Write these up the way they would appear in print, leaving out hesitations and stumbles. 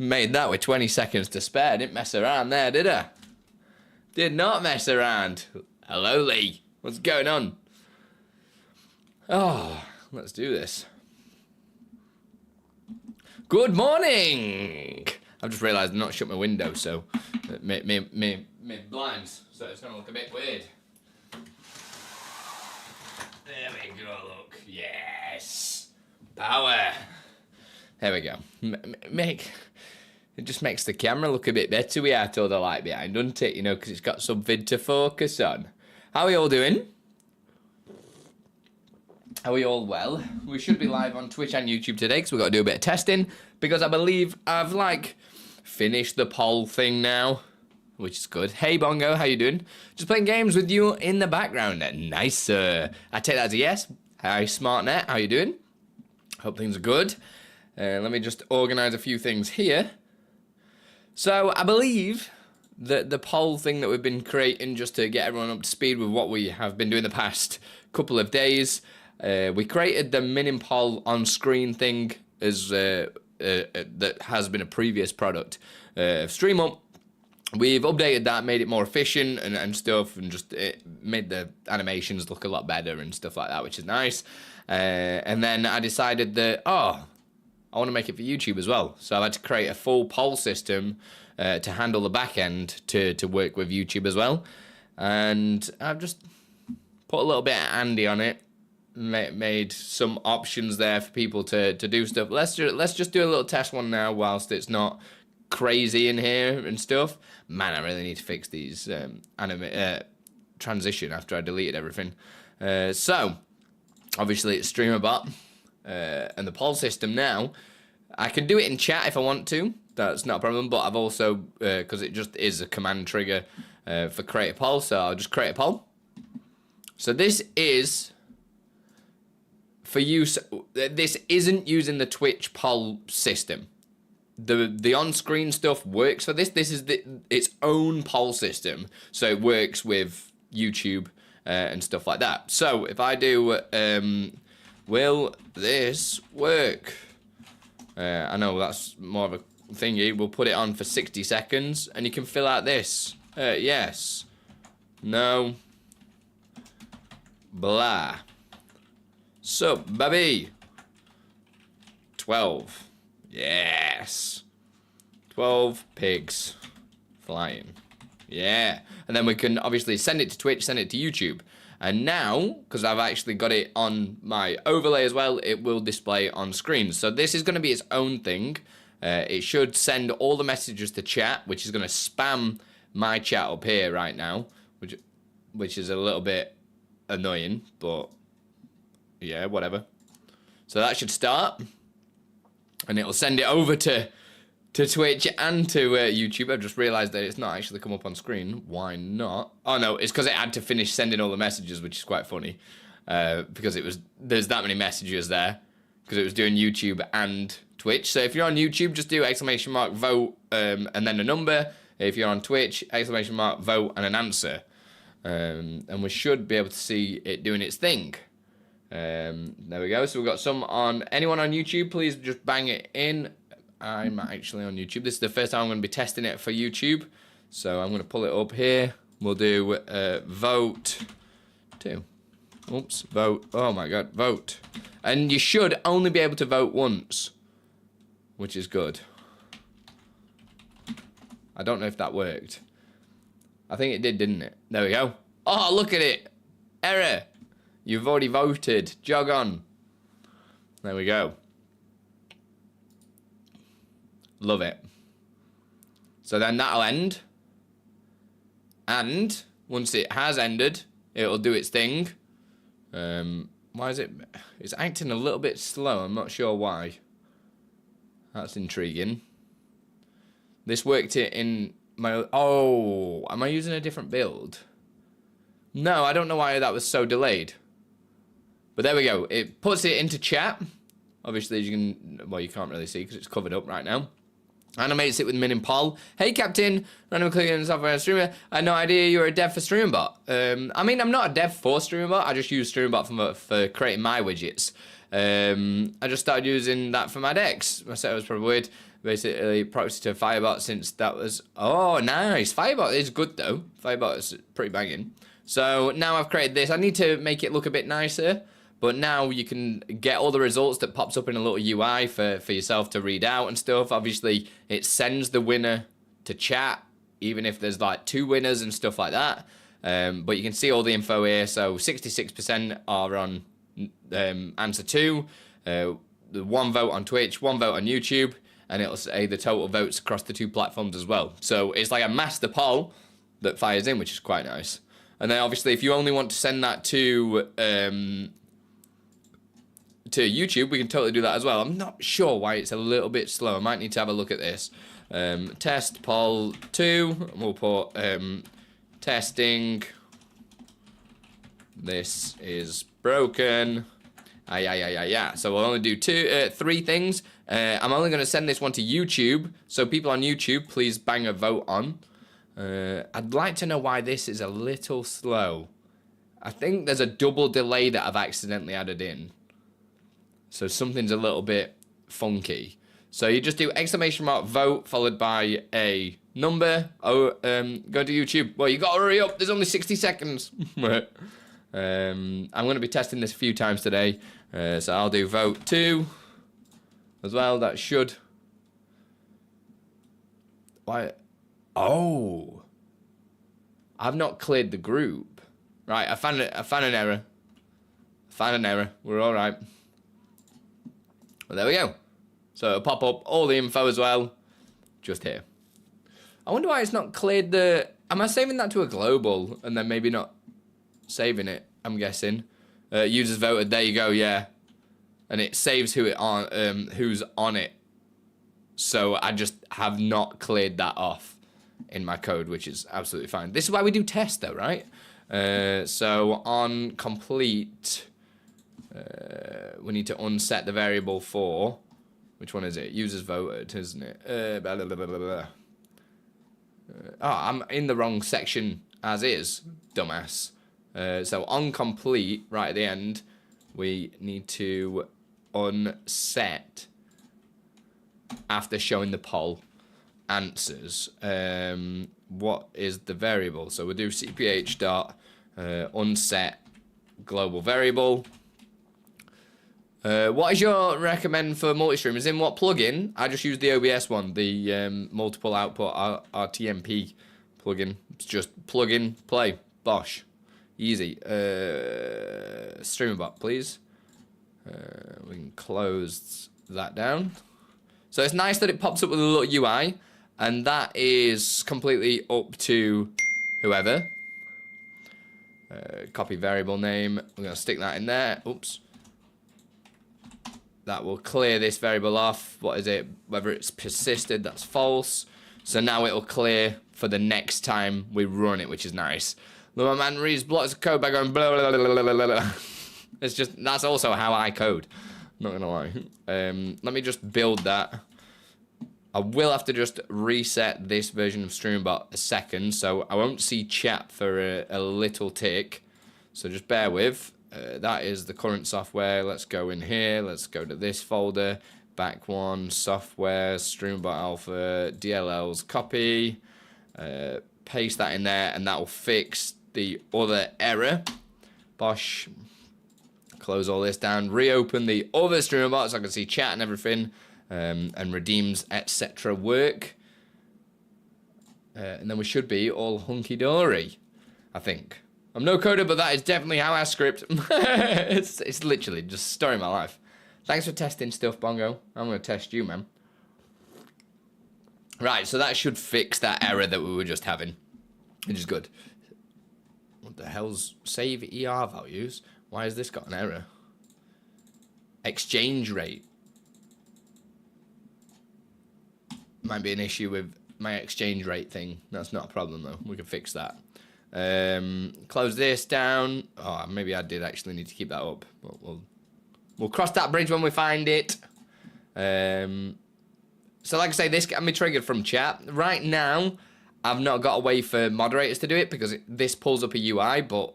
Made that with 20 seconds to spare. Didn't mess around there, did I? Did not mess around. Hello, Lee. What's going on? Oh, let's do this. Good morning. I've just realised I've not shut my window, so me blinds, so it's gonna look a bit weird. There we go. Look, yes, power. There we go. It just makes the camera look a bit better without all the light behind, doesn't it? You know, because it's got something to focus on. How are you all doing? Are we all well? We should be live on Twitch and YouTube today because we've got to do a bit of testing, because I believe I've finished the poll thing now, which is good. Hey Bongo, how you doing? Just playing games with you in the background. Nice, sir. I take that as a yes. Hi SmartNet, how you doing? Hope things are good. Let me just organise a few things here. So I believe that the poll thing that we've been creating just to get everyone up to speed with what we have been doing the past couple of days, we created the minim poll on screen thing as that has been a previous product of StreamUp. We've updated that, made it more efficient and stuff, and just it made the animations look a lot better and stuff like that, which is nice. And then I decided that, I want to make it for YouTube as well. So I've had to create a full poll system to handle the back end to work with YouTube as well. And I've just put a little bit of Andi on it. Made some options there for people to do stuff. Let's just do a little test one now whilst it's not crazy in here and stuff. Man, I really need to fix these transition after I deleted everything. So obviously it's StreamerBot and the poll system now. I can do it in chat if I want to. That's not a problem. But I've also because it just is a command trigger for create a poll. So I'll just create a poll. So this is for use. This isn't using the Twitch poll system. The on-screen stuff works for this. This is its own poll system, so it works with YouTube and stuff like that. So if I do, will this work? I know that's more of a thingy. We'll put it on for 60 seconds, and you can fill out this. Yes. No. Blah. Sup, baby? 12. Yes. 12 pigs flying. Yeah. And then we can obviously send it to Twitch, send it to YouTube. And now, because I've actually got it on my overlay as well, it will display on screen. So this is going to be its own thing. It should send all the messages to chat, which is going to spam my chat up here right now, which is a little bit annoying, but yeah, whatever. So that should start. And it'll send it over to Twitch and to YouTube. I've just realised that it's not actually come up on screen. Why not? Oh no, it's because it had to finish sending all the messages, which is quite funny. Because there's that many messages there. Because it was doing YouTube and Twitch. So if you're on YouTube, just do ! Vote and then a number. If you're on Twitch, ! Vote and an answer. And we should be able to see it doing its thing. There we go. So we've got some on. Anyone on YouTube, please just bang it in. I'm actually on YouTube. This is the first time I'm going to be testing it for YouTube. So I'm going to pull it up here. We'll do vote 2. Oops, vote. Oh my god, vote. And you should only be able to vote once, which is good. I don't know if that worked. I think it did, didn't it? There we go. Oh, look at it. Error. You've already voted. Jog on. There we go. Love it. So then that'll end. And once it has ended, it'll do its thing. Why is it? It's acting a little bit slow. I'm not sure why. That's intriguing. This worked it in my... Oh, am I using a different build? No, I don't know why that was so delayed. But there we go. It puts it into chat. Obviously, you can... Well, you can't really see because it's covered up right now. Animates it with Min and Paul. Hey, Captain. Random clicking software streamer. I had no idea you were a dev for StreamerBot. I mean, I'm not a dev for StreamerBot. I just use StreamerBot for creating my widgets. I just started using that for my decks. My setup was probably weird. basically proxy to Firebot since that was... Oh, nice. Firebot is good, though. Firebot is pretty banging. So now I've created this. I need to make it look a bit nicer. But now you can get all the results that pops up in a little UI for yourself to read out and stuff. Obviously, it sends the winner to chat, even if there's like 2 winners and stuff like that. But you can see all the info here. So 66% are on answer 2. The 1 vote on Twitch, 1 vote on YouTube. And it'll say the total votes across the 2 platforms as well. So it's like a master poll that fires in, which is quite nice. And then obviously, if you only want to send that to YouTube, we can totally do that as well. I'm not sure why it's a little bit slow. I might need to have a look at this. Test poll 2. We'll put testing. This is broken. Yeah. So we'll only do 3 things. I'm only going to send this one to YouTube. So people on YouTube, please bang a vote on. I'd like to know why this is a little slow. I think there's a double delay that I've accidentally added in. So something's a little bit funky. So you just do exclamation mark vote followed by a number. Go to YouTube. Well, you got to hurry up. There's only 60 seconds. I'm going to be testing this a few times today. So I'll do vote 2 as well. That should. Why? Oh. I've not cleared the group. Right, I found an error. We're all right. Well, there we go. So it'll pop up all the info as well, just here. I wonder why it's not cleared the... Am I saving that to a global and then maybe not saving it, I'm guessing. Users voted, there you go, yeah. And it saves who's on it. So I just have not cleared that off in my code, which is absolutely fine. This is why we do tests though, right? So on complete... we need to unset the variable for, which one is it? Users voted, isn't it? Blah, blah, blah, blah, blah. I'm in the wrong section as is, dumbass. So on complete, right at the end, we need to unset after showing the poll answers. What is the variable? So we'll do cph dot unset global variable. What is your recommend for multi-stream? Is in what plugin? I just use the OBS one, the multiple output RTMP plugin. It's just plug in, play, bosh, easy. Streamerbot, please. We can close that down. So it's nice that it pops up with a little UI, and that is completely up to whoever. Copy variable name. We're gonna stick that in there. Oops. That will clear this variable off. What is it? Whether it's persisted, that's false. So now it'll clear for the next time we run it, which is nice. My man reads blocks of code by going blah, blah, blah, blah, blah, blah. It's just, that's also how I code. Not gonna lie. Let me just build that. I will have to just reset this version of Streambot a second, so I won't see chat for a little tick. So just bear with. That is the current software. Let's go in here. Let's go to this folder. Back one, software, Streambot Alpha, DLL's copy. Paste that in there, and that will fix the other error. Bosh. Close all this down. Reopen the other Streambot so I can see chat and everything. And redeems, etc. work. And then we should be all hunky-dory, I think. I'm no coder, but that is definitely how I script. it's literally just a story of my life. Thanks for testing stuff, Bongo. I'm going to test you, man. Right, so that should fix that error that we were just having, which is good. What the hell's save ER values? Why has this got an error? Exchange rate. Might be an issue with my exchange rate thing. That's not a problem, though. We can fix that. Close this down. Oh, maybe I did actually need to keep that up. But we'll cross that bridge when we find it. So like I say, this got me triggered from chat. Right now, I've not got a way for moderators to do it because this pulls up a UI, but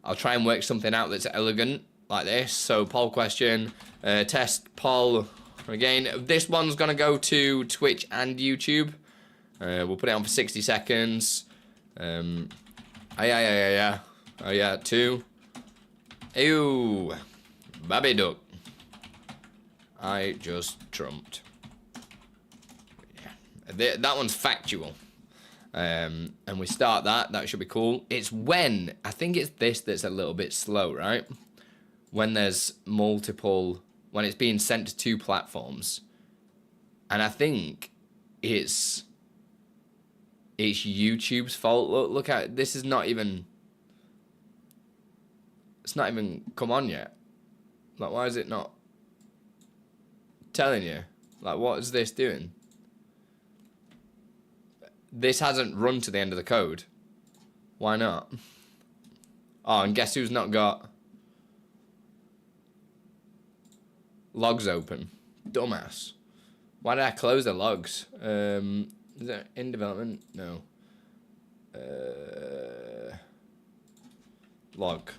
I'll try and work something out that's elegant like this. So poll question, test poll Again, this one's going to go to Twitch and YouTube. We'll put it on for 60 seconds. Oh, yeah. Oh, yeah, 2. Ew. Baby duck. I just trumped. Yeah. That one's factual. And we start that. That should be cool. It's when, I think it's this that's a little bit slow, right? When there's multiple, when it's being sent to 2 platforms. And I think it's YouTube's fault. Look at, this is not even, it's not even come on yet. Like, why is it not telling you? Like, what is this doing? This hasn't run to the end of the code. Why not? Oh, and guess who's not got logs open? Dumbass. Why did I close the logs? Is that in development? No. Log.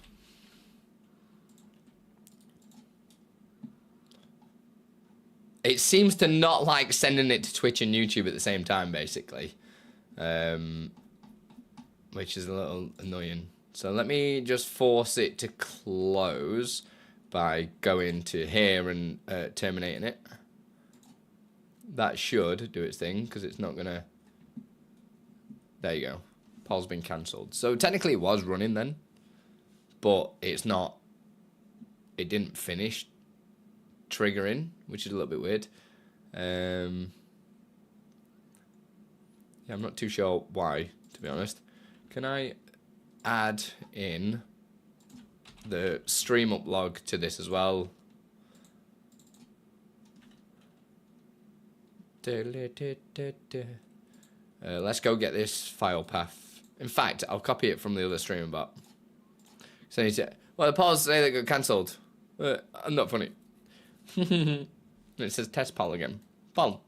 It seems to not like sending it to Twitch and YouTube at the same time, basically. Which is a little annoying. So let me just force it to close by going to here and terminating it. That should do its thing, because it's not going to... There you go. Poll's been cancelled. So technically it was running then, but it's not... It didn't finish triggering, which is a little bit weird. Yeah, I'm not too sure why, to be honest. Can I add in the stream up log to this as well? Let's go get this file path. In fact, I'll copy it from the other streamer bot. So you say, well, the polls say they got cancelled. I'm not funny. It says test poll again. Poll.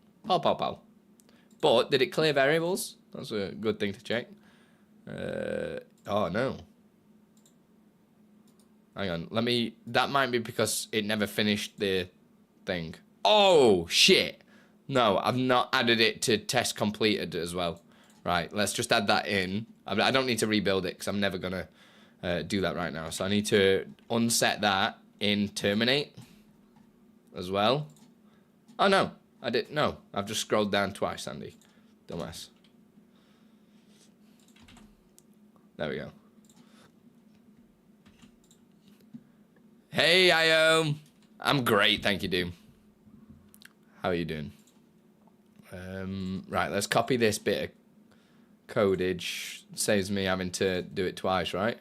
But did it clear variables? That's a good thing to check. Oh no. Hang on. Let me. That might be because it never finished the thing. Oh shit. No, I've not added it to test completed as well. Right. Let's just add that in. I don't need to rebuild it because I'm never gonna do that right now. So I need to unset that in terminate as well. Oh no. I didn't. No, I've just scrolled down twice, Andy. Dumbass. There we go. Hey, Io. I'm great, thank you, Doom. How are you doing? Right, let's copy this bit of codage. Saves me having to do it twice, right?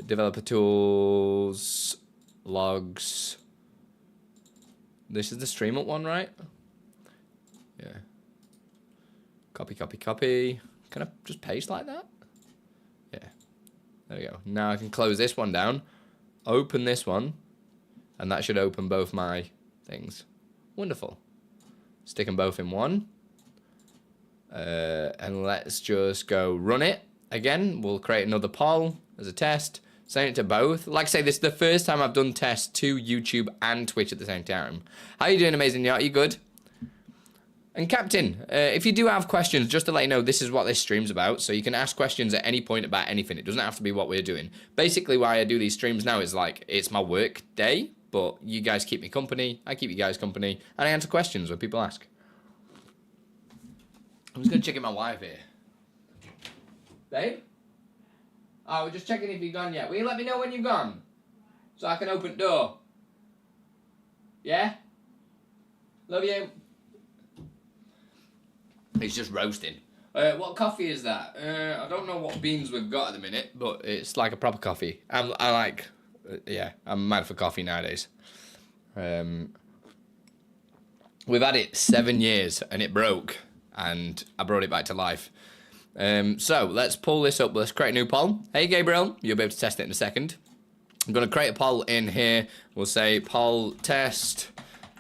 Developer tools, logs. This is the stream up one, right? Yeah. Copy. Can I just paste like that? Yeah. There we go. Now I can close this one down, open this one, and that should open both my things. Wonderful. Stick them both in one. And let's just go run it. Again, we'll create another poll as a test. Send it to both. Like I say, this is the first time I've done tests to YouTube and Twitch at the same time. How are you doing, Amazing Yacht? You good? And Captain, if you do have questions, just to let you know, this is what this stream's about. So you can ask questions at any point about anything. It doesn't have to be what we're doing. Basically, why I do these streams now is like, it's my work day, but you guys keep me company. I keep you guys company. And I answer questions when people ask. I'm just going to check in my wife here. Babe? Oh, we're just checking if you've gone yet. Will you let me know when you've gone? So I can open the door. Yeah? Love you. It's just roasting. What coffee is that? I don't know what beans we've got at the minute, but it's like a proper coffee. I'm mad for coffee nowadays. We've had it 7 years and it broke, and I brought it back to life. So let's pull this up. Let's create a new poll. Hey Gabriel, you'll be able to test it in a second. I'm going to create a poll in here. We'll say poll test,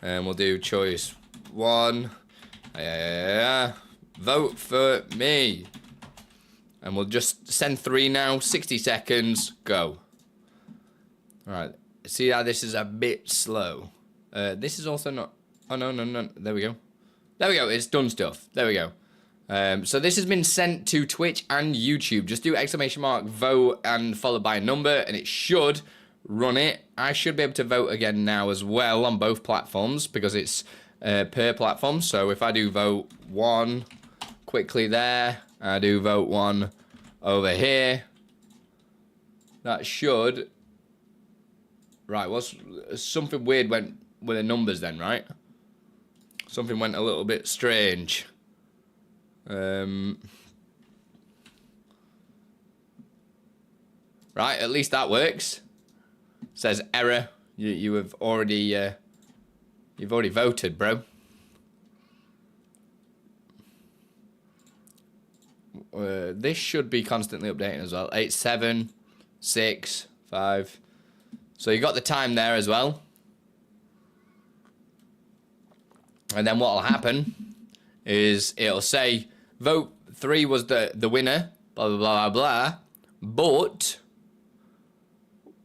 and we'll do choice 1. Vote for me. And we'll just send 3 now. 60 seconds. Go. Alright. See how this is a bit slow. This is also not... Oh, no, no, no. There we go. There we go. It's done stuff. There we go. So this has been sent to Twitch and YouTube. Just do ! vote and followed by a number, and it should run it. I should be able to vote again now as well on both platforms because it's per platform. So if I do vote 1 quickly there, I do vote 1 over here. That should... Right, something weird went with the numbers then, right? Something went a little bit strange. Right, at least that works. Says error. You have already you've already voted, bro. This should be constantly updating as well. 8, 7, 6, 5. So you got the time there as well. And then what'll happen is it'll say vote 3 was the winner, blah, blah, blah, blah, blah. But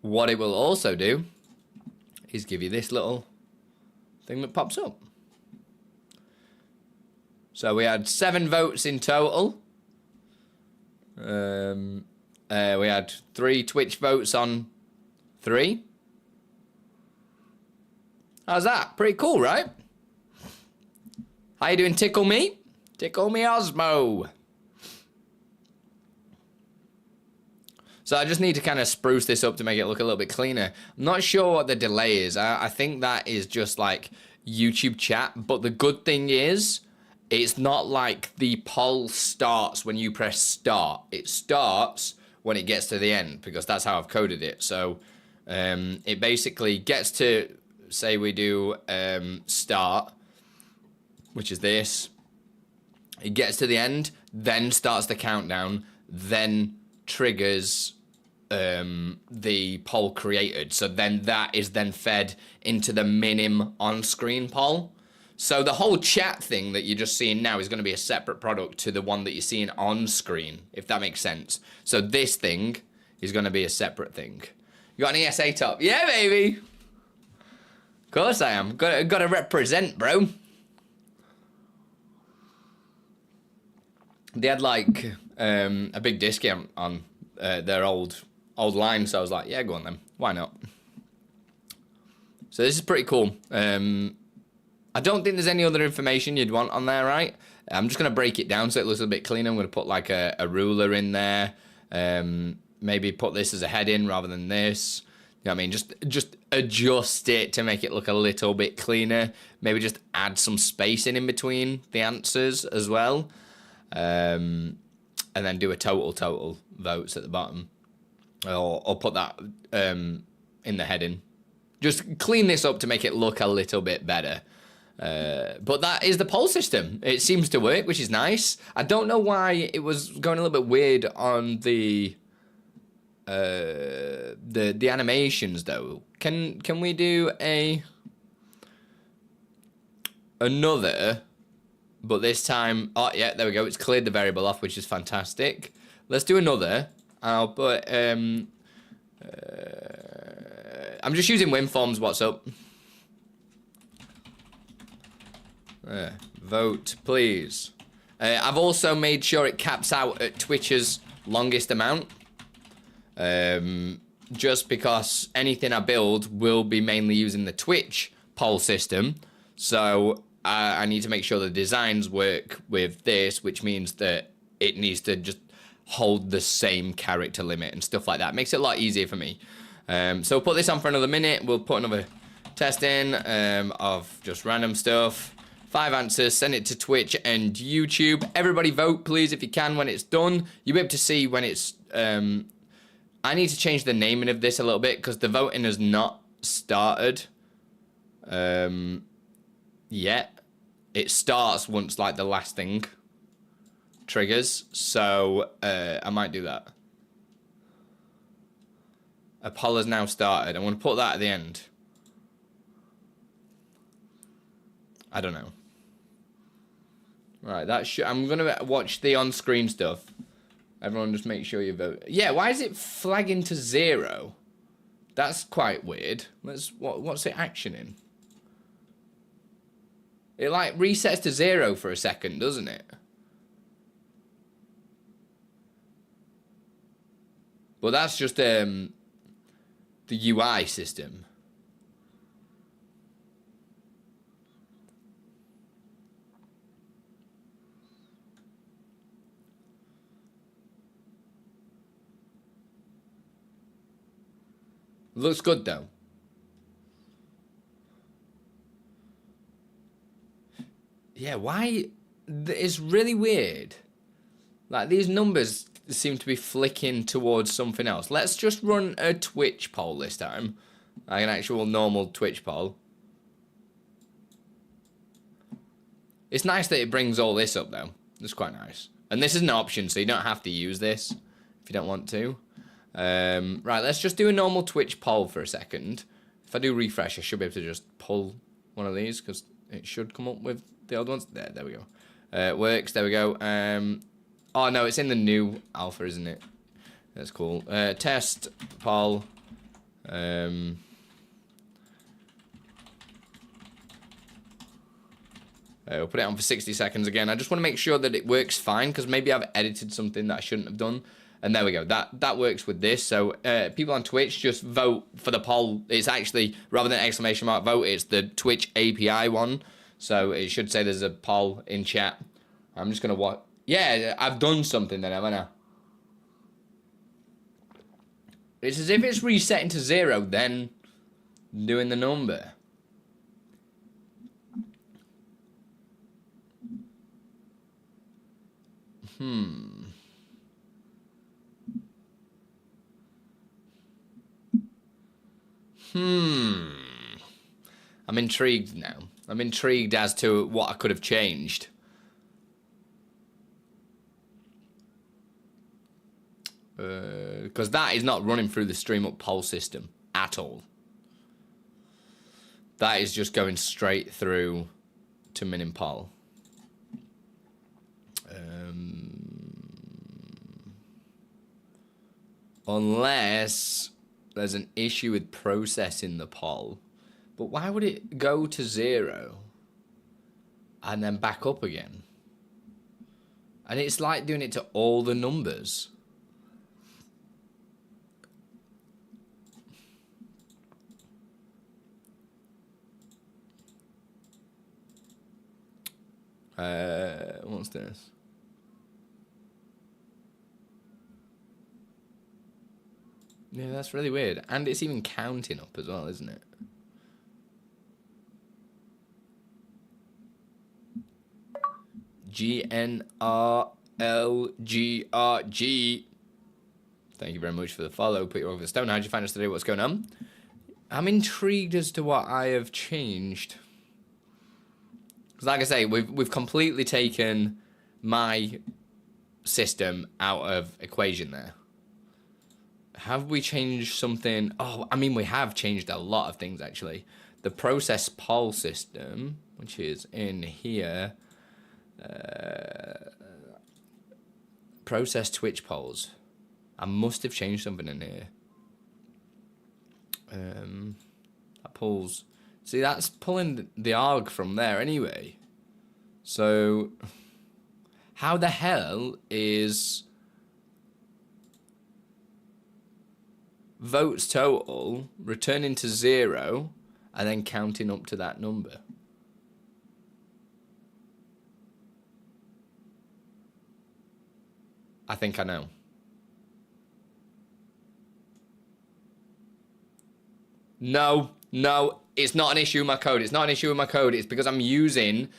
what it will also do is give you this little thing that pops up. So we had 7 votes in total. We had 3 Twitch votes on 3. How's that? Pretty cool, right? How you doing, Tickle Me? Tickle Me Osmo. So I just need to kind of spruce this up to make it look a little bit cleaner. I'm not sure what the delay is. I think that is just like YouTube chat. But the good thing is, it's not like the poll starts when you press start. It starts when it gets to the end because that's how I've coded it. So it basically gets to, say we do start, which is this. It gets to the end, then starts the countdown, then triggers the poll created. So then that is then fed into the minim on-screen poll. So the whole chat thing that you're just seeing now is going to be a separate product to the one that you're seeing on screen, if that makes sense. So this thing is going to be a separate thing. You got an ESA top? Yeah, baby! Of course I am. Got to represent, bro. They had like a big discount on their old line, so I was like, yeah, go on then. Why not? So this is pretty cool. I don't think there's any other information you'd want on there, right? I'm just going to break it down so it looks a bit cleaner. I'm going to put like a ruler in there. Maybe put this as a heading rather than this. You know what I mean? Just adjust it to make it look a little bit cleaner. Maybe just add some space in between the answers as well. And then do a total votes at the bottom. Or put that in the heading. Just clean this up to make it look a little bit better. But that is the poll system. It seems to work, which is nice. I don't know why it was going a little bit weird on the animations though. Can we do another? But this time, oh yeah, there we go. It's cleared the variable off, which is fantastic. Let's do another. I'll put I'm just using WinForms. What's up? Vote, please. I've also made sure it caps out at Twitch's longest amount. Just because anything I build will be mainly using the Twitch poll system. So I need to make sure the designs work with this, which means that it needs to just hold the same character limit and stuff like that. Makes it a lot easier for me. So we'll put this on for another minute. We'll put another test in of just random stuff. 5 answers, send it to Twitch and YouTube. Everybody vote, please, if you can, when it's done. You'll be able to see when it's... I need to change the naming of this a little bit because the voting has not started yet. It starts once, like, the last thing triggers. So, I might do that. A poll has now started. I'm going to put that at the end. I don't know. Right, that I'm going to watch the on-screen stuff. Everyone just make sure you vote. Yeah, why is it flagging to 0? That's quite weird. What's it actioning? It like resets to 0 for a second, doesn't it? Well, that's just the UI system. Looks good though. Yeah, why? It's really weird. Like, these numbers seem to be flicking towards something else. Let's just run a Twitch poll this time. Like an actual normal Twitch poll. It's nice that it brings all this up, though. It's quite nice. And this is an option, so you don't have to use this if you don't want to. Right, let's just do a normal Twitch poll for a second. If I do refresh, I should be able to just pull one of these, because it should come up with the old ones. There we go. It works. There we go. Oh, no, it's in the new alpha, isn't it? That's cool. Test poll. We'll put it on for 60 seconds again. I just want to make sure that it works fine, because maybe I've edited something that I shouldn't have done. And there we go. That works with this. So people on Twitch, just vote for the poll. It's actually, rather than exclamation mark vote, it's the Twitch API one. So it should say there's a poll in chat. I'm just going to watch. Yeah, I've done something then, haven't I? It's as if it's resetting to 0, then doing the number. I'm intrigued now. I'm intrigued as to what I could have changed. Because that is not running through the stream up poll system at all. That is just going straight through to min and poll. Unless there's an issue with processing the poll. But why would it go to 0 and then back up again? And it's like doing it to all the numbers. What's this? Yeah, that's really weird. And it's even counting up as well, isn't it? GNRLGRG. Thank you very much for the follow. Put you over the stone. How'd you find us today? What's going on? I'm intrigued as to what I have changed. Because like I say, we've completely taken my system out of equation there. Have we changed something? Oh, I mean, we have changed a lot of things, actually. The process poll system, which is in here. Process Twitch polls. I must have changed something in here. That pulls. See, that's pulling the arg from there anyway. So, how the hell is votes total returning to 0 and then counting up to that number? I think I know. No, it's not an issue with my code. It's not an issue with my code. It's because I'm using,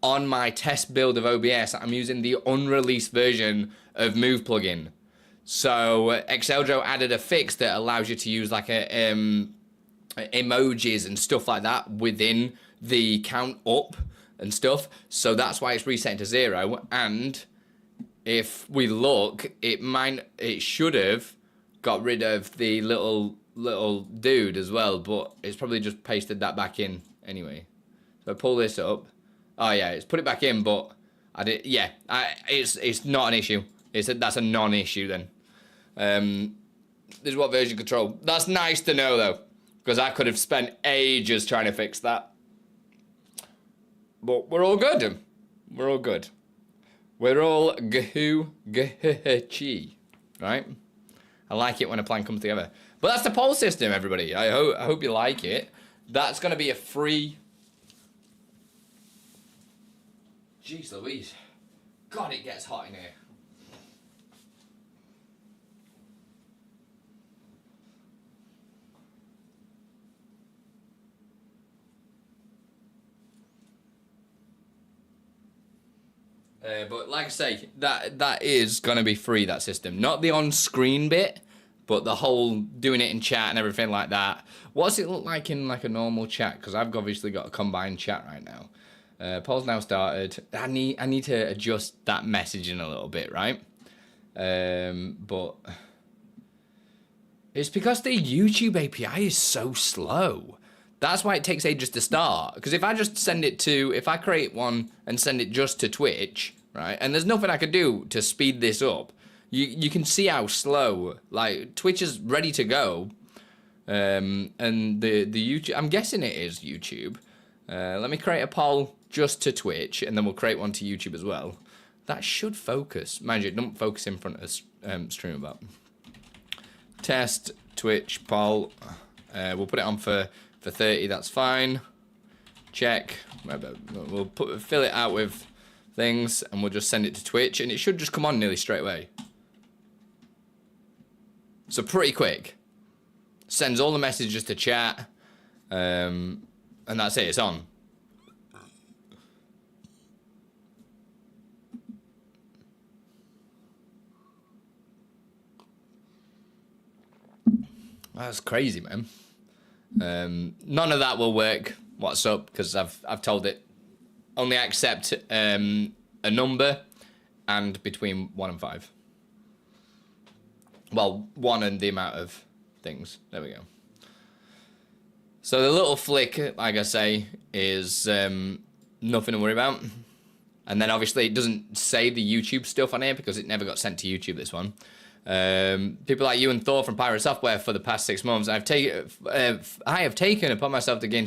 on my test build of OBS, I'm using the unreleased version of Move plugin. So Exceldro added a fix that allows you to use like emojis and stuff like that within the count up and stuff. So that's why it's resetting to 0. And if we look, it should have got rid of the little dude as well, but it's probably just pasted that back in anyway. So I pull this up. Oh yeah, it's put it back in, but I did. Yeah, it's not an issue. That's a non-issue then. This is what version control. That's nice to know though, because I could have spent ages trying to fix that. But we're all good. We're all good. We're all gahoo-chi, right? I like it when a plan comes together. But that's the poll system, everybody. I hope you like it. That's going to be a free... Jeez Louise. God, it gets hot in here. But like I say, that is going to be free, that system. Not the on-screen bit, but the whole doing it in chat and everything like that. What's it look like in like a normal chat? Because I've obviously got a combined chat right now. Poll's now started. I need to adjust that messaging a little bit, right? But it's because the YouTube API is so slow. That's why it takes ages to start. Because if I just send it to, if I create one and send it just to Twitch, right? And there's nothing I could do to speed this up. You can see how slow, like Twitch is ready to go. And the YouTube, I'm guessing it is YouTube. Let me create a poll just to Twitch and then we'll create one to YouTube as well. That should focus. Mind you, it don't focus in front of stream about. Test Twitch poll. We'll put it on for 30, that's fine. Check. We'll fill it out with things and we'll just send it to Twitch and it should just come on nearly straight away. So pretty quick. Sends all the messages to chat. And that's it, it's on. That's crazy, man. None of that will work. What's up? Because I've told it only accept a number and between 1 and 5. Well, 1 and the amount of things. There we go. So the little flick, like I say, is nothing to worry about. And then obviously it doesn't say the YouTube stuff on here because it never got sent to YouTube, this one. People like you and Thor from Pirate Software for the past 6 months, I have taken upon myself to gain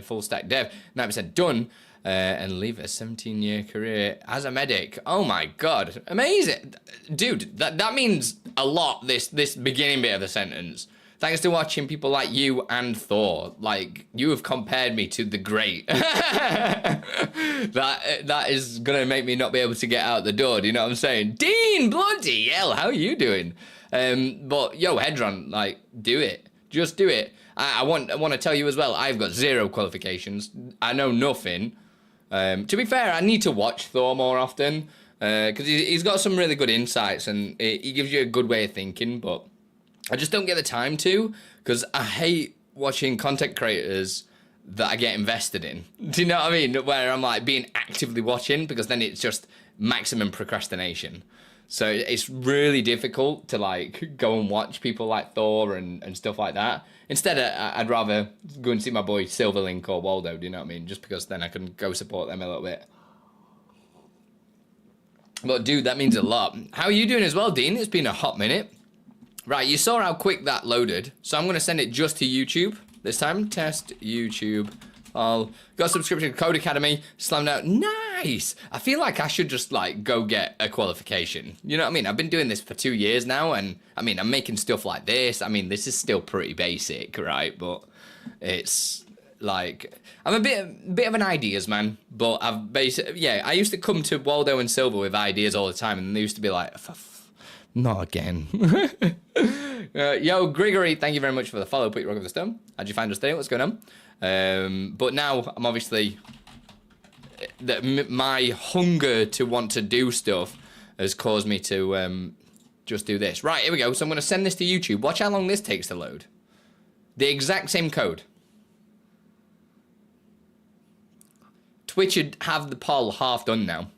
full stack dev, 9% done, and leave a 17-year career as a medic. Oh my god, amazing, dude. That means a lot. This beginning bit of the sentence. Thanks to watching people like you and Thor. Like, you have compared me to the great. That is gonna make me not be able to get out the door. Do you know what I'm saying? Dean, bloody hell, how are you doing? But yo, Hedron, like, do it. Just do it. I want to tell you as well, I've got 0 qualifications. I know nothing. To be fair, I need to watch Thor more often. Because he's got some really good insights and he gives you a good way of thinking, but I just don't get the time to, because I hate watching content creators that I get invested in. Do you know what I mean? Where I'm like being actively watching, because then it's just maximum procrastination. So it's really difficult to like go and watch people like Thor and stuff like that. Instead, I'd rather go and see my boy Silverlink or Waldo, do you know what I mean? Just because then I can go support them a little bit. But dude, that means a lot. How are you doing as well, Dean? It's been a hot minute. Right, you saw how quick that loaded. So I'm going to send it just to YouTube this time. Test YouTube. I'll got a subscription to Code Academy. Slammed out. Nice. I feel like I should just like go get a qualification. You know what I mean? I've been doing this for 2 years now. And I mean, I'm making stuff like this. I mean, this is still pretty basic, right? But it's like, I'm a bit of an ideas man. But I've basically, yeah, I used to come to Waldo and Silver with ideas all the time. And they used to be like, not again. Yo, Grigory, thank you very much for the follow. Put your rock of the stone. How'd you find us today? What's going on? But now I'm obviously my hunger to want to do stuff has caused me to just do this. Right, here we go. So I'm going to send this to YouTube. Watch how long this takes to load. The exact same code. Twitch would have the poll half done now.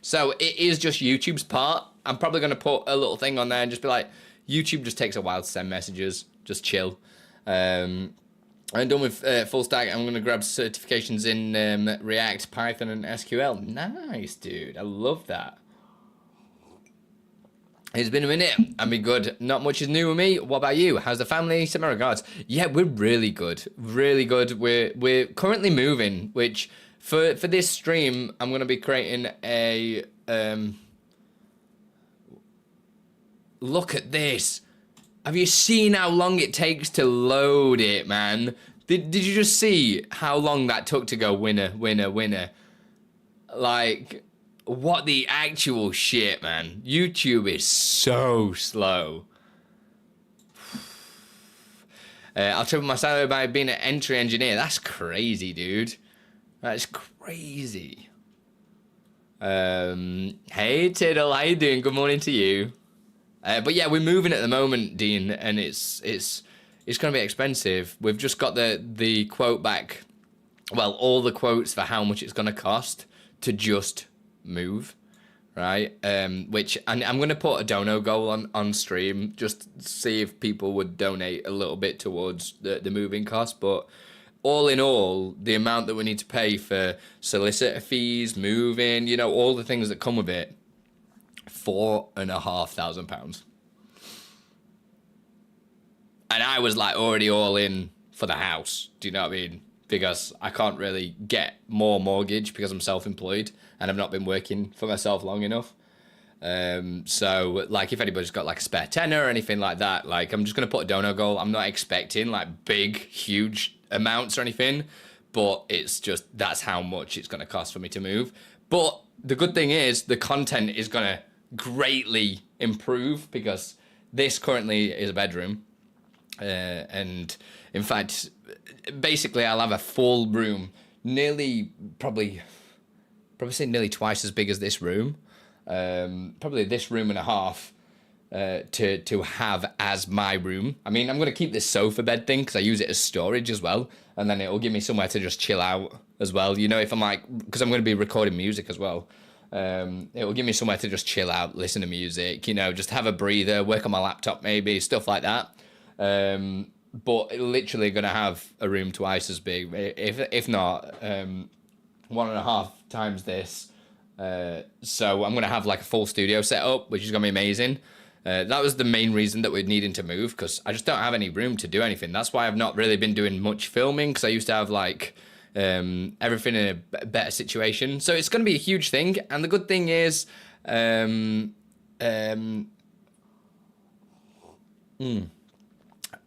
So it is just YouTube's part. I'm probably going to put a little thing on there and just be like, YouTube just takes a while to send messages. Just chill. I'm done with full stack. I'm going to grab certifications in React, Python, and SQL. Nice, dude. I love that. It's been a minute. I've been good. Not much is new with me. What about you? How's the family? Send my regards. Yeah, we're really good. Really good. We're currently moving, which for this stream, I'm gonna be creating a look at this. Have you seen how long it takes to load it, man? Did you just see how long that took to go winner, winner, winner? Like, what the actual shit, man? YouTube is so slow. I'll triple my salary by being an entry engineer. That's crazy, dude. That's crazy. Hey, Tiddle, how you doing? Good morning to you. But yeah, we're moving at the moment, Dean, and it's going to be expensive. We've just got the quote back. Well, all the quotes for how much it's going to cost to just move, right? Which I'm going to put a dono goal on stream, just see if people would donate a little bit towards the moving cost. But all in all, the amount that we need to pay for solicitor fees, moving, you know, all the things that come with it, £4,500. And I was like already all in for the house. Do you know what I mean? Because I can't really get more mortgage because I'm self-employed and I've not been working for myself long enough. So like if anybody's got like a spare tenner or anything like that, like I'm just going to put a dono goal. I'm not expecting like big, huge amounts or anything, but it's just, that's how much it's going to cost for me to move. But the good thing is the content is going to greatly improve because this currently is a bedroom. And in fact, basically I'll have a full room, probably say nearly twice as big as this room. Probably this room and a half to have as my room. I mean, I'm going to keep this sofa bed thing because I use it as storage as well. And then it'll give me somewhere to just chill out as well. You know, if I'm like, because I'm going to be recording music as well. It will give me somewhere to just chill out, listen to music, you know, just have a breather, work on my laptop maybe, stuff like that. But literally going to have a room twice as big, if not 1.5 times this. So I'm going to have like a full studio set up, which is going to be amazing. That was the main reason that we're needing to move, because I just don't have any room to do anything. That's why I've not really been doing much filming, because I used to have like everything in a better situation. So it's going to be a huge thing. And the good thing is,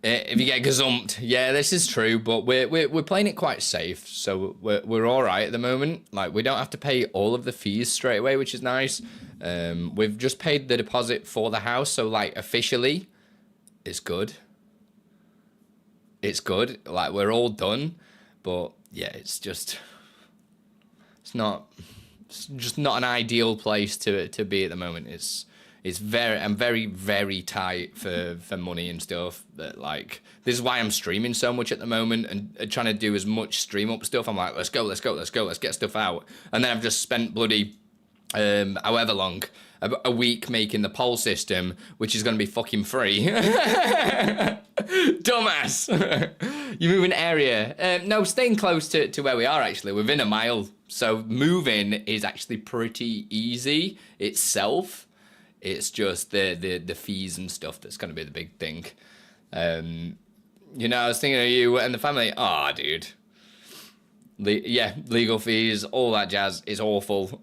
if you get gazumped, yeah, this is true, but we're playing it quite safe, so we're all right at the moment. Like, we don't have to pay all of the fees straight away, which is nice. We've just paid the deposit for the house, so like officially, it's good. It's good. Like, we're all done, but yeah, it's just not an ideal place to be at the moment. I'm very tight for money and stuff. But like, this is why I'm streaming so much at the moment and trying to do as much stream up stuff. I'm like, let's go, let's get stuff out. And then I've just spent bloody however long, a week making the poll system, which is going to be fucking free. Dumbass. You move an area. No, staying close to where we are, actually, within a mile. So moving is actually pretty easy itself. It's just the fees and stuff that's going to be the big thing. You know, I was thinking of you and the family. Ah, dude. Legal fees, all that jazz is awful.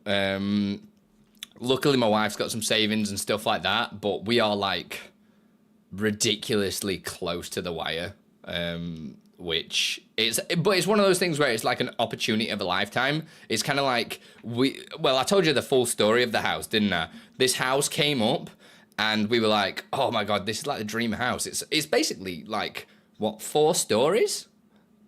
Luckily, my wife's got some savings and stuff like that, but we are like ridiculously close to the wire. But it's one of those things where it's like an opportunity of a lifetime. It's kind of like I told you the full story of the house, didn't I? This house came up and we were like, oh my God, this is like the dream house. It's basically like, 4 stories?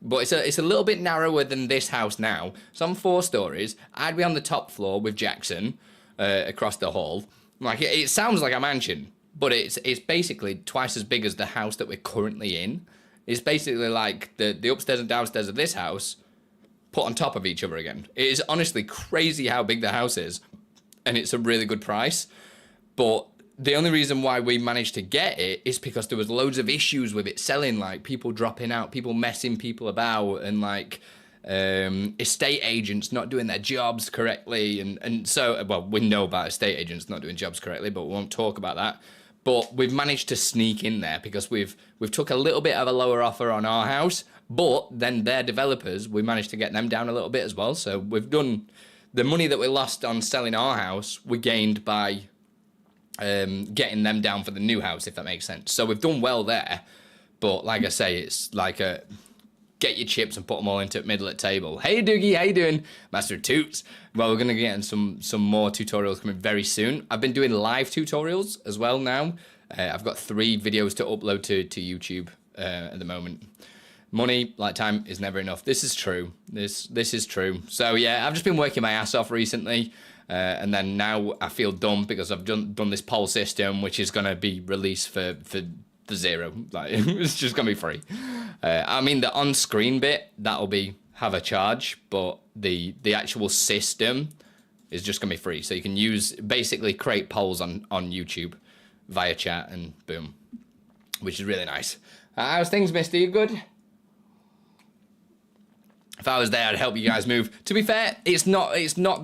But it's a little bit narrower than this house now. So I'm 4 stories. I'd be on the top floor with Jackson across the hall. Like, it sounds like a mansion, but it's basically twice as big as the house that we're currently in. It's basically like the upstairs and downstairs of this house put on top of each other again. It is honestly crazy how big the house is, and it's a really good price. But the only reason why we managed to get it is because there was loads of issues with it selling, like people dropping out, people messing people about, and like estate agents not doing their jobs correctly, and so, well, we know about estate agents not doing jobs correctly, but we won't talk about that. But we've managed to sneak in there because we've took a little bit of a lower offer on our house, but then their developers, we managed to get them down a little bit as well. So we've done the money that we lost on selling our house, we gained by getting them down for the new house, if that makes sense. So we've done well there. But like I say, it's like a get your chips and put them all into the middle of the table. Hey Doogie, how you doing? Master Toots. Well, we're going to get in some more tutorials coming very soon. I've been doing live tutorials as well now. I've got 3 videos to upload to YouTube at the moment. Money, like time, is never enough. This is true. This is true. So yeah, I've just been working my ass off recently. And then now I feel dumb because I've done this poll system, which is going to be released for the 0. Like, it's just going to be free. I mean, the on-screen bit, that'll have a charge, but the actual system is just going to be free. So you can basically create polls on YouTube via chat and boom, which is really nice. How's things, Misty? You good? If I was there, I'd help you guys move. To be fair, it's not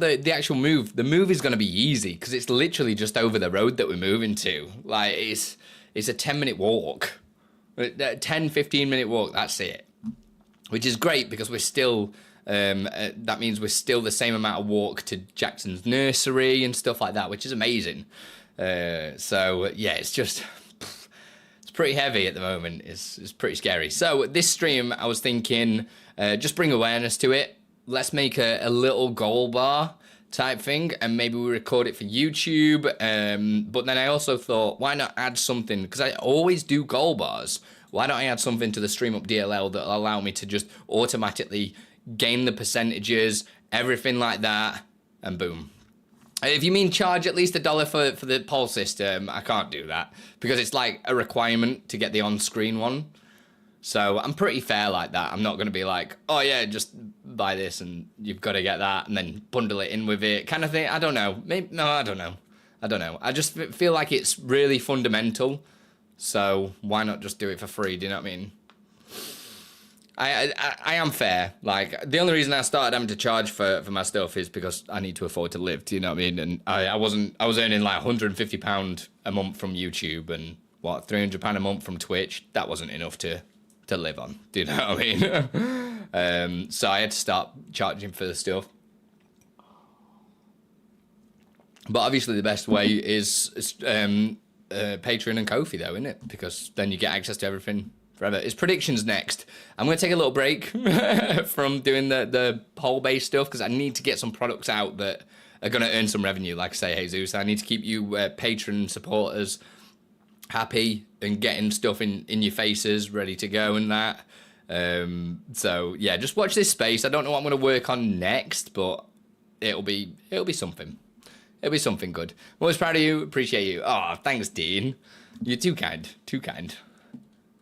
the actual move. The move is going to be easy because it's literally just over the road that we're moving to. Like, it's a 10-minute walk. 10-15-minute walk, that's it. Which is great because we're still, that means we're still the same amount of walk to Jackson's nursery and stuff like that, which is amazing. So, yeah, it's just, it's pretty heavy at the moment. It's pretty scary. So, this stream, I was thinking, just bring awareness to it. Let's make a little goal bar type thing, and maybe we record it for YouTube. But then I also thought, why not add something? Because I always do goal bars. Why don't I add something to the Stream Up DLL that'll allow me to just automatically gain the percentages, everything like that, and boom. If you mean charge at least $1 for the poll system, I can't do that because it's like a requirement to get the on-screen one. So I'm pretty fair like that. I'm not going to be like, oh yeah, just buy this and you've got to get that and then bundle it in with it kind of thing. I don't know. Maybe, no, I don't know. I just feel like it's really fundamental. So why not just do it for free? Do you know what I mean? I am fair. Like, the only reason I started having to charge for my stuff is because I need to afford to live. Do you know what I mean? And I was earning like £150 a month from YouTube and what, £300 a month from Twitch. That wasn't enough to live on. Do you know what I mean? So I had to start charging for the stuff. But obviously the best way is Patreon and Ko-fi though, isn't it? Because then you get access to everything forever. It's predictions next. I'm going to take a little break from doing the poll-based stuff because I need to get some products out that are going to earn some revenue. Like I say, Jesus, I need to keep you Patreon supporters happy and getting stuff in your faces ready to go and that. So yeah, just watch this space. I don't know what I'm going to work on next, but it'll be something. It'll be something good. I'm always proud of you. Appreciate you. Oh, thanks, Dean. You're too kind. Too kind.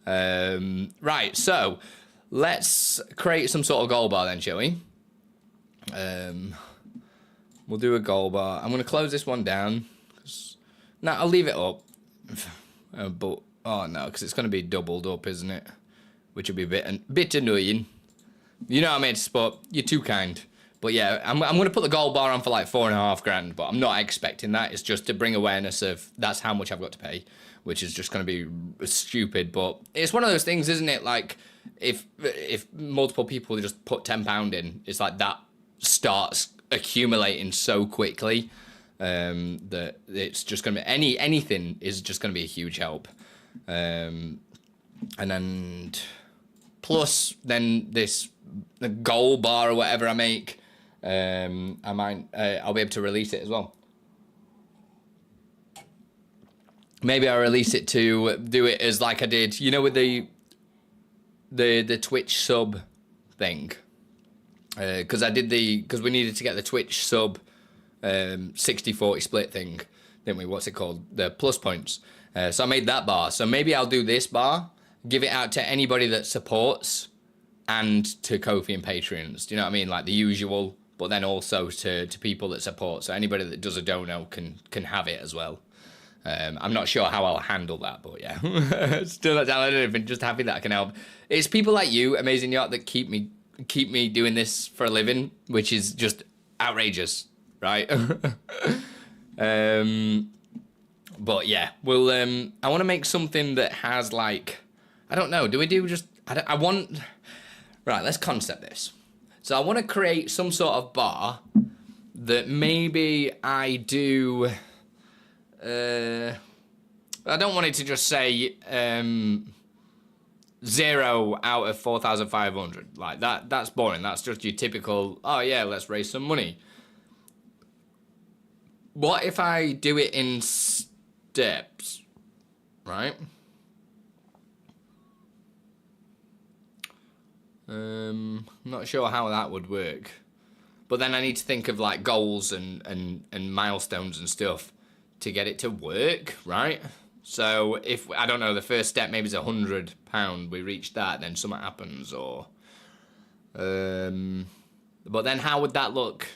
Right, so let's create some sort of goal bar then, shall we? We'll do a goal bar. I'm going to close this one down. No, I'll leave it up. But oh no, because it's going to be doubled up, isn't it? Which will be a bit annoying. You know what I mean, Spot? You're too kind. But yeah, I'm going to put the gold bar on for like $4,500, but I'm not expecting that. It's just to bring awareness of that's how much I've got to pay, which is just going to be stupid. But it's one of those things, isn't it? Like if multiple people just put £10 in, it's like that starts accumulating so quickly. That it's just going to be anything is just going to be a huge help. And then plus then the goal bar or whatever I make, I'll be able to release it as well. Maybe I'll release it to do it as like I did, you know, with the Twitch sub thing. Because we needed to get the Twitch sub 60-40 split thing, didn't we? What's it called? The plus points. So I made that bar. So maybe I'll do this bar, give it out to anybody that supports, and to Ko-fi and Patreons. Do you know what I mean? Like the usual, but then also to people that support. So anybody that does a dono can have it as well. I'm not sure how I'll handle that, but yeah. Still not downloaded anything, just happy that I can help. It's people like you, Amazing Yacht, that keep me keep me doing this for a living, which is just outrageous, right? But yeah, we'll, I want to make something that has like, I don't know, do we do just, I want, right, let's concept this. So I want to create some sort of bar that maybe I do, I don't want it to just say 0 out of 4,500. Like that's boring. That's just your typical, oh yeah, let's raise some money. What if I do it in steps, right? I'm not sure how that would work. But then I need to think of like goals and milestones and stuff to get it to work, right? So if, I don't know, the first step maybe is £100, we reach that, then something happens, or... but then how would that look,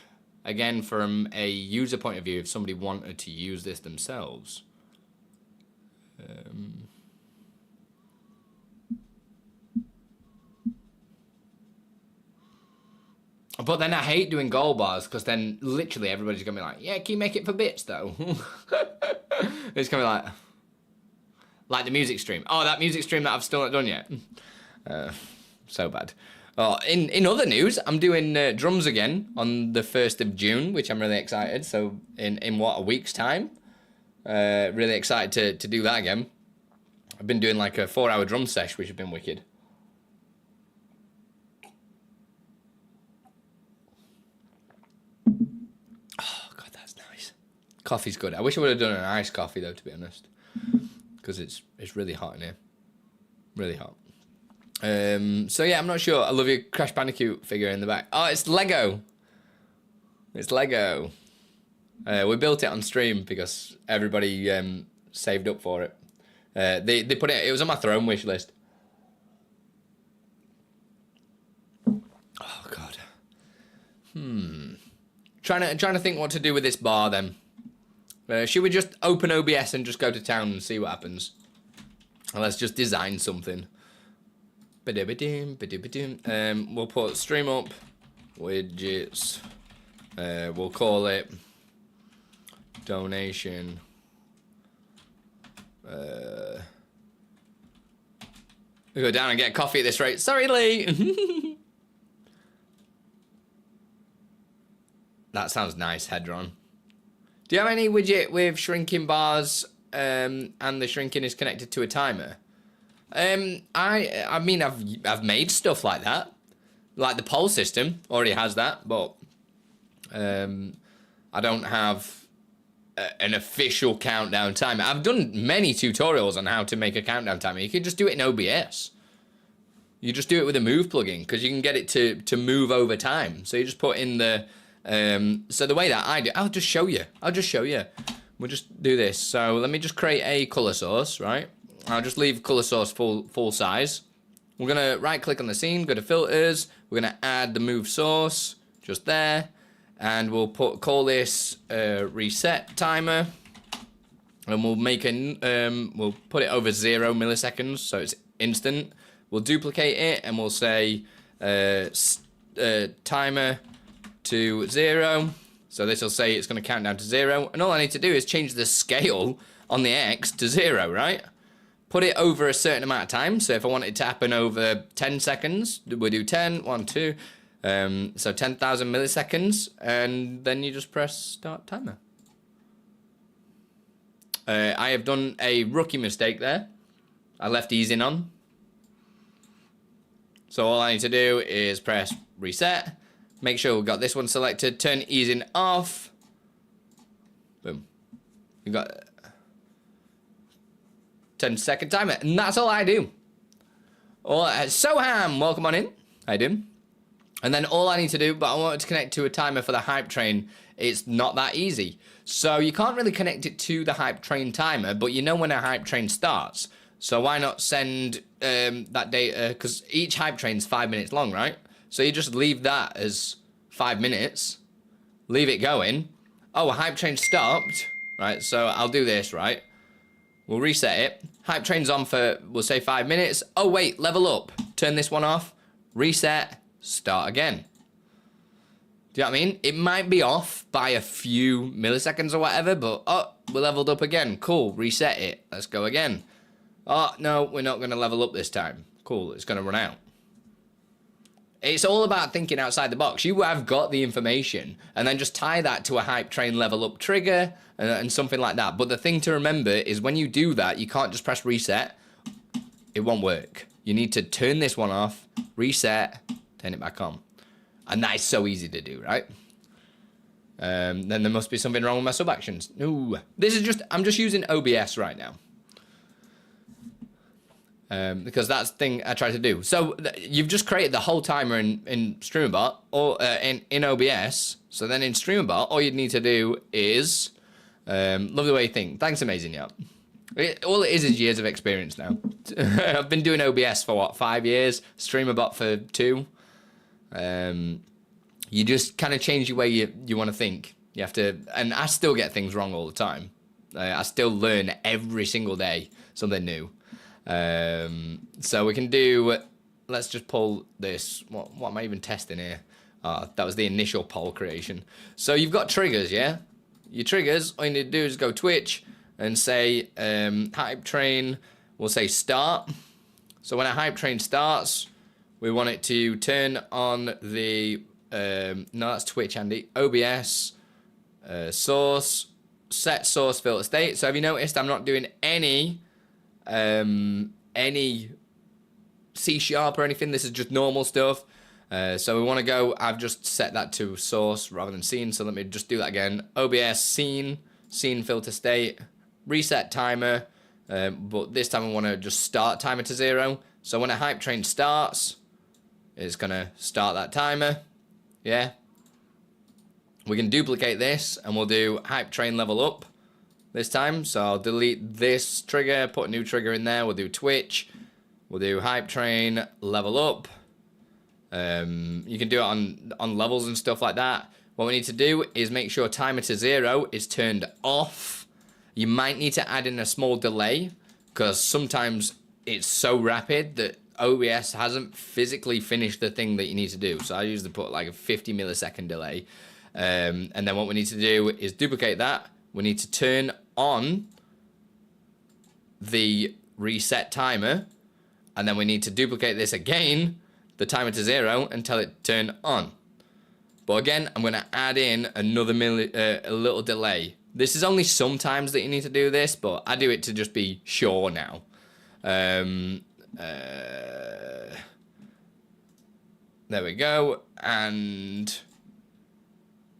again, from a user point of view, if somebody wanted to use this themselves? But then I hate doing goal bars, because then literally everybody's going to be like, yeah, can you make it for bits, though? It's going to be like the music stream. Oh, that music stream that I've still not done yet. So bad. Oh, in other news, I'm doing drums again on the 1st of June, which I'm really excited. So in what, a week's time? Really excited to do that again. I've been doing like a 4-hour drum sesh, which has been wicked. Oh, God, that's nice. Coffee's good. I wish I would have done an iced coffee, though, to be honest. Because it's really hot in here. Really hot. So yeah, I'm not sure. I love your Crash Bandicoot figure in the back. Oh, it's Lego. It's Lego. We built it on stream because everybody saved up for it. They put it. It was on my throne wish list. Oh God. Trying to think what to do with this bar then. Should we just open OBS and just go to town and see what happens? And let's just design something. We'll put stream up, widgets. We'll call it donation. We go down and get coffee at this rate. Sorry, Lee. That sounds nice, Hedron. Do you have any widget with shrinking bars and the shrinking is connected to a timer? I mean, I've made stuff like that. Like the poll system already has that, but I don't have an official countdown timer. I've done many tutorials on how to make a countdown timer. You can just do it in OBS. You just do it with a move plugin because you can get it to move over time. So you just put in the... so the way that I do, I'll just show you. We'll just do this. So let me just create a color source, right? I'll just leave color source full size. We're gonna right click on the scene, go to filters. We're gonna add the move source just there, and we'll call this reset timer, and we'll make we'll put it over 0 milliseconds so it's instant. We'll duplicate it and we'll say timer to 0. So this will say it's going to count down to 0. And all I need to do is change the scale on the X to 0, right? Put it over a certain amount of time. So if I want it to happen over 10 seconds, we'll do 10, 1, 2. So 10,000 milliseconds. And then you just press start timer. I have done a rookie mistake there. I left easing on. So all I need to do is press reset. Make sure we've got this one selected. Turn easing off. Boom. We've got 10-second timer. And that's all I do. Soham, welcome on in. How you doing? And then all I need to do, but I want it to connect to a timer for the hype train. It's not that easy. So you can't really connect it to the hype train timer, but you know when a hype train starts. So why not send that data? Because each hype train's 5 minutes long, right? So you just leave that as 5 minutes, leave it going. Oh, a hype train stopped, right? So I'll do this, right? We'll reset it. Hype train's on for, we'll say 5 minutes. Oh, wait, level up. Turn this one off, reset, start again. Do you know what I mean? It might be off by a few milliseconds or whatever, but, oh, we're leveled up again. Cool, reset it. Let's go again. Oh, no, we're not going to level up this time. Cool, it's going to run out. It's all about thinking outside the box. You have got the information, and then just tie that to a hype train level up trigger and something like that. But the thing to remember is when you do that, you can't just press reset. It won't work. You need to turn this one off, reset, turn it back on. And that is so easy to do, right? Then there must be something wrong with my sub actions. No, this is just, I'm just using OBS right now. Because that's the thing I try to do. So you've just created the whole timer in StreamerBot or in OBS. So then in StreamerBot, all you'd need to do is, love the way you think. Thanks, amazing, yeah. All it is years of experience now. I've been doing OBS for what, 5 years? StreamerBot for 2. You just kind of change the way you want to think. You have to, and I still get things wrong all the time. I still learn every single day something new. So we can do, let's just pull this. What am I even testing here? That was the initial poll creation. So you've got triggers, yeah? Your triggers, all you need to do is go Twitch and say, hype train, we'll say start. So when a hype train starts, we want it to turn on the, no, that's Twitch, Andy. OBS, source, set source filter state. So have you noticed I'm not doing any C# or anything? This is just normal stuff. So we want to go, I've just set that to source rather than scene. So let me just do that again. OBS, scene filter state, reset timer. But this time I want to just start timer to 0. So when a hype train starts, it's going to start that timer. Yeah. We can duplicate this and we'll do hype train level up this time. So I'll delete this trigger, put a new trigger in there. We'll do Twitch. We'll do hype train level up. You can do it on levels and stuff like that. What we need to do is make sure timer to 0 is turned off. You might need to add in a small delay because sometimes it's so rapid that OBS hasn't physically finished the thing that you need to do. So I usually put like a 50 millisecond delay. And then what we need to do is duplicate that. We need to turn on the reset timer. And then we need to duplicate this again, the timer to 0, until it turn on. But again, I'm going to add in another a little delay. This is only sometimes that you need to do this, but I do it to just be sure now. There we go. And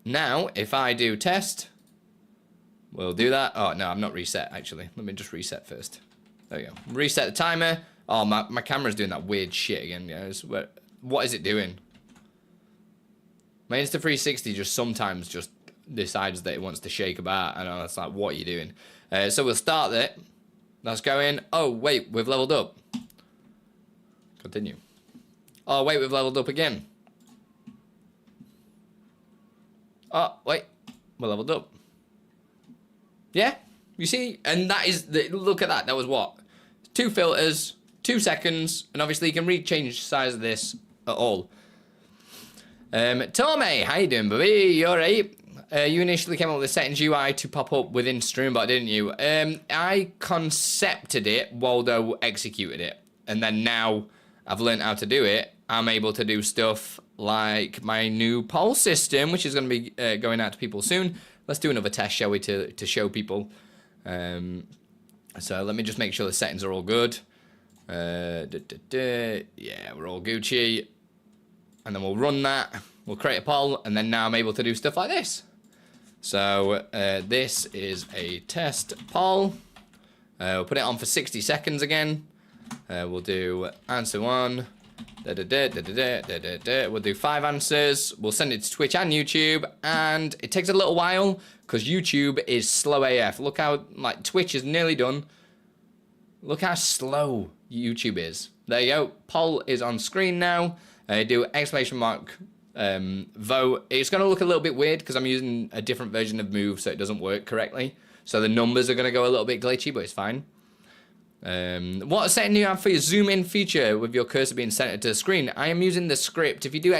now if I do test, we'll do that. Oh no, I'm not reset actually. Let me just reset first. There we go. Reset the timer. Oh, my camera's doing that weird shit again, guys. What is it doing? My Insta360 just sometimes just decides that it wants to shake about. I know, it's like, what are you doing? So we'll start it. Let's go in. Oh, wait, we've leveled up. Continue. Oh, wait, we've leveled up again. Oh, wait, we're leveled up. Yeah, you see? And that is, look at that. That was what? 2 filters, 2 seconds, and obviously you can change the size of this at all. Tomei, how you doing, baby? You alright? You initially came up with the settings UI to pop up within StreamBot, didn't you? I concepted it, Waldo executed it. And then now I've learned how to do it. I'm able to do stuff like my new poll system, which is going to be going out to people soon. Let's do another test, shall we, to show people. So let me just make sure the settings are all good. Yeah, we're all Gucci. And then we'll run that. We'll create a poll. And then now I'm able to do stuff like this. So this is a test poll. We'll put it on for 60 seconds again. We'll do answer 1. We'll do 5 answers. We'll send it to Twitch and YouTube. And it takes a little while because YouTube is slow AF. Look how, like, Twitch is nearly done. Look how slow YouTube is. There you go. Poll is on screen now. Do exclamation mark vote. It's going to look a little bit weird because I'm using a different version of Move, so it doesn't work correctly. So the numbers are going to go a little bit glitchy, but it's fine. What setting do you have for your zoom in feature with your cursor being centered to the screen? I am using the script. If you do !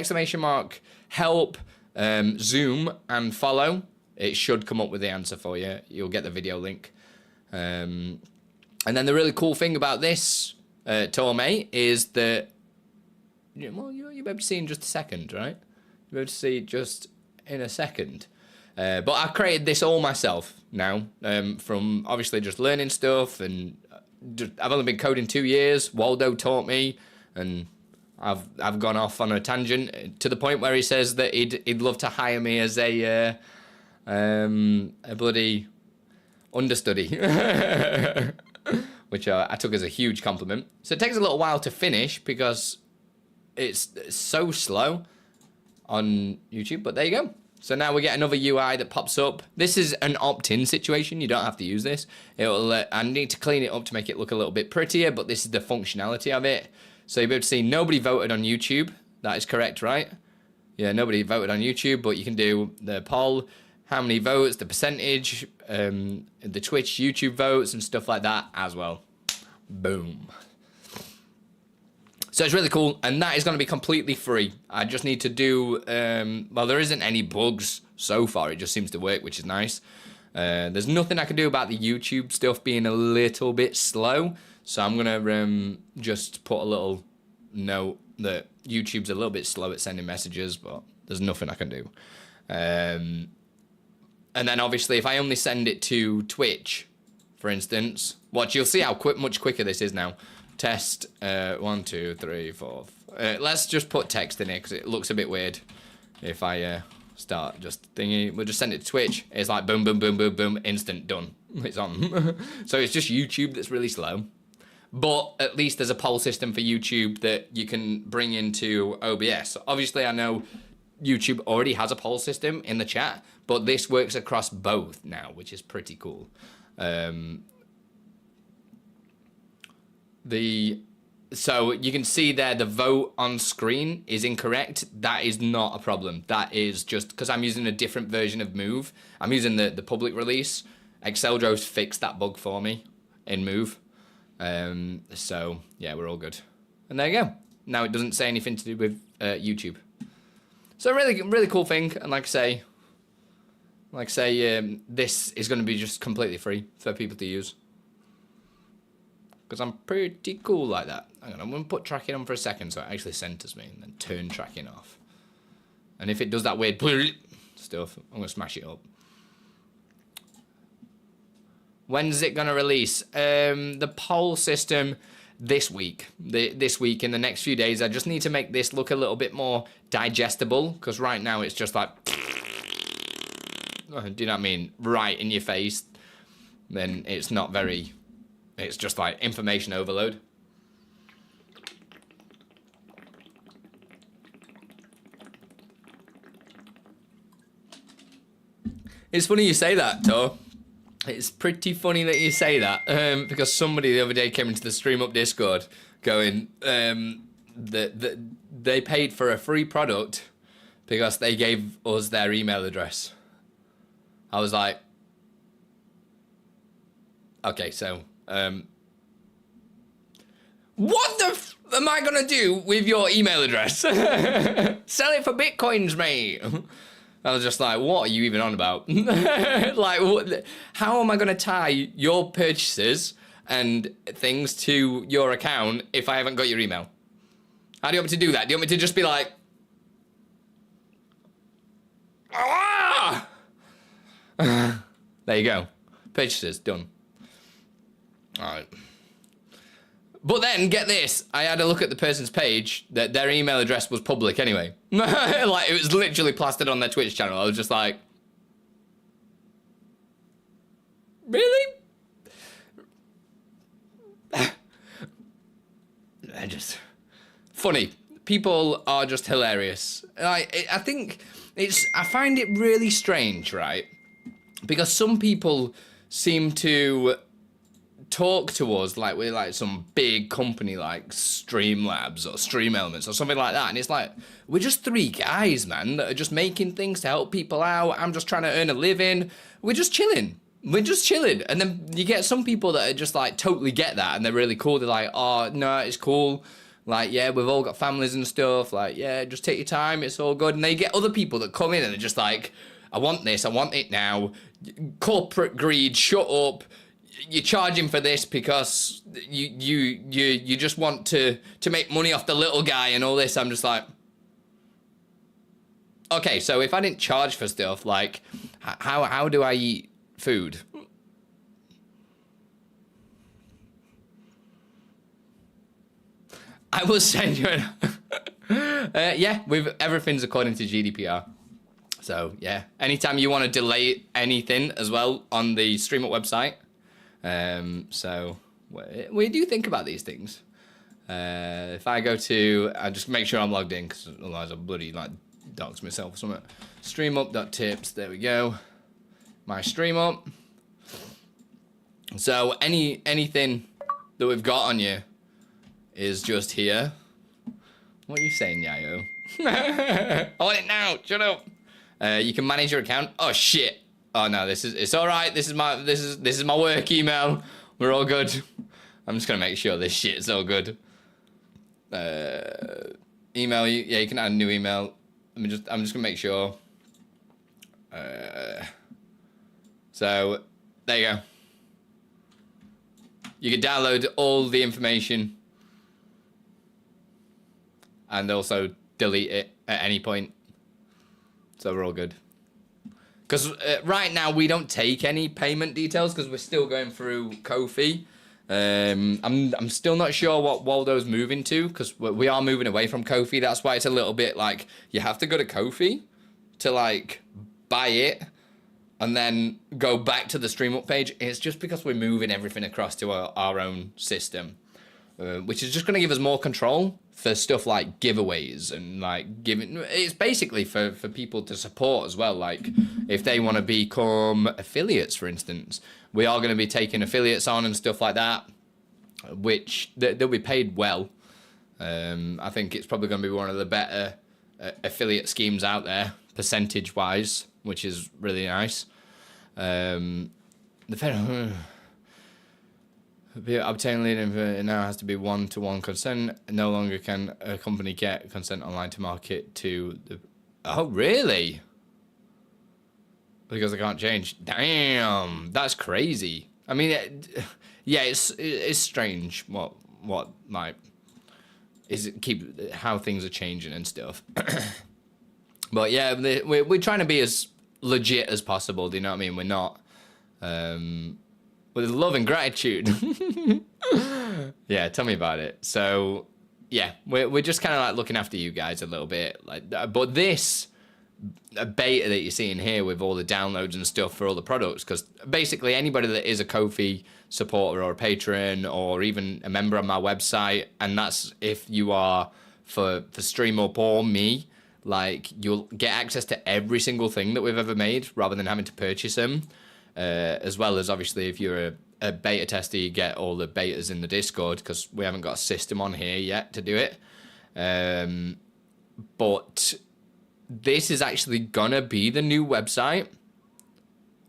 help, zoom and follow, it should come up with the answer for you. You'll get the video link. And then the really cool thing about this Torme is that, well, you'll be able to see in just a second, right? You'll be able to see just in a second. But I've created this all myself now, from obviously just learning stuff, and I've only been coding 2 years. Waldo taught me, and I've gone off on a tangent to the point where he says that he'd love to hire me as a bloody understudy, which I took as a huge compliment. So it takes a little while to finish because it's so slow on YouTube, but there you go. So now we get another UI that pops up. This is an opt-in situation. You don't have to use this. I need to clean it up to make it look a little bit prettier, but this is the functionality of it. So you'll be able to see nobody voted on YouTube. That is correct, right? Yeah, nobody voted on YouTube, but you can do the poll, how many votes, the percentage, the Twitch, YouTube votes, and stuff like that as well. Boom. So it's really cool, and that is going to be completely free. I just need to do, well, there isn't any bugs so far. It just seems to work, which is nice. There's nothing I can do about the YouTube stuff being a little bit slow. So I'm going to just put a little note that YouTube's a little bit slow at sending messages, but there's nothing I can do. And then obviously if I only send it to Twitch, for instance, watch, you'll see how much quicker this is now. Test 1, 2, 3, 4. Let's just put text in here because it looks a bit weird if I start just thingy. We'll just send it to Twitch. It's like boom, boom, boom, boom, boom, instant, done. It's on. So it's just YouTube that's really slow. But at least there's a poll system for YouTube that you can bring into OBS. Obviously, I know YouTube already has a poll system in the chat, but this works across both now, which is pretty cool. So you can see there the vote on screen is incorrect. That is not a problem. That is just because I'm using a different version of Move. I'm using the public release. Exceldro's fixed that bug for me in Move. So yeah, we're all good. And there you go. Now it doesn't say anything to do with YouTube. So really cool thing. And like I say, this is going to be just completely free for people to use. Because I'm pretty cool like that. Hang on, I'm going to put tracking on for a second so it actually centers me, and then turn tracking off. And if it does that weird stuff, I'm going to smash it up. When's it going to release? The poll system this week. This week, in the next few days. I just need to make this look a little bit more digestible, because right now it's just like, do you know what I mean? Right in your face. Then it's not very... It's just like information overload. It's funny you say that, Tor. It's pretty funny that you say that, because somebody the other day came into the Stream Up Discord going, that they paid for a free product because they gave us their email address. I was like, okay, so... what the f am I gonna do with your email address? Sell it for bitcoins, mate. I was just like, what are you even on about? Like, how am I gonna tie your purchases and things to your account if I haven't got your email? How do you want me to do that? Do you want me to just be like, ah! There you go. Purchases, done. Alright. But then, get this, I had a look at the person's page, that their email address was public anyway. Like, it was literally plastered on their Twitch channel. I was just like... Really? They're just... Funny. People are just hilarious. I think it's... I find it really strange, right? Because some people seem to... talk to us like we're like some big company like Streamlabs or Stream Elements or something like that, and it's like, we're just 3 guys, man, that are just making things to help people out. I'm just trying to earn a living. We're just chilling. we're just chilling. And then you get some people that are just like totally get that and they're really cool. They're like, oh no, it's cool. Like, yeah, we've all got families and stuff. Like, yeah, just take your time. It's all good. And they get other people that come in and they're just like, I want this. I want it now. Corporate greed. Shut up. You're charging for this because you just want to make money off the little guy and all this. I'm just like, okay, so if I didn't charge for stuff, like, how do I eat food? I will send you an... yeah, everything's according to GDPR. So, yeah. Anytime you want to delay anything as well on the StreamUp website. So, we do think about these things. If I go to... I just make sure I'm logged in, because otherwise I'll bloody, like, dox myself or something. StreamUp.tips, there we go. My StreamUp. So, anything that we've got on you is just here. What are you saying, Yayo? I want it now. Shut up. You can manage your account. Oh shit. Oh no, it's all right. This is my work email. We're all good. I'm just gonna make sure this shit's all good. Email you. Yeah, you can add a new email. I'm just gonna make sure. So there you go. You can download all the information. And also delete it at any point. So we're all good. Because right now we don't take any payment details because we're still going through Ko-fi. I'm still not sure what Waldo's moving to because we are moving away from Ko-fi. That's why it's a little bit like you have to go to Ko-fi to like buy it and then go back to the StreamUp page. It's just because we're moving everything across to our own system. Which is just going to give us more control for stuff like giveaways and like giving. It's basically for people to support as well. Like if they want to become affiliates, for instance, we are going to be taking affiliates on and stuff like that, which they'll be paid well. I think it's probably going to be one of the better affiliate schemes out there, percentage wise, which is really nice. Obtaining lead info, it now has to be one-to-one consent. No longer can a company get consent online to market to the... Oh, really? Because I can't change. Damn, that's crazy. I mean, yeah, it's strange what like is it keep how things are changing and stuff. But yeah, we're trying to be as legit as possible. Do you know what I mean? We're not. With love and gratitude. Yeah, tell me about it. So, yeah, we're just kind of like looking after you guys a little bit. Like, but this beta that you're seeing here with all the downloads and stuff for all the products, because basically anybody that is a Ko-fi supporter or a patron or even a member on my website, and that's if you are for StreamUp or me, like you'll get access to every single thing that we've ever made rather than having to purchase them. As well as obviously if you're a beta tester, you get all the betas in the Discord because we haven't got a system on here yet to do it. But this is actually gonna be the new website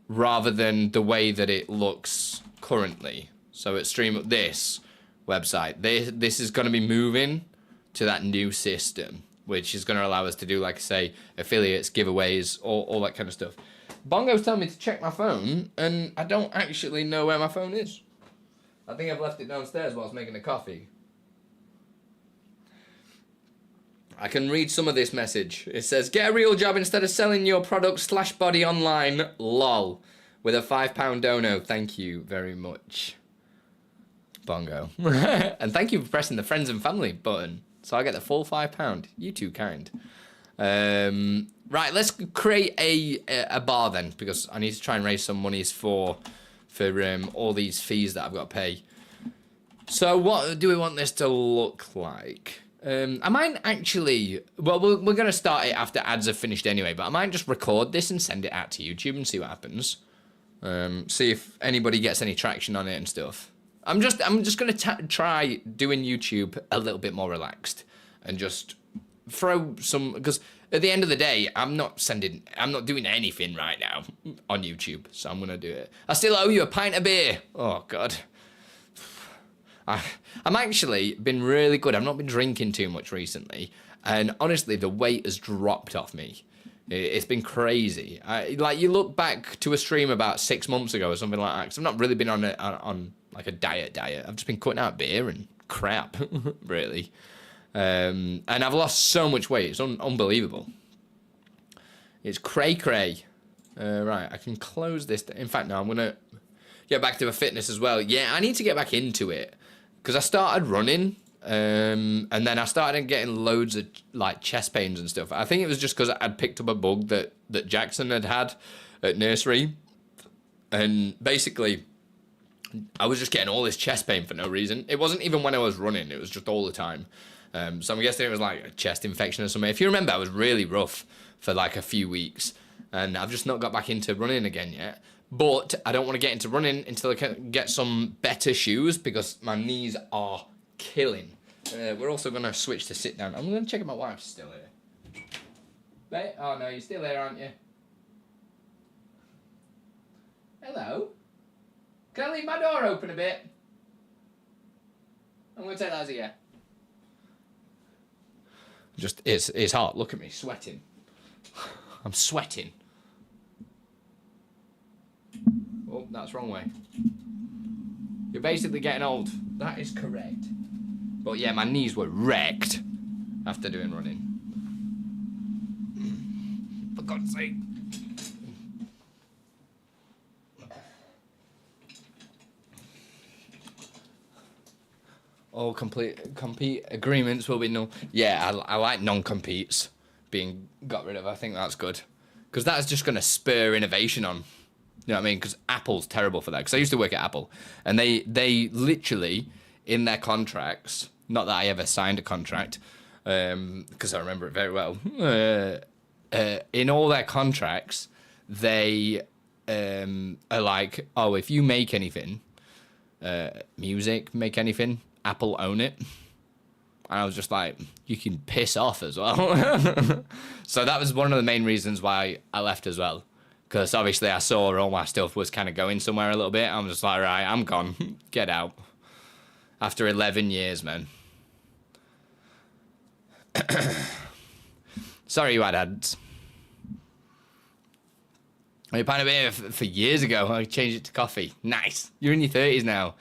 rather than the way that it looks currently. So at StreamUp, this website, this is gonna be moving to that new system, which is gonna allow us to do, like I say, affiliates, giveaways, all that kind of stuff. Bongo's telling me to check my phone, and I don't actually know where my phone is. I think I've left it downstairs while I was making a coffee. I can read some of this message. It says, get a real job instead of selling your product / body online, lol. With a £5 dono. Thank you very much, Bongo. And thank you for pressing the friends and family button. So I get the full £5. You too kind. Right, let's create a bar then, because I need to try and raise some monies for all these fees that I've got to pay. So what do we want this to look like? I might actually... Well, we're going to start it after ads are finished anyway, but I might just record this and send it out to YouTube and see what happens. See if anybody gets any traction on it and stuff. I'm just going to try doing YouTube a little bit more relaxed and just throw some, because at the end of the day, I'm not doing anything right now on YouTube, so I'm gonna do it. I still owe you a pint of beer. Oh God. I'm actually been really good. I've not been drinking too much recently, and honestly, the weight has dropped off me. It's been crazy. Like, you look back to a stream about 6 months ago or something like that, because I've not really been on like a diet. I've just been cutting out beer and crap, really. And I've lost so much weight. It's unbelievable. It's cray. Right, I can close this. In fact, no, I'm going to get back to the fitness as well. Yeah, I need to get back into it, because I started running, and then I started getting loads of like chest pains and stuff. I think it was just because I'd picked up a bug that Jackson had at nursery, and basically I was just getting all this chest pain for no reason. It wasn't even when I was running, it was just all the time. So I'm guessing it was like a chest infection or something. If you remember, I was really rough for like a few weeks, and I've just not got back into running again yet. But I don't want to get into running until I can get some better shoes, because my knees are killing. We're also going to switch to sit down. I'm going to check if my wife's still here. Babe? Oh no, you're still here, aren't you? Hello? Can I leave my door open a bit? I'm going to take that as a yeah. Just, it's hot. Look at me, sweating. I'm sweating. Oh, that's wrong way. You're basically getting old. That is correct. But yeah, my knees were wrecked after doing running. For God's sake. All compete agreements will be no. Yeah, I like non-competes being got rid of. I think that's good, because that's just going to spur innovation on. You know what I mean? Because Apple's terrible for that. Because I used to work at Apple, and they literally, in their contracts, not that I ever signed a contract, because I remember it very well. In all their contracts, they are like, oh, if you make anything, music, make anything, Apple own it. And I was just like, you can piss off as well. So that was one of the main reasons why I left as well. Because obviously I saw all my stuff was kind of going somewhere a little bit. I'm just like, right, I'm gone. Get out. After 11 years, man. Sorry you had ads. I pint of beer for years ago. I changed it to coffee. Nice. You're in your 30s now.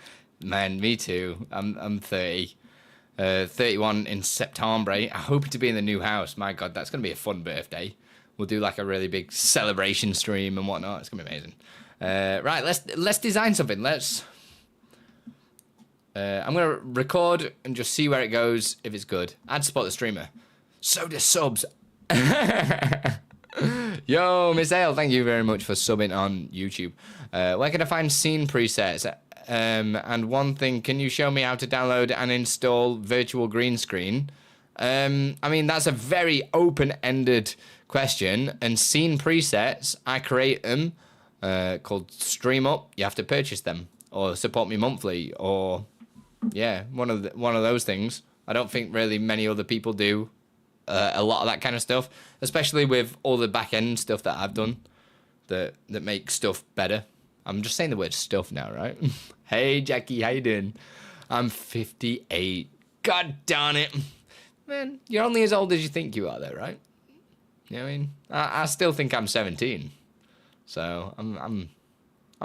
Man, me too. I'm 30. 31 in September. I hope to be in the new house. My God, that's going to be a fun birthday. We'll do like a really big celebration stream and whatnot. It's going to be amazing. Right, let's design something. I'm going to record and just see where it goes, if it's good. I'd support the streamer. So do subs. Yo, Miss Ale, thank you very much for subbing on YouTube. Where can I find scene presets? And one thing, can you show me how to download and install virtual green screen? I mean, that's a very open-ended question. And scene presets, I create them called Stream Up. You have to purchase them or support me monthly, or yeah, one of those things. I don't think really many other people do a lot of that kind of stuff, especially with all the back end stuff that I've done that makes stuff better. I'm just saying the word stuff now, right? Hey, Jackie, how you doing? I'm 58. God darn it. Man, you're only as old as you think you are though, right? You know what I mean? I still think I'm 17. So I'm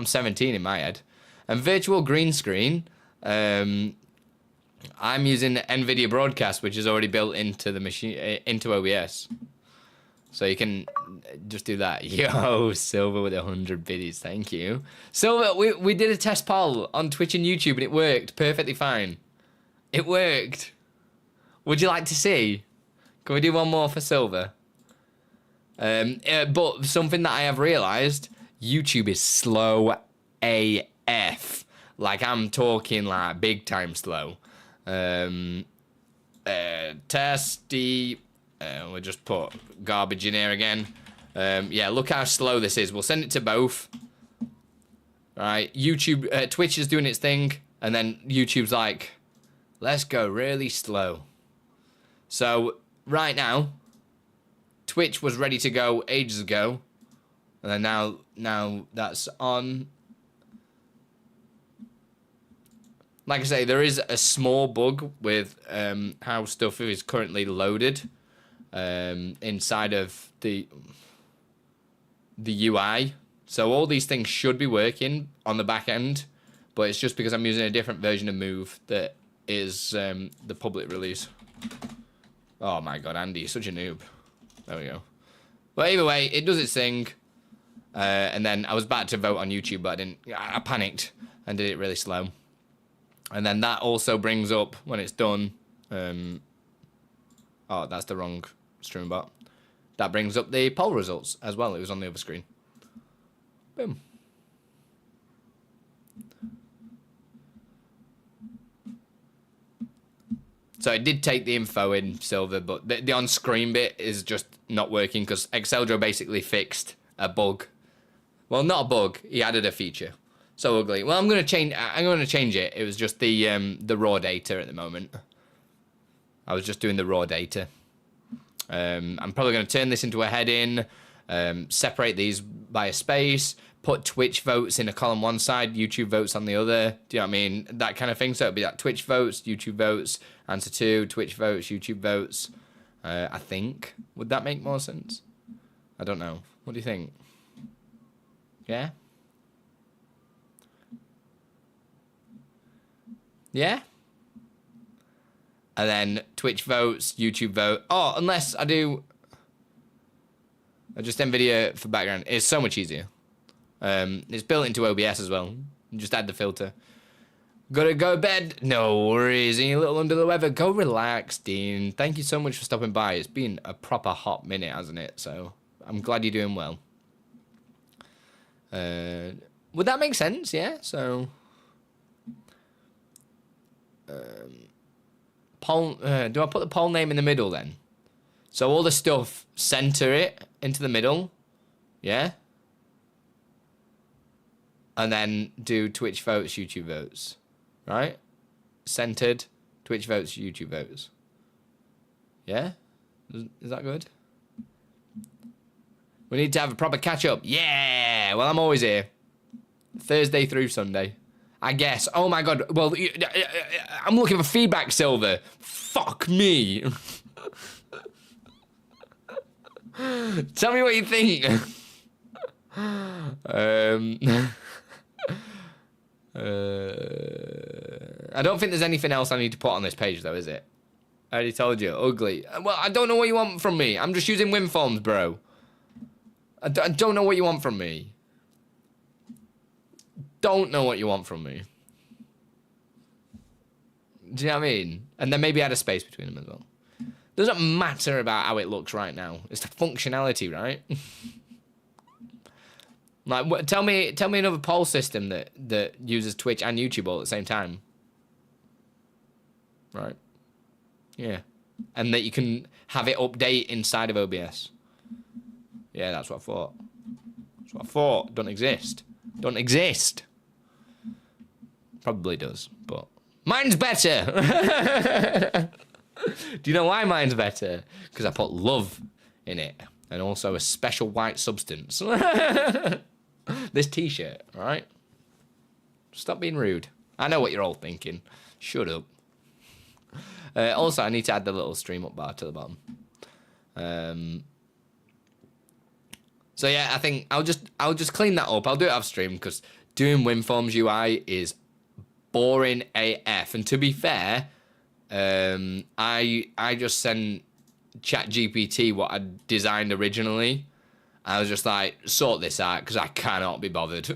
17 in my head. And virtual green screen, I'm using NVIDIA Broadcast, which is already built into the machine, into OBS. So you can just do that. Yo, Silver with 100 biddies, thank you. Silver, we did a test poll on Twitch and YouTube and it worked perfectly fine. It worked. Would you like to see? Can we do one more for Silver? But something that I have realised, YouTube is slow AF. Like, I'm talking like big time slow. Testy. We'll just put garbage in here again. Yeah, look how slow this is. We'll send it to both. Right, YouTube, Twitch is doing its thing, and then YouTube's like, let's go really slow. So right now, Twitch was ready to go ages ago. And then now that's on. Like I say, there is a small bug with how stuff is currently loaded inside of the UI. So all these things should be working on the back end, but it's just because I'm using a different version of Move that is the public release. Oh my god, Andy, you're such a noob. There we go. But either way, it does its thing. And then I was about to vote on YouTube, but I panicked and did it really slow. And then that also brings up, when it's done, oh, that's the wrong stream bot. That brings up the poll results as well. It was on the other screen. Boom. So it did take the info in Silver, but the on-screen bit is just not working because Exceldro basically fixed a bug. Well, not a bug. He added a feature. So ugly. Well, I'm gonna change it. It was just the raw data at the moment. I was just doing the raw data. I'm probably gonna turn this into a heading. Separate these by a space. Put Twitch votes in a column one side, YouTube votes on the other. Do you know what I mean? That kind of thing. So it'd be like Twitch votes, YouTube votes, answer 2, Twitch votes, YouTube votes. I think. Would that make more sense? I don't know. What do you think? Yeah? Yeah? And then Twitch votes, YouTube vote. Oh, unless I do... just NVIDIA for background. It's so much easier. It's built into OBS as well. You just add the filter. Gotta go to bed. No worries. Are you a little under the weather? Go relax, Dean. Thank you so much for stopping by. It's been a proper hot minute, hasn't it? So I'm glad you're doing well. Would that make sense? Yeah. So poll. Do I put the poll name in the middle then? So all the stuff, center it into the middle. Yeah. And then do Twitch votes, YouTube votes. Right? Centered, Twitch votes, YouTube votes. Yeah? Is that good? We need to have a proper catch-up. Yeah! Well, I'm always here. Thursday through Sunday. I guess. Oh my god. Well, I'm looking for feedback, Silver. Fuck me. Tell me what you think. I don't think there's anything else I need to put on this page, though, is it? I already told you. Ugly. Well, I don't know what you want from me. I'm just using WinForms, bro. I don't know what you want from me. Don't know what you want from me. Do you know what I mean? And then maybe add a space between them as well. Doesn't matter about how it looks right now. It's the functionality, right? Like, tell me another poll system that uses Twitch and YouTube all at the same time. Right? Yeah. And that you can have it update inside of OBS. Yeah, that's what I thought. That's what I thought. Don't exist. Don't exist. Probably does, but mine's better. Do you know why mine's better? Because I put love in it, and also a special white substance. This t-shirt, right? Stop being rude. I know what you're all thinking. Shut up. Also, I need to add the little stream up bar to the bottom. So yeah, I think I'll just clean that up. I'll do it off stream because doing WinForms UI is boring AF. And to be fair, I just sent ChatGPT what I designed originally. I was just like, sort this out because I cannot be bothered.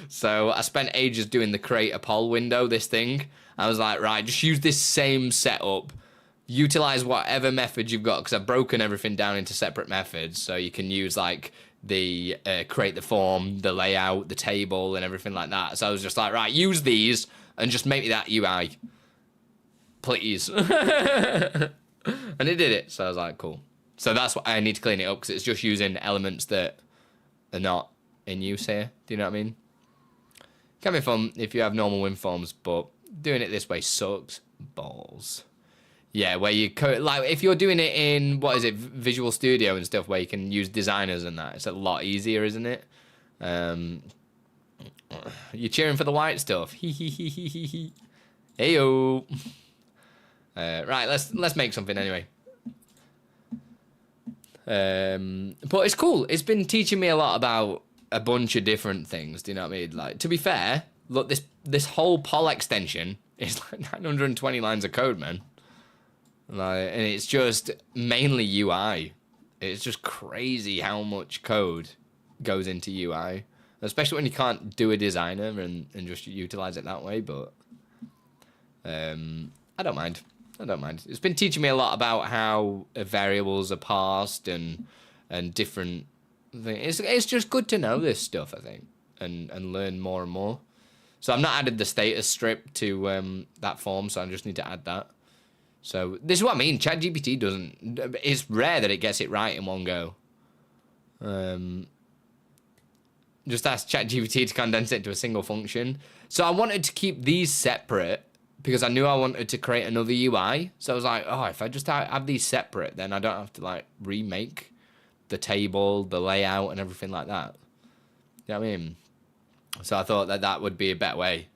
So I spent ages doing the create a poll window, this thing. I was like, right, just use this same setup. Utilize whatever method you've got because I've broken everything down into separate methods. So you can use like the create the form, the layout, the table and everything like that. So I was just like, right, use these and just make me that UI. Please. And it did it. So I was like, cool. So that's what I need to clean it up because it's just using elements that are not in use here. Do you know what I mean? Can be fun if you have normal WinForms, but doing it this way sucks balls. Yeah, where you like if you're doing it in what is it, Visual Studio and stuff, where you can use designers and that, it's a lot easier, isn't it? You're cheering for the white stuff. Heyo. Right, let's make something anyway. But it's cool. It's been teaching me a lot about a bunch of different things. Do you know what I mean? Like, to be fair, look, this whole poll extension is like 920 lines of code, man. Like, and it's just mainly UI. It's just crazy how much code goes into UI, especially when you can't do a designer and just utilize it that way. But I don't mind. I don't mind. It's been teaching me a lot about how variables are parsed and different things. It's just good to know this stuff, I think, and learn more and more. So I've not added the status strip to that form, so I just need to add that. So this is what I mean. ChatGPT doesn't. It's rare that it gets it right in one go. Just ask ChatGPT to condense it to a single function. So I wanted to keep these separate because I knew I wanted to create another UI. So I was like, oh, if I just have these separate, then I don't have to like remake the table, the layout, and everything like that. You know what I mean? So I thought that would be a better way.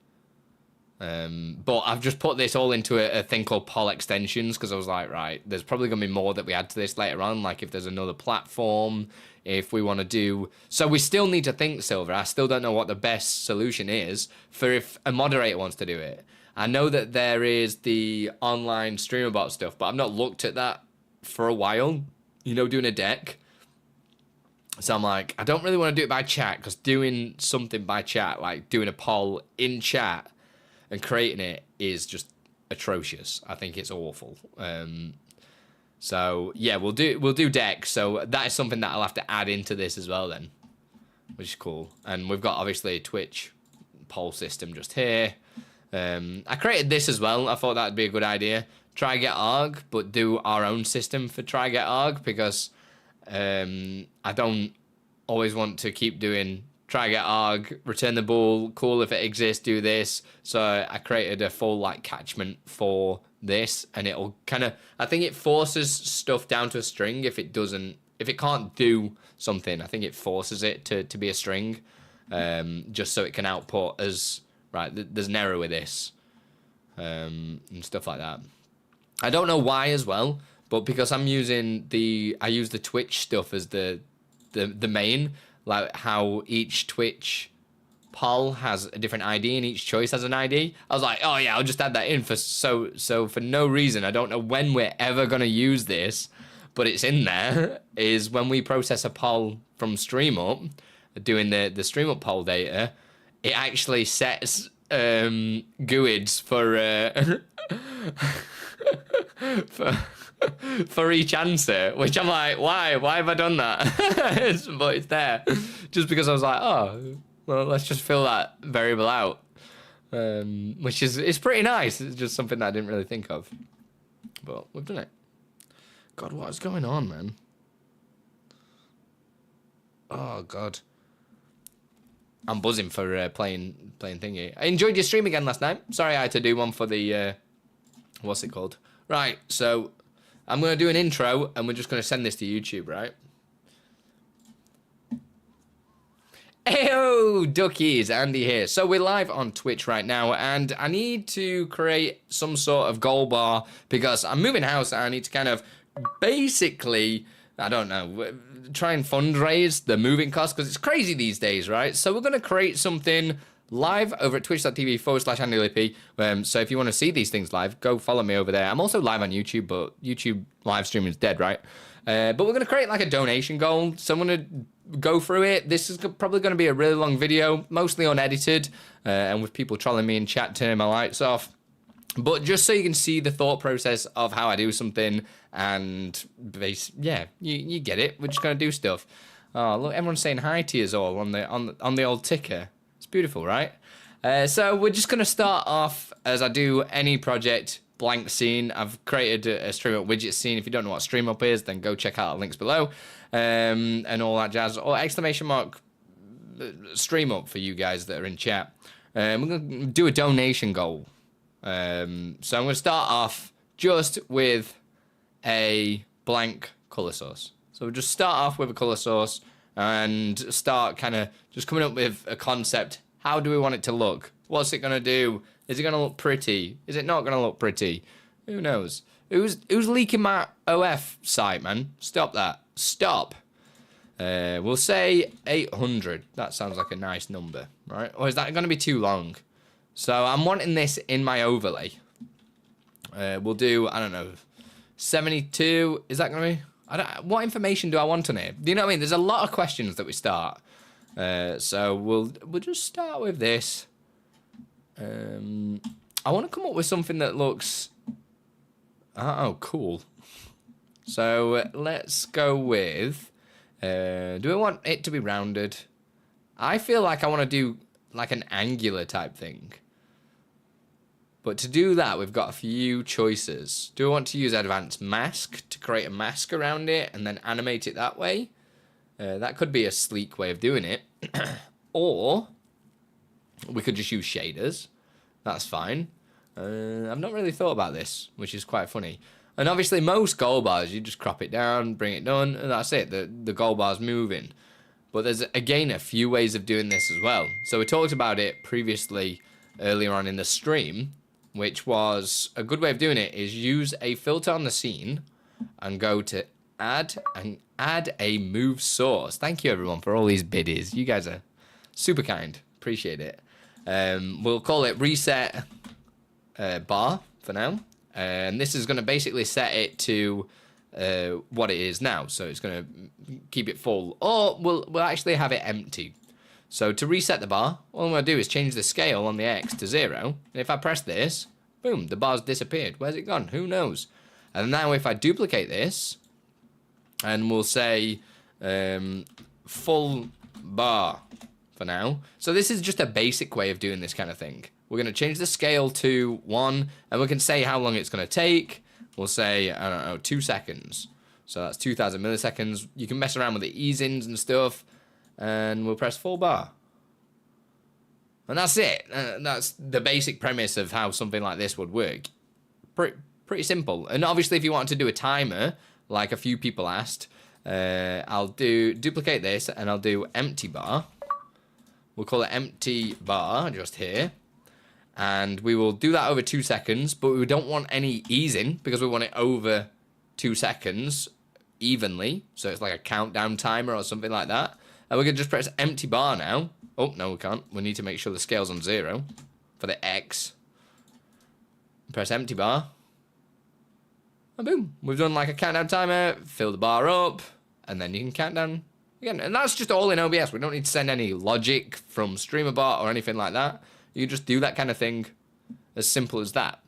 But I've just put this all into a thing called poll extensions because I was like, right, there's probably going to be more that we add to this later on, like if there's another platform, if we want to do... So we still need to think, Silver. I still don't know what the best solution is for if a moderator wants to do it. I know that there is the online streamer bot stuff, but I've not looked at that for a while, you know, doing a deck. So I'm like, I don't really want to do it by chat because doing something by chat, like doing a poll in chat and creating it is just atrocious. I think it's awful. So yeah, we'll do decks. So that is something that I'll have to add into this as well then, which is cool. And we've got obviously a Twitch poll system just here. I created this as well. I thought that'd be a good idea. Try get arg, but do our own system for try get arg because I don't always want to keep doing try get arg, return the ball, cool if it exists, do this. So I created a full like catchment for this, and it'll kind of, I think it forces stuff down to a string if it can't do something. I think it forces it to be a string, just so it can output as, right, there's an error with this, and stuff like that. I don't know why as well, but because I use the Twitch stuff as the main, like how each Twitch poll has a different ID and each choice has an ID. I was like, oh yeah, I'll just add that in so for no reason. I don't know when we're ever gonna use this, but it's in there. Is when we process a poll from StreamUp, doing the StreamUp poll data, it actually sets GUIDs for each answer, which I'm like, why have I done that? But it's there just because I was like, oh well, let's just fill that variable out, which is pretty nice. It's just something that I didn't really think of, but we've done it. God, what is going on, man? Oh God, I'm buzzing for playing thingy. I enjoyed your stream again last night. Sorry I had to do one for the what's it called? Right, so I'm going to do an intro, and we're just going to send this to YouTube, right? Heyo, duckies, Andy here. So we're live on Twitch right now, and I need to create some sort of goal bar, because I'm moving house, and I need to kind of basically, I don't know, try and fundraise the moving costs, because it's crazy these days, right? So we're going to create something live over at twitch.tv/Andi Lippy. So if you want to see these things live, go follow me over there. I'm also live on YouTube, but YouTube live streaming is dead, right? But we're going to create like a donation goal. So I'm going to go through it. This is probably going to be a really long video, mostly unedited, and with people trolling me in chat, turning my lights off. But just so you can see the thought process of how I do something, and yeah, you get it. We're just going to do stuff. Oh, look, everyone's saying hi to you all on the old ticker. Beautiful, right? So we're just going to start off as I do any project, blank scene. I've created a StreamUp widget scene. If you don't know what StreamUp is, then go check out the links below, and all that jazz. Or exclamation mark StreamUp for you guys that are in chat. We're going to do a donation goal. So I'm going to start off just with a blank color source. So we'll just start off with a color source and start kind of just coming up with a concept. How do we want it to look? What's it going to do? Is it going to look pretty? Is it not going to look pretty? Who knows? Who's leaking my OF site, man? Stop that. Stop. We'll say 800. That sounds like a nice number, right? Or is that going to be too long? So I'm wanting this in my overlay. We'll do, I don't know, 72. Is that going to be? What information do I want on here? Do you know what I mean? There's a lot of questions that we start. So we'll just start with this. I want to come up with something that looks... Oh, cool. So let's go with... do we want it to be rounded? I feel like I want to do like an angular type thing. But to do that, we've got a few choices. Do we want to use advanced mask to create a mask around it and then animate it that way? That could be a sleek way of doing it. Or we could just use shaders. That's fine. I've not really thought about this, which is quite funny. And obviously most goal bars, you just crop it down, bring it done, and that's it. The goal bar's moving. But there's, again, a few ways of doing this as well. So we talked about it previously earlier on in the stream, which was a good way of doing it is use a filter on the scene and go to add and add a move source. Thank you, everyone, for all these biddies. You guys are super kind. Appreciate it. We'll call it reset bar for now. And this is going to basically set it to what it is now. So it's going to keep it full. Or we'll actually have it empty. So to reset the bar, all I'm going to do is change the scale on the X to 0. And if I press this, boom, the bar's disappeared. Where's it gone? Who knows? And now if I duplicate this, and we'll say full bar for now. So this is just a basic way of doing this kind of thing. We're going to change the scale to 1, and we can say how long it's going to take. We'll say, I don't know, 2 seconds. So that's 2,000 milliseconds. You can mess around with the ease-ins and stuff, and we'll press full bar. And that's it. That's the basic premise of how something like this would work. Pretty simple. And obviously, if you want to do a timer, like a few people asked, I'll duplicate this, and I'll do empty bar. We'll call it empty bar just here. And we will do that over 2 seconds, but we don't want any easing because we want it over 2 seconds evenly. So it's like a countdown timer or something like that. And we can just press empty bar now. Oh, no, we can't. We need to make sure the scale's on 0 for the X. Press empty bar. And boom. We've done like a countdown timer. Fill the bar up. And then you can count down again. And that's just all in OBS. We don't need to send any logic from StreamerBot or anything like that. You can just do that kind of thing, as simple as that.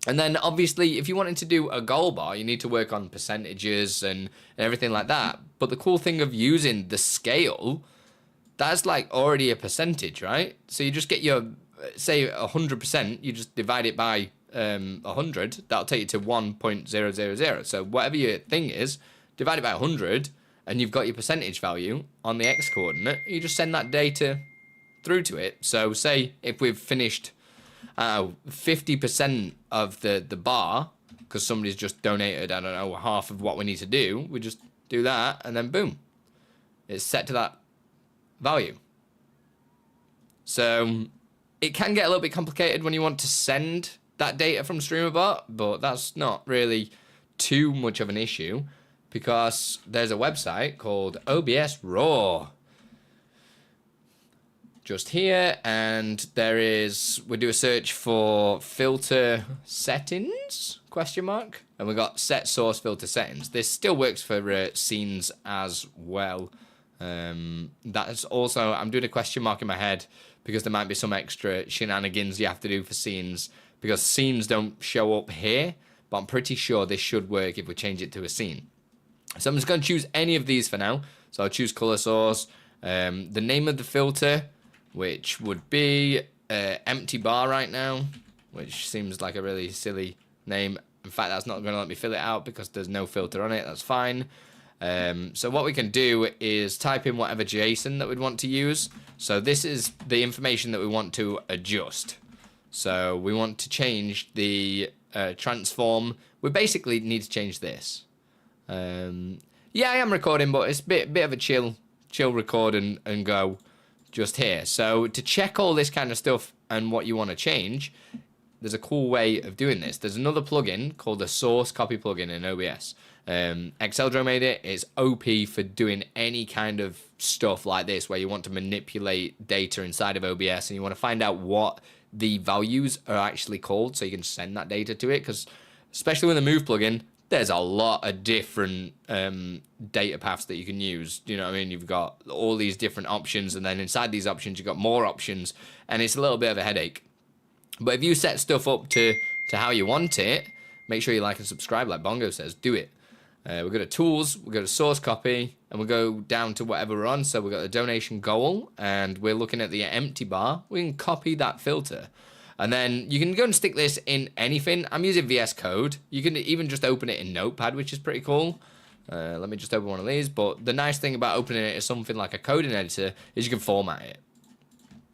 And then, obviously, if you wanted to do a goal bar, you need to work on percentages and everything like that. But the cool thing of using the scale, that's like already a percentage, right? So you just get your, say, 100%, you just divide it by 100. That'll take you to 1.000. So whatever your thing is, divide it by 100, and you've got your percentage value on the X coordinate. You just send that data through to it. So say if we've finished 50% of the bar because somebody's just donated, I don't know, half of what we need to do, we just do that and then boom, it's set to that value. So it can get a little bit complicated when you want to send that data from StreamerBot, but that's not really too much of an issue because there's a website called OBS Raw just here, and there is, we do a search for filter settings, question mark, and we got set source filter settings. This still works for scenes as well. That's also, I'm doing a question mark in my head because there might be some extra shenanigans you have to do for scenes because scenes don't show up here, but I'm pretty sure this should work if we change it to a scene. So I'm just going to choose any of these for now. So I'll choose color source, the name of the filter, which would be empty bar right now, which seems like a really silly name. In fact, that's not going to let me fill it out because there's no filter on it. That's fine. So what we can do is type in whatever JSON that we'd want to use. So this is the information that we want to adjust. So we want to change the transform. We basically need to change this. Yeah, I am recording, but it's a bit of a chill record and go just here. So to check all this kind of stuff and what you want to change, there's a cool way of doing this. There's another plugin called the source copy plugin in OBS. Exceldro made it. It's OP for doing any kind of stuff like this where you want to manipulate data inside of OBS and you want to find out what the values are actually called so you can send that data to it, because especially with the move plugin, there's a lot of different data paths that you can use. You know what I mean? You've got all these different options, and then inside these options you've got more options, and it's a little bit of a headache. But if you set stuff up to how you want it, make sure you like and subscribe like Bongo says. Do it. We'll go to tools, we'll go to source copy, and we'll go down to whatever we're on. So we've got the donation goal, and we're looking at the empty bar. We can copy that filter. And then you can go and stick this in anything. I'm using VS Code. You can even just open it in Notepad, which is pretty cool. Let me just open one of these. But the nice thing about opening it as something like a coding editor is you can format it.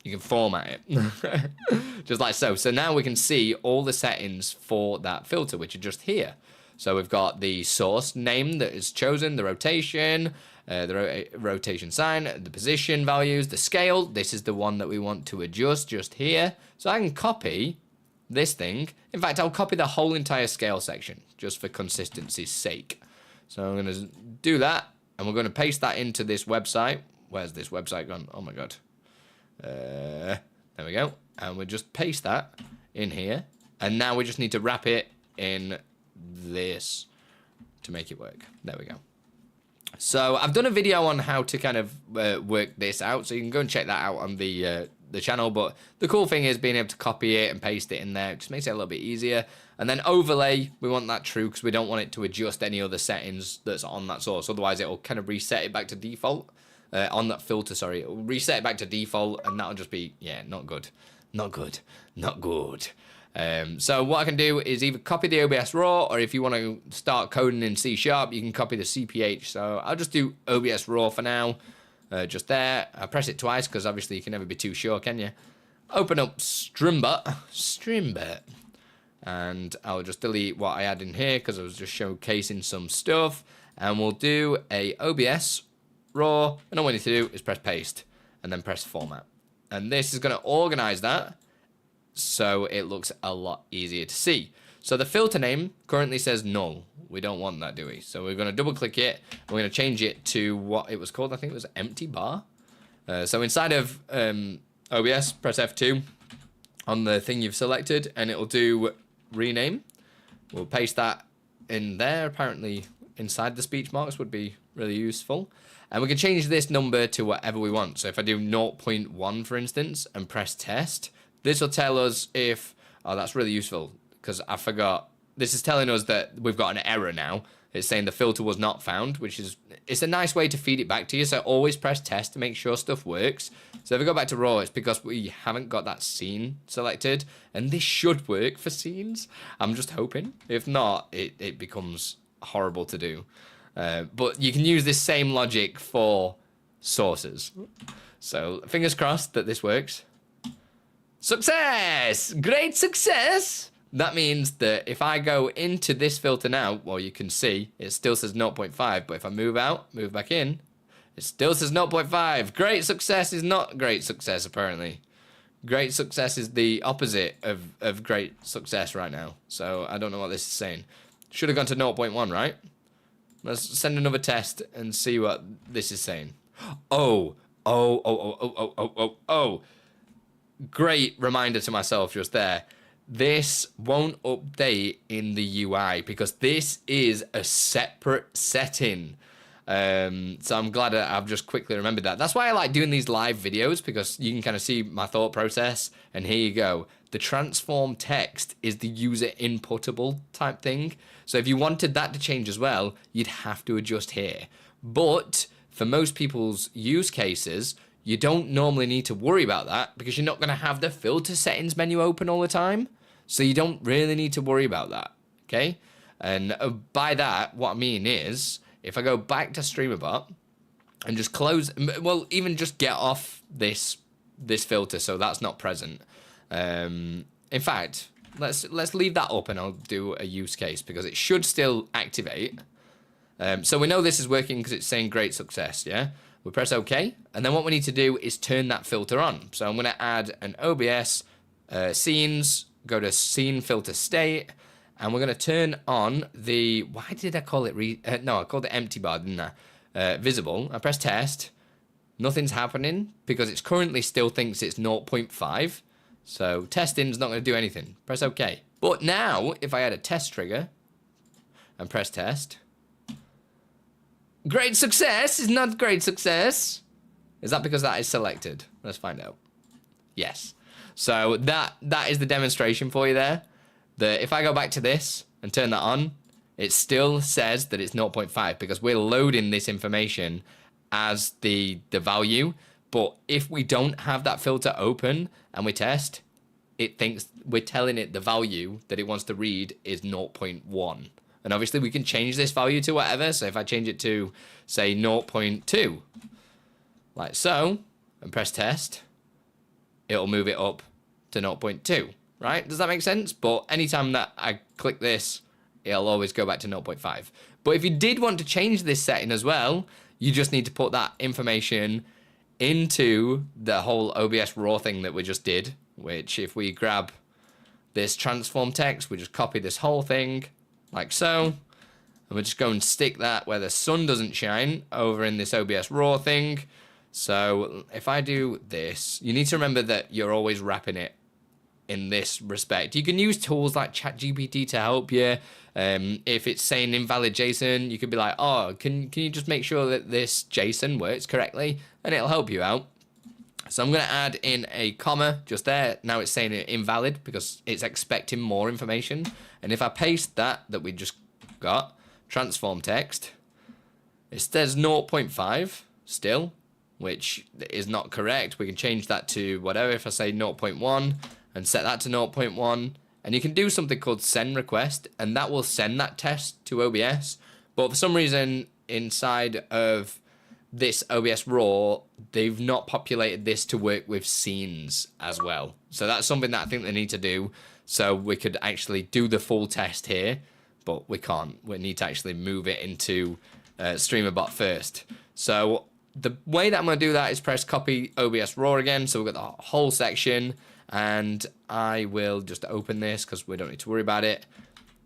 You can format it. Just like so. So now we can see all the settings for that filter, which are just here. So we've got the source name that is chosen, the rotation, rotation sign, the position values, the scale. This is the one that we want to adjust just here. So I can copy this thing. In fact, I'll copy the whole entire scale section just for consistency's sake. So I'm going to do that, and we're going to paste that into this website. Where's this website gone? Oh my god. There we go. And we'll just paste that in here. And now we just need to wrap it in this to make it work. There we go. So I've done a video on how to kind of work this out, so you can go and check that out on the channel. But the cool thing is being able to copy it and paste it in there. It just makes it a little bit easier. And then overlay, we want that true because we don't want it to adjust any other settings that's on that source. Otherwise, it'll kind of reset it back to default. On that filter, sorry. It'll reset it back to default, and that'll just be, yeah, not good. Not good. Not good. So what I can do is either copy the OBS raw, or if you want to start coding in C#, you can copy the CPH. So I'll just do OBS raw for now, just there. I press it twice because obviously you can never be too sure, can you? Open up Strimbert, and I'll just delete what I had in here because I was just showcasing some stuff, and we'll do a OBS raw, and all we need to do is press paste and then press format, and this is going to organize that so it looks a lot easier to see. So the filter name currently says null. We don't want that, do we? So we're going to double click it. We're going to change it to what it was called. I think it was empty bar. So inside of OBS, press F2 on the thing you've selected, and it'll do rename. We'll paste that in there. Apparently inside the speech marks would be really useful. And we can change this number to whatever we want. So if I do 0.1, for instance, and press test, this will tell us if, oh, that's really useful because I forgot. This is telling us that we've got an error now. It's saying the filter was not found, which is, it's a nice way to feed it back to you. So always press test to make sure stuff works. So if we go back to raw, it's because we haven't got that scene selected, and this should work for scenes. I'm just hoping. If not, it becomes horrible to do. But you can use this same logic for sources. So fingers crossed that this works. Success! Great success! That means that if I go into this filter now, well, you can see it still says 0.5, but if I move out, move back in, it still says 0.5. Great success is not great success, apparently. Great success is the opposite of great success right now. So I don't know what this is saying. Should have gone to 0.1, right? Let's send another test and see what this is saying. Oh. Great reminder to myself just there. This won't update in the UI because this is a separate setting. So I'm glad I've just quickly remembered that. That's why I like doing these live videos, because you can kind of see my thought process. And here you go. The transform text is the user inputable type thing. So if you wanted that to change as well, you'd have to adjust here. But for most people's use cases, you don't normally need to worry about that because you're not going to have the filter settings menu open all the time. So you don't really need to worry about that, okay? And by that, what I mean is, if I go back to StreamerBot and just close, well, even just get off this filter so that's not present. In fact, let's leave that up and I'll do a use case because it should still activate. So we know this is working because it's saying great success, yeah? We press OK, and then what we need to do is turn that filter on. So I'm going to add an OBS, scenes, go to scene filter state, and we're going to turn on the, why did I call it, no, I called it empty bar, didn't I? Visible. I press test. Nothing's happening because it currently still thinks it's 0.5. So testing's not going to do anything. Press OK. But now, if I add a test trigger and press test, great success is not great success. Is that because that is selected? Let's find out. Yes. So that is the demonstration for you there. That if I go back to this and turn that on, it still says that it's 0.5 because we're loading this information as the value. But if we don't have that filter open and we test, it thinks we're telling it the value that it wants to read is 0.1. And obviously we can change this value to whatever. So if I change it to, say, 0.2, like so, and press test, it'll move it up to 0.2, right? Does that make sense? But anytime that I click this, it'll always go back to 0.5. But if you did want to change this setting as well, you just need to put that information into the whole OBS raw thing that we just did, which if we grab this transform text, we just copy this whole thing like so, and we'll just go and stick that where the sun doesn't shine over in this OBS raw thing. So if I do this, you need to remember that you're always wrapping it in this respect. You can use tools like ChatGPT to help you. If it's saying invalid JSON, you could be like, oh, can you just make sure that this JSON works correctly? And it'll help you out. So I'm going to add in a comma just there. Now it's saying it invalid because it's expecting more information. And if I paste that we just got, transform text, it says 0.5 still, which is not correct. We can change that to whatever. If I say 0.1 and set that to 0.1, and you can do something called send request, and that will send that test to OBS. But for some reason, inside of this OBS raw, they've not populated this to work with scenes as well. So that's something that I think they need to do. So we could actually do the full test here, but we can't. We need to actually move it into StreamerBot first. So the way that I'm going to do that is press copy OBS raw again. So we've got the whole section, and I will just open this because we don't need to worry about it,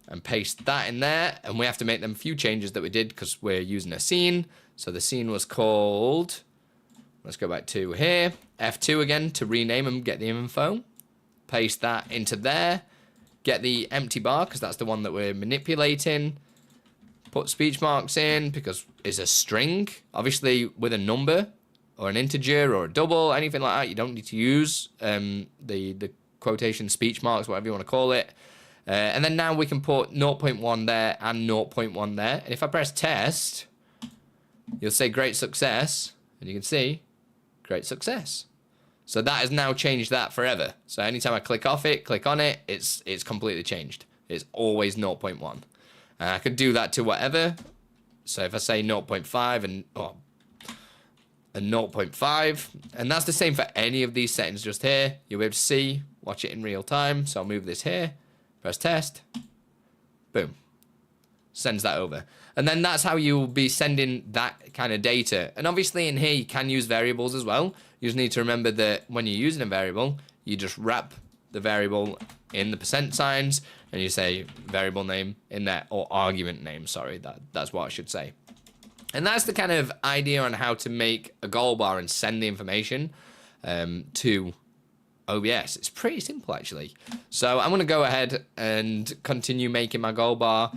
and paste that in there. And we have to make them few changes that we did because we're using a scene. So the scene was called, let's go back to here, F2 again to rename and get the info. Paste that into there. Get the empty bar because that's the one that we're manipulating. Put speech marks in because it's a string. Obviously with a number or an integer or a double, anything like that, you don't need to use the quotation speech marks, whatever you want to call it. And then now we can put 0.1 there and 0.1 there. And if I press test, you'll say great success, and you can see great success. So that has now changed that forever. So anytime I click off it, click on it, it's completely changed. It's always 0.1. And I could do that to whatever. So if I say 0.5 and 0.5, and that's the same for any of these settings just here. You'll be able to see, watch it in real time. So I'll move this here, press test, boom. Sends that over. And then that's how you'll be sending that kind of data. And obviously in here you can use variables as well. You just need to remember that when you're using a variable, you just wrap the variable in the % signs and you say variable name in there, or argument name, sorry, that's what I should say. And that's the kind of idea on how to make a goal bar and send the information to OBS. It's pretty simple actually. So I'm going to go ahead and continue making my goal bar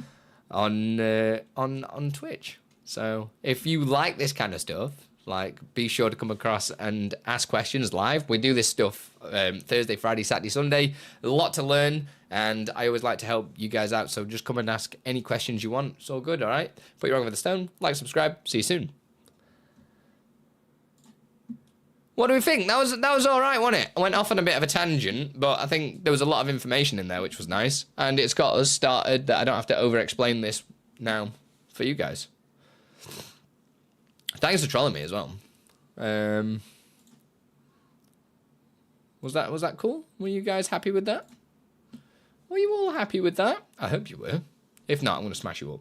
on Twitch. So if you like this kind of stuff, like, be sure to come across and ask questions live. We do this stuff Thursday, Friday, Saturday, Sunday. A lot to learn, and I always like to help you guys out. So just come and ask any questions you want. It's all good, all right? Put your wrong with a stone. Like, subscribe. See you soon. What do we think? That was all right, wasn't it? I went off on a bit of a tangent, but I think there was a lot of information in there, which was nice. And it's got us started that I don't have to over-explain this now for you guys. Thanks for trolling me as well. Was that cool? Were you guys happy with that? Were you all happy with that? I hope you were. If not, I'm going to smash you up.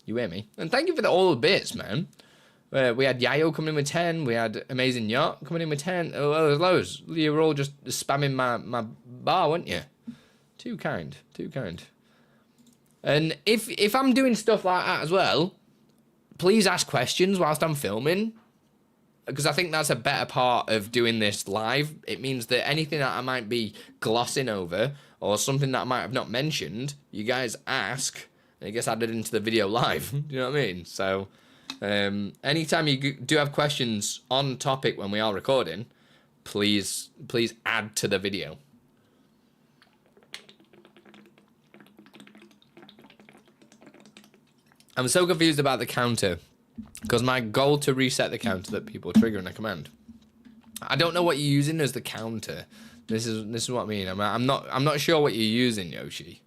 You hear me? And thank you for all the bits, man. We had Yayo coming in with 10. We had Amazing Yacht coming in with 10. Oh, there's loads. You were all just spamming my bar, weren't you? Too kind. Too kind. And if I'm doing stuff like that as well, please ask questions whilst I'm filming. Because I think that's a better part of doing this live. It means that anything that I might be glossing over or something that I might have not mentioned, you guys ask and it gets added into the video live. Do you know what I mean? So anytime you do have questions on topic when we are recording, please add to the video. I'm so confused about the counter. Because my goal to reset the counter that people trigger in a command. I don't know what you're using as the counter. This is what I mean. I'm not sure what you're using, Yoshi.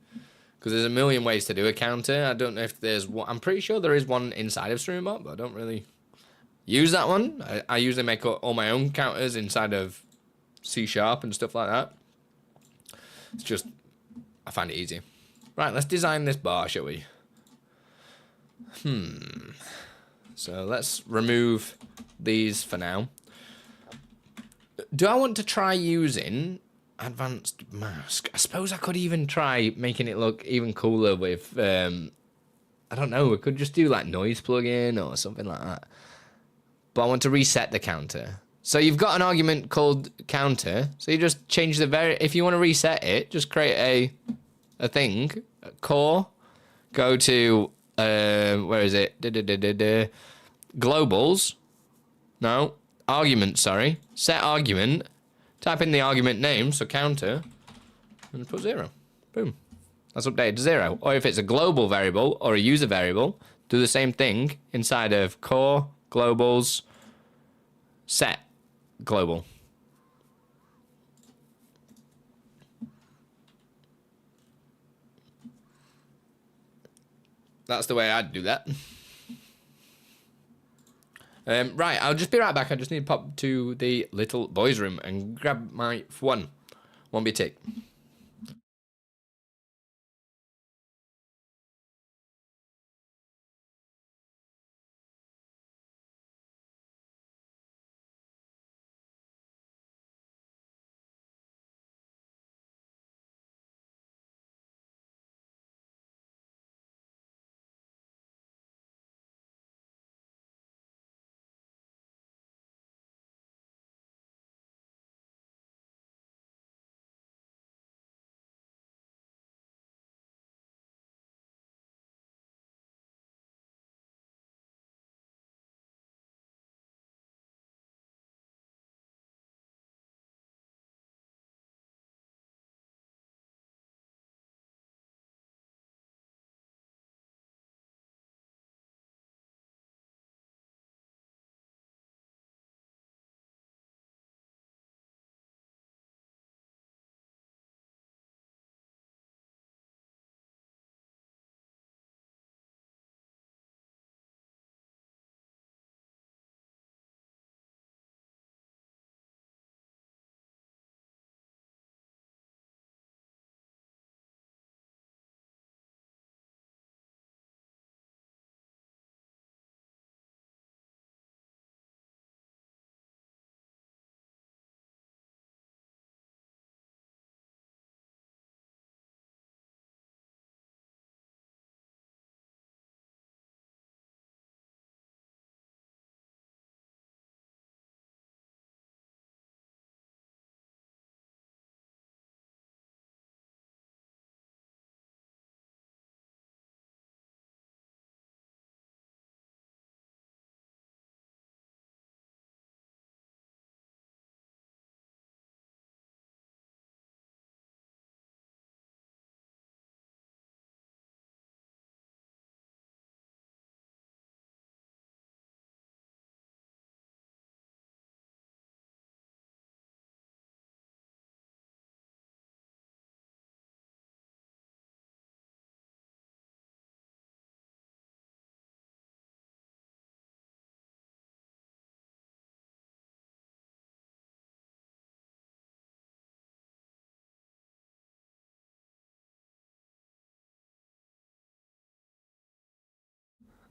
Because there's a million ways to do a counter. I don't know if there's one. I'm pretty sure there is one inside of StreamBot, but I don't really use that one. I usually make all my own counters inside of C# and stuff like that. It's just, I find it easy. Right, let's design this bar, shall we? So let's remove these for now. Do I want to try using advanced mask? I suppose I could even try making it look even cooler with, I don't know, we could just do like noise plugin or something like that. But I want to reset the counter. So you've got an argument called counter. So you just change the if you want to reset it, just create a thing, a core, go to, where is it? Globals. No. Argument, sorry. Set argument. Type in the argument name, so counter. And put 0. Boom. That's updated to 0. Or if it's a global variable or a user variable, do the same thing inside of core, globals, set, global. That's the way I'd do that. Right, I'll just be right back. I just need to pop to the little boys' room and grab my one be tick.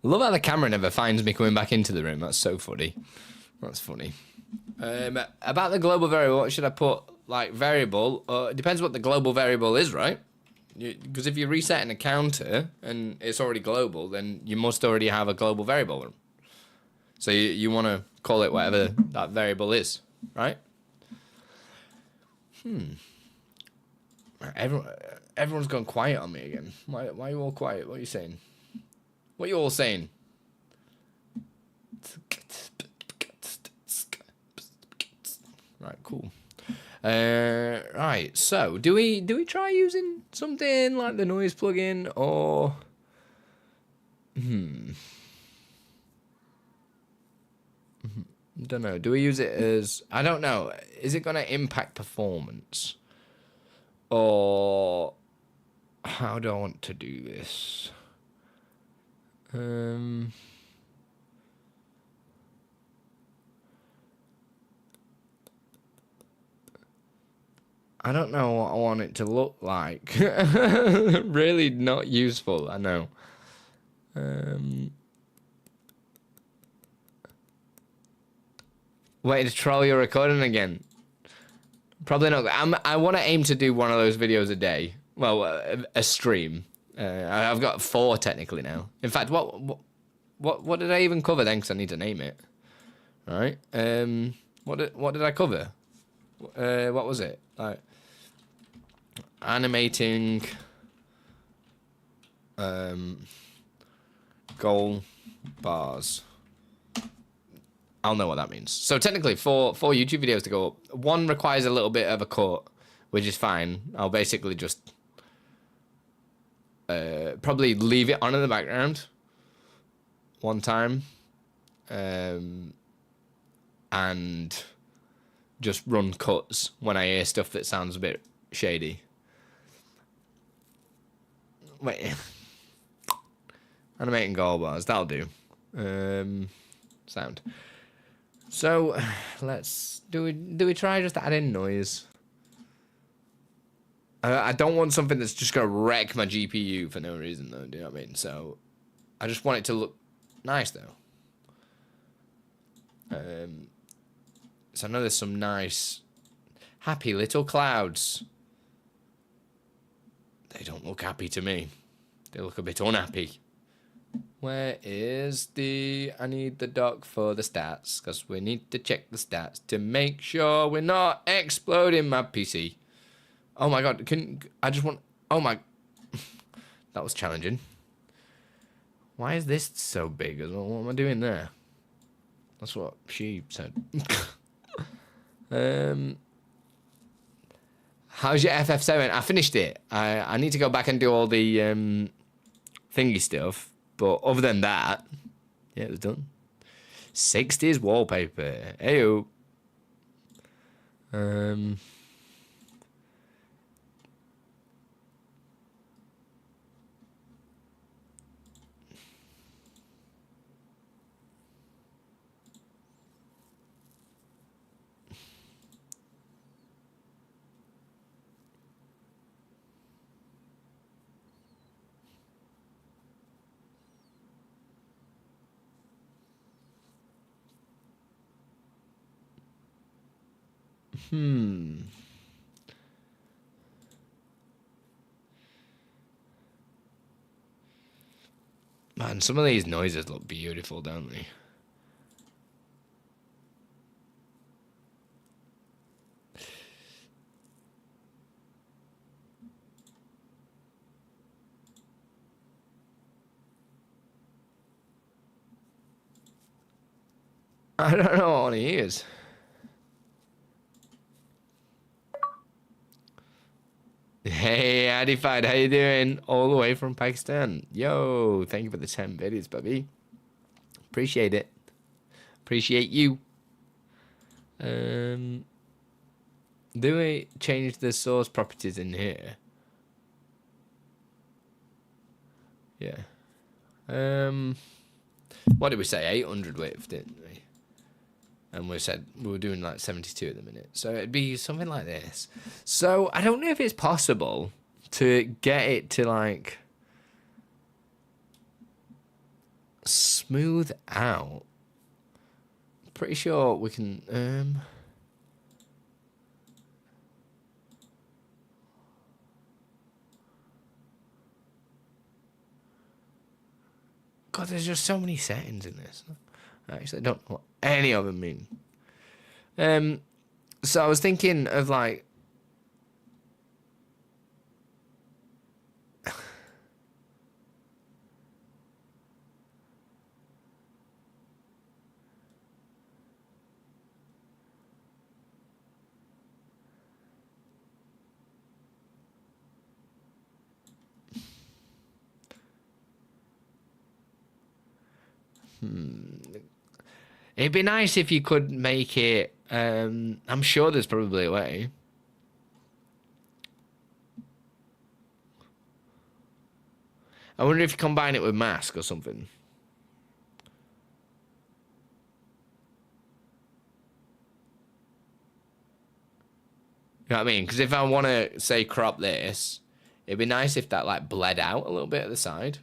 Love how the camera never finds me coming back into the room. That's so funny. That's funny. About the global variable, what should I put? Like variable? It depends what the global variable is, right? Because if you're resetting a counter and it's already global, then you must already have a global variable. So you want to call it whatever that variable is, right? Everyone's gone quiet on me again. Why are you all quiet? What are you saying? What are you all saying? Right, cool. Right, so do we try using something like the noise plugin or don't know. Do we use it as, I don't know. Is it going to impact performance? Or how do I want to do this? I don't know what I want it to look like. Really not useful, I know. Wait to troll your recording again. Probably not. I want to aim to do one of those videos a day. Well, a stream. I've got 4 technically now. In fact, what did I even cover then? Because I need to name it. All right. What did I cover? What was it? Like animating goal bars. I'll know what that means. So technically, for YouTube videos to go up, one requires a little bit of a cut, which is fine. I'll basically just probably leave it on in the background one time, and just run cuts when I hear stuff that sounds a bit shady. Wait, animating goal bars, that'll do. Sound. So let's do we try just adding noise? I don't want something that's just gonna wreck my GPU for no reason though. Do you know what I mean? So I just want it to look nice though. So I know there's some nice happy little clouds. They don't look happy to me. They look a bit unhappy. Where is I need the doc for the stats, because we need to check the stats to make sure we're not exploding my PC. Oh my god, oh my, that was challenging. Why is this so big as well? What am I doing there? That's what she said. How's your FF7? I finished it. I need to go back and do all the thingy stuff. But other than that, yeah, it was done. 60s wallpaper. Heyo. Man, some of these noises look beautiful, don't they? I don't know what he is. Hey, Adified, how you doing? All the way from Pakistan. Yo, thank you for the 10 biddies, buddy. Appreciate it. Appreciate you. Do we change the source properties in here? Yeah. What did we say? 800 width, didn't we? And we said we were doing like 72 at the minute. So it'd be something like this. So I don't know if it's possible to get it to like Smooth out. Pretty sure we can. God, there's just so many settings in this. I actually don't know what any of them mean. So I was thinking of like. It'd be nice if you could make it. I'm sure there's probably a way. I wonder if you combine it with mask or something. You know what I mean? Because if I want to, say, crop this, it'd be nice if that, like, bled out a little bit at the side.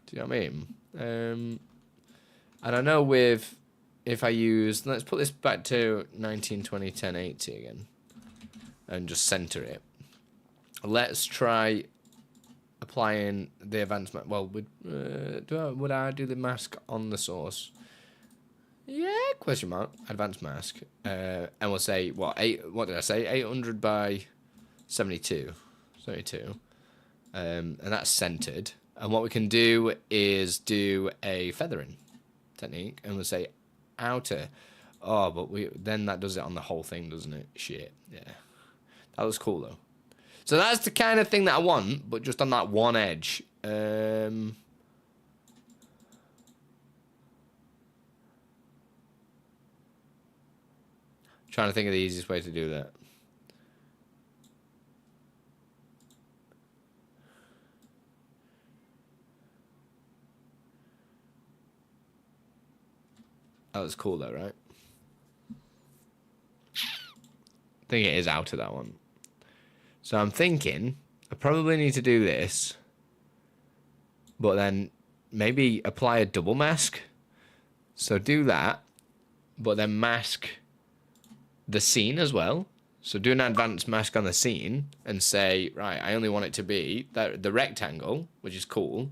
Do you know what I mean? And I know with... If I use... Let's put this back to 1920, 1080 again. And just center it. Let's try applying the advanced... Well, would I do the mask on the source? Yeah, question mark. Advanced mask. And we'll say, what did I say? 800 by 72. 72. And that's centered. And what we can do is do a feathering technique. And we'll say outer. Oh, but then that does it on the whole thing, doesn't it? Shit. Yeah. That looks cool, though. So that's the kind of thing that I want, but just on that one edge. Trying to think of the easiest way to do that. That was cool though, right? I think it is out of that one. So I'm thinking I probably need to do this, but then maybe apply a double mask. So do that, but then mask the scene as well. So do an advanced mask on the scene and say, right, I only want it to be the rectangle, which is cool.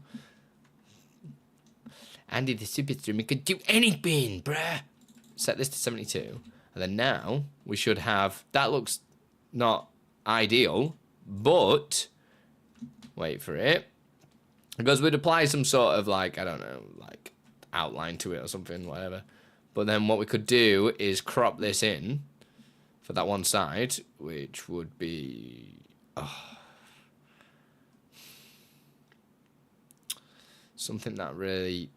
Andy the super streamer could do anything, bruh. Set this to 72. And then now we should have... That looks not ideal, but... Wait for it. Because we'd apply some sort of, like, I don't know, like, outline to it or something, whatever. But then what we could do is crop this in for that one side, which would be... something that really...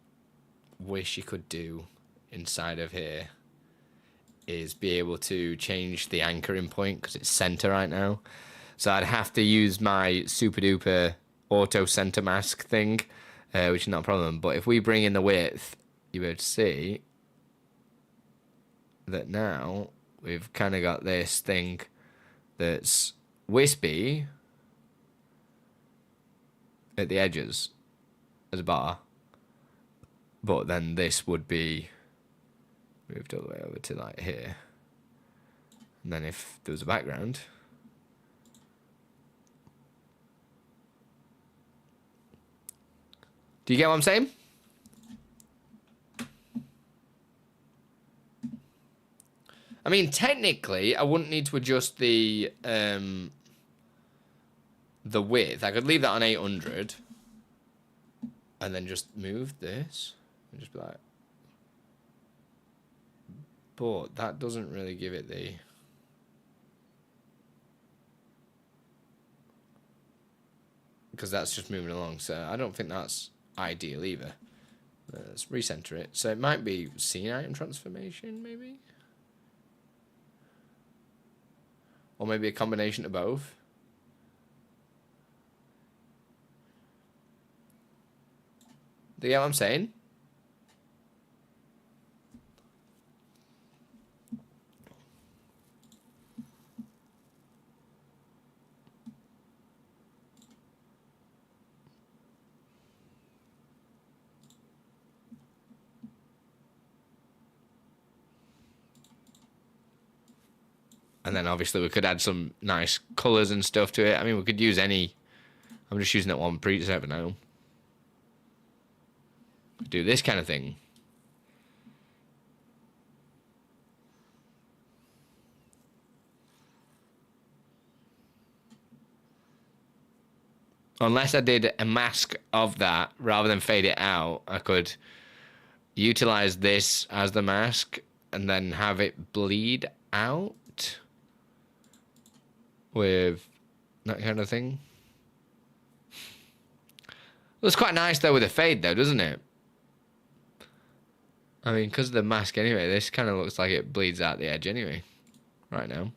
wish you could do inside of here is be able to change the anchoring point because it's center right now. So I'd have to use my super duper auto center mask thing, which is not a problem. But if we bring in the width, you would see that now we've kind of got this thing that's wispy at the edges as a bar. But then this would be moved all the way over to like here. And then if there was a background, do you get what I'm saying? I mean, technically, I wouldn't need to adjust the width. I could leave that on 800 and then just move this. And just be like, but that doesn't really give it the... Because that's just moving along, so I don't think that's ideal either. Let's recenter it. So it might be scene item transformation, maybe? Or maybe a combination of both. Do you get what I'm saying? And then obviously we could add some nice colours and stuff to it. I mean, we could use any. I'm just using that one preset for now. Do this kind of thing. Unless I did a mask of that rather than fade it out, I could utilize this as the mask and then have it bleed out with that kind of thing. Looks quite nice though with a fade though, doesn't it? I mean, because of the mask anyway, this kind of looks like it bleeds out the edge anyway, right now.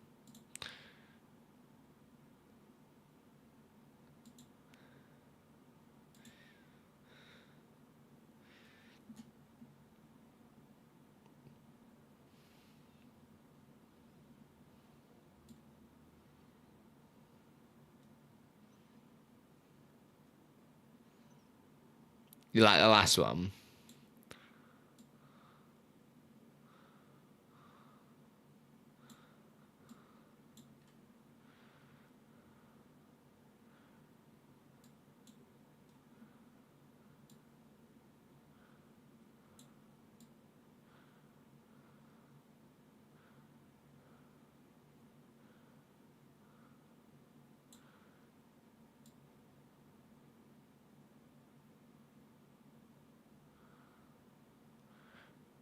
You like the last one?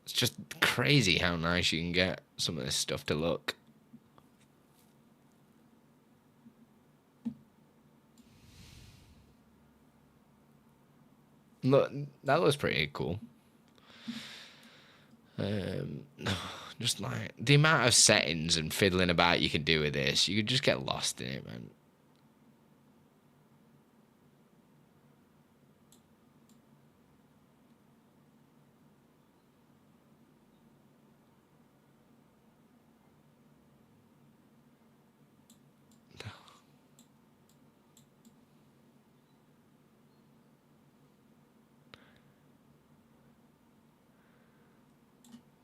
It's just crazy how nice you can get some of this stuff to look. Look, that looks pretty cool. Just like the amount of settings and fiddling about you can do with this, you could just get lost in it, man.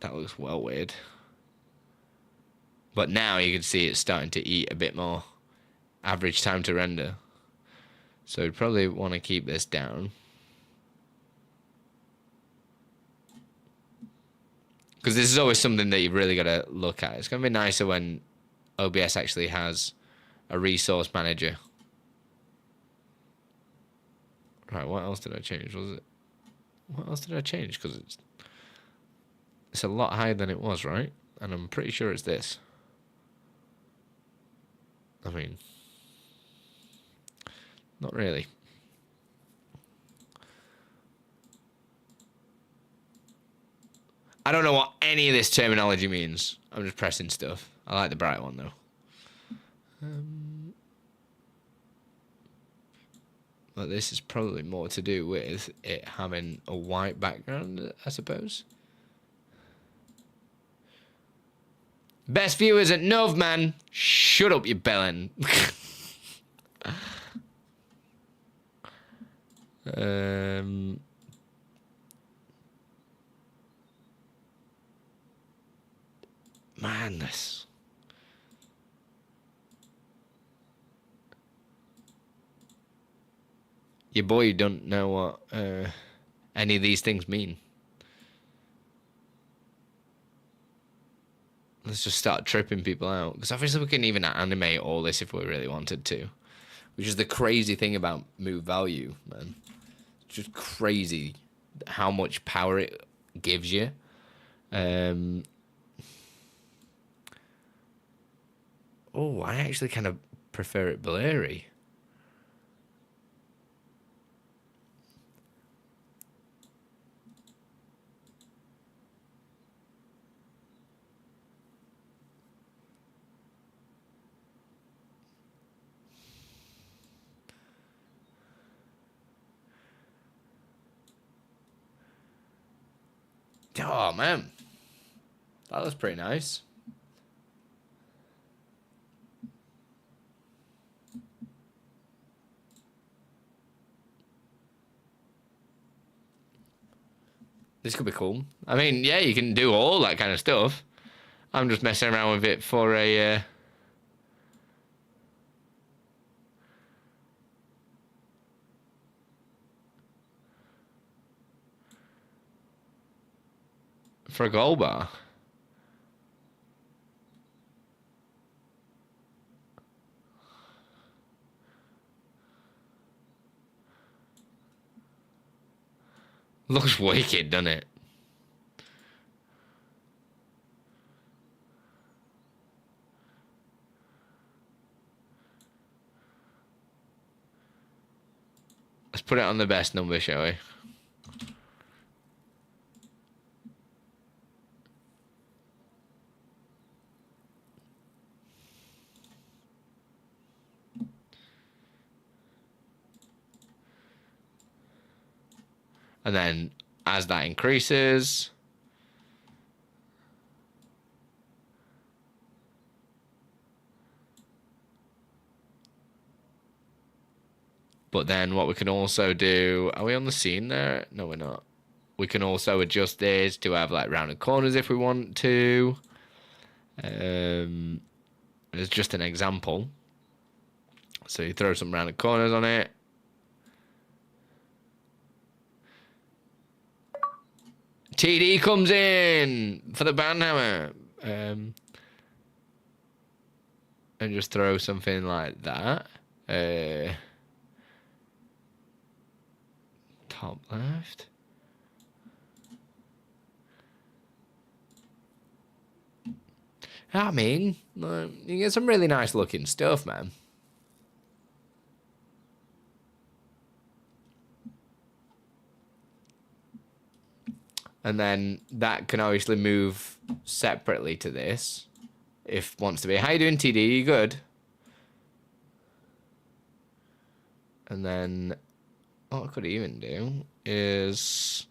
That looks well weird. But now you can see it's starting to eat a bit more average time to render. So you'd probably want to keep this down. Because this is always something that you've really got to look at. It's going to be nicer when OBS actually has a resource manager. Right, what else did I change? What else did I change? Because it's a lot higher than it was, right? And I'm pretty sure it's this. I mean, not really. I don't know what any of this terminology means. I'm just pressing stuff. I like the bright one, though. But this is probably more to do with it having a white background, I suppose. Best viewers at Nov, man. Shut up, you bellend. Madness. Your boy don't know what any of these things mean. Let's just start tripping people out. Because obviously we can even animate all this if we really wanted to. Which is the crazy thing about move value, man. It's just crazy how much power it gives you. Oh, I actually kind of prefer it blurry. Oh, man. That was pretty nice. This could be cool. I mean, yeah, you can do all that kind of stuff. I'm just messing around with it for a for a gold bar. Looks wicked, doesn't it? Let's put it on the best number, shall we? And then as that increases, but then what we can also do, are we on the scene there? No, we're not. We can also adjust this to have like rounded corners if we want to. It's just an example. So you throw some rounded corners on it. TD comes in for the bandhammer. And just throw something like that. Top left. I mean, you get some really nice looking stuff, man. And then that can obviously move separately to this. If wants to be. How you doing, TD? You good? And then what I could even do is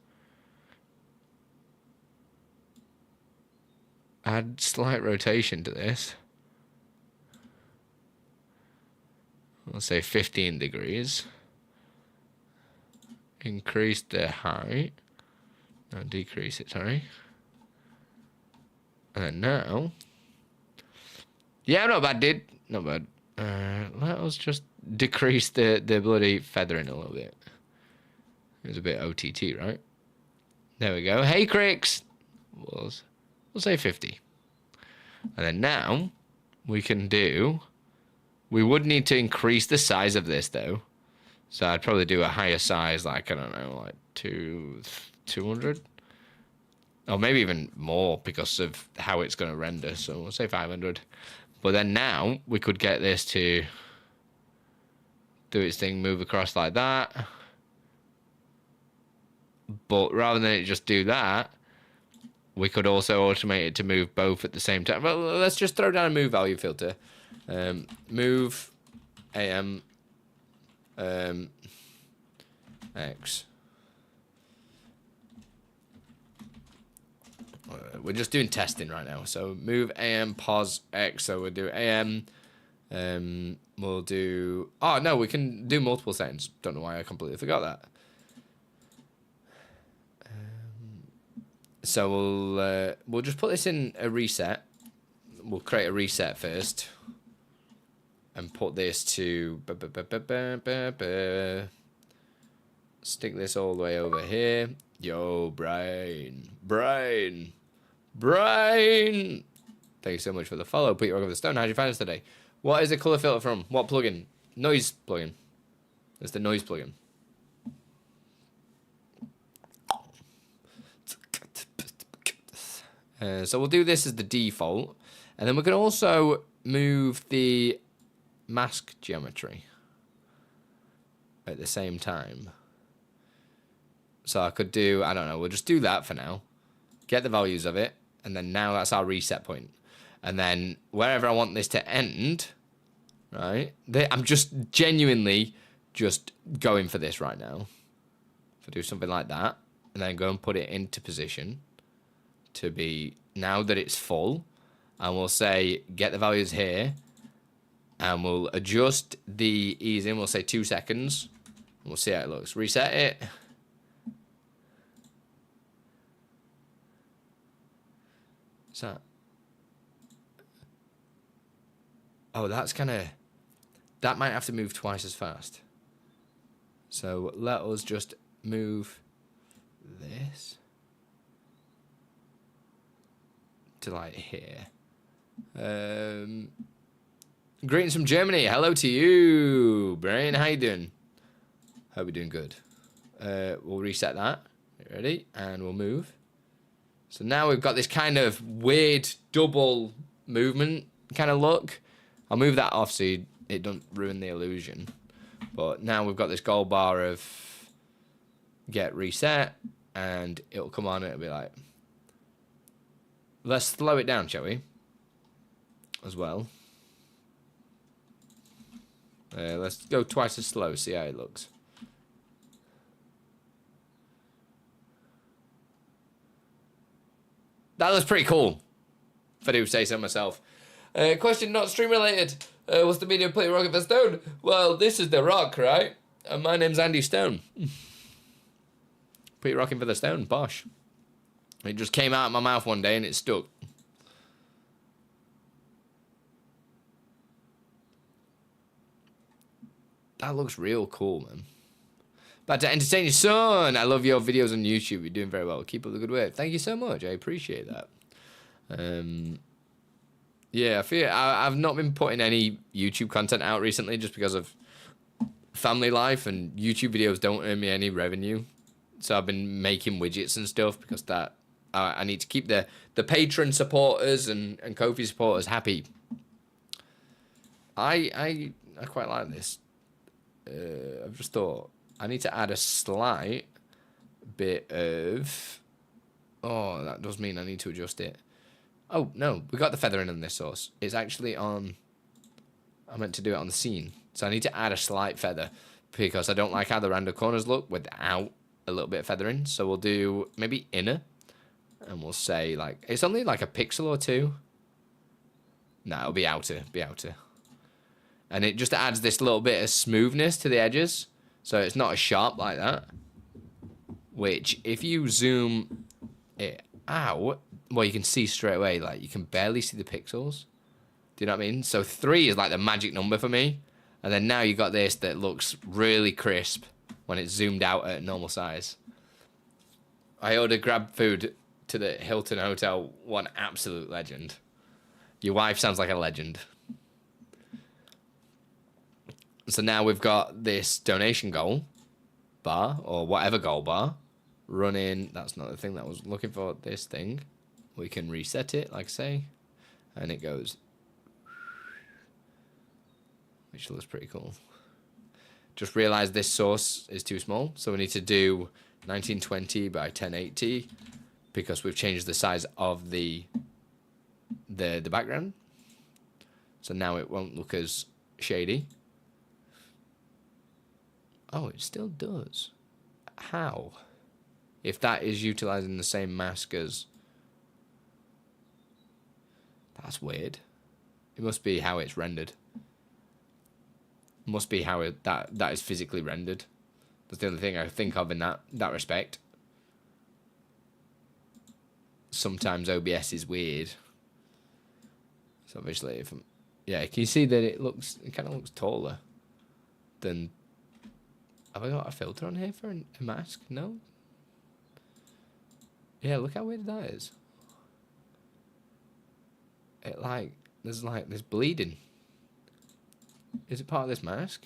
add slight rotation to this. Let's say 15 degrees. Increase the height. No, decrease it, sorry. And then now. Yeah, not bad, dude. Not bad. Let us just decrease the bloody feathering a little bit. It was a bit OTT, right? There we go. Hey, Cricks. We'll say 50. And then now we can do. We would need to increase the size of this though. So I'd probably do a higher size, like I don't know, like 200, or maybe even more because of how it's going to render. So we'll say 500. But then now we could get this to do its thing, move across like that. But rather than it just do that, we could also automate it to move both at the same time. Well, let's just throw down a move value filter. Move AM X. We're just doing testing right now. So move AM pos X. So we'll do AM. We'll do. Oh no, we can do multiple settings. Don't know why I completely forgot that. So we'll just put this in a reset. We'll create a reset first, and put this to stick this all the way over here. Yo, brain. Thank you so much for the follow. Put your rock over the stone. How'd you find us today? What is the color filter from? What plugin? Noise plugin. It's the noise plugin. So we'll do this as the default, and then we can also move the mask geometry at the same time. So I could do, I don't know, we'll just do that for now. Get the values of it, and then now that's our reset point. And then wherever I want this to end, right? I'm just genuinely just going for this right now. If I do something like that, and then go and put it into position to be, now that it's full, and we'll say get the values here, and we'll adjust the ease in. We'll say 2 seconds, and we'll see how it looks. Reset it. What's that? Oh, that's kind of, that might have to move twice as fast. So let us just move this. to like here. Greetings from Germany. Hello to you, Brian. How you doing? Hope you're doing good. We'll reset that. Ready? And we'll move. So now we've got this kind of weird double movement kind of look. I'll move that off so it don't ruin the illusion. But now we've got this gold bar of get reset, and it'll come on and it'll be like, let's slow it down, shall we? As well. Let's go twice as slow, see how it looks. That looks pretty cool, if I do say so myself. Question not stream related. What's the meaning of putting rocket for stone? Well, this is the rock, right? And my name's Andy Stone. Put your rocking for the stone, bosh. It just came out of my mouth one day and it stuck. That looks real cool, man. About to entertain your son. I love your videos on YouTube. You're doing very well. Keep up the good work. Thank you so much. I appreciate that. Yeah, I feel I've not been putting any YouTube content out recently just because of family life, and YouTube videos don't earn me any revenue. So I've been making widgets and stuff because that I need to keep the patron supporters and Ko-fi supporters happy. I quite like this. I've just thought I need to add a slight bit of... Oh, that does mean I need to adjust it. Oh, no, we got the feathering on this source. It's actually on... I meant to do it on the scene. So I need to add a slight feather because I don't like how the random corners look without a little bit of feathering. So we'll do maybe inner. And we'll say, like... It's only like a pixel or two. No, it'll be outer. Be outer. And it just adds this little bit of smoothness to the edges. So it's not as sharp like that. Which, if you zoom it out, well, you can see straight away, like, you can barely see the pixels. Do you know what I mean? So 3 is like the magic number for me. And then now you got this that looks really crisp when it's zoomed out at normal size. I ordered grab food to the Hilton Hotel. What an absolute legend. Your wife sounds like a legend. So now we've got this donation goal bar, or whatever goal bar, running. That's not the thing that I was looking for. This thing. We can reset it, like I say. And it goes. Which looks pretty cool. Just realized this source is too small. So we need to do 1920 by 1080. Because we've changed the size of the background. So now it won't look as shady. Oh, it still does. How? If that is utilizing the same mask as... That's weird. It must be how it's rendered. It must be how that is physically rendered. That's the only thing I think of in that respect. Sometimes OBS is weird. So obviously, if I'm... Yeah, can you see that it kind of looks taller than... Have I got a filter on here for a mask? No? Yeah, look how weird that is. There's bleeding. Is it part of this mask?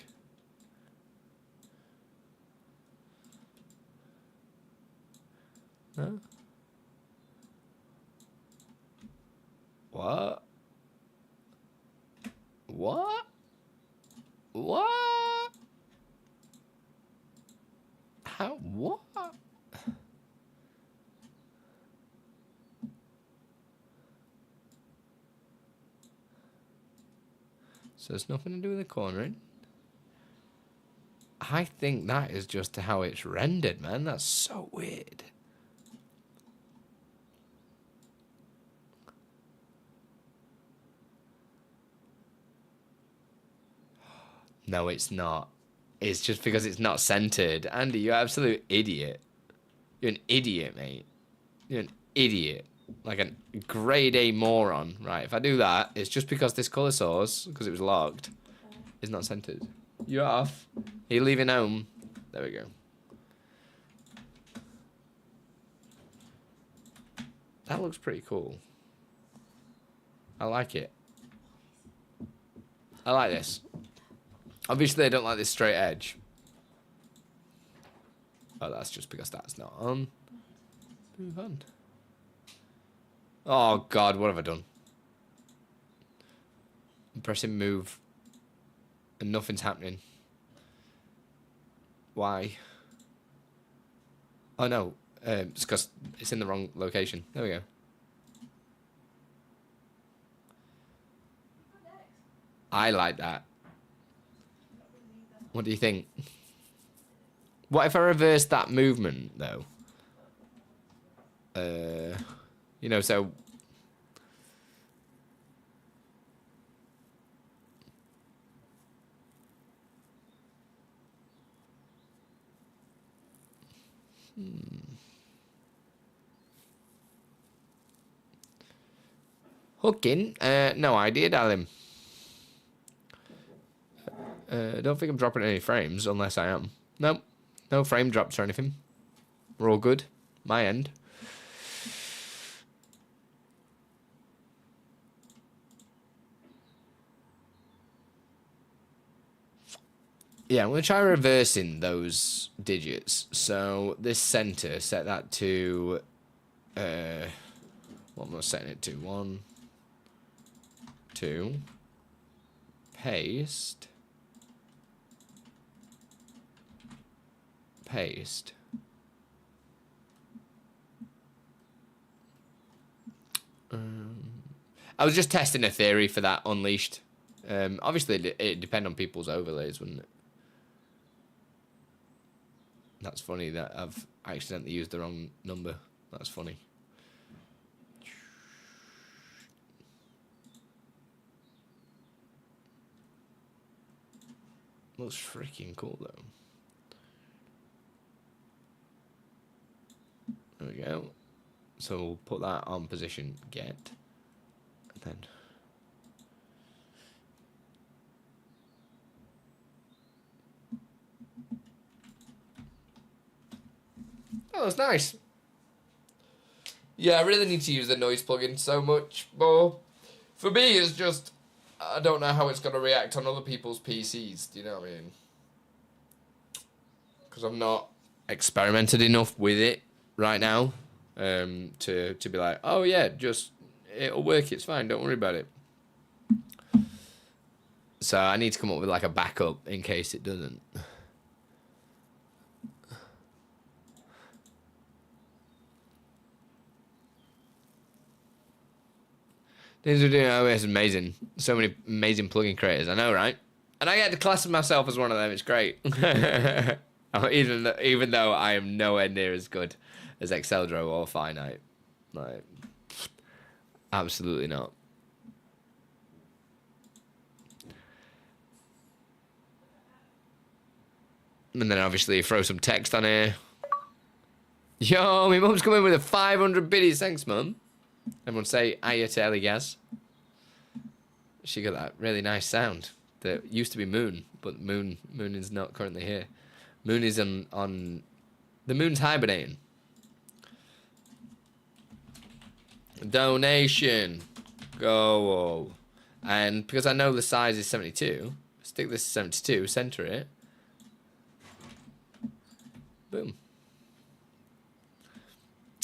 No? What? What? What? How? What? So it's nothing to do with the cornering. I think that is just how it's rendered, man. That's so weird. No, it's not. It's just because it's not centered. Andy, you're an absolute idiot. You're an idiot, mate. You're an idiot. Like a grade A moron. Right, if I do that, it's just because this colour source, because it was locked, is not centered. You're off. Are you leaving home? There we go. That looks pretty cool. I like it. I like this. Obviously, I don't like this straight edge. Oh, that's just because that's not on. Move on. Oh, God, what have I done? I'm pressing move. And nothing's happening. Why? Oh, no. It's because it's in the wrong location. There we go. I like that. What do you think? What if I reverse that movement, though? You know, so... Hooking? No idea, darling. I don't think I'm dropping any frames, unless I am. Nope. No frame drops or anything. We're all good. My end. Yeah, I'm going to try reversing those digits. So this center, set that to... what am I setting it to? 1, 2. Paste. Paste. I was just testing a theory for that Unleashed. Obviously, it'd depend on people's overlays, wouldn't it? That's funny that I've accidentally used the wrong number. That's funny. Looks freaking cool, though. There we go. So we'll put that on position get. And then... Oh, that's nice. Yeah, I really need to use the noise plugin so much more. For me, it's just... I don't know how it's going to react on other people's PCs. Do you know what I mean? Because I've not experimented enough with it right now to be like, oh yeah, just it'll work, it's fine, don't worry about it. So I need to come up with like a backup in case it doesn't. Things we're doing OBS is amazing. So many amazing plugin creators. I know, right? And I get to class myself as one of them. It's great. Even though I am nowhere near as good as Exceldro or Finite. Like, absolutely not. And then obviously throw some text on here. Yo, my mum's coming with a 500 biddies. Thanks, mum. Everyone say hiya to Ellie Gaz. She got that really nice sound that used to be Moon, but Moon is not currently here. Moon is on the Moon's hibernating. Donation. Go. And because I know the size is 72, stick this to 72, center it. Boom.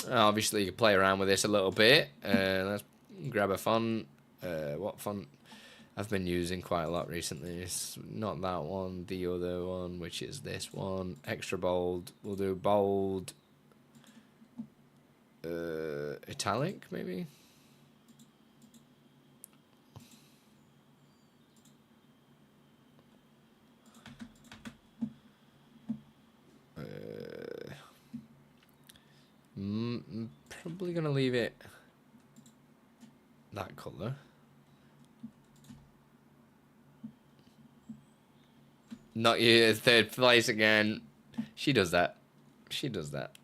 Obviously, you can play around with this a little bit. Let's grab a font. What font I've been using quite a lot recently? It's not that one, the other one, which is this one. Extra bold. We'll do bold. Italic, maybe? Probably gonna leave it that color. Not your third place again. She does that. She does that.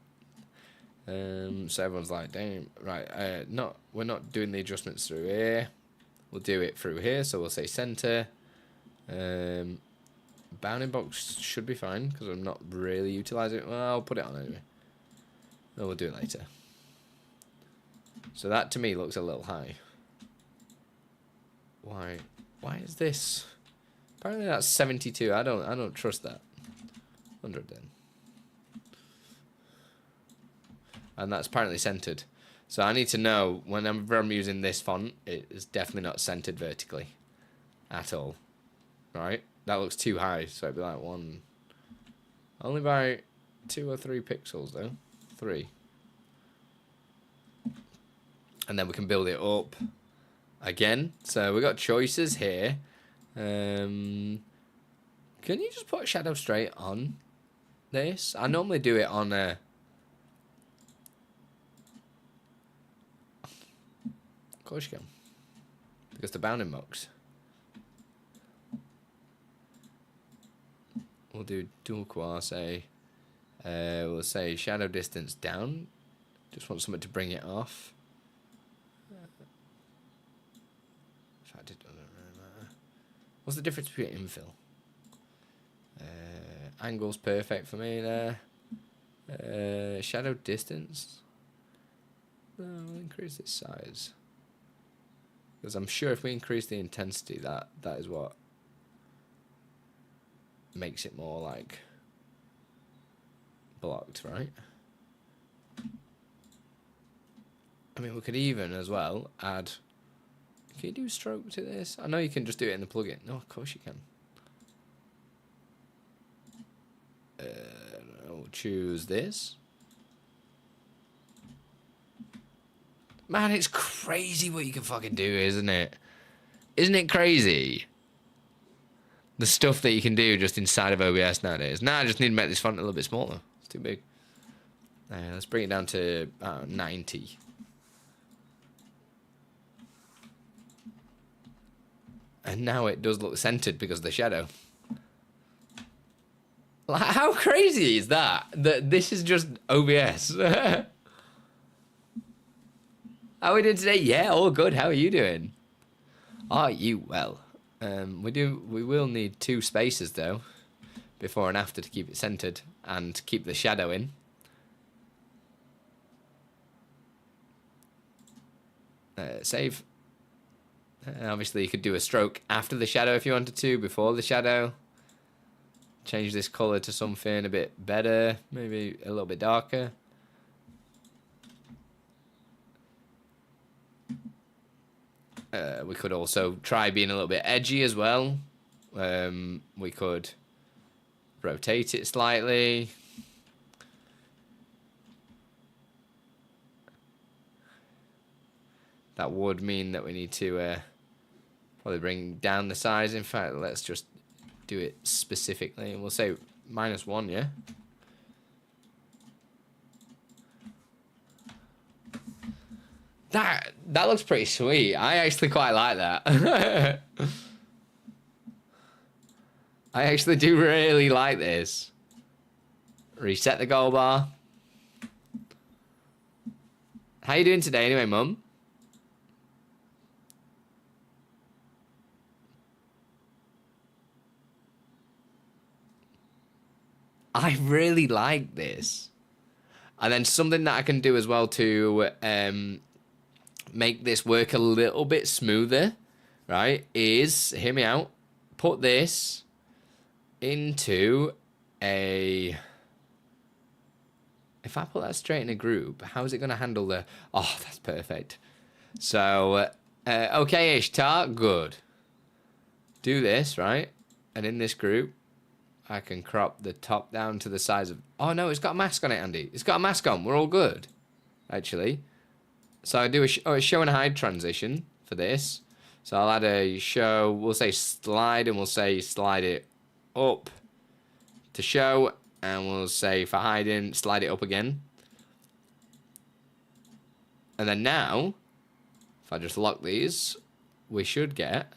So everyone's like, damn, right, we're not doing the adjustments through here. We'll do it through here, so we'll say center. Bounding box should be fine, because I'm not really utilizing it. Well, I'll put it on anyway. No, we'll do it later. So that, to me, looks a little high. Why is this? Apparently that's 72. I don't trust that. 100 then. And that's apparently centered. So I need to know whenever I'm using this font, it is definitely not centered vertically at all. Right? That looks too high, so it'd be like 1. Only by 2 or 3 pixels though. 3. And then we can build it up again. So we got choices here. Can you just put a shadow straight on this? I normally do it on a... Of course you can. Because the bounding box. We'll do dual quasi. We'll say shadow distance down. Just want something to bring it off. In fact, it doesn't really matter. What's the difference between infill? Angle's perfect for me there. Shadow distance. No, we'll increase its size. Because I'm sure if we increase the intensity, that is what makes it more like blocked, right? I mean, we could even as well add... Can you do stroke to this? I know you can just do it in the plugin. No, of course you can. I'll choose this. Man, it's crazy what you can fucking do, isn't it? Isn't it crazy? The stuff that you can do just inside of OBS nowadays. Now I just need to make this font a little bit smaller. It's too big. Let's bring it down to 90. And now it does look centered because of the shadow. Like, how crazy is that? That this is just OBS. How are we doing today? Yeah, all good. How are you doing? Are you well? We will need 2 spaces though, before and after, to keep it centered and keep the shadow in. Save. Obviously, you could do a stroke after the shadow if you wanted to, before the shadow. Change this color to something a bit better, maybe a little bit darker. We could also try being a little bit edgy as well. We could rotate it slightly. That would mean that we need to probably bring down the size. In fact, let's just do it specifically, and we'll say -1, yeah? That looks pretty sweet. I actually quite like that. I actually do really like this. Reset the goal bar. How you doing today anyway, Mum? I really like this. And then something that I can do as well to make this work a little bit smoother, right, is, hear me out, put this into a... If I put that straight in a group, how is it going to handle the... Oh, that's perfect. So, okay, Ishtar, good. Do this, right? And in this group, I can crop the top down to the size of... Oh, no, it's got a mask on it, Andy. It's got a mask on. We're all good, actually. So I do a show and hide transition for this. So I'll add a show. We'll say slide, and we'll say slide it up to show. And we'll say for hiding, slide it up again. And then now, if I just lock these, we should get...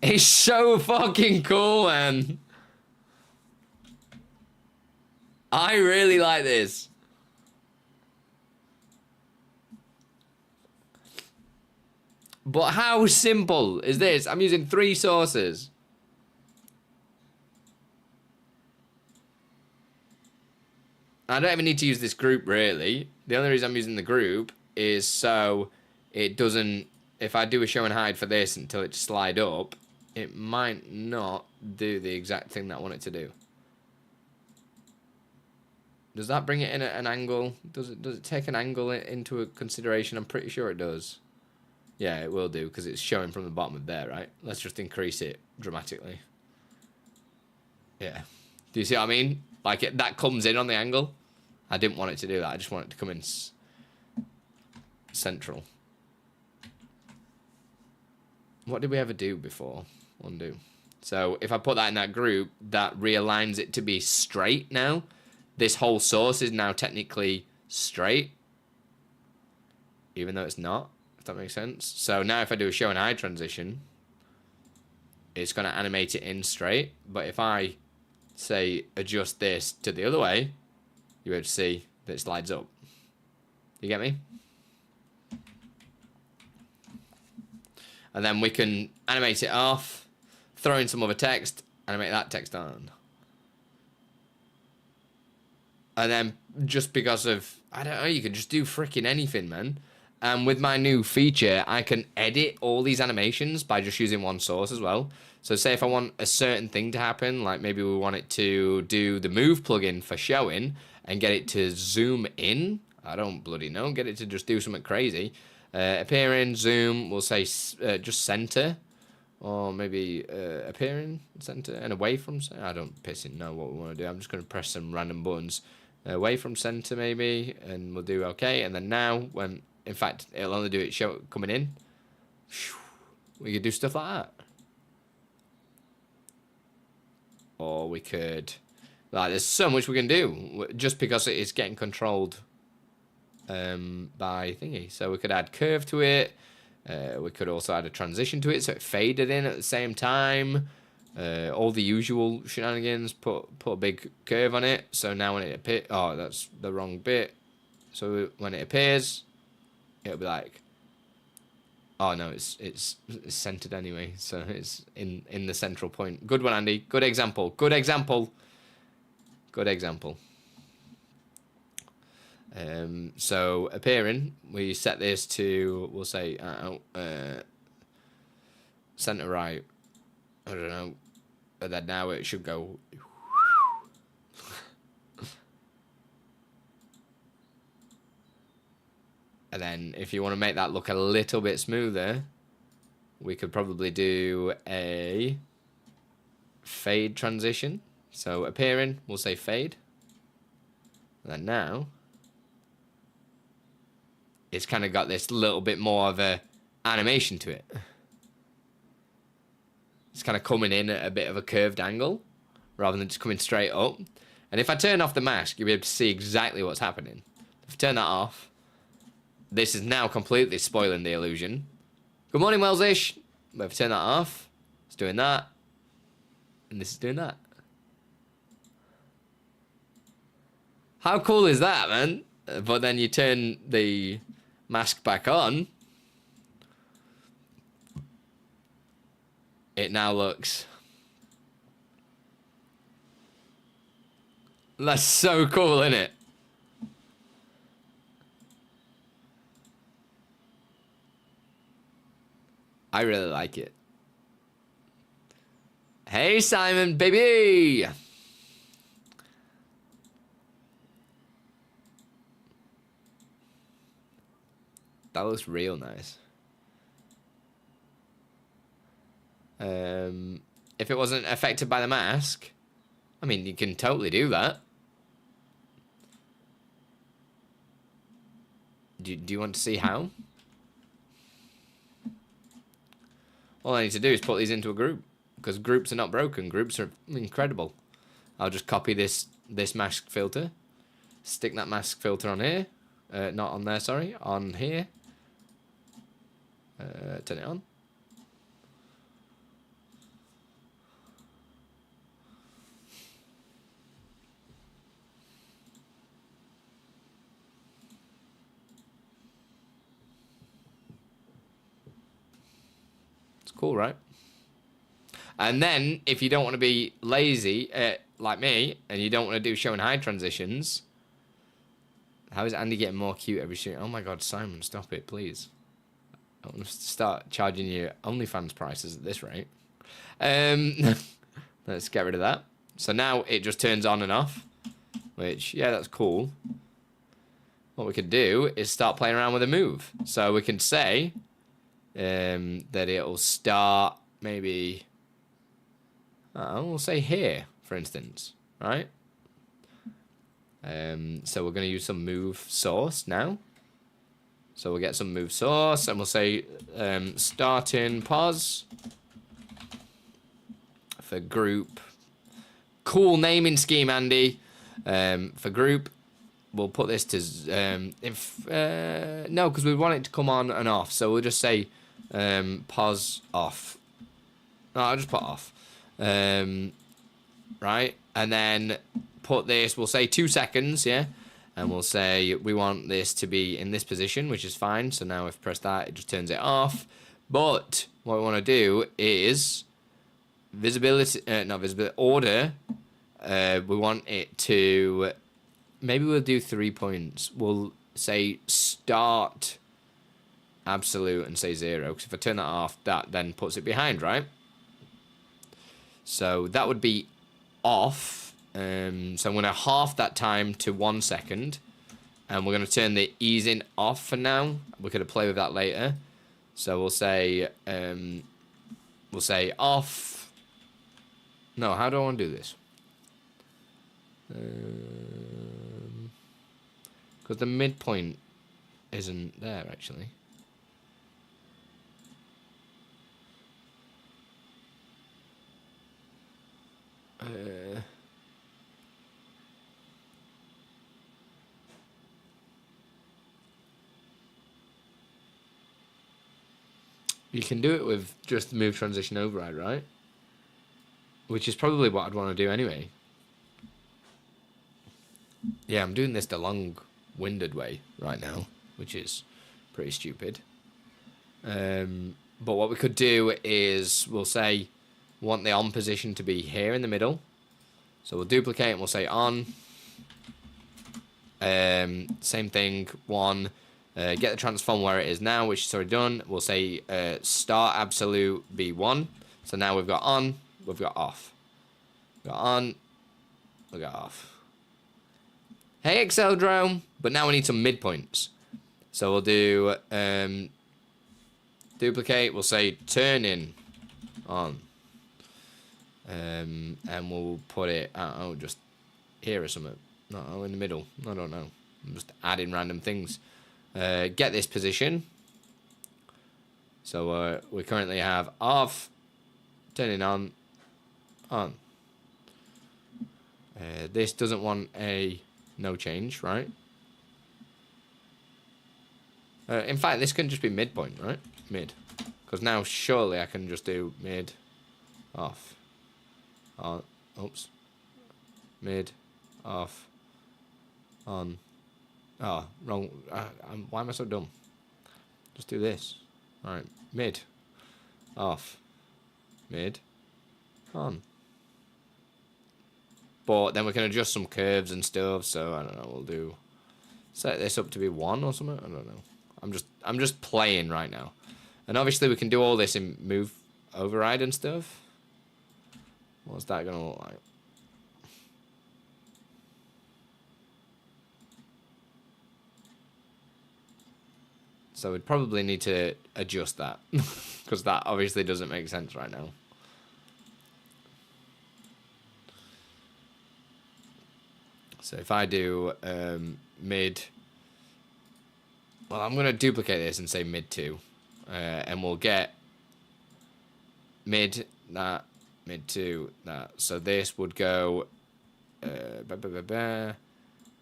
It's so fucking cool, man. I really like this. But how simple is this? I'm using 3 sources. I don't even need to use this group, really. The only reason I'm using the group is so it doesn't... If I do a show and hide for this until it slide up, it might not do the exact thing that I want it to do. Does that bring it in at an angle? Does it take an angle into a consideration? I'm pretty sure it does. Yeah, it will do, because it's showing from the bottom of there, right? Let's just increase it dramatically. Yeah. Do you see what I mean? Like, that comes in on the angle. I didn't want it to do that. I just want it to come in central. What did we ever do before? Undo. So, if I put that in that group, that realigns it to be straight now. This whole source is now technically straight. Even though it's not. If that makes sense. So now if I do a show and hide transition, it's going to animate it in straight. But if I, say, adjust this to the other way, you're able to see that it slides up. You get me? And then we can animate it off, throw in some other text, animate that text on. And then just because of, I don't know, you can just do freaking anything, man. And with my new feature, I can edit all these animations by just using one source as well. So say if I want a certain thing to happen, like maybe we want it to do the move plugin for showing and get it to zoom in. I don't bloody know. Get it to just do something crazy. Appearing, zoom, we'll say just center. Or maybe appearing, center, and away from center. I don't pissing know what we want to do. I'm just going to press some random buttons. Away from center maybe, and we'll do okay. And then now, when... In fact, it'll only do it coming in. We could do stuff like that. Or we could... Like, there's so much we can do. Just because it is getting controlled by thingy. So we could add curve to it. We could also add a transition to it so it faded in at the same time. All the usual shenanigans. Put a big curve on it. So now when it appears... Oh, that's the wrong bit. So when it appears... It'll be like, oh no, it's centered anyway, so it's in the central point. Good one, Andy. Good example. Good example. Good example. So appearing, we set this to, we'll say, center right. I don't know, but then now it should go. And then if you want to make that look a little bit smoother, we could probably do a fade transition. So appearing, we'll say fade. And then now, it's kind of got this little bit more of a animation to it. It's kind of coming in at a bit of a curved angle, rather than just coming straight up. And if I turn off the mask, you'll be able to see exactly what's happening. If I turn that off, this is now completely spoiling the illusion. Good morning, Welsish. But if I turn that off, it's doing that. And this is doing that. How cool is that, man? But then you turn the mask back on. It now looks... That's so cool, isn't it? I really like it. Hey, Simon, baby! That looks real nice. If it wasn't affected by the mask, I mean, you can totally do that. Do you want to see how? All I need to do is put these into a group, because groups are not broken. Groups are incredible. I'll just copy this mask filter, stick that mask filter on here, not on there, sorry, on here. Turn it on. Cool, right? And then, if you don't want to be lazy, like me, and you don't want to do show and hide transitions, How is Andy getting more cute every stream? Oh my god, Simon, stop it, please. I want to start charging you OnlyFans prices at this rate. Let's get rid of that. So now it just turns on and off, which, yeah, that's cool. What we could do is start playing around with a move. So we can say that it'll start maybe, we'll say here, for instance, right? So we're going to use some move source now. So we'll get some move source and we'll say starting pause for group. Cool naming scheme, Andy. For group, we'll put this to no, because we want it to come on and off. So we'll just say pause off. No, I'll just put off. Right, and then put this. We'll say 2 seconds, yeah. And we'll say we want this to be in this position, which is fine. So now if I press that, it just turns it off. But what we want to do is visibility, not visibility, order. We want it to, maybe we'll do 3 points. We'll say start absolute and say 0. Because if I turn that off, that then puts it behind, right? So that would be off. So I'm going to half that time to 1 second. And we're going to turn the easing off for now. We're going to play with that later. So we'll say off. No, how do I want to do this? Because the midpoint isn't there, actually. You can do it with just the move transition override, right? Which is probably what I'd want to do anyway. Yeah, I'm doing this the long-winded way right now, which is pretty stupid. But what we could do is we'll say we want the on position to be here in the middle. So we'll duplicate and we'll say on. Same thing, 1. Get the transform where it is now, which is already done. We'll say start absolute be 1. So now we've got on, we've got off. We've got on, we've got off. Hey, Excel drone. But now we need some midpoints. So we'll do duplicate. We'll say turn in on. And we'll put it, just here or something. No, in the middle. I don't know. I'm just adding random things. Get this position. So we currently have off, turning on. This doesn't want a no change, right? In fact, this can just be midpoint, right? Mid. Because now surely I can just do mid, off, on, oops, mid, off, on. Oh, wrong. Why am I so dumb? Just do this. Alright, mid, off, mid, on. But then we can adjust some curves and stuff, so I don't know, we'll do, set this up to be 1 or something, I don't know. I'm just playing right now. And obviously we can do all this in move override and stuff. What's that gonna look like? So we'd probably need to adjust that because that obviously doesn't make sense right now. So if I do mid, well, I'm going to duplicate this and say mid 2. And we'll get mid, that, mid 2, that. So this would go,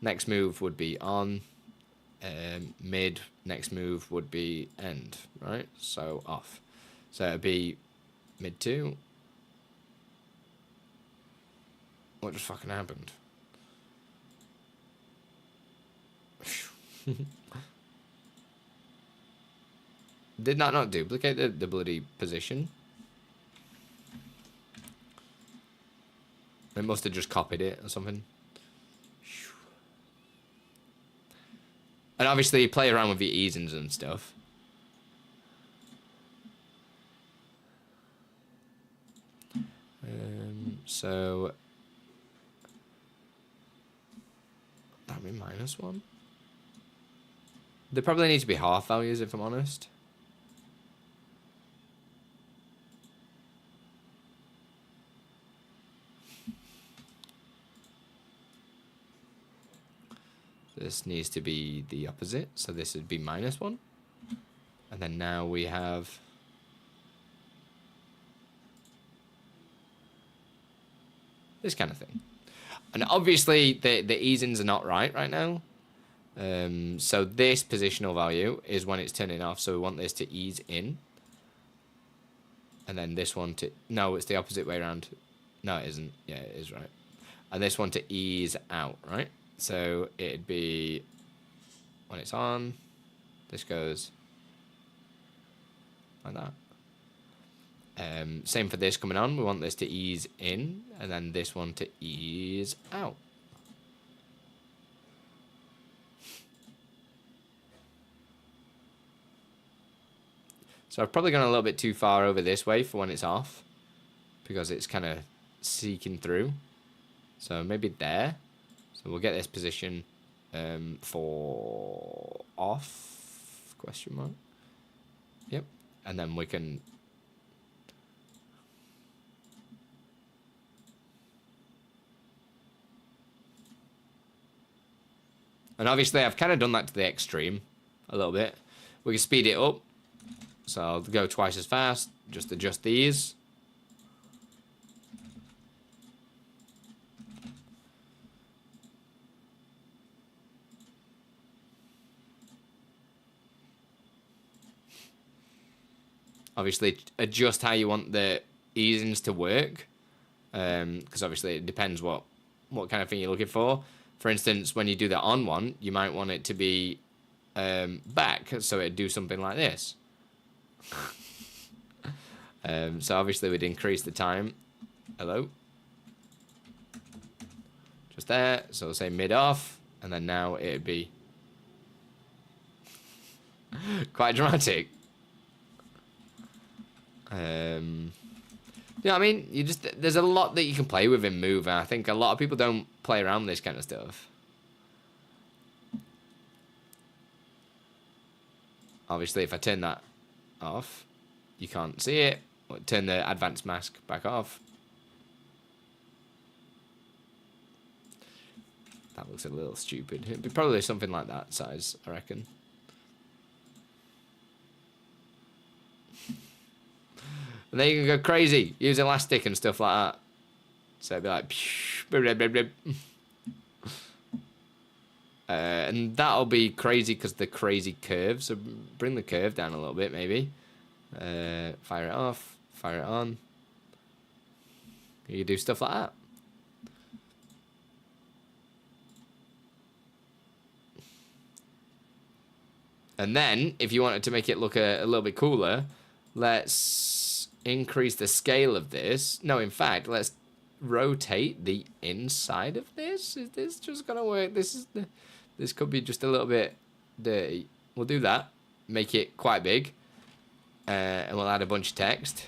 next move would be on. Mid, next move would be end, right? So off. So it'd be mid 2. What just fucking happened? Did that not duplicate the bloody position? It must have just copied it or something. And obviously play around with the easings and stuff. So that'd be -1. They probably need to be half values, if I'm honest. This needs to be the opposite, so this would be -1. And then now we have this kind of thing. And obviously the easings are not right now. So this positional value is when it's turning off, so we want this to ease in. And then this one to... No, it's the opposite way around. No, it isn't. Yeah, it is right. And this one to ease out, right? So it'd be... When it's on, this goes like that. Same for this coming on. We want this to ease in, and then this one to ease out. So I've probably gone a little bit too far over this way for when it's off, because it's kind of seeking through. So maybe there. So we'll get this position for off, question mark. Yep. And then we can... And obviously I've kind of done that to the extreme a little bit. We can speed it up. So I'll go twice as fast, just adjust these. Obviously adjust how you want the easings to work. Because obviously it depends what kind of thing you're looking for. For instance, when you do the on one, you might want it to be back, so it'd do something like this. So obviously we'd increase the time. Hello. Just there. So we'll say mid off, and then now it'd be quite dramatic. Yeah, I mean, there's a lot that you can play with in Move, and I think a lot of people don't play around with this kind of stuff. Obviously, if I turn that off, you can't see it. Turn the advanced mask back off. That looks a little stupid. It'd be probably something like that size, I reckon. And then you can go crazy, use elastic and stuff like that. So it'd be like... and that'll be crazy because the crazy curve. So bring the curve down a little bit, maybe. Fire it off, fire it on. You do stuff like that. And then, if you wanted to make it look a little bit cooler, let's increase the scale of this. No, in fact, let's rotate the inside of this. Is this just gonna work? This could be just a little bit dirty. We'll do that. Make it quite big. And we'll add a bunch of text.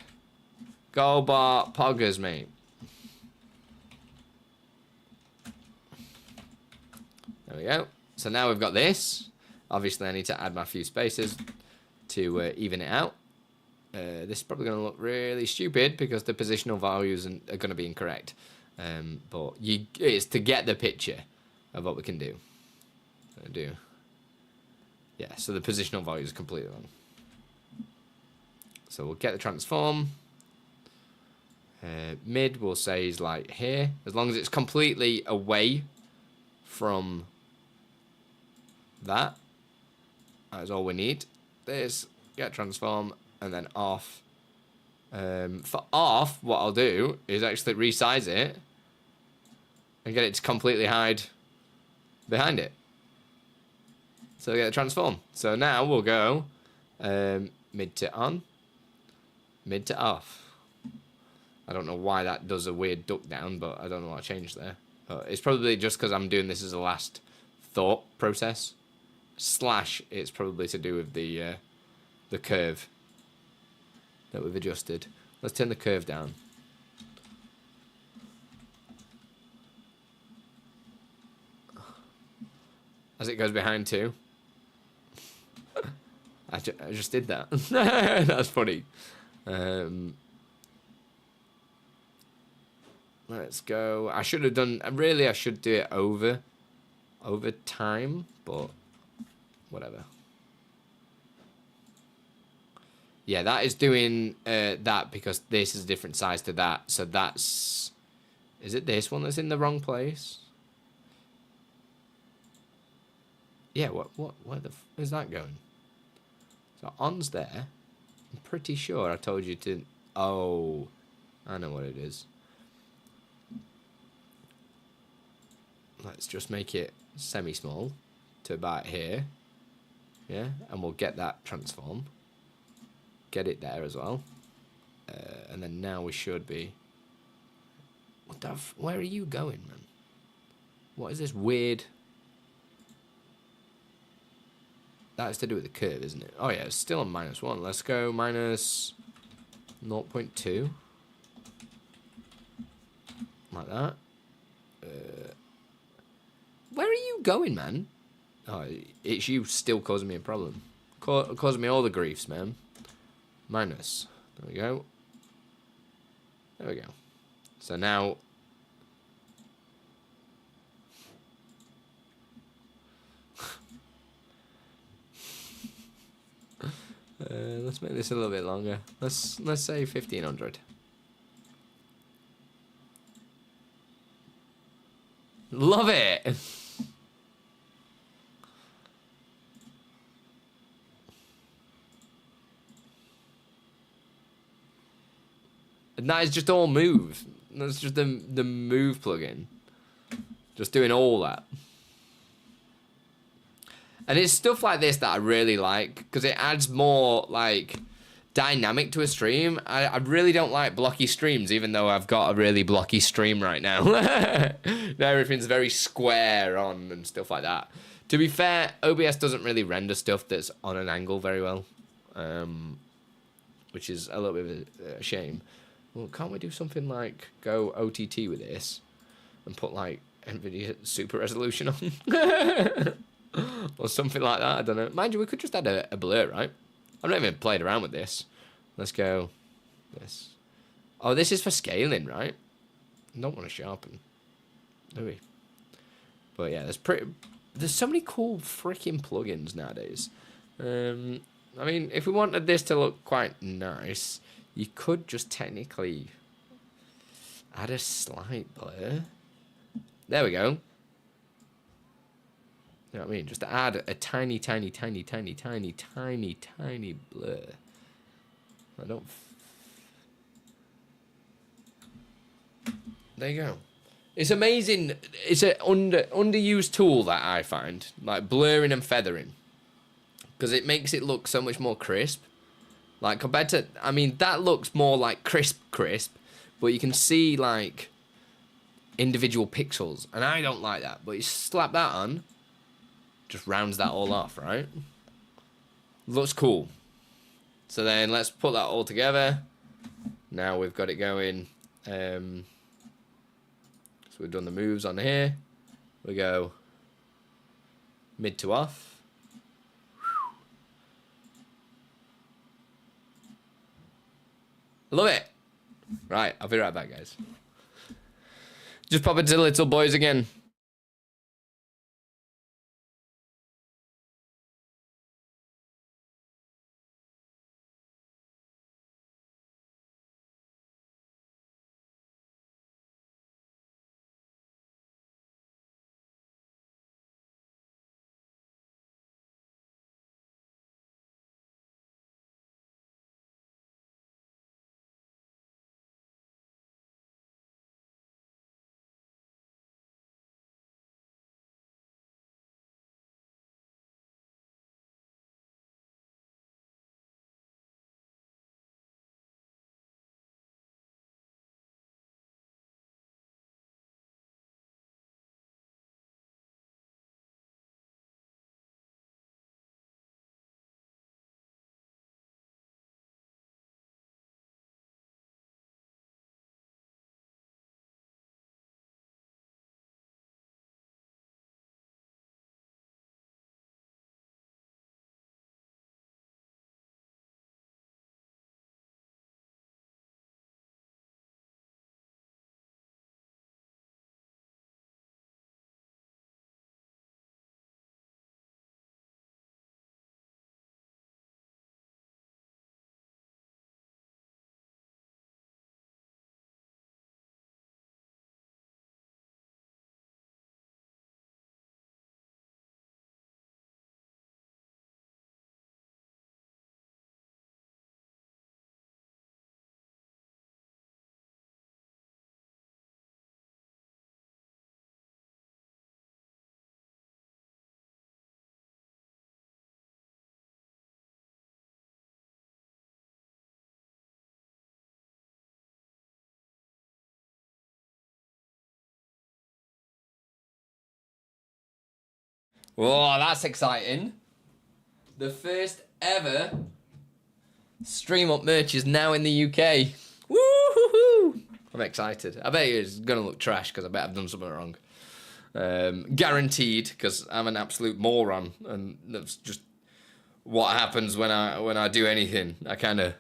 Go bar poggers, mate. There we go. So now we've got this. Obviously, I need to add my few spaces to even it out. This is probably going to look really stupid because the positional values are going to be incorrect. But it's to get the picture of what we can do. Yeah, so the positional value is completely wrong. So we'll get the transform. Mid, we'll say, is like here. As long as it's completely away from that. That's all we need. This, get transform, and then off. For off, what I'll do is actually resize it and get it to completely hide behind it. So we get the transform. So now we'll go mid to on, mid to off. I don't know why that does a weird duck down, but I don't know what I changed there. But it's probably just because I'm doing this as a last thought process. Slash, it's probably to do with the curve that we've adjusted. Let's turn the curve down. As it goes behind too. I just did that. That's funny. Let's go. I should have done... Really, I should do it over time, but whatever. Yeah, that is doing that because this is a different size to that. So that's... Is it this one that's in the wrong place? Yeah, where the f is that going? So on's there. I'm pretty sure I told you to... Oh, I know what it is. Let's just make it semi-small to about here. Yeah, and we'll get that transform. Get it there as well. And then now we should be... What the f... Where are you going, man? What is this weird... That is to do with the curve, isn't it? Oh yeah, it's still on -1. Let's go minus 0.2. Like that. Where are you going, man? Oh, it's you still causing me a problem. Causing me all the griefs, man. Minus. There we go. There we go. So now... let's make this a little bit longer. Let's say 1500. Love it. And that is just all move. That's just the move plugin. Just doing all that. And it's stuff like this that I really like, because it adds more, like, dynamic to a stream. I really don't like blocky streams, even though I've got a really blocky stream right now. Now everything's very square on and stuff like that. To be fair, OBS doesn't really render stuff that's on an angle very well, which is a little bit of a shame. Well, can't we do something like go OTT with this and put, like, NVIDIA super resolution on? Or something like that, I don't know. Mind you, we could just add a blur, right? I've not even played around with this. Let's go this. Oh, this is for scaling, right? I don't want to sharpen, do we? But yeah, there's so many cool freaking plugins nowadays. I mean, if we wanted this to look quite nice, you could just technically add a slight blur. There we go. You know what I mean? Just to add a tiny, tiny, tiny, tiny, tiny, tiny, tiny blur. I don't... There you go. It's amazing. It's an underused tool that I find. Like blurring and feathering. Because it makes it look so much more crisp. Like compared to... I mean, that looks more like crisp. But you can see like individual pixels. And I don't like that. But you slap that on... Just rounds that all off, right? Looks cool. So then let's put that all together. Now we've got it going. So we've done the moves on here. We go mid to off. Love it. Right, I'll be right back, guys. Just pop into the little boys again. Oh, that's exciting. The first ever Stream Up merch is now in the UK. Woo-hoo-hoo! I'm excited. I bet it's going to look trash because I bet I've done something wrong. Guaranteed, because I'm an absolute moron, and that's just what happens when I do anything. I kind of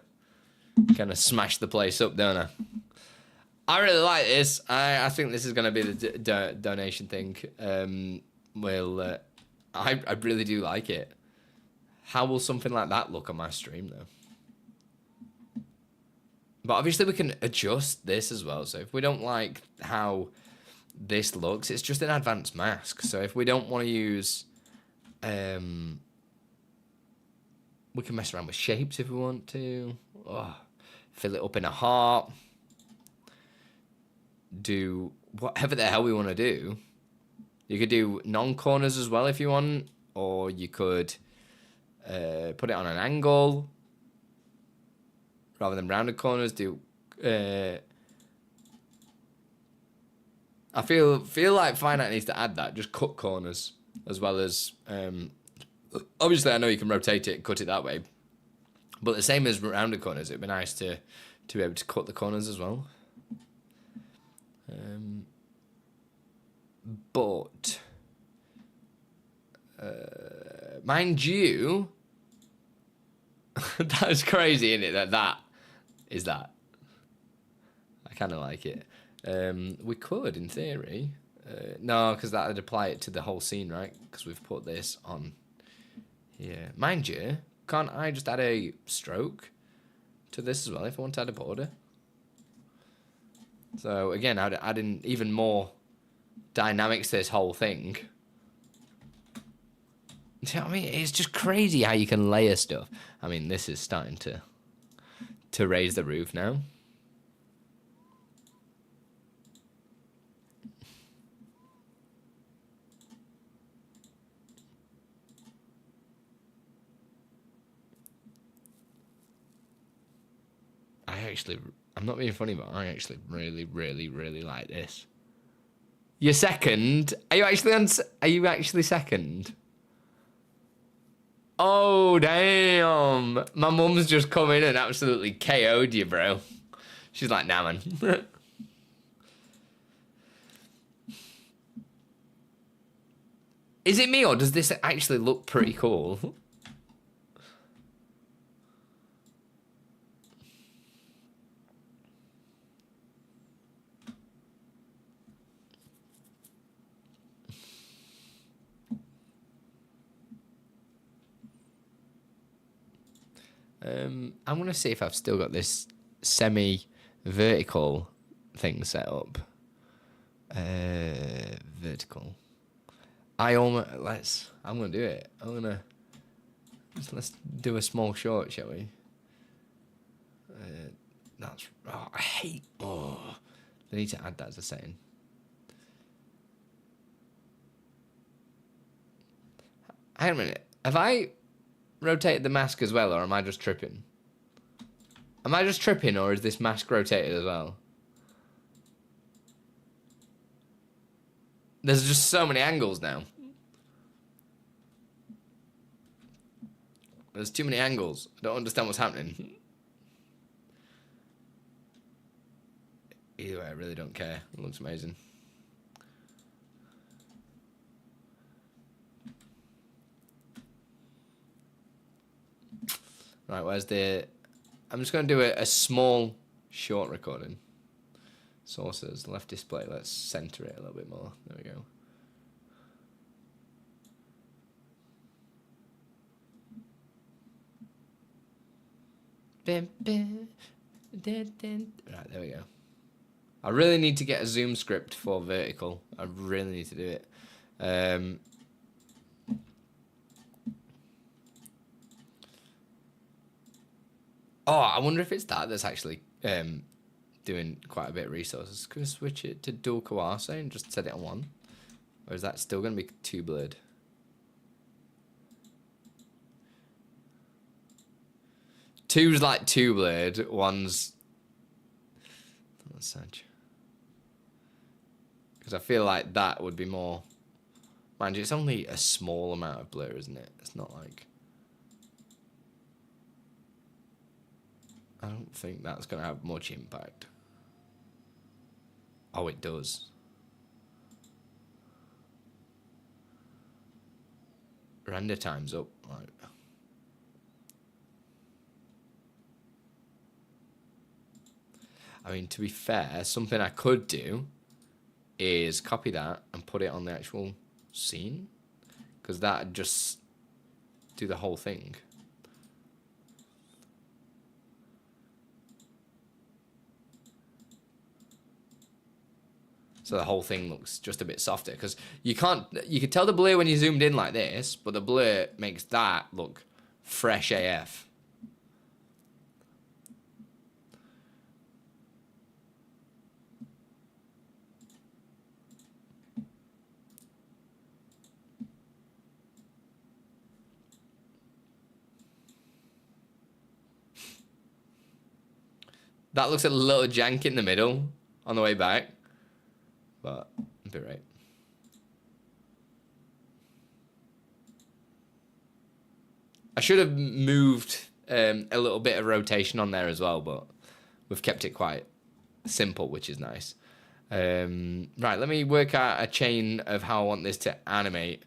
smash the place up, don't I? I really like this. I think this is going to be the donation thing. I really do like it. How will something like that look on my stream, though? But obviously we can adjust this as well. So if we don't like how this looks, it's just an advanced mask. So if we don't want to use... we can mess around with shapes if we want to. Oh, fill it up in a heart. Do whatever the hell we want to do. You could do non-corners as well if you want. Or you could put it on an angle. Rather than rounded corners, do... I feel like Fine Art needs to add that. Just cut corners. As well as... obviously, I know you can rotate it and cut it that way. But the same as rounded corners, it'd be nice to be able to cut the corners as well. But... mind you... that is crazy, isn't it? That is that. I kind of like it. We could, in theory. No, because that would apply it to the whole scene, right? Because we've put this on here. Mind you, can't I just add a stroke to this as well if I want to add a border? So, again, I'd add in even more dynamics to this whole thing. Do you know what I mean? It's just crazy how you can layer stuff. I mean, this is starting to raise the roof now. I'm not being funny, but I actually really, really, really like this. You're second? Are you actually second? Oh, damn. My mum's just come in and absolutely KO'd you, bro. She's like, nah, man. Is it me, or does this actually look pretty cool? I'm going to see if I've still got this semi-vertical thing set up. Vertical. I'm going to do it. Let's do a small short, shall we? I need to add that as a setting. Hang on a minute. Have I rotated the mask as well, or am I just tripping? Am I just tripping, or is this mask rotated as well? There's just so many angles now. There's too many angles. I don't understand what's happening. Either way, I really don't care. It looks amazing. Right, where's the... I'm just going to do a small, short recording. Sources, left display. Let's center it a little bit more. There we go. Right, there we go. I really need to get a zoom script for vertical. I really need to do it. I wonder if it's that's actually doing quite a bit of resources. Can we switch it to dual coarse and just set it on 1? Or is that still going to be too blurred? Two's like too blurred. 1's... That's such. Because I feel like that would be more Mind you, it's only a small amount of blur, isn't it? It's not like... I don't think that's going to have much impact. Oh, it does. Render time's up. Right. I mean, to be fair, something I could do is copy that and put it on the actual scene, because that'd just do the whole thing. So the whole thing looks just a bit softer, because you can tell the blur when you zoomed in like this, but the blur makes that look fresh AF. That looks a little jank in the middle on the way back, but I'll be right. I should have moved a little bit of rotation on there as well, but we've kept it quite simple, which is nice. Right, let me work out a chain of how I want this to animate.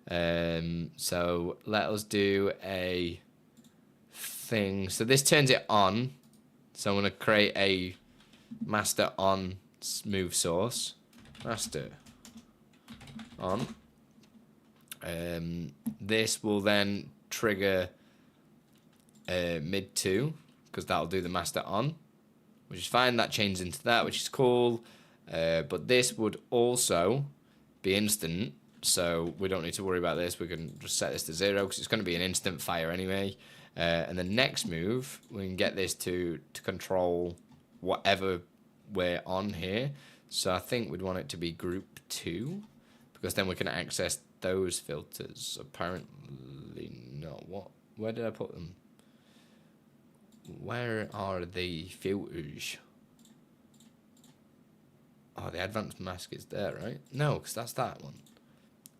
So let us do a thing. So this turns it on. So I'm going to create a master on move source. Master on. This will then trigger mid 2, because that'll do the master on, which is fine. That changes into that, which is cool. But this would also be instant, so we don't need to worry about this. We can just set this to 0, because it's going to be an instant fire anyway. And the next move, we can get this to control whatever we're on here. So I think we'd want it to be group 2, because then we can access those filters. Apparently not. What? Where did I put them? Where are the filters? Oh, the advanced mask is there, right? No, because that's that one.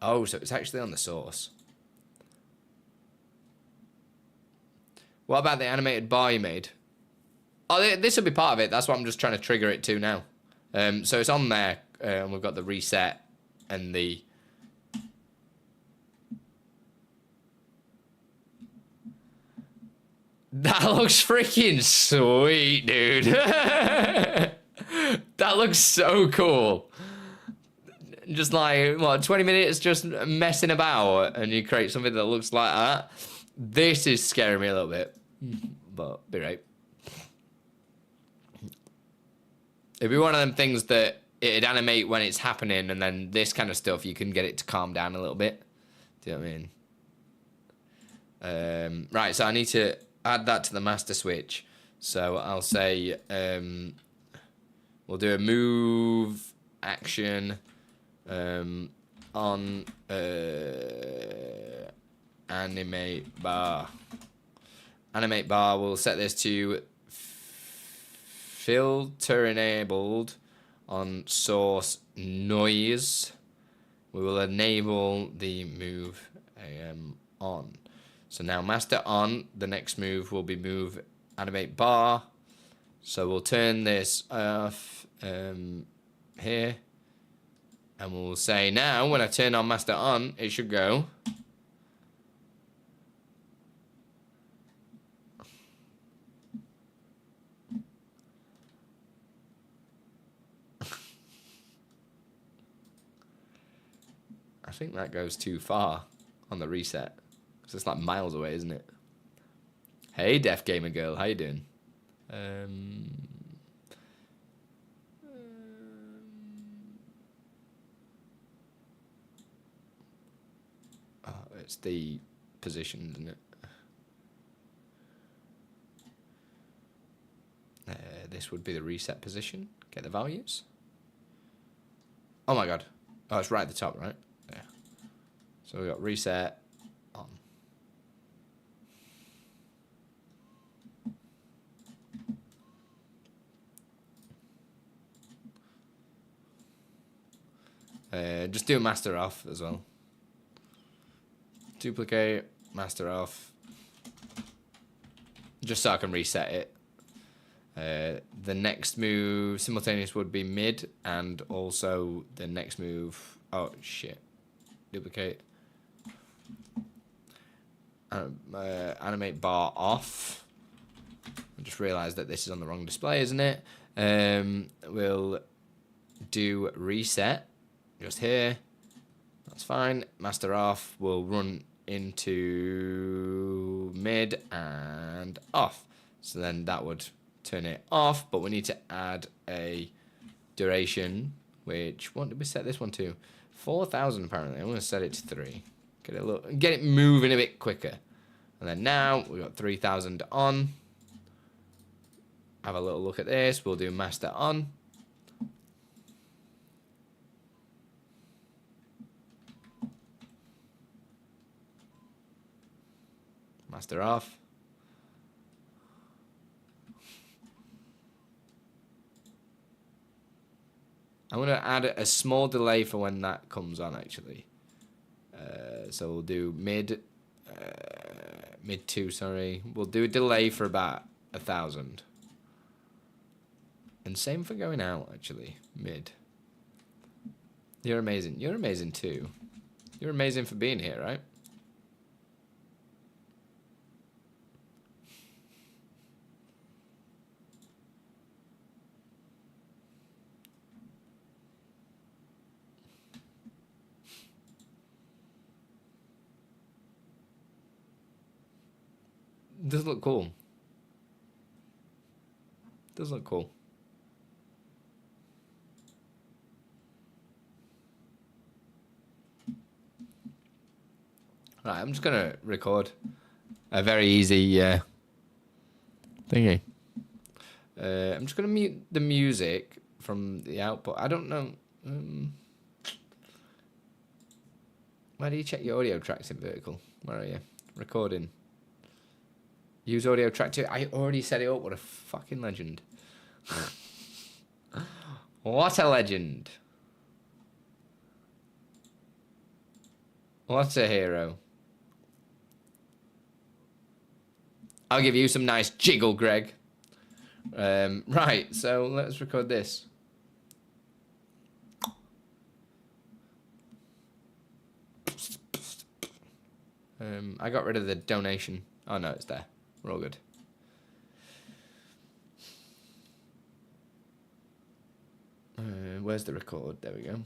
Oh, so it's actually on the source. What about the animated bar you made? Oh, this will be part of it. That's what I'm just trying to trigger it to now. So it's on there, and we've got the reset and the... That looks freaking sweet, dude. That looks so cool. Just like, what, 20 minutes just messing about and you create something that looks like that. This is scaring me a little bit, but be right. It'd be one of them things that it'd animate when it's happening, and then this kind of stuff, you can get it to calm down a little bit. Do you know what I mean? Right, so I need to add that to the master switch. So I'll say, we'll do a move action on animate bar. Animate bar, we'll set this to filter enabled on source noise. We will enable the move on. So now master on, the next move will be move animate bar. So we'll turn this off here. And we'll say now, when I turn on master on, it should go. I think that goes too far on the reset. Because it's like miles away, isn't it? Hey, Deaf Gamer Girl, how you doing? Oh, it's the position, isn't it? This would be the reset position. Get the values. Oh my god. Oh, it's right at the top, right? Yeah. So we got reset on. Just do a master off as well. Duplicate, master off. Just so I can reset it. The next move, simultaneous, would be mid, and also the next move. Oh shit! Duplicate. Animate bar off. I just realised that this is on the wrong display, isn't it? We'll do reset just here. That's fine. Master off. We'll run into mid and off. So then that would turn it off, but we need to add a duration, which, what did we set this one to? 4,000 apparently. I'm going to set it to 3. Get it moving a bit quicker. And then now we've got 3,000 on. Have a little look at this. We'll do master on. Master off. I'm going to add a small delay for when that comes on, actually. So we'll do mid 2, sorry. We'll do a delay for about 1,000. And same for going out, actually. Mid. You're amazing. You're amazing, too. You're amazing for being here, right? Does look cool. Does look cool. Right, I'm just gonna record a very easy thingy. I'm just gonna mute the music from the output. I don't know. Where do you check your audio tracks in vertical? Where are you? Recording. Use audio track 2. I already set it up. What a fucking legend. What a legend. What a hero. I'll give you some nice jiggle, Greg. Right, so let's record this. I got rid of the donation. Oh no, it's there. We're all good. Where's the record? There we go.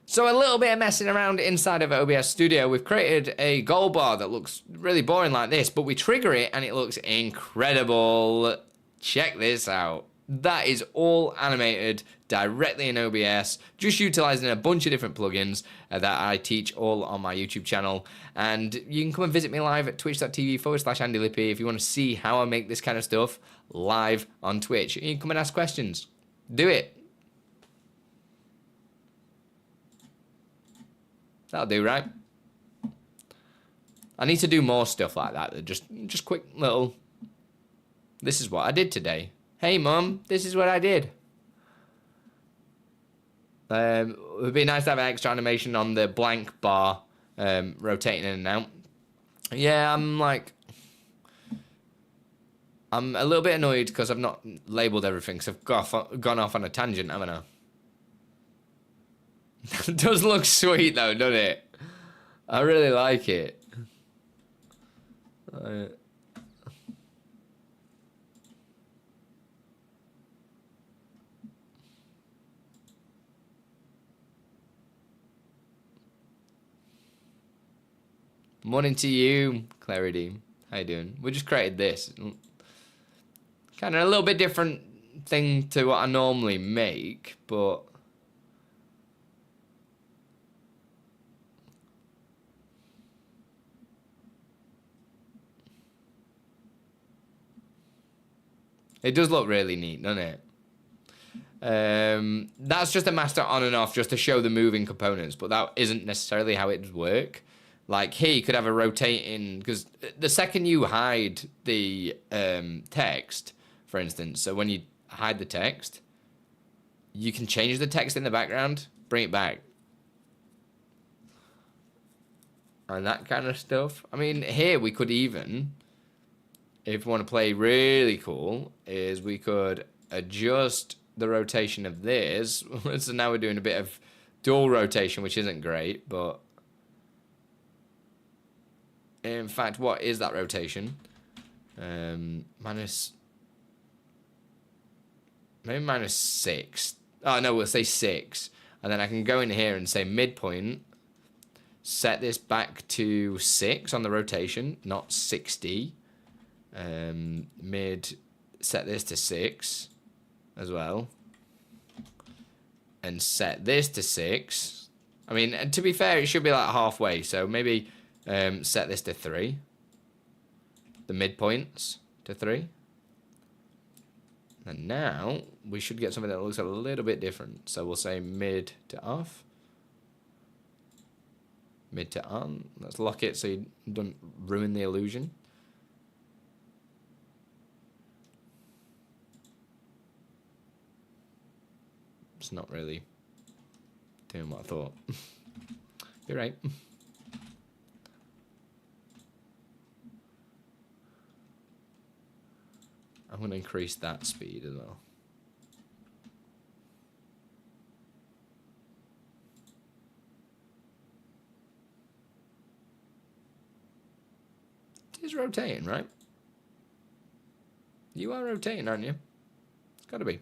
So a little bit of messing around inside of OBS Studio. We've created a goal bar that looks really boring like this, but we trigger it and it looks incredible. Check this out. That is all animated directly in OBS, just utilizing a bunch of different plugins that I teach all on my YouTube channel. And you can come and visit me live at twitch.tv/AndyLippy if you want to see how I make this kind of stuff live on Twitch. You can come and ask questions. Do it. That'll do, right? I need to do more stuff like that. Just quick little... This is what I did today. Hey, Mum, this is what I did. It would be nice to have an extra animation on the blank bar rotating in and out. Yeah, I'm a little bit annoyed because I've not labelled everything, because I've gone off on a tangent, haven't I? It does look sweet, though, doesn't it? I really like it. Morning to you, Clarity. How you doing? We just created this. Kind of a little bit different thing to what I normally make, but... It does look really neat, doesn't it? That's just a master on and off just to show the moving components, but that isn't necessarily how it would work. Like here, you could have a rotating, because the second you hide the text, for instance, so when you hide the text, you can change the text in the background, bring it back. and that kind of stuff. I mean, here we could even, if we want to play really cool, is we could adjust the rotation of this. So now we're doing a bit of dual rotation, which isn't great, but in fact, what is that rotation? Minus, maybe minus 6. Oh no, we'll say 6, and then I can go in here and say midpoint. Set this back to 6 on the rotation, not 60. Mid, set this to 6 as well. And set this to 6. I mean, to be fair, it should be like halfway. So maybe set this to 3. The midpoints to 3. And now we should get something that looks a little bit different. So we'll say mid to off. Mid to on. Let's lock it so you don't ruin the illusion. It's not really doing what I thought. You're right. I'm going to increase that speed as well. It is rotating, right? You are rotating, aren't you? It's got to be.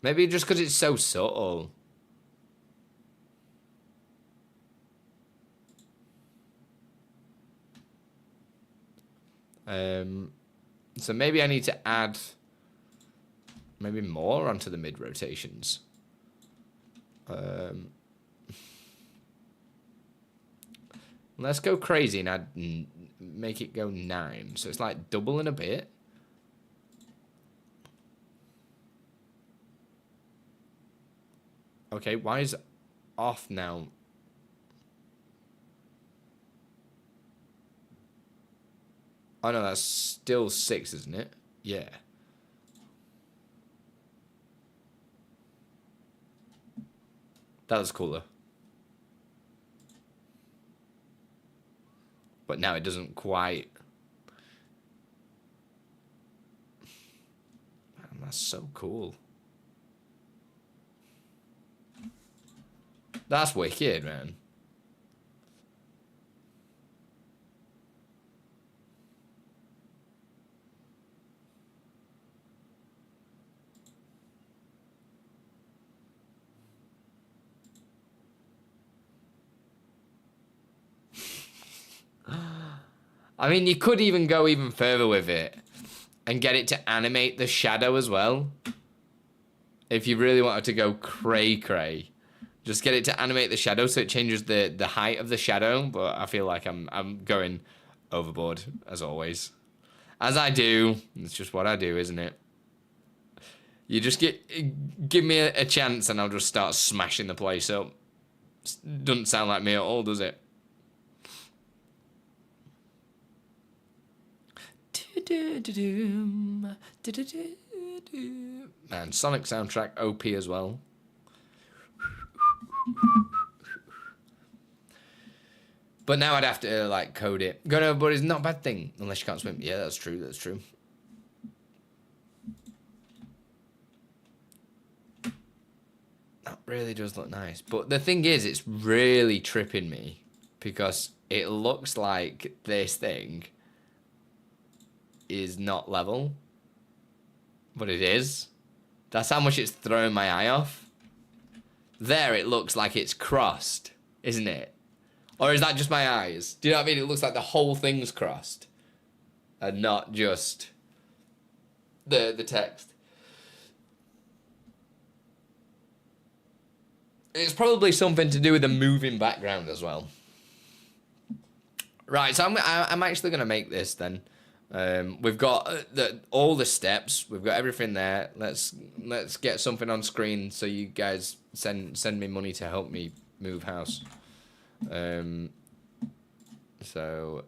Maybe just because it's so subtle. So maybe I need to add maybe more onto the mid rotations. Let's go crazy and add, make it go 9. So it's like double and a bit. Okay, why is it off now? Oh no, that's still 6, isn't it? Yeah. That was cooler. But now it doesn't quite. Man, that's so cool. That's wicked, man. I mean, you could even go even further with it and get it to animate the shadow as well. If you really wanted to go cray-cray. Just get it to animate the shadow so it changes the height of the shadow. But I feel like I'm going overboard, as always. As I do. It's just what I do, isn't it? You just give me a chance and I'll just start smashing the place up. Doesn't sound like me at all, does it? Man, Sonic soundtrack OP as well. But now I'd have to like code it. Going overboard is not a bad thing unless you can't swim. Yeah, that's true. That's true. That really does look nice. But the thing is, it's really tripping me because it looks like this thing is not level, but it is. That's how much it's throwing my eye off. There it looks like it's crossed, isn't it? Or is that just my eyes? Do you know what I mean? It looks like the whole thing's crossed and not just the text. It's probably something to do with the moving background as well. Right, so I'm actually going to make this then. We've got all the steps. We've got everything there. Let's get something on screen so you guys send me money to help me move house. So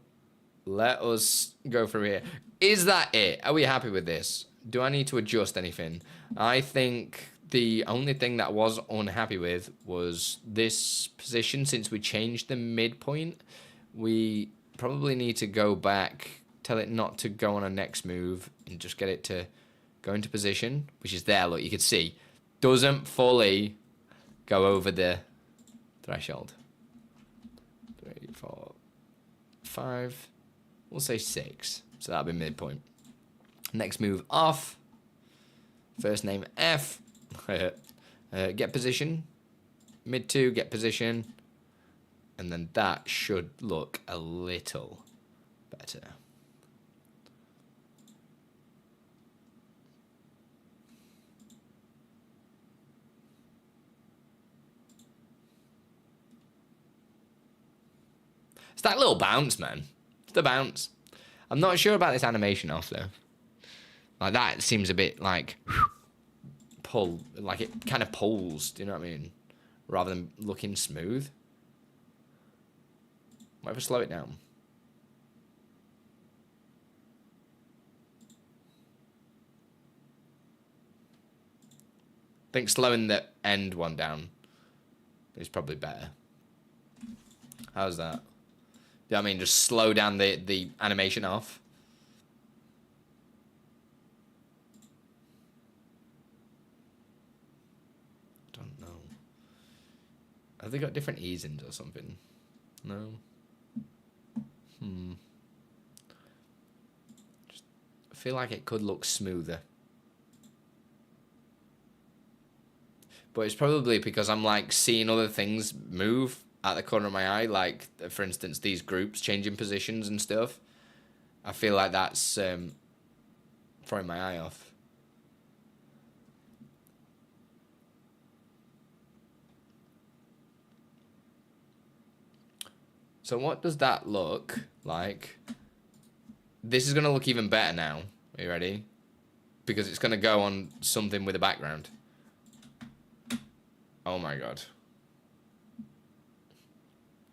let us go through here. Is that it? Are we happy with this? Do I need to adjust anything? I think The only thing that I was unhappy with was this position. Since we changed the midpoint, we probably need to go back, tell it not to go on a next move, and just get it to go into position, which is there. Look, you can see, doesn't fully go over the threshold. 3, 4, 5. We'll say 6. So that'll be midpoint. Next move off. First name F. Get position. Mid 2, get position. And then that should look a little better. It's that little bounce, man. It's the bounce. I'm not sure about this animation off, though. Like, that seems a bit like... pull. Like, it kind of pulls, do you know what I mean? Rather than looking smooth. Might have to slow it down. I think slowing the end one down is probably better. How's that? You know what I mean? Just slow down the animation off. I don't know. Have they got different ease-ins or something? No. Just, I feel like it could look smoother. But it's probably because I'm like seeing other things move at the corner of my eye, like for instance these groups changing positions and stuff. I feel like that's throwing my eye off. So what does that look like? This is going to look even better now. Are you ready? Because it's going to go on something with a background. Oh my god.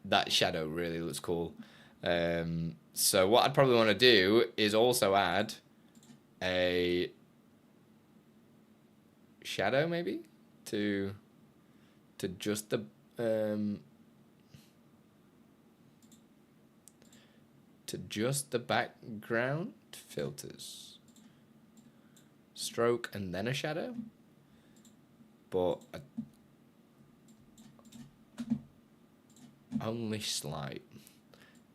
That shadow really looks cool. So what I'd probably want to do is also add a shadow maybe to just the background filters, stroke, and then a shadow. But only slight.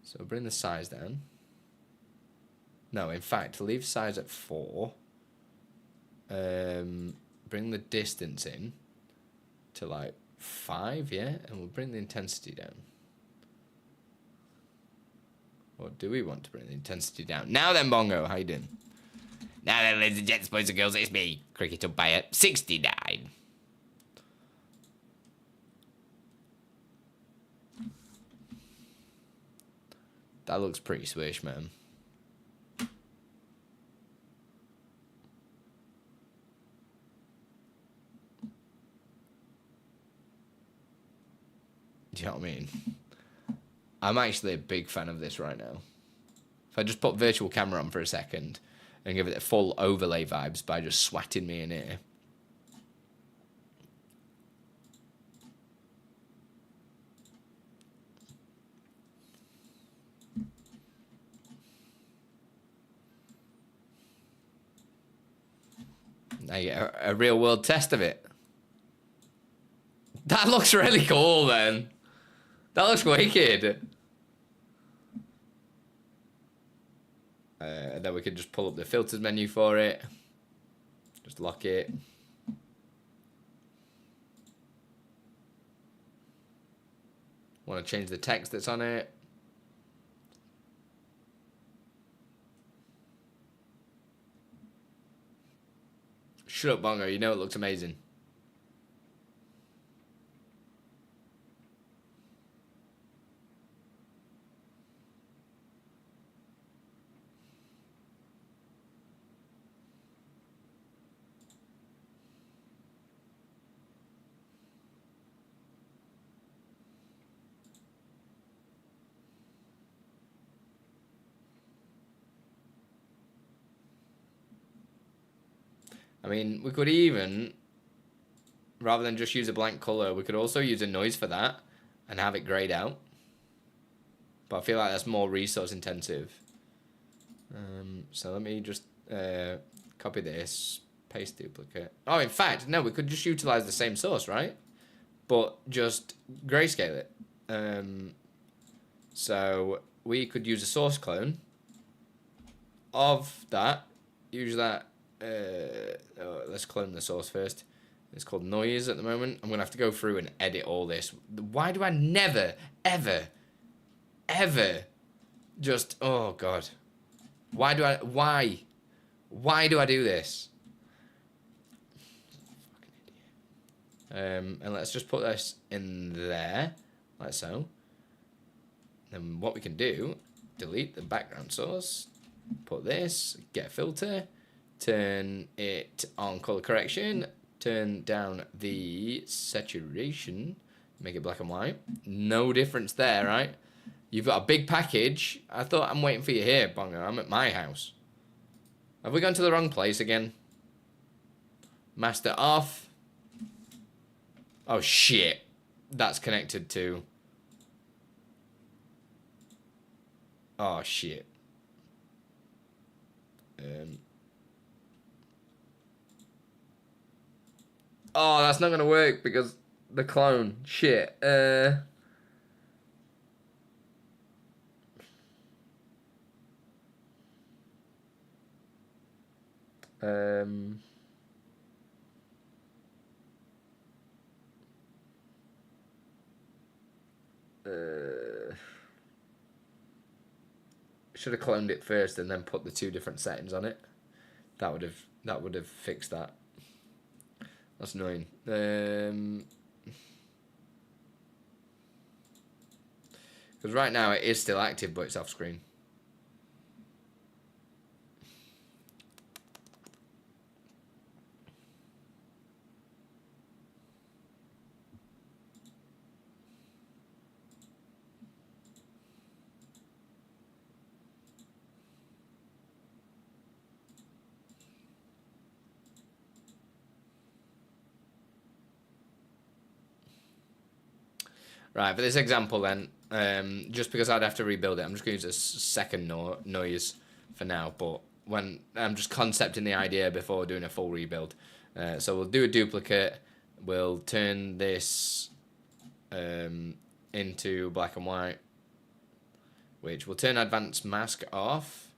So bring the size down. No, in fact, leave size at 4. Bring the distance in to like 5, yeah, and we'll bring the intensity down. Or do we want to bring the intensity down? Now then, Bongo, how you doing? Now then, ladies and gents, boys and girls, it's me, Cricket Umpire 69. That looks pretty swish, man. Do you know what I mean? I'm actually a big fan of this right now. If I just put virtual camera on for a second and give it a full overlay vibes by just swatting me in here. Now you get a real world test of it. That looks really cool, man. That looks wicked. And then we can just pull up the filters menu for it. Just lock it. Want to change the text that's on it. Shut up, Bongo. You know it looks amazing. I mean, we could even rather than just use a blank color, we could also use a noise for that and have it grayed out. But I feel like that's more resource intensive. So let me just copy this, paste duplicate. Oh, in fact, no, we could just utilize the same source, right? But just grayscale it. So we could use a source clone of that. Use that. Let's clone the source first. It's called noise at the moment. I'm gonna have to go through and edit all this. Why do I never, ever just, oh god, why do I do this? Fucking idiot. And let's just put this in there like so. Then what we can do, delete the background source, put this, get a filter, turn it on color correction, turn down the saturation, make it black and white. No difference there, right? You've got a big package. I thought I'm waiting for you here, Bongo. I'm at my house. Have we gone to the wrong place again? Master off. Oh, shit. That's connected to... Oh, shit. Oh, that's not going to work because the clone. Shit. Should have cloned it first and then put the two different settings on it. That would have fixed that. That's annoying. Because right now it is still active, but it's off screen. Right, for this example then, just because I'd have to rebuild it, I'm just going to use a second noise for now, but when I'm just concepting the idea before doing a full rebuild. So we'll do a duplicate, we'll turn this into black and white, which will turn advanced mask off,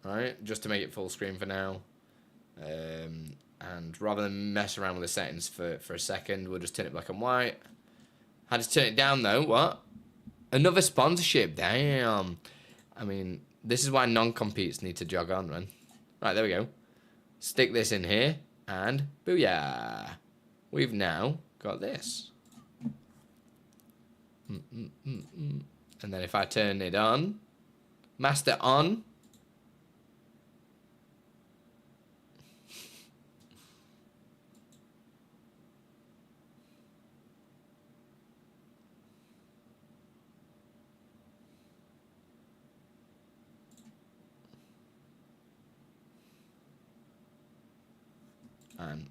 right, just to make it full screen for now. And rather than mess around with the settings for a second, we'll just turn it black and white. Had to turn it down though. What? Another sponsorship. Damn. I mean, this is why non-competes need to jog on, man. Right, there we go. Stick this in here. And booyah. We've now got this. And then if I turn it on. Master on. And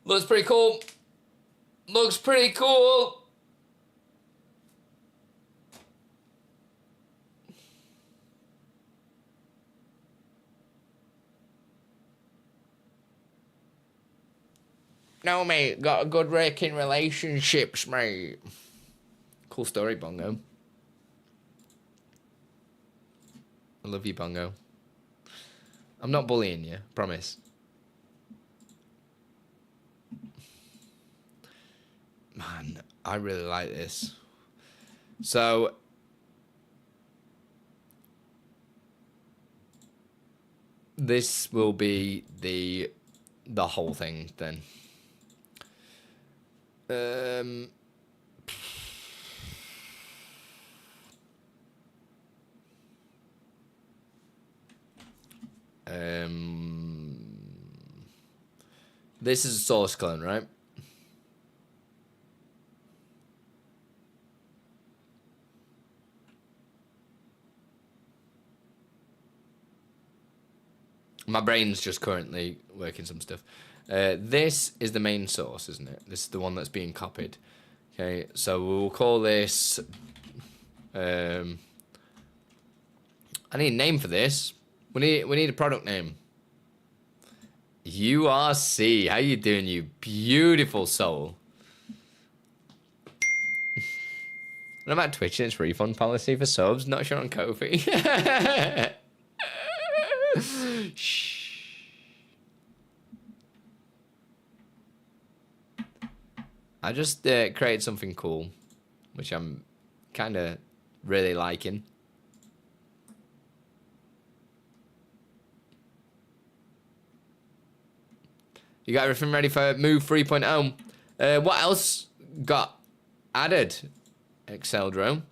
looks pretty cool. Looks pretty cool. No, mate. Got a good working relationships, mate. Cool story, Bongo. I love you, Bongo. I'm not bullying you, promise. Man, I really like this. So, this will be the whole thing then. This is a source clone, right? My brain's just currently working some stuff. This is the main source, isn't it? This is the one that's being copied. Okay, so we'll call this... I need a name for this. We need a product name. URC. How you doing, you beautiful soul? And I'm at Twitch and it's refund policy for subs. Not sure on Kofi. Shh. I just created something cool, which I'm kind of really liking. You got everything ready for Move 3.0. What else got added? Exceldro.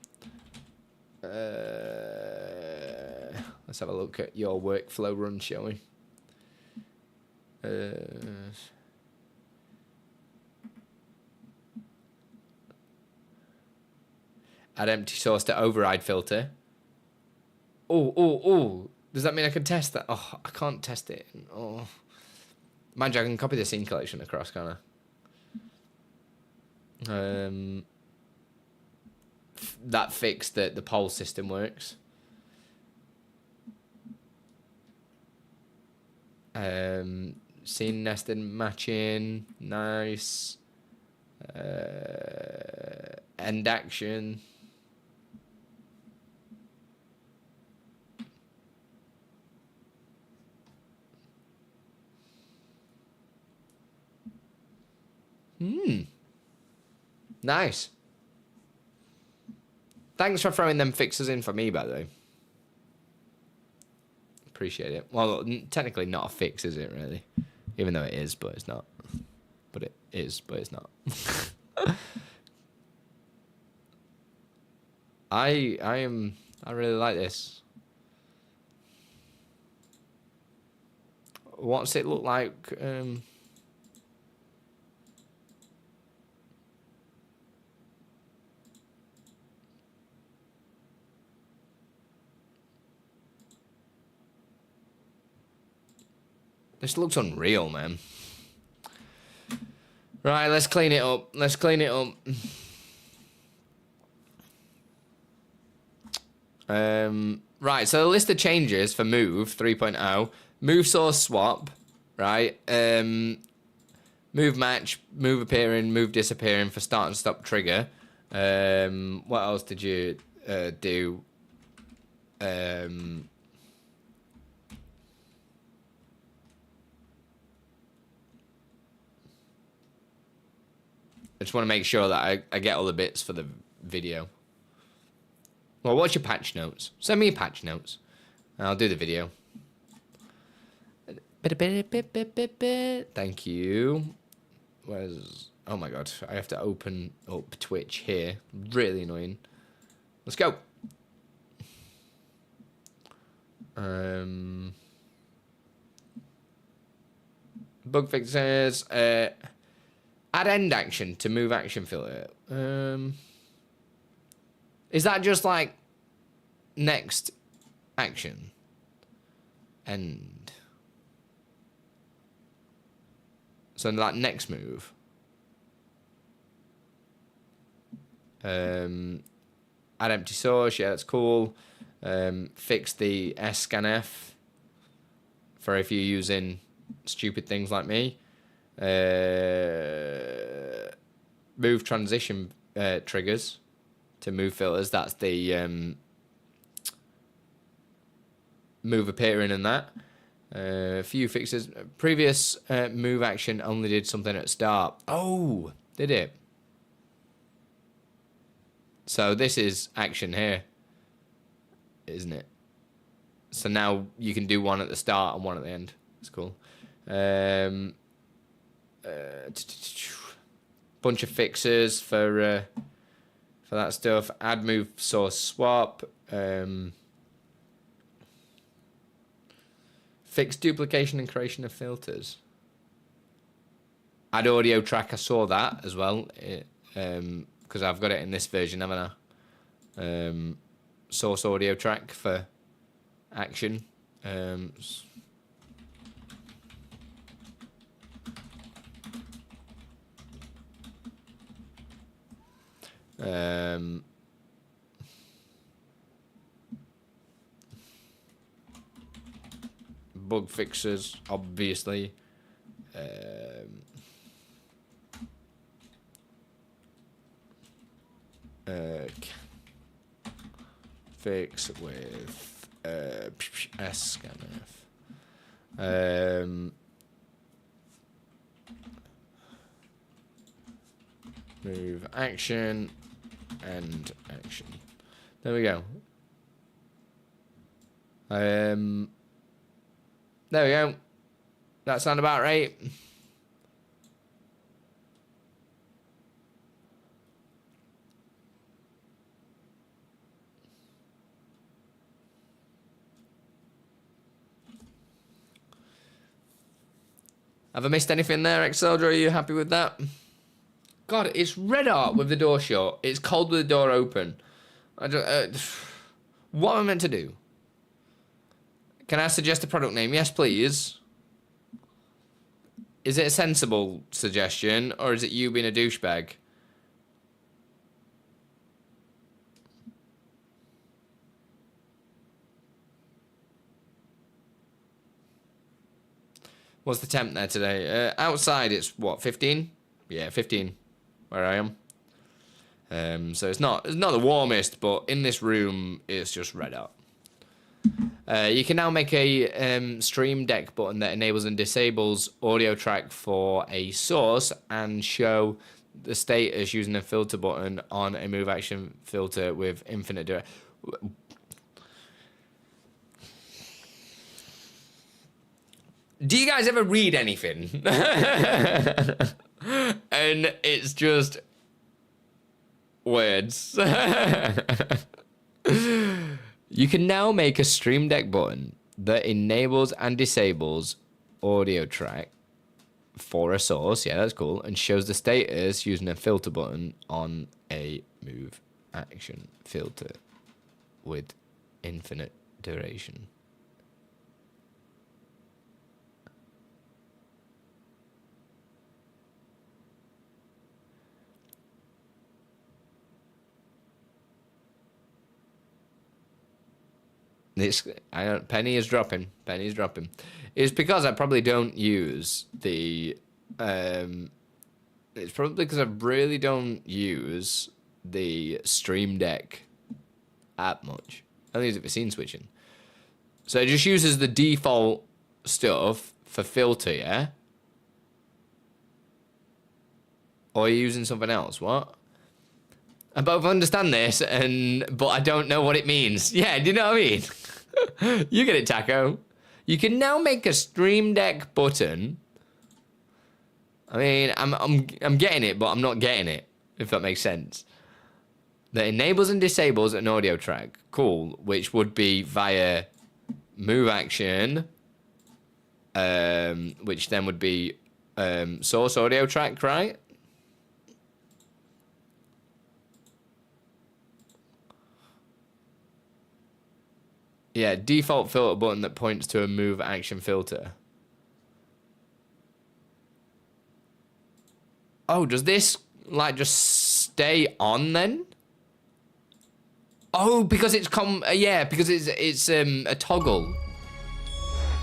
Let's have a look at your workflow run, shall we? Add empty source to override filter. Oh. Does that mean I can test that? Oh, I can't test it. Oh. Mind you, I can copy the scene collection across, can't I? That fixed that the poll system works. Scene nesting matching, nice. End action. Nice. Thanks for throwing them fixes in for me, by the way. Appreciate it. Well, technically not a fix, is it, really? Even though it is, but it's not. But it is, but it's not. I really like this. What's it look like? This looks unreal, man. Right, let's clean it up. Let's clean it up. Right, so the list of changes for Move 3.0. Move source swap, right? Move match, move appearing, move disappearing for start and stop trigger. What else did you do? I just want to make sure that I get all the bits for the video. Well, what's your patch notes? Send me your patch notes. And I'll do the video. Thank you. Where's... Oh my god. I have to open up Twitch here. Really annoying. Let's go. Bug fixes. Add end action to move action filter. Is that just like next action? End. So like next move. Add empty source, yeah, that's cool. Fix the scanf for if you're using stupid things like me. Move transition triggers to move filters. That's the move appearing and that. Few fixes. Previous move action only did something at start. Oh, did it? So this is action here, isn't it? So now you can do one at the start and one at the end. That's cool. Bunch of fixes for that stuff. Add move source swap. Fix duplication and creation of filters. Add audio track. I saw that as well. Because I've got it in this version, haven't I? Source audio track for action. Bug fixes, obviously. Fix with scanf. Move action and action. There we go. There we go. That sound about right? Have I missed anything there, Exceldra? Are you happy with that? God, it's red art with the door shut. It's cold with the door open. I don't, what am I meant to do? Can I suggest a product name? Yes, please. Is it a sensible suggestion, or is it you being a douchebag? What's the temp there today? Outside, it's what, 15? Yeah, 15, where I am. So it's not the warmest, but in this room, it's just red out. You can now make a Stream Deck button that enables and disables audio track for a source and show the status using a filter button on a move action filter with infinite direct. Do you guys ever read anything? And it's just words. You can now make a Stream Deck button that enables and disables audio track for a source. Yeah, that's cool. And shows the status using a filter button on a move action filter with infinite duration. Penny is dropping. Penny's dropping. It's because I probably don't use the. It's probably because I really don't use the Stream Deck app much. I don't use it for scene switching. So it just uses the default stuff for filter, yeah? Or are you using something else? What? I both understand this, but I don't know what it means. Yeah, do you know what I mean? You get it, Taco. You can now make a Stream Deck button. I mean, I'm getting it, but I'm not getting it, if that makes sense. That enables and disables an audio track. Cool. Which would be via move action, which then would be source audio track, right? Yeah, default filter button that points to a move action filter. Oh, does this like just stay on then? Oh, because it's because it's a toggle.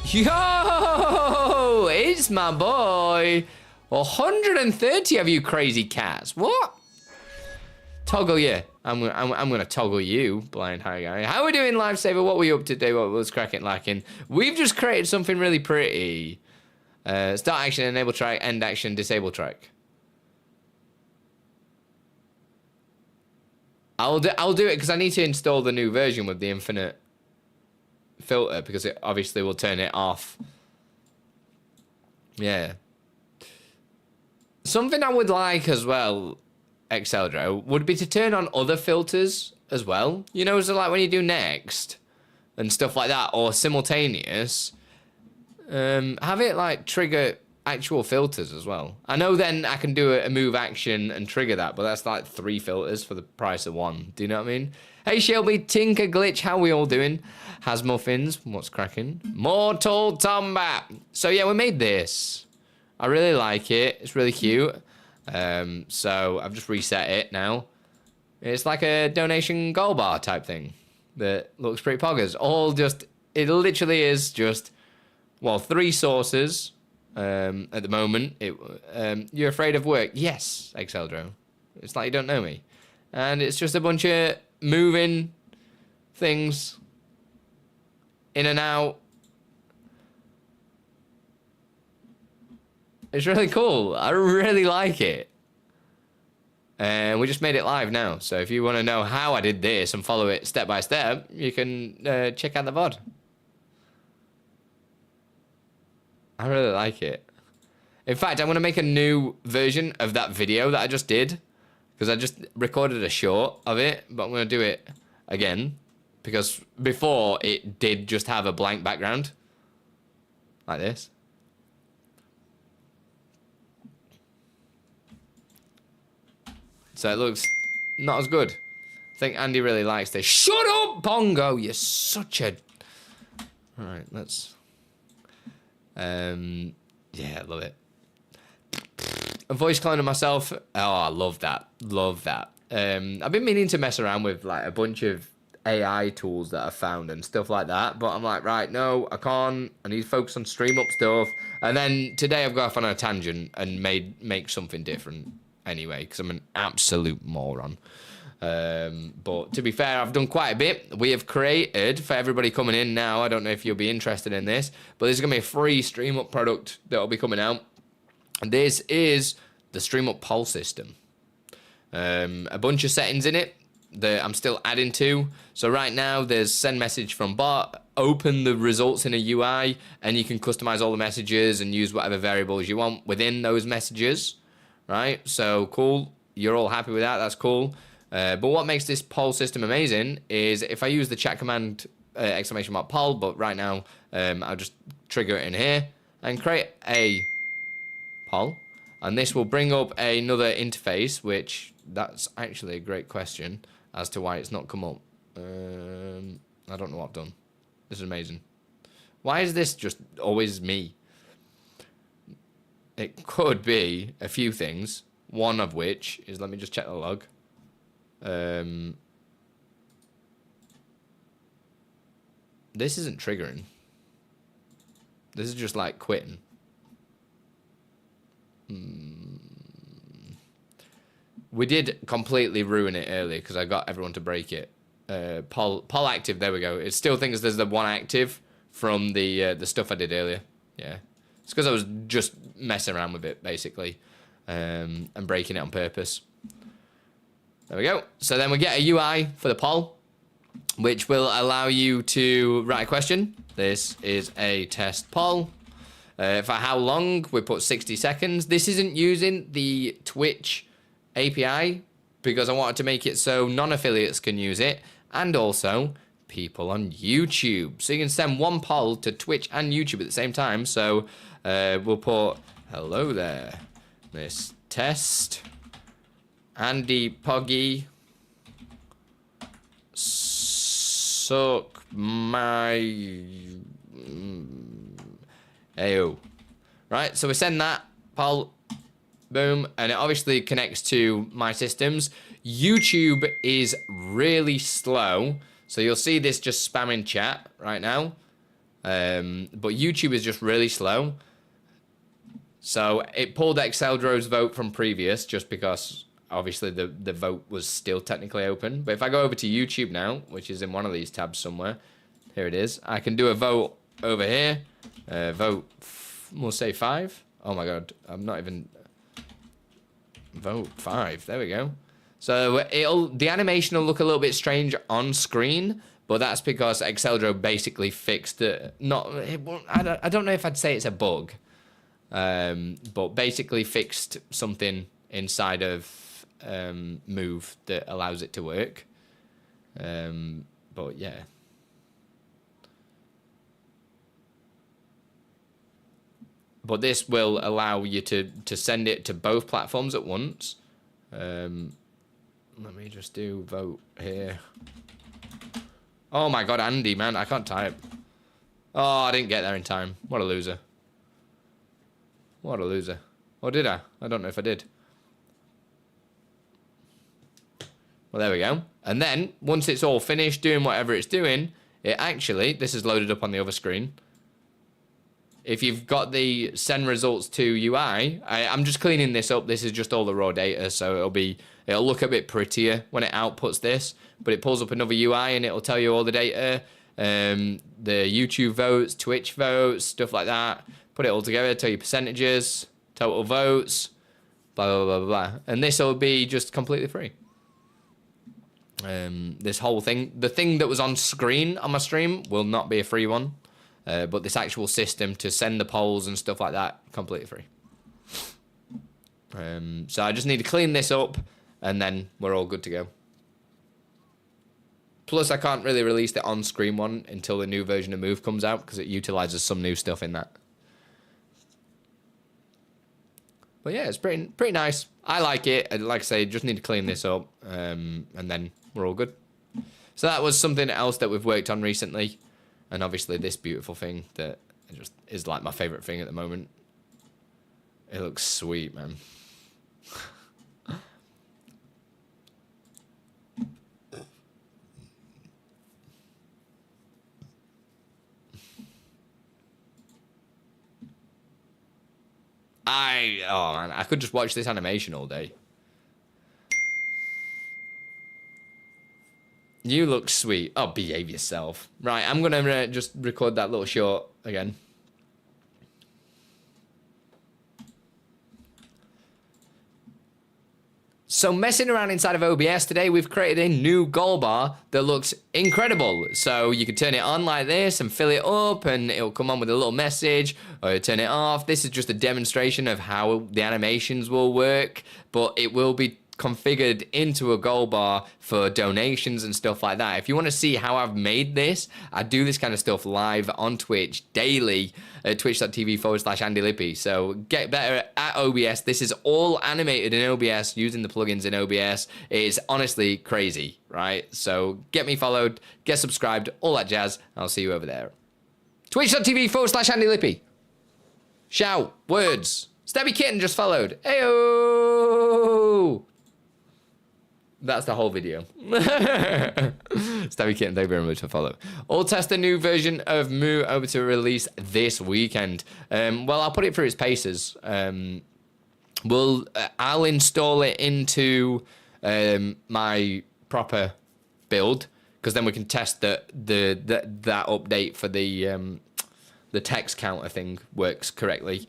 Yo, it's my boy. 130 of you crazy cats. What? Toggle, yeah. I'm gonna toggle you, blind high guy. How are we doing, Lifesaver? What were you up to today? What was cracking lacking? We've just created something really pretty. Start action, enable track, end action, disable track. I'll do it because I need to install the new version with the infinite filter because it obviously will turn it off. Yeah. Something I would like as well, Exceldra, would be to turn on other filters as well. You know, so like when you do next and stuff like that, or simultaneous, have it like trigger actual filters as well. I know then I can do a move action and trigger that, but that's like 3 filters for the price of 1. Do you know what I mean? Hey Shelby, Tinker Glitch, how we all doing? Has muffins, what's cracking? Mortal Kombat. So yeah, we made this. I really like it. It's really cute. So I've just reset it now. It's like a donation goal bar type thing that looks pretty poggers. All just, it literally is just, well, 3 sources at the moment. You're afraid of work? Yes, Exceldro. It's like you don't know me. And it's just a bunch of moving things in and out. It's really cool. I really like it. And we just made it live now. So if you want to know how I did this and follow it step by step, you can check out the VOD. I really like it. In fact, I'm going to make a new version of that video that I just did. Because I just recorded a short of it. But I'm going to do it again. Because before, it did just have a blank background. Like this. So it looks not as good. I think Andy really likes this. Shut up, Pongo! You're such a... Alright, let's... Yeah, I love it. A voice cloning myself. Oh, I love that. Love that. I've been meaning to mess around with like a bunch of AI tools that I found and stuff like that. But I'm like, right, no, I can't. I need to focus on stream up stuff. And then today I've got off on a tangent and make something different. Anyway, because I'm an absolute moron. But to be fair, I've done quite a bit. We have created, for everybody coming in now, I don't know if you'll be interested in this, but this is going to be a free Stream Up product that will be coming out. And this is the Stream Up poll system. A bunch of settings in it that I'm still adding to. So right now, there's send message from bot, open the results in a UI, and you can customize all the messages and use whatever variables you want within those messages. Right, so cool. You're all happy with that. That's cool. But what makes this poll system amazing is if I use the chat command exclamation mark poll, but right now I'll just trigger it in here and create a poll. And this will bring up another interface, which that's actually a great question as to why it's not come up. I don't know what I've done. This is amazing. Why is this just always me? It could be a few things, one of which is, let me just check the log. This isn't triggering. This is just like quitting. We did completely ruin it earlier because I got everyone to break it. Poll active, there we go. It still thinks there's the one active from the stuff I did earlier. Yeah. It's because I was just messing around with it, basically, and breaking it on purpose. There we go. So then we get a UI for the poll, which will allow you to write a question. This is a test poll. For how long, we put 60 seconds. This isn't using the Twitch API because I wanted to make it so non-affiliates can use it, and also people on YouTube. So you can send one poll to Twitch and YouTube at the same time. So we'll put, hello there, this test, Andy Poggy, suck my, ayo. Right, so we send that poll, boom, and it obviously connects to my systems. YouTube is really slow, so you'll see this just spamming chat right now. But YouTube is just really slow. So it pulled Exceldro's vote from previous just because obviously the vote was still technically open. But if I go over to YouTube now, which is in one of these tabs somewhere, here it is. I can do a vote over here. Vote, we'll say 5. Oh my God, I'm not even... Vote 5, there we go. So the animation will look a little bit strange on screen, but that's because Exceldro basically fixed it. I don't know if I'd say it's a bug, but basically fixed something inside of Move that allows it to work. But yeah. But this will allow you to send it to both platforms at once. Let me just do vote here. Oh my God, Andy, man, I can't type. Oh, I didn't get there in time. What a loser. What a loser. Or did I? I don't know if I did. Well, there we go. And then, once it's all finished doing whatever it's doing, it actually, this is loaded up on the other screen. If you've got the send results to UI, I'm just cleaning this up. This is just all the raw data, so it'll look a bit prettier when it outputs this. But it pulls up another UI and it'll tell you all the data, the YouTube votes, Twitch votes, stuff like that. Put it all together, tell you percentages, total votes, blah, blah, blah, blah, blah. And this will be just completely free. This whole thing, the thing that was on screen on my stream will not be a free one. But this actual system to send the polls and stuff like that, completely free. So I just need to clean this up, and then we're all good to go. Plus, I can't really release the on-screen one until the new version of Move comes out, because it utilizes some new stuff in that. But yeah, it's pretty nice. I like it. Like I say, just need to clean this up, and then we're all good. So that was something else that we've worked on recently. And obviously this beautiful thing that just is like my favorite thing at the moment. It looks sweet, man. Oh man, I could just watch this animation all day. You look sweet. Oh, behave yourself. Right, I'm going to just record that little short again. So messing around inside of OBS today, we've created a new goal bar that looks incredible. So you can turn it on like this and fill it up and it'll come on with a little message, or you turn it off. This is just a demonstration of how the animations will work, but it will be configured into a goal bar for donations and stuff like that. If you want to see how I've made this, I do this kind of stuff live on Twitch daily at twitch.tv/Andi Lippy. So get better at OBS. This is all animated in OBS using the plugins in OBS. It's honestly crazy, right? So get me followed, get subscribed, all that jazz. I'll see you over there. Twitch.tv/Andi Lippy. Shout, words. Stabby Kitten just followed. Ayo! That's the whole video. Stabby Kitten, thank you very much for follow. I'll test a new version of Moo over to release this weekend. Well, I'll put it through its paces. I'll install it into my proper build, because then we can test that update for the text counter thing works correctly,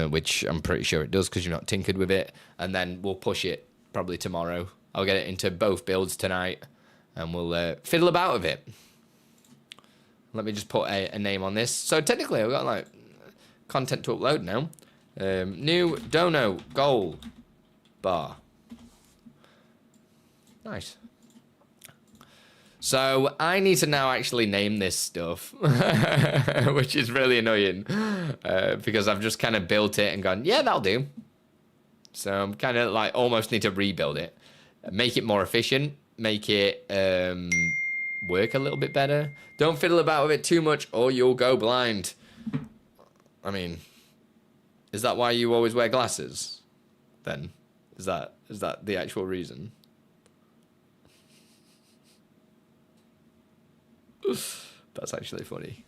which I'm pretty sure it does because you're not tinkered with it. And then we'll push it probably tomorrow. I'll get it into both builds tonight, and we'll fiddle about with it. Let me just put a name on this. So technically, I've got like content to upload now. New dono goal bar. Nice. So I need to now actually name this stuff, which is really annoying, because I've just kind of built it and gone, yeah, that'll do. So I'm kind of like almost need to rebuild it. Make it more efficient, make it work a little bit better. Don't fiddle about with it too much or you'll go blind. I mean, is that why you always wear glasses? Then is that the actual reason? That's actually funny.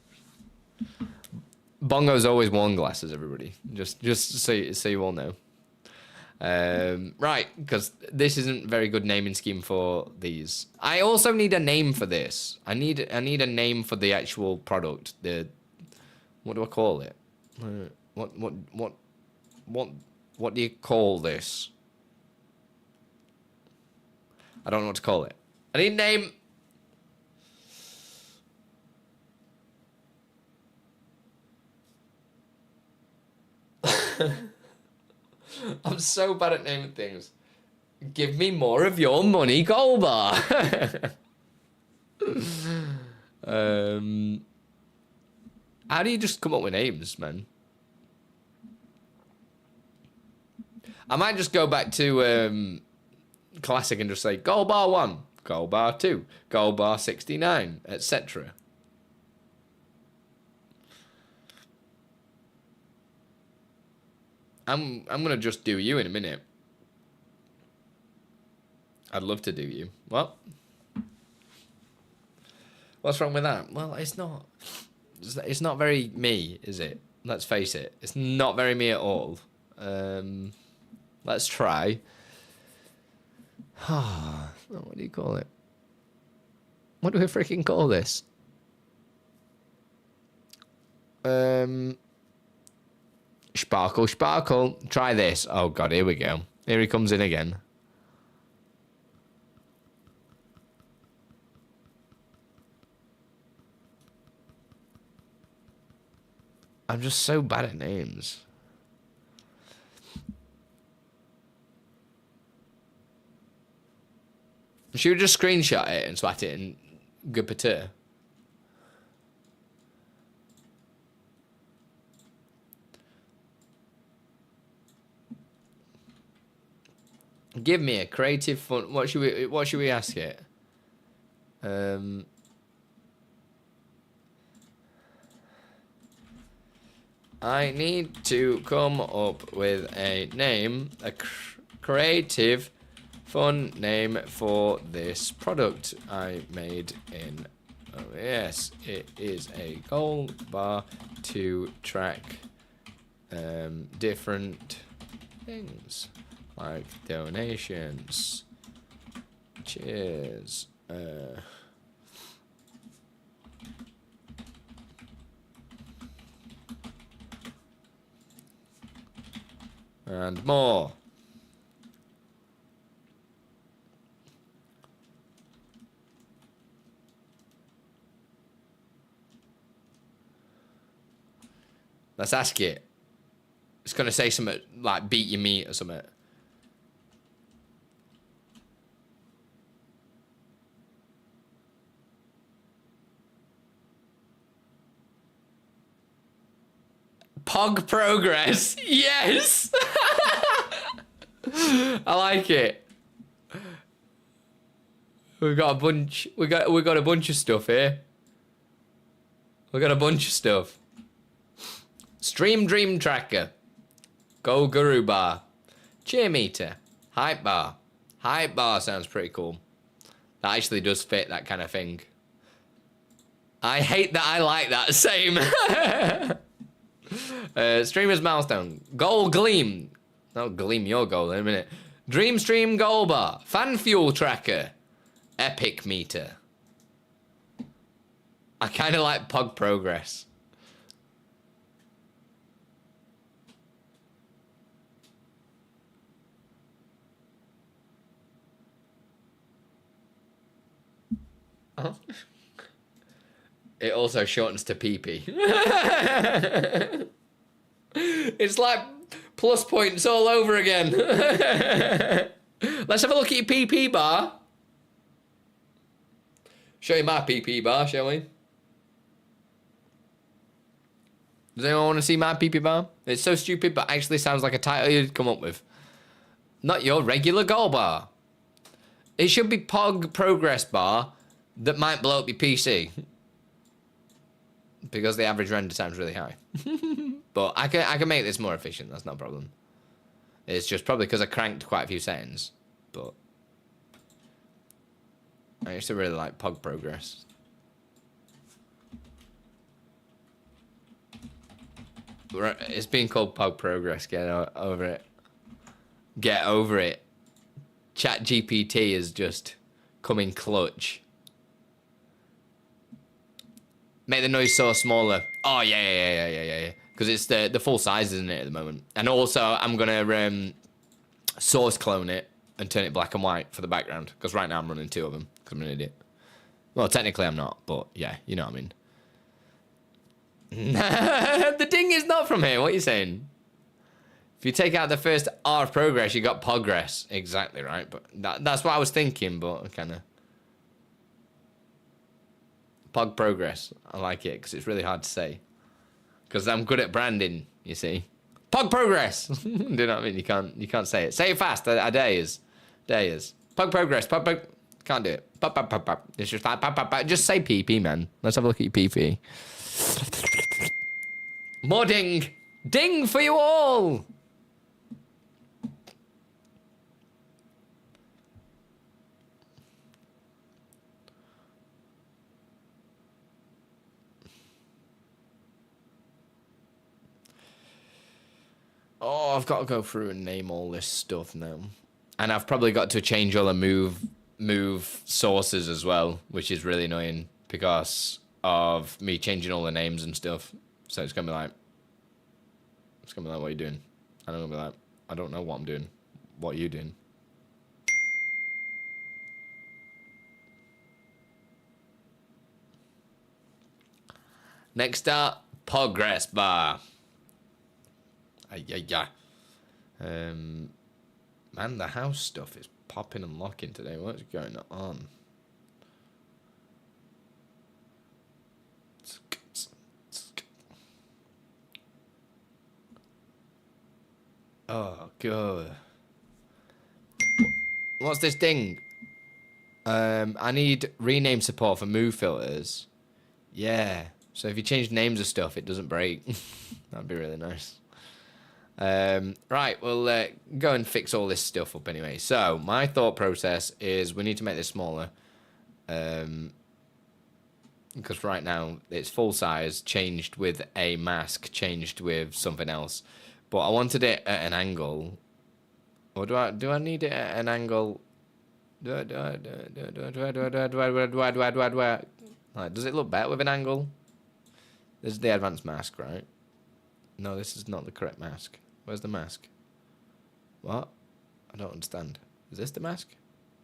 Bongo's always worn glasses, everybody. Just so you all know. Right, because this isn't a very good naming scheme for these. I also need a name for this. I need a name for the actual product. What do I call it? What do you call this? I don't know what to call it. I need a name. I'm so bad at naming things. Give me more of your money, gold bar. How do you just come up with names, man? I might just go back to classic and just say gold bar 1, gold bar 2, gold bar 69, etc. I'm gonna just do you in a minute. I'd love to do you. Well, what's wrong with that? Well, it's not. It's not very me, is it? Let's face it. It's not very me at all. Let's try. What do you call it? What do we freaking call this? Sparkle, sparkle. Try this. Oh god, here we go. Here he comes in again. I'm just so bad at names. Should we just screenshot it and swat it in good pater? Give me a creative fun. What should we ask it? I need to come up with a name, a creative, fun name for this product I made in OBS. It is a gold bar to track different things like donations. Cheers. And more. Let's ask it. It's gonna say something like beat your meat or something. Pog progress. Yes. I like it. We got a bunch. We got a bunch of stuff here. We got a bunch of stuff. Stream Dream Tracker. Go Guru Bar. Cheer Meter. Hype Bar. Hype Bar sounds pretty cool. That actually does fit that kind of thing. I hate that I like that. Same. Streamer's Milestone. Goal Gleam. I'll gleam your goal in a minute. Dream Stream Goal Bar. Fan Fuel Tracker. Epic Meter. I kind of like Pog Progress. It also shortens to PP. It's like plus points all over again. Let's have a look at your PP bar. Show you my PP bar, shall we? Does anyone want to see my PP bar? It's so stupid, but actually sounds like a title you'd come up with. Not your regular goal bar. It should be Pog Progress Bar that might blow up your PC. Because the average render time's really high. But I can make this more efficient, that's not a problem. It's just probably because I cranked quite a few settings. But I used to really like Pog Progress. It's being called Pog Progress, get over it. Get over it. ChatGPT is just coming clutch. Make the noise source smaller. Oh, yeah. Because it's the full size, isn't it, at the moment? And also, I'm going to source clone it and turn it black and white for the background. Because right now I'm running two of them. Because I'm an idiot. Well, technically I'm not, but yeah, you know what I mean. The ding is not from here. What are you saying? If you take out the first R of progress, you got progress. Exactly right. But that's what I was thinking, but kind of. Pog Progress. I like it because it's really hard to say. Because I'm good at branding, you see. Pog Progress. Do you know what I mean? You can't say it. Say it fast. I dare yous. Dare yous. Pog Progress. Pog. Can't do it. Pop. It's just like pop. Just say PP, man. Let's have a look at your PP. More ding. Ding for you all. I've got to go through and name all this stuff now. And I've probably got to change all the move sources as well, which is really annoying because of me changing all the names and stuff. So it's gonna be like, what are you doing? And I'm gonna be like, I don't know what I'm doing. What are you doing? Next up, progress bar. Man, the house stuff is popping and locking today. What's going on? Oh, God. What's this thing? I need rename support for move filters. Yeah. So if you change names of stuff, it doesn't break. That'd be really nice. Right, we'll go and fix all this stuff up anyway. So, my thought process is we need to make this smaller. Because right now, it's full size, changed with a mask, changed with something else. But I wanted it at an angle. Or do I need it at an angle? Like, does it look better with an angle? This is the advanced mask, right? No, this is not the correct mask. Where's the mask? What? I don't understand. Is this the mask?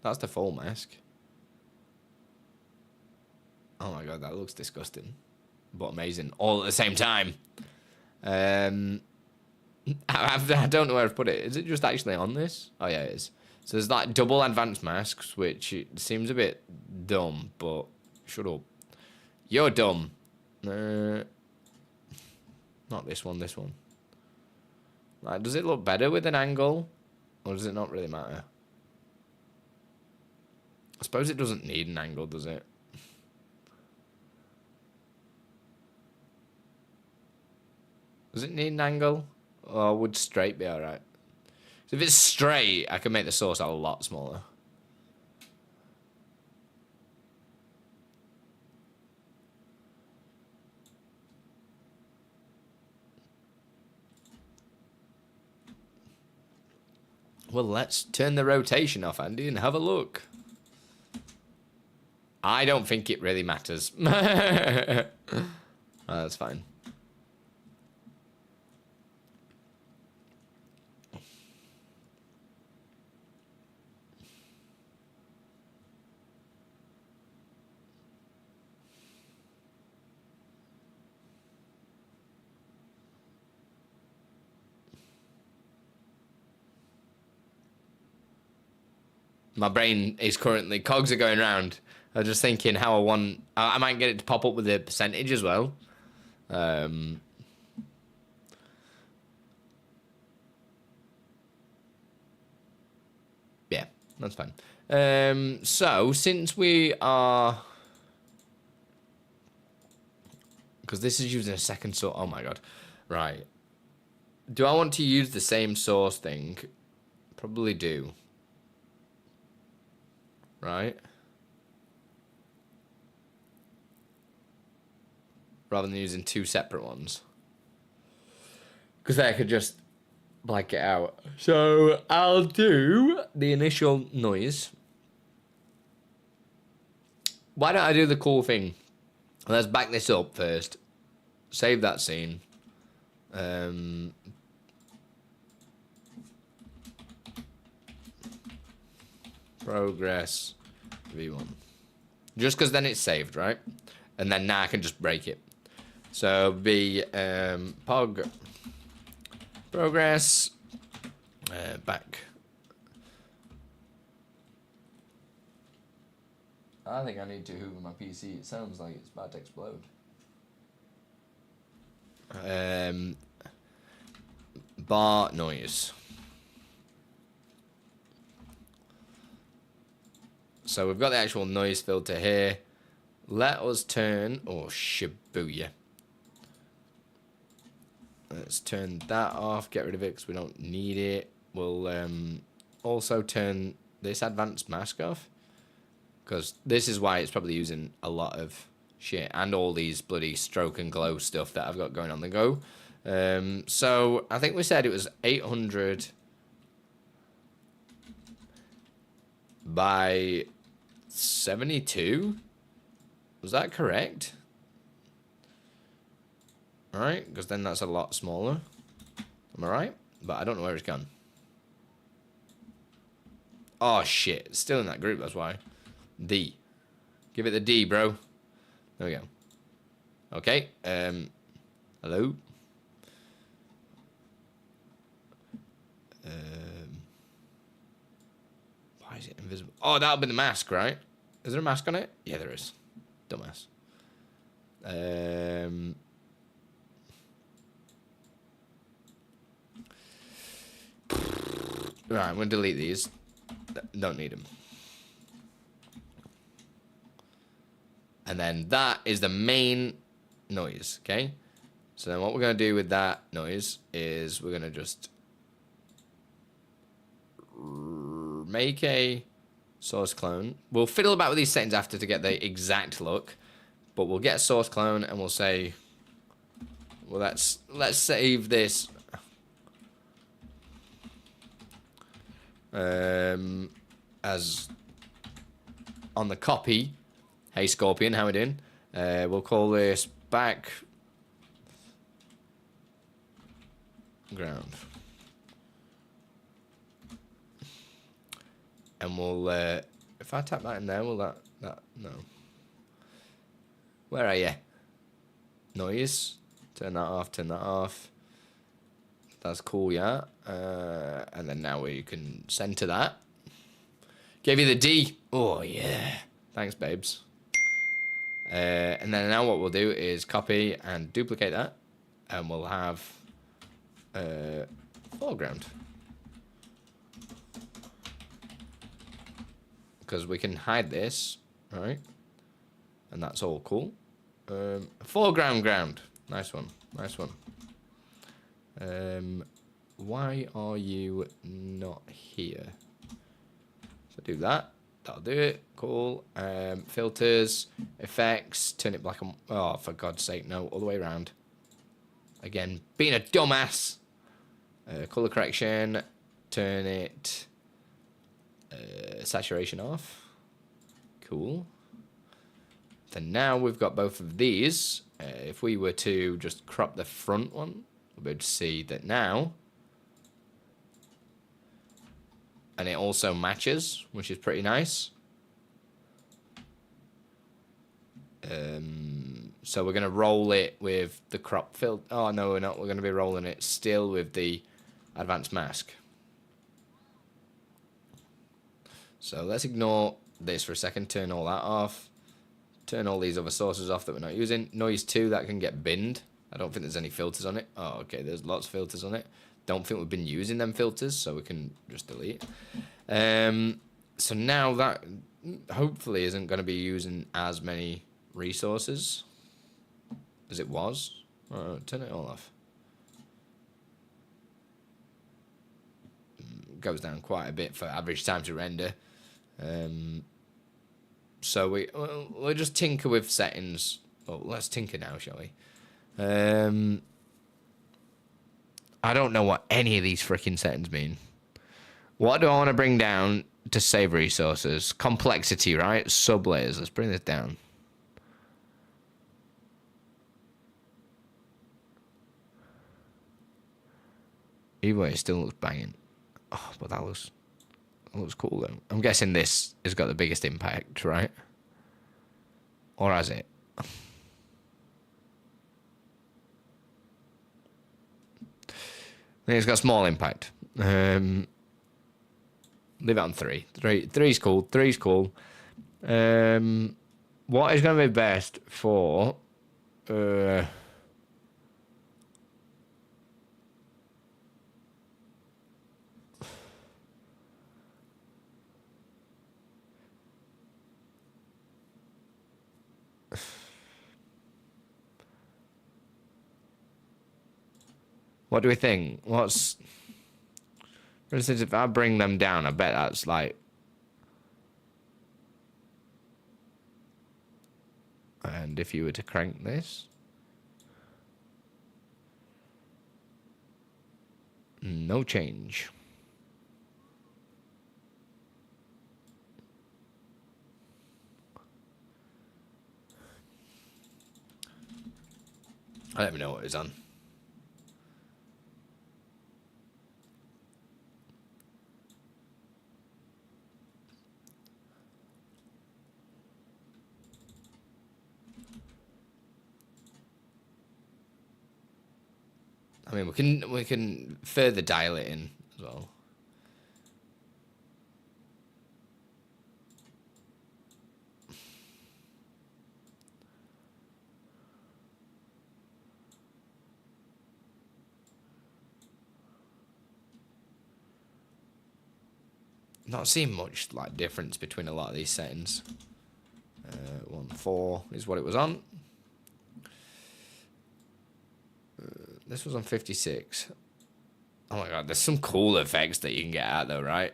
That's the full mask. Oh my god, that looks disgusting. But amazing. All at the same time. I don't know where I've put it. Is it just actually on this? Oh yeah, it is. So there's like double advanced masks, which it seems a bit dumb, but shut up. You're dumb. Not this one, this one. Like, does it look better with an angle? Or does it not really matter? I suppose it doesn't need an angle, does it? Does it need an angle? Or would straight be alright? So if it's straight, I can make the source a lot smaller. Well, let's turn the rotation off, Andy, and have a look. I don't think it really matters. Oh, that's fine. My brain is currently, cogs are going round. I was just thinking how I might get it to pop up with a percentage as well. Yeah, that's fine. So, since we are... Because this is using a second source. Oh my god. Right. Do I want to use the same source thing? Probably do. Right? Rather than using two separate ones. Because then I could just blank it out. So I'll do the initial noise. Why don't I do the cool thing? Let's back this up first. Save that scene. Progress V1. Just because then it's saved, right? And then now I can just break it. So be pog progress back. I think I need to hoover my PC. It sounds like it's about to explode. Bar noise. So we've got the actual noise filter here. Let us turn... Oh, shibuya. Let's turn that off. Get rid of it because we don't need it. We'll also turn this advanced mask off. Because this is why it's probably using a lot of shit. And all these bloody stroke and glow stuff that I've got going on the go. So I think we said it was 800 by 72. Was that correct? All right, because then that's a lot smaller. Am I right? But I don't know where it's gone. Oh shit! It's still in that group. That's why. D. Give it the D, bro. There we go. Okay. Hello. Why is it invisible? Oh, that'll be the mask, right? Is there a mask on it? Yeah, there is. Dumbass. Right, I'm going to delete these. Don't need them. And then that is the main noise, okay? So then what we're going to do with that noise is we're going to just make a source clone. We'll fiddle about with these settings after to get the exact look, but we'll get a source clone and we'll say, well, let's save this as on the copy. Hey Scorpion, how we doing? We'll call this background. And we'll if I tap that in there, will that no. Where are you? Noise. Turn that off, turn that off. That's cool, yeah. And then now we can center that. Gave you the D. Oh yeah. Thanks, babes. And then now what we'll do is copy and duplicate that, and we'll have foreground, because we can hide this, right? And that's all cool. Foreground ground, nice one, nice one. Why are you not here? So do that. That'll do it. Cool. Filters, effects, turn it black and... Oh, for God's sake, no. All the way around. Again, being a dumbass. Color correction. Turn it... saturation off. Cool. Then now we've got both of these. If we were to just crop the front one, we'll be able to see that now... And it also matches, which is pretty nice. So we're going to roll it with the crop filter. Oh, no, we're not. We're going to be rolling it still with the advanced mask. So let's ignore this for a second. Turn all that off. Turn all these other sources off that we're not using. Noise 2, that can get binned. I don't think there's any filters on it. Oh, okay, there's lots of filters on it. Don't think we've been using them filters, so we can just delete. So now that hopefully isn't going to be using as many resources as it was. Turn it all off. Goes down quite a bit for average time to render. So we'll just tinker with settings. Well, let's tinker now, shall we? I don't know what any of these freaking settings mean. What do I want to bring down to save resources? Complexity, right? Sublayers. Let's bring this down. Either way, it still looks banging. Oh, but that looks cool, though. I'm guessing this has got the biggest impact, right? Or has it? I think it's got small impact. Leave it on 3. 3's cool. 3's cool. What is going to be best for... What do we think? What's... For instance, if I bring them down, I bet that's like... And if you were to crank this... No change. I don't even know what it's on. I mean, we can further dial it in as well. Not seeing much like difference between a lot of these settings. 1.4 is what it was on. This was on 56. Oh my god, there's some cool effects that you can get out though, right?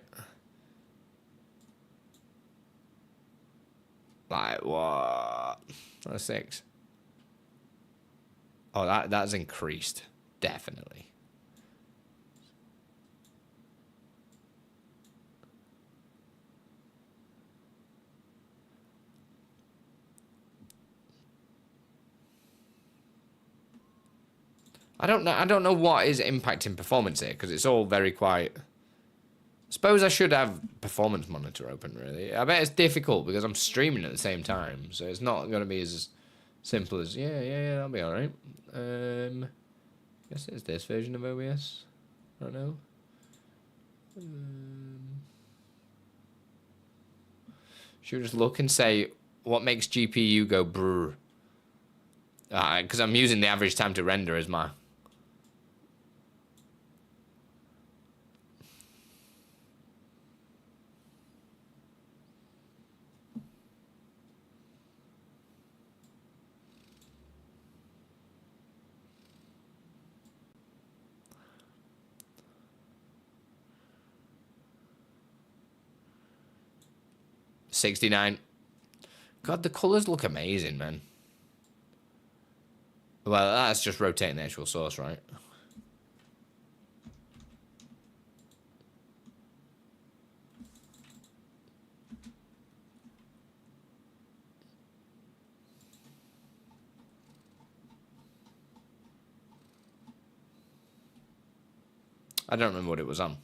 Like what? Oh, 6. Oh, that's increased, definitely. I don't know what is impacting performance here because it's all very quiet. Suppose I should have performance monitor open, really. I bet it's difficult because I'm streaming at the same time, so it's not going to be as simple as yeah, that'll be all right. Guess it's this version of OBS. I don't know. Should we just look and say what makes GPU go brr? Because I'm using the average time to render as my. $69. God, the colors look amazing, man. Well, that's just rotating the actual source, right? I don't remember what it was on.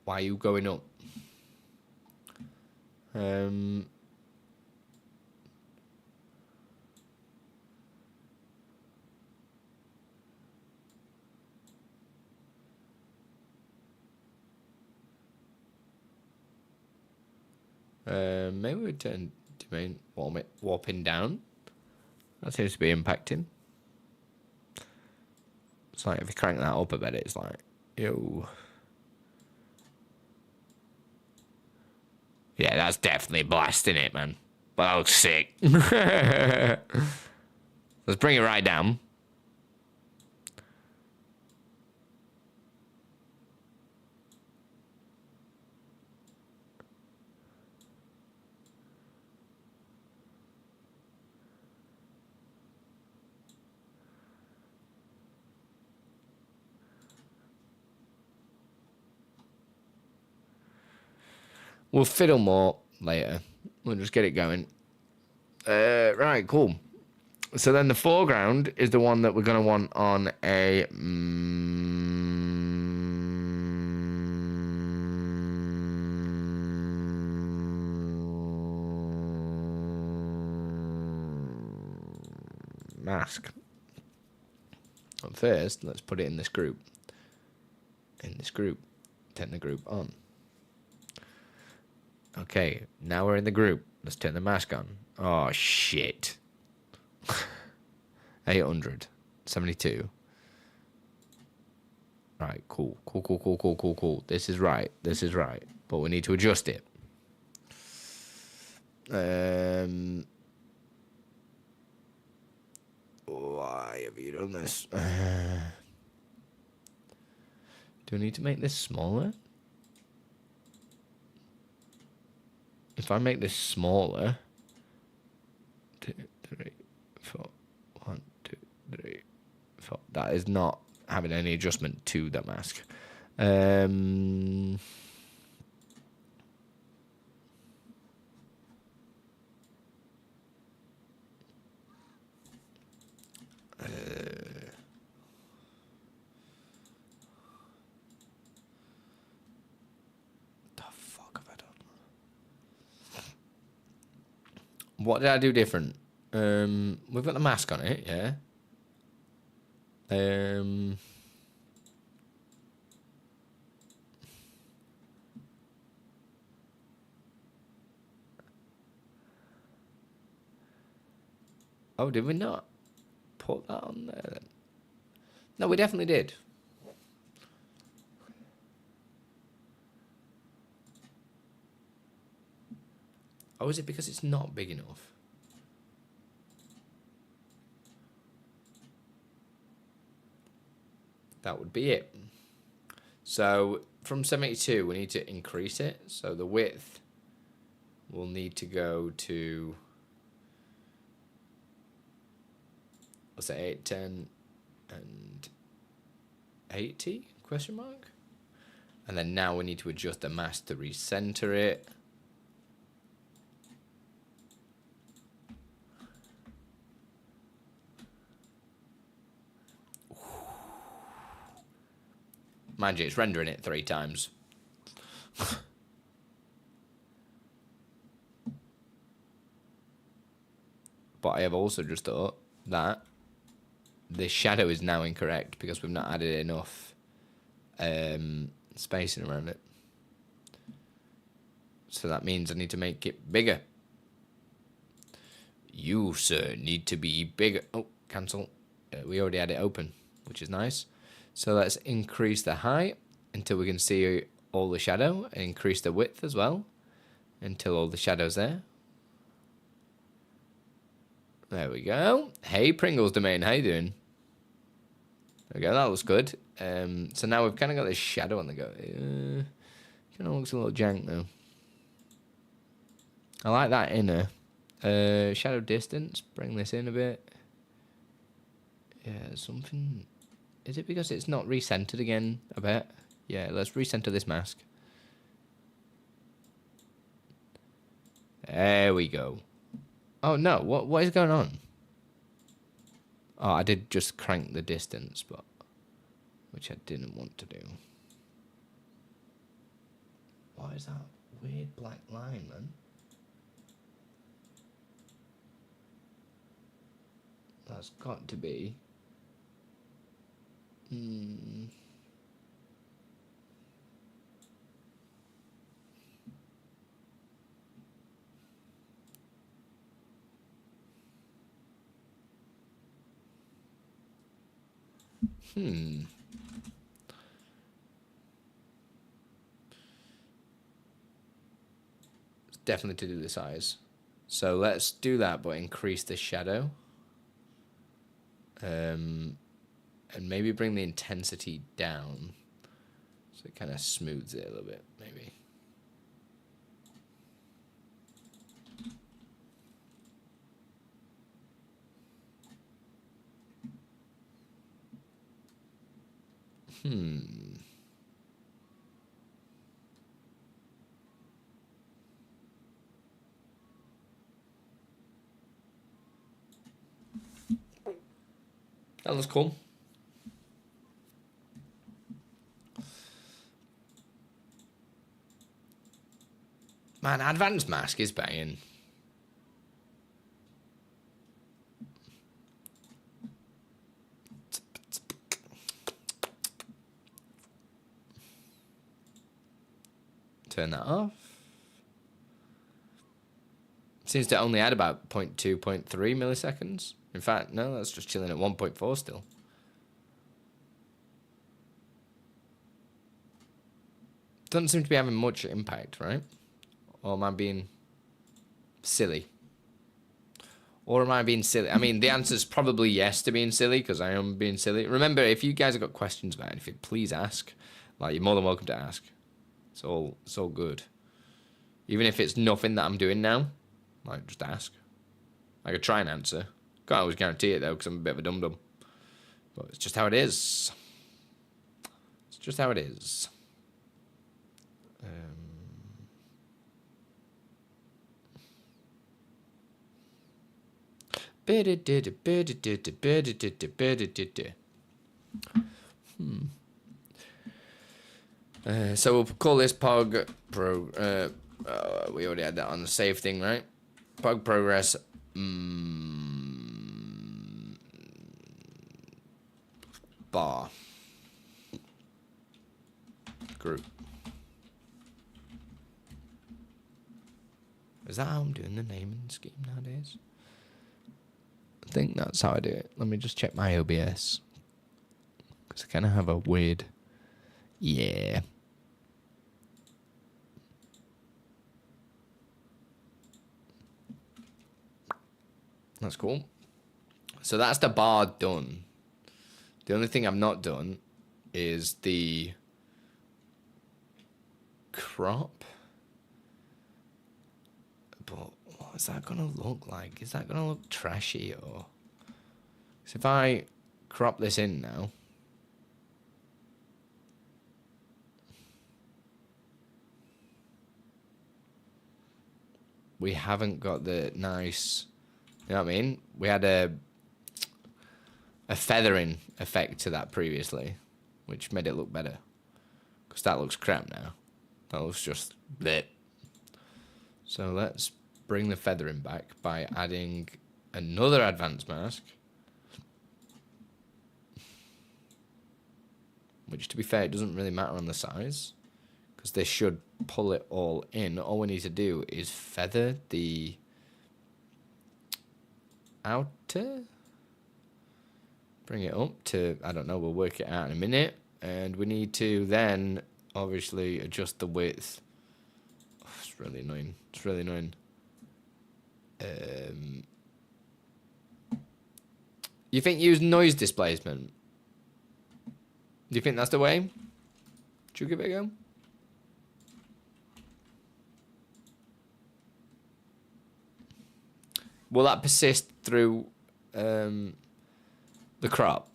Why are you going up? Maybe we turn to main warping down. That seems to be impacting. It's like if you crank that up a bit, it's like, yo. Yeah, that's definitely blasting it, man. But that looks sick. Let's bring it right down. We'll fiddle more later. We'll just get it going. Right, cool. So then the foreground is the one that we're going to want on a mask. But first, let's put it in this group. In this group. Turn the group on. Okay, now we're in the group. Let's turn the mask on. Oh, shit. 800. 72. Right, cool. Cool. This is right. But we need to adjust it. Why have you done this? Do I need to make this smaller? If I make this smaller, 2, 3, That is not having any adjustment to the mask. What did I do different? We've got the mask on it, yeah. Oh, did we not put that on there then? No, we definitely did. Oh, is it because it's not big enough? That would be it. So from 72, we need to increase it. So the width will need to go to, let's say 8, 10, and 80, question mark. And then now we need to adjust the mask to recenter it. Mind you, it's rendering it 3 times. But I have also just thought that the shadow is now incorrect because we've not added enough spacing around it. So that means I need to make it bigger. You, sir, need to be bigger. Oh, cancel. We already had it open, which is nice. So let's increase the height until we can see all the shadow, and increase the width as well until all the shadow's there. There we go. Hey, Pringles Domain, how you doing? There we go, that looks good. So now we've kind of got this shadow on the go. Kind of looks a little jank though. I like that inner. Shadow distance, bring this in a bit. Yeah, something... Is it because it's not recentered again a bit? Yeah, let's recenter this mask. There we go. Oh no, what is going on? Oh, I did just crank the distance, but which I didn't want to do. What is that weird black line, man? That's got to be... It's definitely to do the size. So let's do that, but increase the shadow. And maybe bring the intensity down. So it kind of smooths it a little bit, maybe. That looks cool. Man, advanced mask is banging. Turn that off. Seems to only add about 0.2, 0.3 milliseconds. In fact, no, that's just chilling at 1.4 still. Doesn't seem to be having much impact, right? Or am I being silly? Or am I being silly? I mean, the answer's probably yes to being silly, because I am being silly. Remember, if you guys have got questions about anything, please ask. Like, you're more than welcome to ask. It's all good. Even if it's nothing that I'm doing now, like, just ask. I could try and answer. Can't always guarantee it, though, because I'm a bit of a dum-dum. But it's just how it is. It's just how it is. So we'll call this Pog Pro. We already had that on the save thing, right? Pog Progress. Bar. Group. Is that how I'm doing the naming scheme nowadays? I think that's how I do it. Let me just check my OBS. Because I kind of have a weird... Yeah. That's cool. So that's the bar done. The only thing I've not done is the crop. But what is that going to look like? Is that going to look trashy or... So if I crop this in now. We haven't got the nice... You know what I mean? We had a feathering effect to that previously, which made it look better. Because that looks crap now. That looks just bleh. So let's bring the feathering back by adding another advanced mask. Which, to be fair, it doesn't really matter on the size. Because they should pull it all in. All we need to do is feather the outer. Bring it up to, I don't know, we'll work it out in a minute. And we need to then, obviously, adjust the width. Oh, it's really annoying. It's really annoying. You think use noise displacement? Do you think that's the way? Should we give it a go? Will that persist through the crop?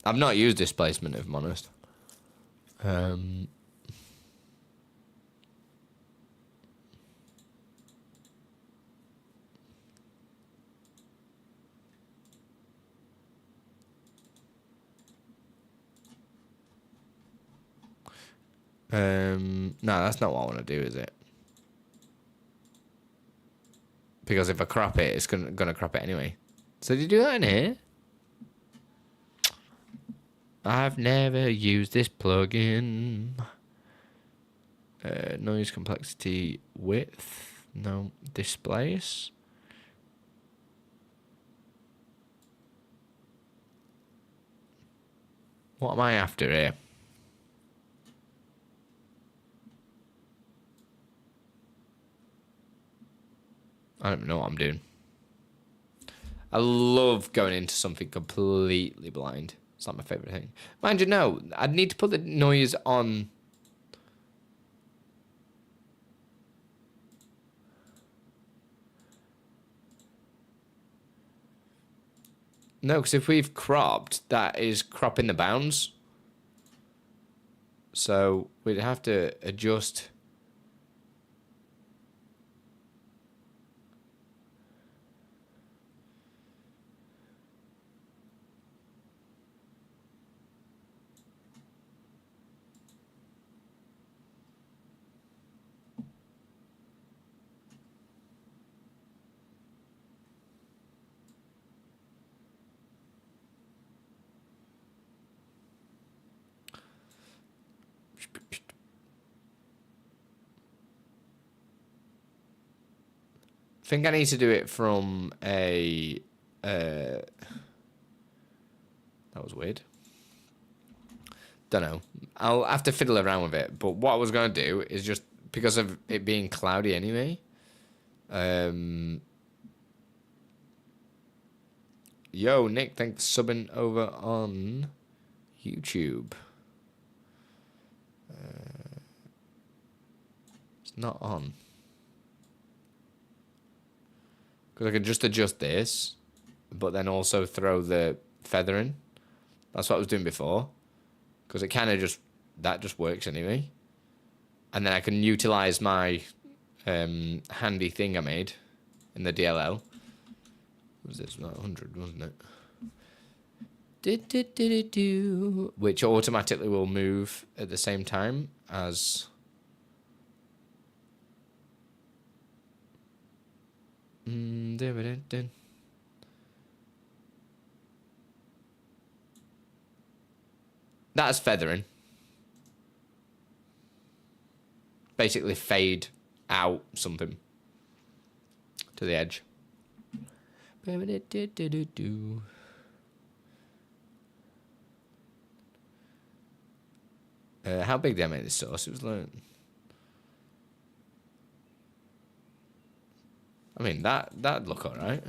I've not used displacement, if I'm honest. No, that's not what I want to do, is it? Because if I crop it, it's gonna crop it anyway. So did you do that in here? I've never used this plugin. Noise complexity width. No. Displace. What am I after here? I don't know what I'm doing. I love going into something completely blind. It's not my favourite thing. Mind you, no. I'd need to put the noise on. No, because if we've cropped, that is cropping the bounds. So we'd have to adjust. I think I need to do it from a... that was weird. Don't know. I'll have to fiddle around with it. But what I was going to do is just... Because of it being cloudy anyway. Yo, Nick, thanks for subbing over on YouTube. It's not on. Because I could just adjust this, but then also throw the feather in. That's what I was doing before. Because it kind of just, that just works anyway. And then I can utilize my handy thing I made in the DLL. What was this? Not 100, wasn't it? Which automatically will move at the same time as that's feathering. Basically fade out something to the edge. How big did I make this sauce? It was like, I mean, that'd look alright.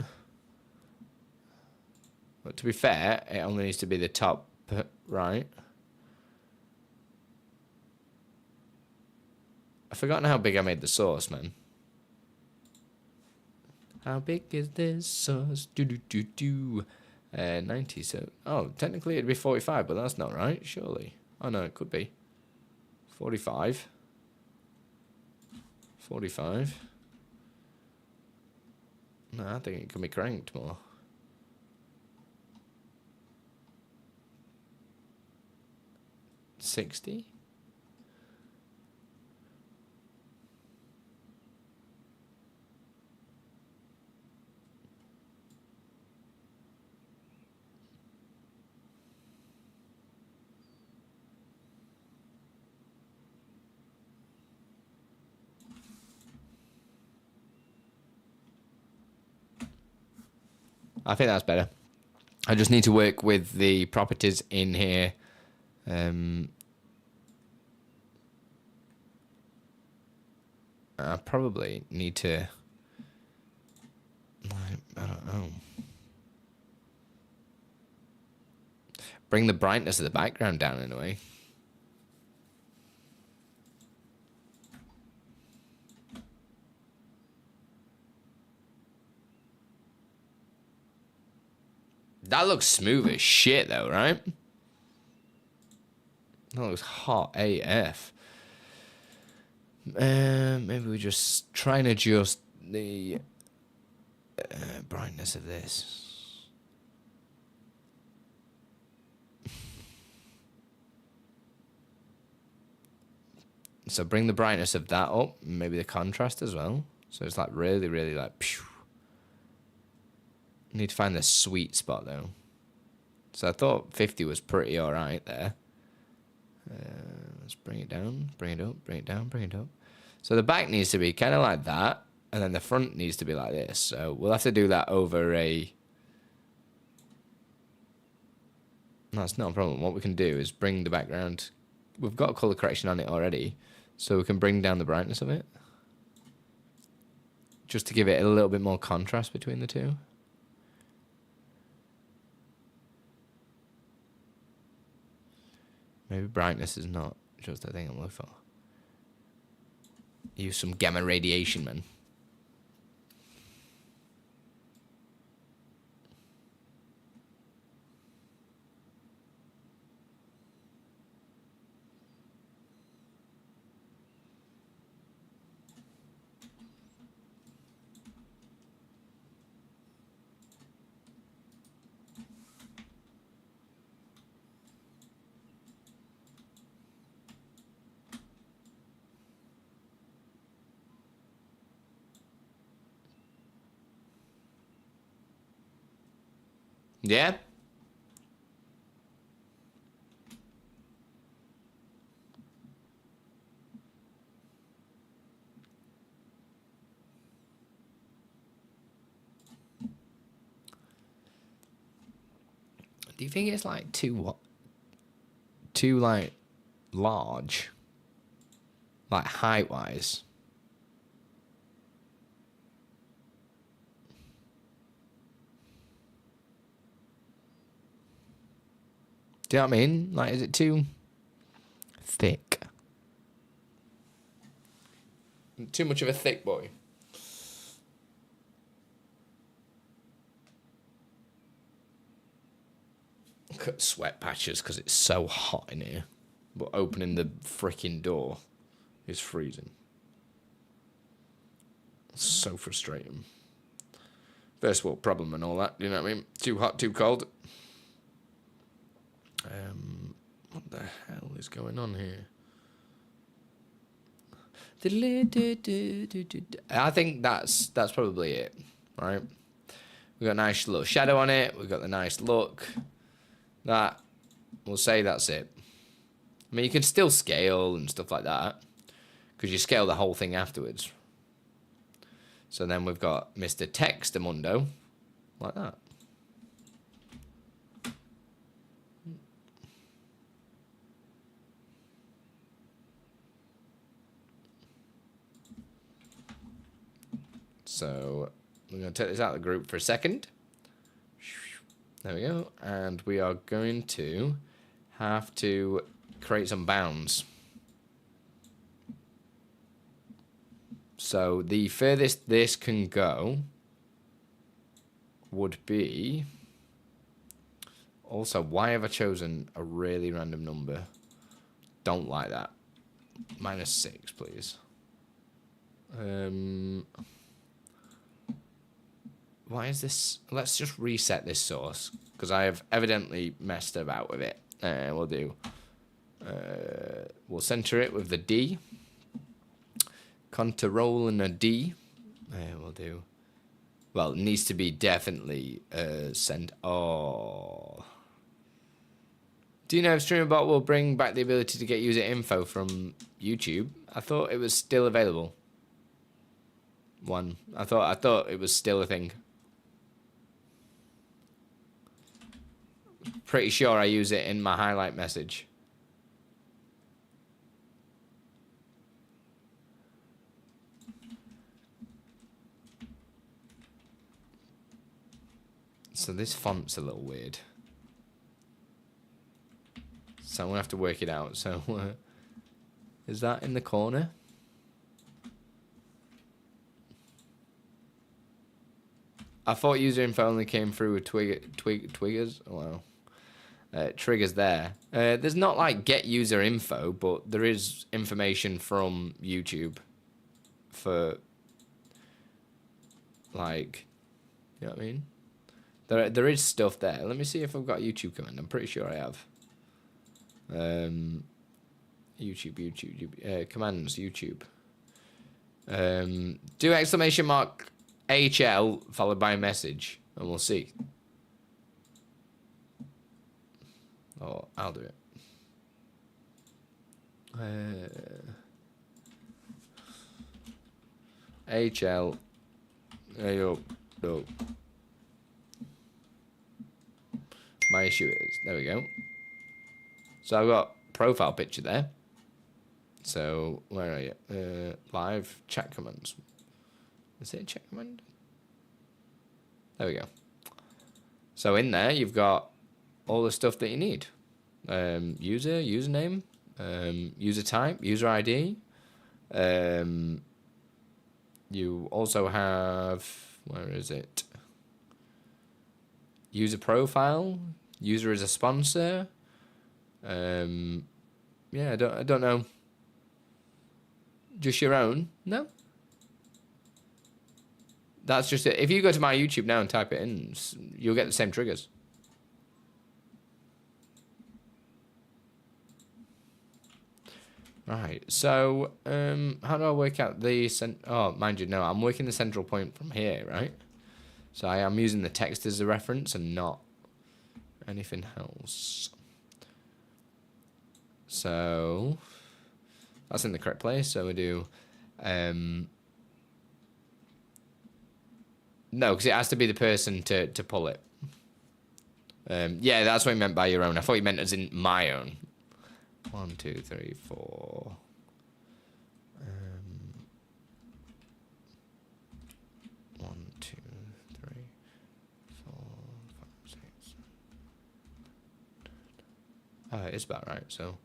But to be fair, it only needs to be the top right. I've forgotten how big I made the sauce, man. How big is this sauce? 90, so... Oh, technically it'd be 45, but that's not right, surely. Oh, no, it could be. 45. 45. No, I think it can be cranked more. 60. I think that's better. I just need to work with the properties in here. I probably need to... I don't know. Bring the brightness of the background down in a way. That looks smooth as shit, though, right? That looks hot AF. Maybe we just try and adjust the brightness of this. So bring the brightness of that up, maybe the contrast as well. So it's like really, really like... Pew. Need to find the sweet spot though. So I thought 50 was pretty alright there. Let's bring it down, bring it up, bring it down, bring it up. So the back needs to be kind of like that, and then the front needs to be like this. So we'll have to do that over a... That's not a problem. What we can do is bring the background... We've got color correction on it already, so we can bring down the brightness of it. Just to give it a little bit more contrast between the two. Maybe brightness is not just the thing I'm looking for. Use some gamma radiation, man. Yeah? Do you think it's like too like large? Like height wise? Do you know what I mean? Like, is it too thick? Too much of a thick boy. Cut sweat patches because it's so hot in here. But opening the freaking door is freezing. So frustrating. First world problem and all that, you know what I mean? Too hot, too cold. What the hell is going on here? I think that's probably it, right? We've got a nice little shadow on it. We've got the nice look. That, we'll say that's it. I mean, you can still scale and stuff like that, because you scale the whole thing afterwards. So then we've got Mr. Textamundo, like that. So we're going to take this out of the group for a second. There we go. And we are going to have to create some bounds. So the furthest this can go would be... Also, why have I chosen a really random number? Don't like that. -6, please. Why is this? Let's just reset this source, because I have evidently messed about with it. We'll do... we'll center it with the D. Control and a D. We'll do... Well, it needs to be definitely sent... Oh. Do you know if StreamerBot will bring back the ability to get user info from YouTube? I thought it was still available. I thought it was still a thing. Pretty sure I use it in my highlight message. So this font's a little weird. So I'm going to have to work it out. So is that in the corner? I thought user info only came through with triggers. Oh, wow. Triggers there. There's not like get user info, but there is information from YouTube for like, you know what I mean? There is stuff there. Let me see if I've got a YouTube command. I'm pretty sure I have. YouTube, commands, YouTube. Do exclamation mark HL followed by a message, and we'll see. Oh, I'll do it. HL. There you go. My issue is, there we go. So I've got profile picture there. So where are you? Live chat commands. Is it a chat command? There we go. So in there you've got all the stuff that you need. User, username, user type, user ID. You also have, where is it? User profile. User is a sponsor. Yeah, I don't know. Just your own? No? That's just it. If you go to my YouTube now and type it in, you'll get the same triggers. Right, so, how do I work out the... Oh, mind you, no, I'm working the central point from here, right? So I am using the text as a reference and not anything else. So that's in the correct place. So we do no, because it has to be the person to pull it. Yeah, that's what he meant by your own. I thought he meant as in my own. 1, 2, 3, 4. 1, 2, 3, 4, 5, 6. Oh, it's about right. So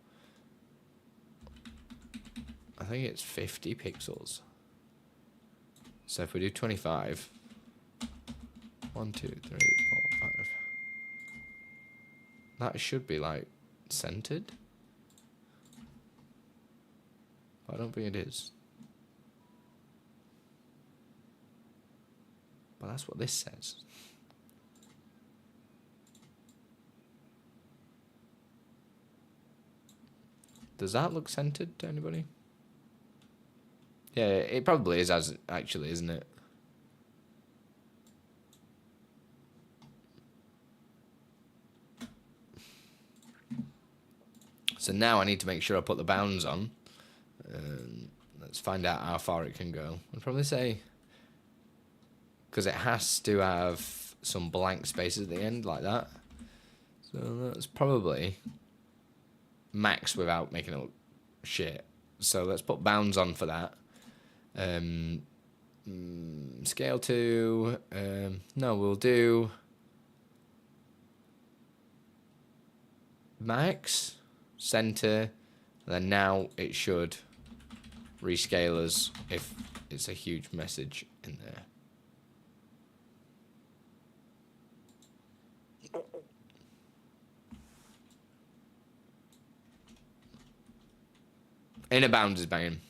I think it's 50 pixels. So if we do 25, 1, 2, 3, 4, 5. That should be like centered. I don't think it is. But that's what this says. Does that look centered to anybody? Yeah, it probably is, as actually, isn't it? So now I need to make sure I put the bounds on. Let's find out how far it can go. I'd probably say, because it has to have some blank spaces at the end like that. So that's probably max without making it look shit. So let's put bounds on for that. Scale to, no, we'll do max, center, and then now it should rescale us if it's a huge message in there. Inner bounds is banging.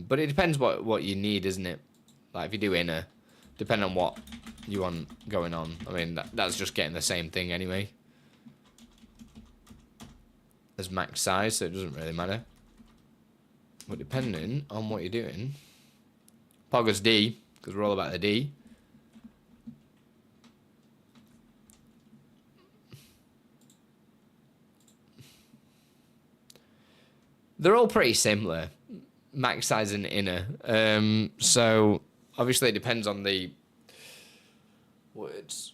But it depends what you need, isn't it? Like if you do inner, depending on what you want going on. I mean, that's just getting the same thing anyway as max size, so it doesn't really matter. But depending on what you're doing, Pogger's D, because we're all about the D. They're all pretty similar, max size and inner. So obviously it depends on the words.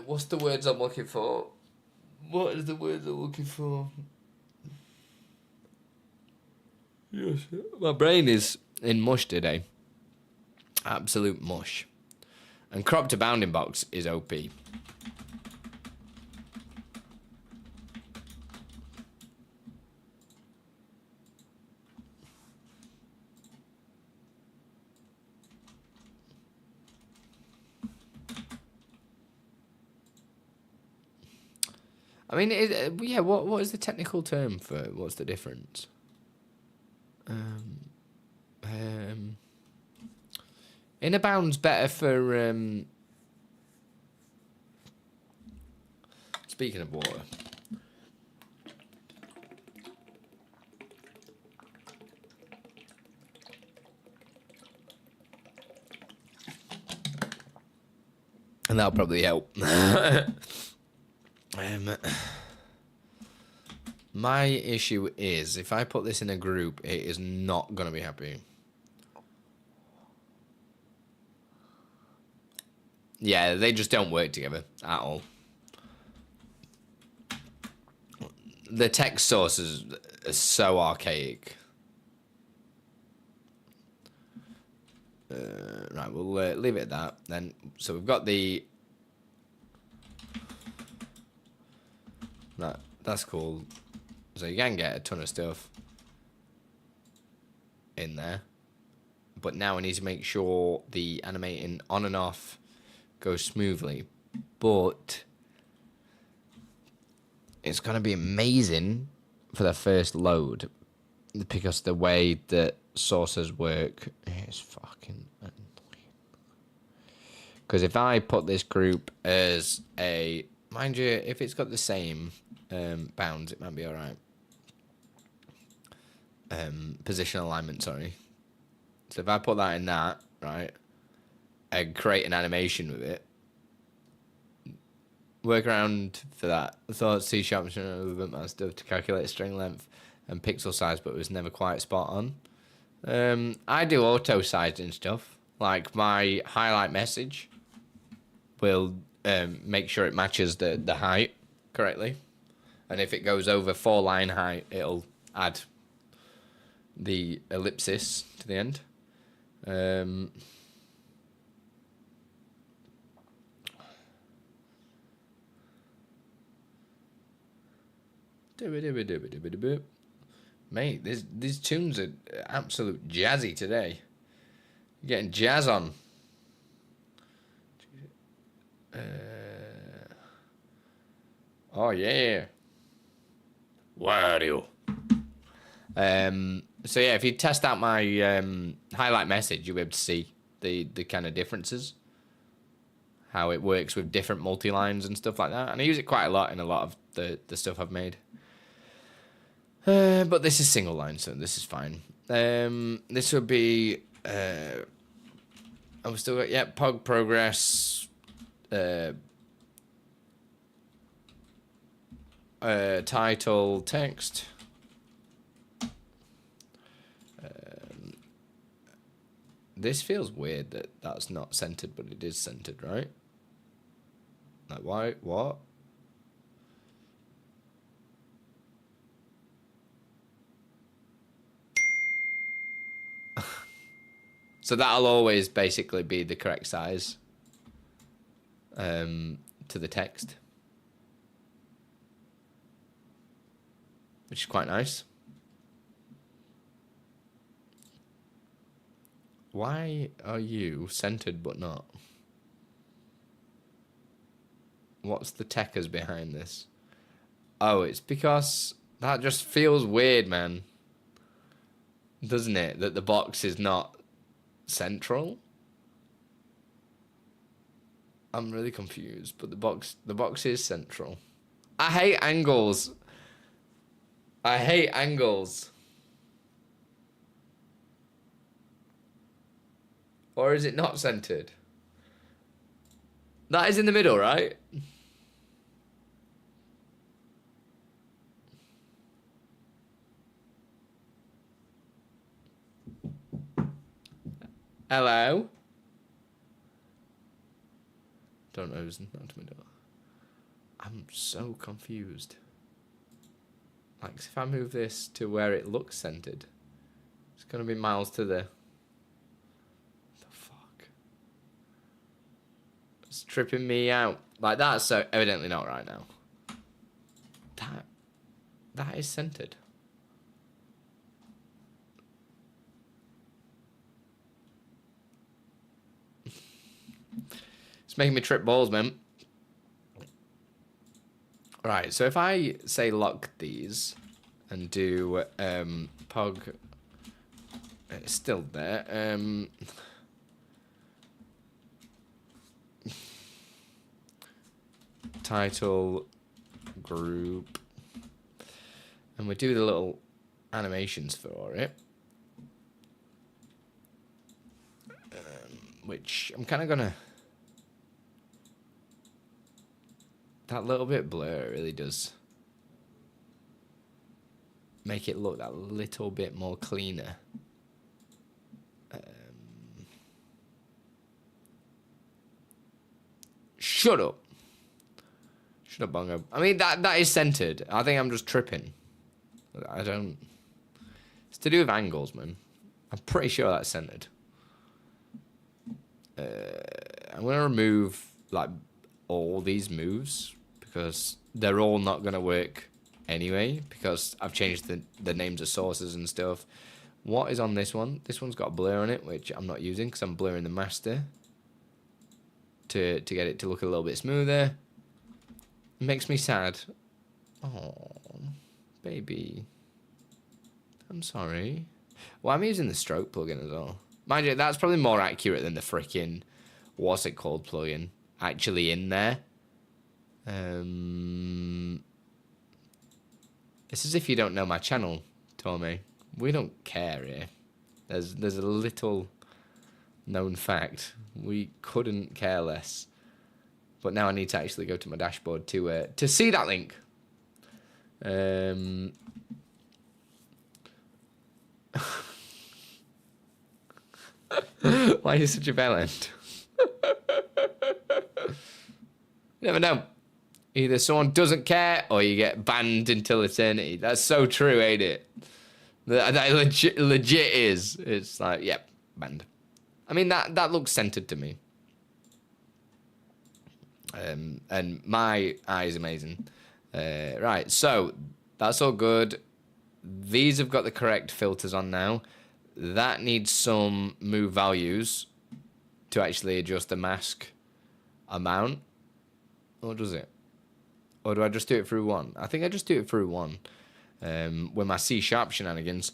What's the words I'm looking for? What is the word I'm looking for? Yes, my brain is in mush today. Absolute mush. And crop to bounding box is OP. I mean, yeah. What is the technical term for what's the difference? Inner bound's better for. Speaking of water. And that'll probably help. My issue is, if I put this in a group, it is not going to be happy. Yeah, they just don't work together at all. The text source is so archaic. Right, we'll leave it at that then. So we've got the... Right, that's cool. So you can get a ton of stuff in there. But now I need to make sure the animating on and off goes smoothly. But it's going to be amazing for the first load, because the way that sources work is fucking annoying. Because if I put this group as a... Mind you, if it's got the same bounds, it might be alright. Position alignment, sorry. So if I put that in that, right, and create an animation with it, work around for that. I thought C-sharp movement and stuff to calculate string length and pixel size, but it was never quite spot on. I do auto size and stuff. Like my highlight message will make sure it matches the height correctly. And if it goes over 4 line height, it'll add the ellipsis to the end. Mate, these tunes are absolute jazzy today. You're getting jazz on. Oh, yeah. Where are you? So, yeah, if you test out my highlight message, you'll be able to see the kind of differences. How it works with different multi-lines and stuff like that. And I use it quite a lot in a lot of the stuff I've made. But this is single line, so this is fine. This would be... I've still got, yeah, POG progress... title, text. This feels weird that that's not centered, but it is centered, right? Like, why? What? So that'll always basically be the correct size to the text, which is quite nice. Why are you centered but not? What's the techers behind this? Oh, it's because that just feels weird, man. Doesn't it? That the box is not central. I'm really confused, but the box is central. I hate angles. I hate angles. Or is it not centered? That is in the middle, right? Hello? Don't know who's not to my door. I'm so confused. Like, if I move this to where it looks centered, it's gonna be miles to the... It's tripping me out. Like, that's so evidently not right now. That is centered. It's making me trip balls, man. Right, so if I say lock these and do POG, it's still there. Title, group, and we do the little animations for it, which I'm kind of gonna... That little bit blur really does make it look that little bit more cleaner. Shut up. Shut up, Bongo. I mean, that is centered. I think I'm just tripping. I don't... It's to do with angles, man. I'm pretty sure that's centered. I'm going to remove, like, all these moves because they're all not going to work anyway because I've changed the names of sources and stuff. What is on this one? This one's got a blur on it, which I'm not using because I'm blurring the master to get it to look a little bit smoother. It makes me sad. Oh, baby. I'm sorry. Well, I'm using the stroke plugin as well. Mind you, that's probably more accurate than the freaking, what's it called, plugin actually in there. It's as if you don't know my channel, Tommy. We don't care here. There's a little known fact. We couldn't care less. But now I need to actually go to my dashboard to see that link. Why are you such a bellend? You never know. Either someone doesn't care or you get banned until eternity. That's so true, ain't it? That legit is. It's like, yep, banned. I mean, that looks centered to me. And my eye is amazing. Right, so that's all good. These have got the correct filters on now. That needs some move values to actually adjust the mask amount. Or does it? Or do I just do it through one? I think I just do it through one. With my C# shenanigans.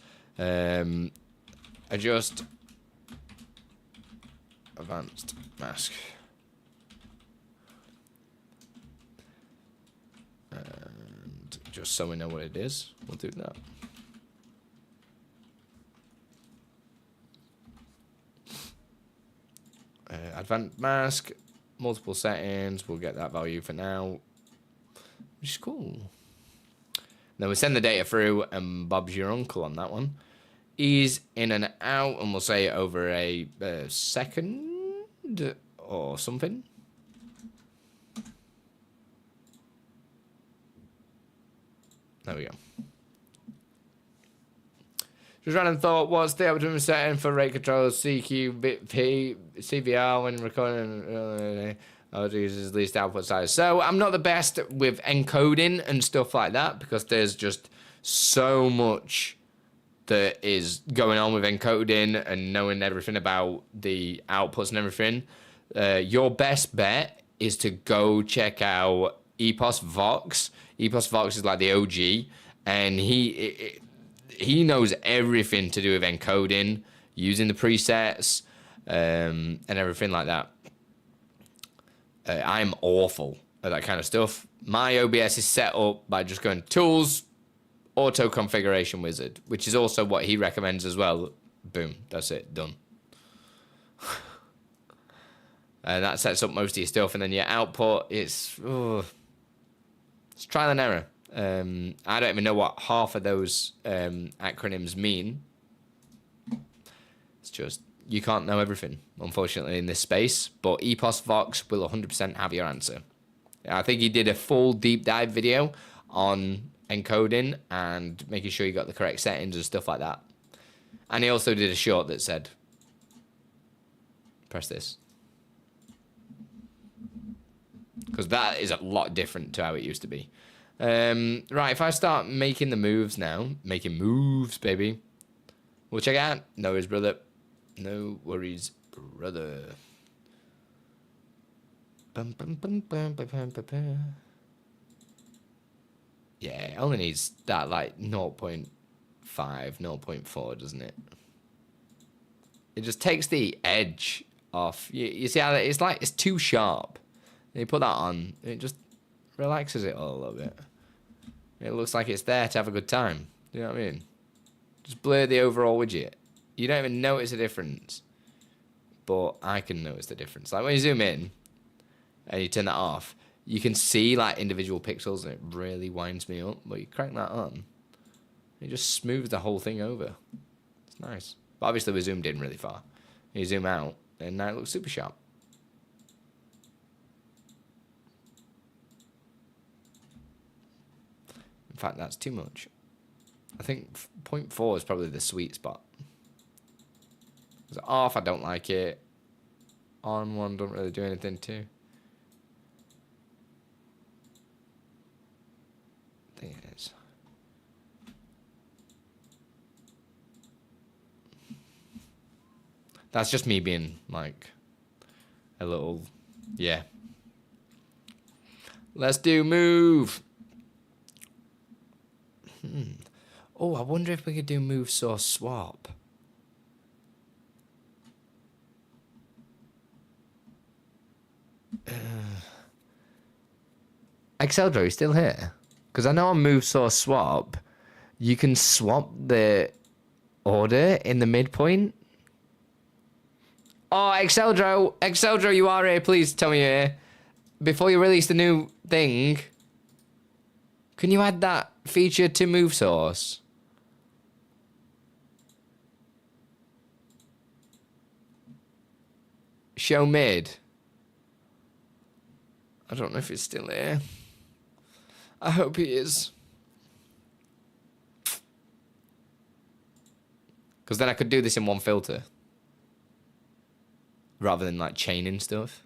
Adjust. Advanced mask. And just so we know what it is, we'll do that. Advanced mask, multiple settings. We'll get that value for now, which is cool. Then we send the data through, and Bob's your uncle on that one. Ease in and out, and we'll say over a second or something. There we go. Just random thought, what's the optimum setting for rate control, CQ, bit P, CVR when recording, uses least output size. So I'm not the best with encoding and stuff like that, because there's just so much that is going on with encoding and knowing everything about the outputs and everything. Your best bet is to go check out Epos Vox. Epos Vox is like the OG, and he knows everything to do with encoding, using the presets, and everything like that. I'm awful at that kind of stuff. My OBS is set up by just going Tools, Auto Configuration Wizard, which is also what he recommends as well. Boom, that's it, done. And that sets up most of your stuff, and then your output is it's trial and error. I don't even know what half of those acronyms mean. It's just, you can't know everything, unfortunately, in this space. But Epos Vox will 100% have your answer. I think he did a full deep dive video on encoding and making sure you got the correct settings and stuff like that. And he also did a short that said, press this. Because that is a lot different to how it used to be. Right, if I start making the moves now, making moves, baby, we'll check it out. No worries, brother. No worries, brother. Yeah, it only needs that like 0.5, 0.4, doesn't it? It just takes the edge off. You see how it's like, it's too sharp. And you put that on, it just relaxes it all a little bit. It looks like it's there to have a good time. You know what I mean? Just blur the overall widget. You don't even notice a difference. But I can notice the difference. Like when you zoom in and you turn that off, you can see like individual pixels and it really winds me up. But you crank that on, it just smooths the whole thing over. It's nice. But obviously we zoomed in really far. You zoom out and now it looks super sharp. In fact, that's too much. I think 0.4 is probably the sweet spot. Because off, I don't like it. On one, don't really do anything too. I think it is. That's just me being like a little, yeah. Let's do move. Oh, I wonder if we could do move source swap. Exceldro, you still here? Because I know on move source swap, you can swap the order in the midpoint. Oh, Exceldro, you are here. Please tell me you're here. Before you release the new thing, can you add that feature to move source? Show mid. I don't know if it's still here. I hope it is. Because then I could do this in one filter. Rather than like chaining stuff.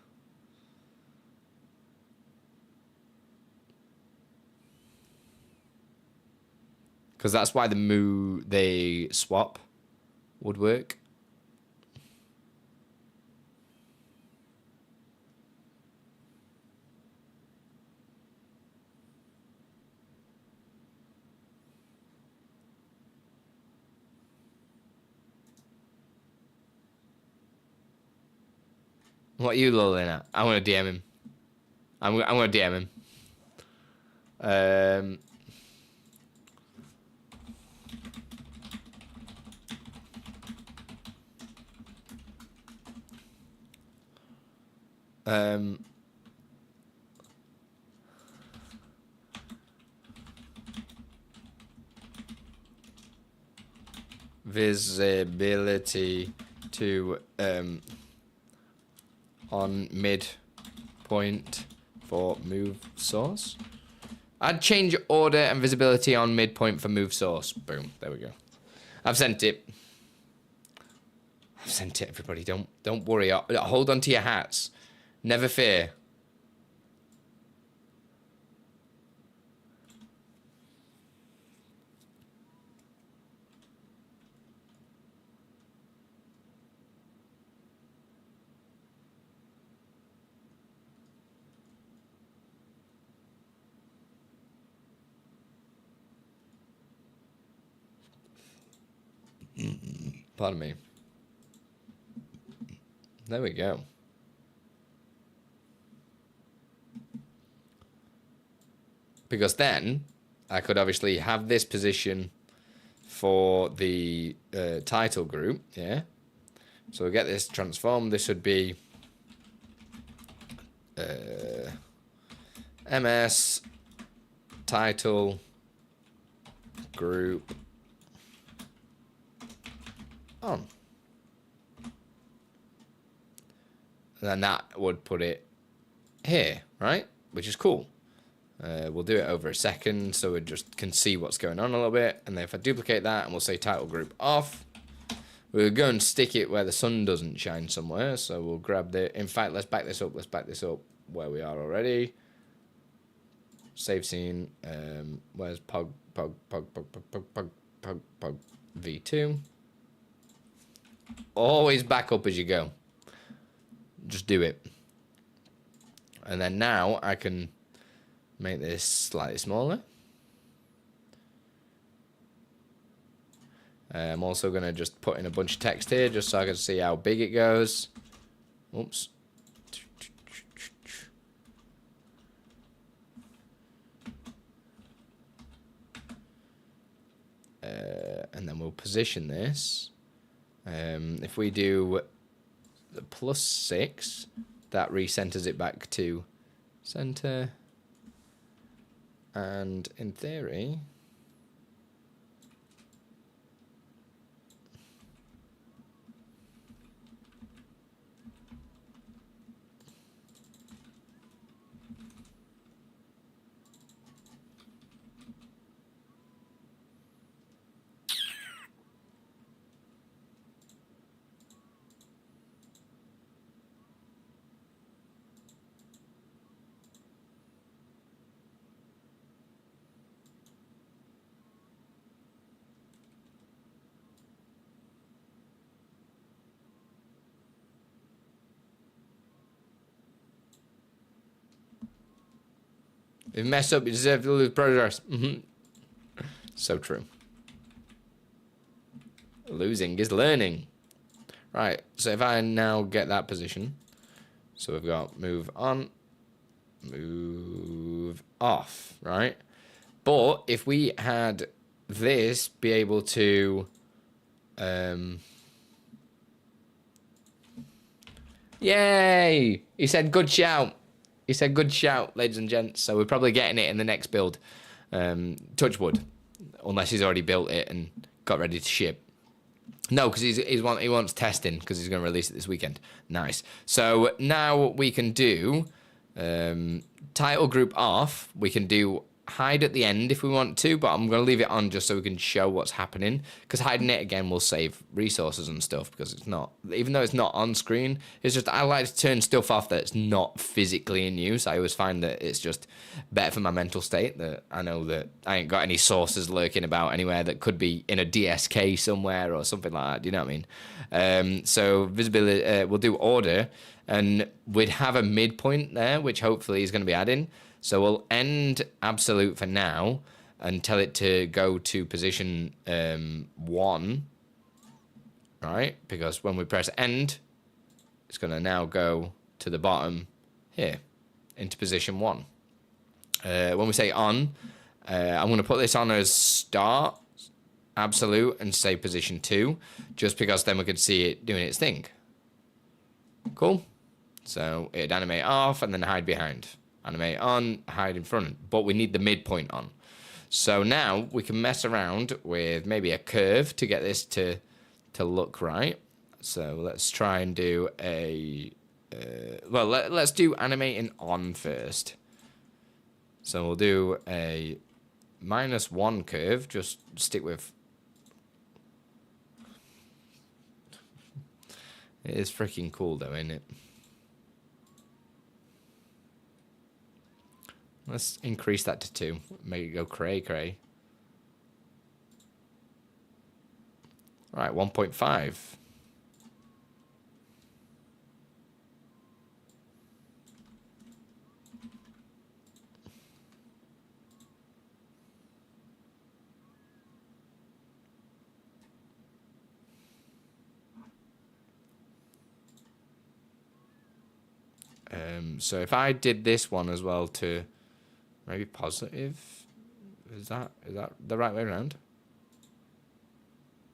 Because that's why the swap would work. What are you lolling at? I'm gonna DM him. I'm gonna DM him. Visibility to on midpoint for move source. I'd change order and visibility on midpoint for move source. Boom. There we go. I've sent it. I've sent it, everybody. Don't worry. Hold on to your hats. Never fear. Pardon me. There we go. Because then I could obviously have this position for the title group, yeah? So we get this transformed. This would be MS title group on. And then that would put it here, right? Which is cool. We'll do it over a second so we just can see what's going on a little bit. And then if I duplicate that and we'll say title group off, we'll go and stick it where the sun doesn't shine somewhere. So we'll grab the, in fact, let's back this up. Let's back this up where we are already. Save scene. Where's Pog V2? Always back up as you go. Just do it. And then now I can make this slightly smaller. I'm also going to just put in a bunch of text here just so I can see how big it goes. Oops. And then we'll position this. If we do the +6, that recenters it back to center. And in theory, if you mess up, you deserve to lose progress. So true. Losing is learning. Right, so if I now get that position, so we've got move on, move off, right? But if we had this be able to, yay! He said good shout. He said good shout, ladies and gents. So we're probably getting it in the next build. Touch wood. Unless he's already built it and got ready to ship. No, because he wants testing because he's going to release it this weekend. Nice. So now we can do title group off. We can do hide at the end if we want to, but I'm going to leave it on just so we can show what's happening, because hiding it again will save resources and stuff, because it's not, even though it's not on screen, it's just I like to turn stuff off that's not physically in use. I always find that it's just better for my mental state, that I know that I ain't got any sources lurking about anywhere that could be in a DSK somewhere or something like that. Do you know what I mean? So visibility, we'll do order, and we'd have a midpoint there, which hopefully is going to be adding. So we'll end absolute for now and tell it to go to position 1, right? Because when we press end, it's going to now go to the bottom here into position 1. When we say on, I'm going to put this on as start, absolute, and say position 2, just because then we could see it doing its thing. Cool. So it'd animate off and then hide behind. Animate on, hide in front. But we need the midpoint on. So now we can mess around with maybe a curve to get this to look right. So let's try and do a... well, let's do animating on first. So we'll do a -1 curve. Just stick with... It is freaking cool though, isn't it? Let's increase that to 2. Make it go cray cray. All right, 1.5. So if I did this one as well to maybe positive, is that the right way around?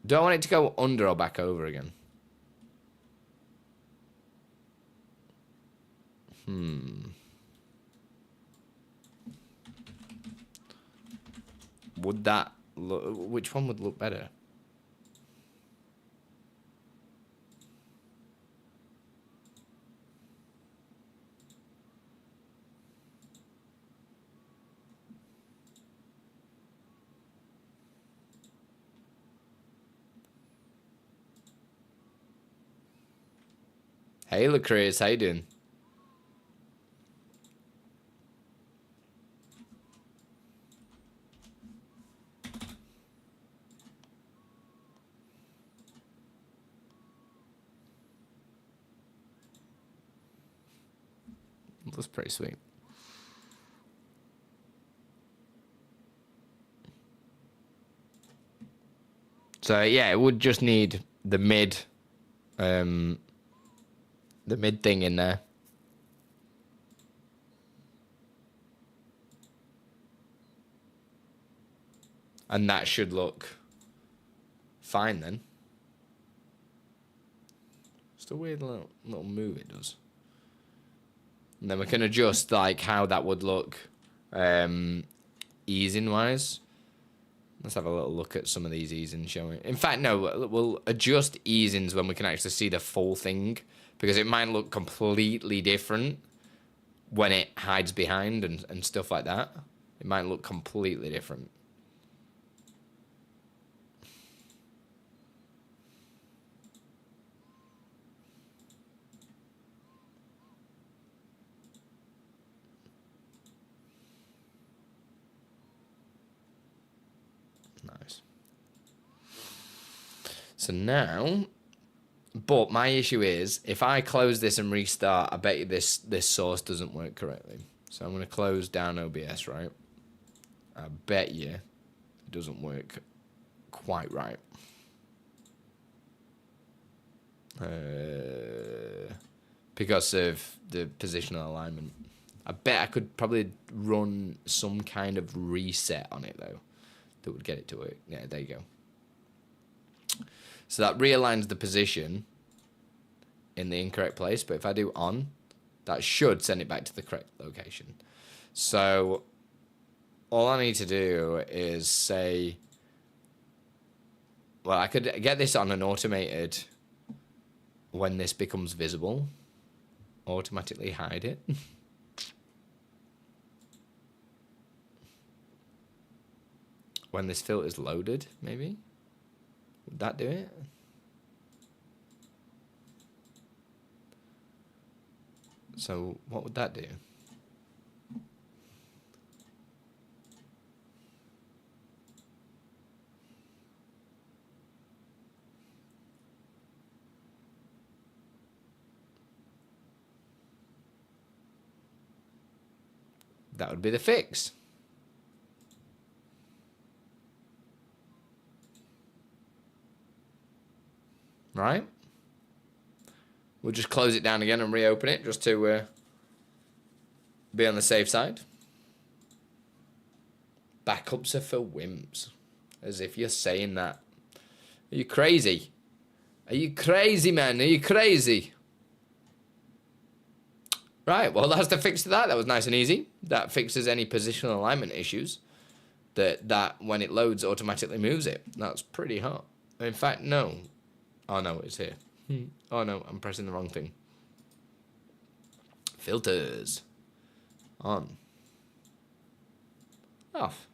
Do I want it to go under or back over again? Would that look, which one would look better? Hey, look, Chris, how you doing? That's pretty sweet. So yeah, it would just need the mid thing in there. And that should look fine then. Just a weird little move it does. And then we can adjust like how that would look easing wise. Let's have a little look at some of these easings, shall we? In fact, no, we'll adjust easings when we can actually see the full thing, because it might look completely different when it hides behind and stuff like that. It might look completely different. Nice. So now, but my issue is, if I close this and restart, I bet you this source doesn't work correctly. So I'm going to close down OBS, right? I bet you it doesn't work quite right. Because of the positional alignment. I bet I could probably run some kind of reset on it, though, that would get it to work. Yeah, there you go. So that realigns the position in the incorrect place, but if I do on, that should send it back to the correct location. So all I need to do is say, well, I could get this on an automated, when this becomes visible, automatically hide it. When this filter is loaded, maybe? Would that do it? So what would that do? That would be the fix. Right? We'll just close it down again and reopen it just to be on the safe side. Backups are for wimps. As if you're saying that. Are you crazy? Are you crazy, man? Are you crazy? Right, well, that's the fix to that. That was nice and easy. That fixes any positional alignment issues. That when it loads, automatically moves it. That's pretty hot. In fact, no. Oh, no, it's here. Oh, no, I'm pressing the wrong thing. Filters. On. Off.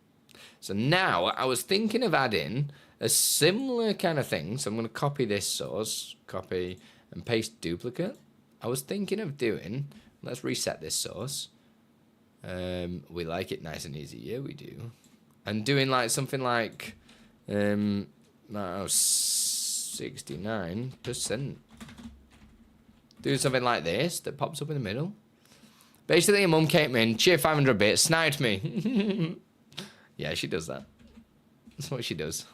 So now I was thinking of adding a similar kind of thing. So I'm going to copy this source, copy and paste duplicate. I was thinking of doing, let's reset this source. We like it nice and easy. Yeah, we do. And doing like something like 69%. Do something like this that pops up in the middle. Basically, a mum came in, cheer 500 bits, sniped me. Yeah, she does that. That's what she does.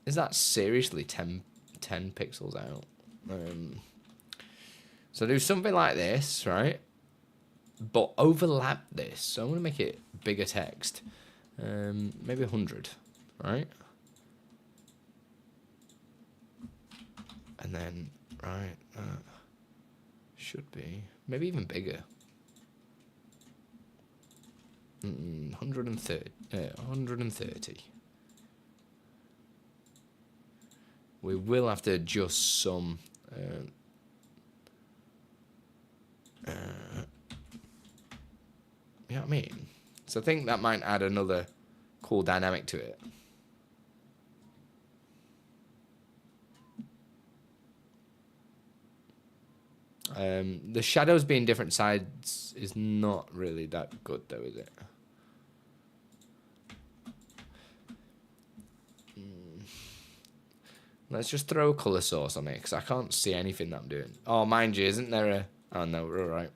Is that seriously 10 pixels out? So do something like this, right? But overlap this. So I'm going to make it bigger text. Maybe 100, right? And then, right, should be maybe even bigger. 130. We will have to adjust some. You know what I mean? So I think that might add another cool dynamic to it. The shadows being different sides is not really that good, though, is it? Let's just throw a colour source on it, because I can't see anything that I'm doing. Oh, mind you, isn't there a... Oh, no, we're all right.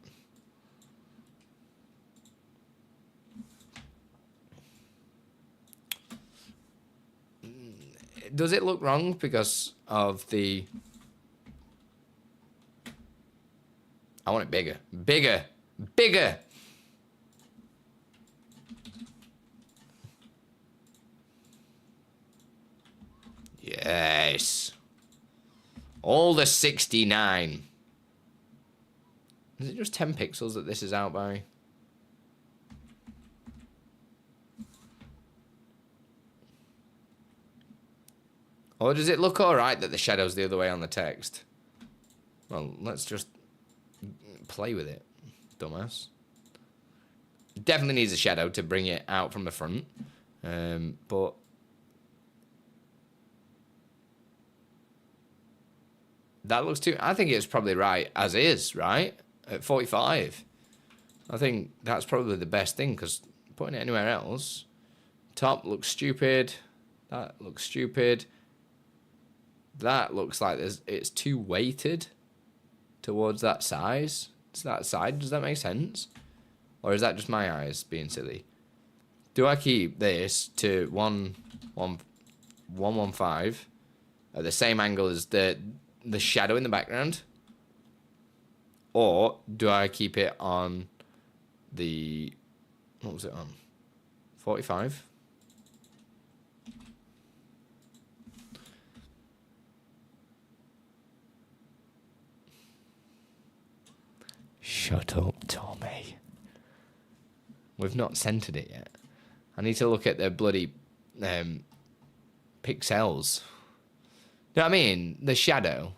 Does it look wrong because of the... I want it bigger. Bigger! Bigger! Yes. All the 69. Is it just 10 pixels that this is out by? Or does it look alright that the shadow's the other way on the text? Well, let's just play with it, dumbass. Definitely needs a shadow to bring it out from the front. But... that looks too... I think it's probably right as is, right? At 45. I think that's probably the best thing, because putting it anywhere else... Top looks stupid. That looks stupid. That looks like it's too weighted towards that size. It's that side. Does that make sense? Or is that just my eyes being silly? Do I keep this to 115 at the same angle as the shadow in the background? Or do I keep it on the... what was it on? 45? Shut up, Tommy. We've not centered it yet. I need to look at the bloody pixels. You know what I mean? The shadow.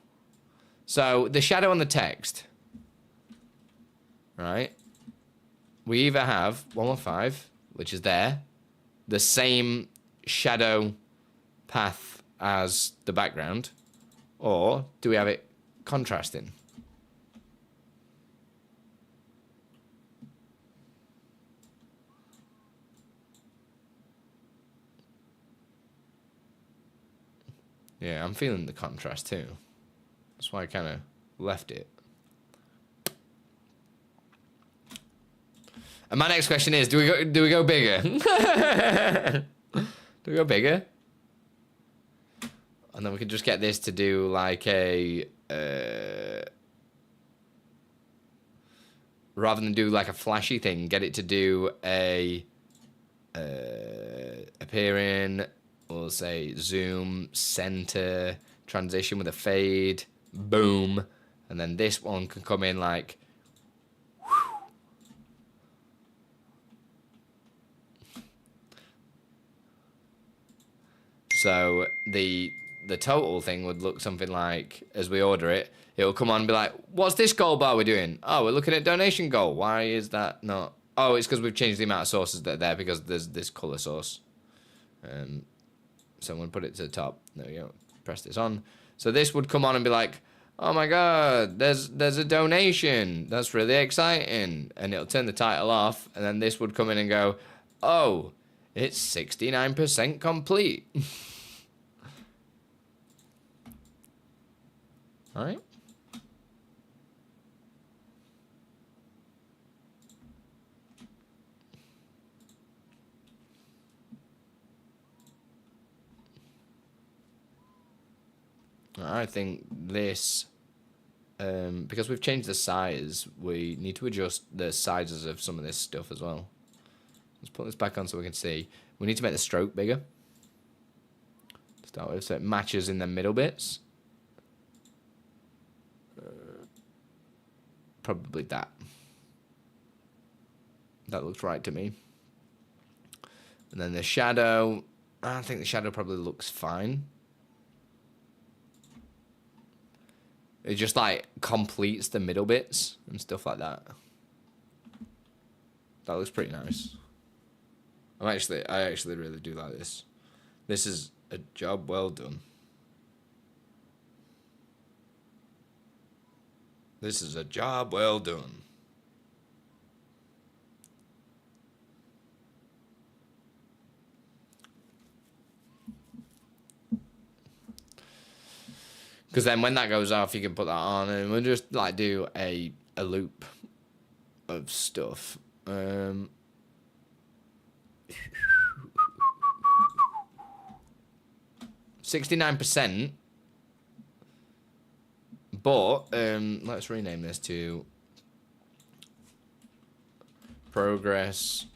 So, the shadow on the text. Right? We either have 115, which is there, the same shadow path as the background, or do we have it contrasting? Yeah, I'm feeling the contrast too. That's why I kind of left it. And my next question is, do we go bigger? Do we go bigger? And then we can just get this to do like a... rather than do like a flashy thing, get it to do a... appearing, we'll say zoom, center, transition with a fade, boom. And then this one can come in like... So the total thing would look something like, as we order it, it'll come on and be like, what's this goal bar we're doing? Oh, we're looking at donation goal. Why is that not? Oh, it's because we've changed the amount of sources that are there because there's this color source. So I'm going to put it to the top. There we go. Press this on. So this would come on and be like, oh my God, there's a donation. That's really exciting. And it'll turn the title off. And then this would come in and go, oh, it's 69% complete. All right. I think this, because we've changed the size, we need to adjust the sizes of some of this stuff as well. Let's put this back on so we can see. We need to make the stroke bigger. To start with, so it matches in the middle bits. Probably that. That looks right to me. And then the shadow, I think the shadow probably looks fine. It just like completes the middle bits and stuff like that. That looks pretty nice. I actually really do like this. This is a job well done. This is a job well done. Because then when that goes off, you can put that on and we'll just like do a loop of stuff. 69%. But let's rename this to progress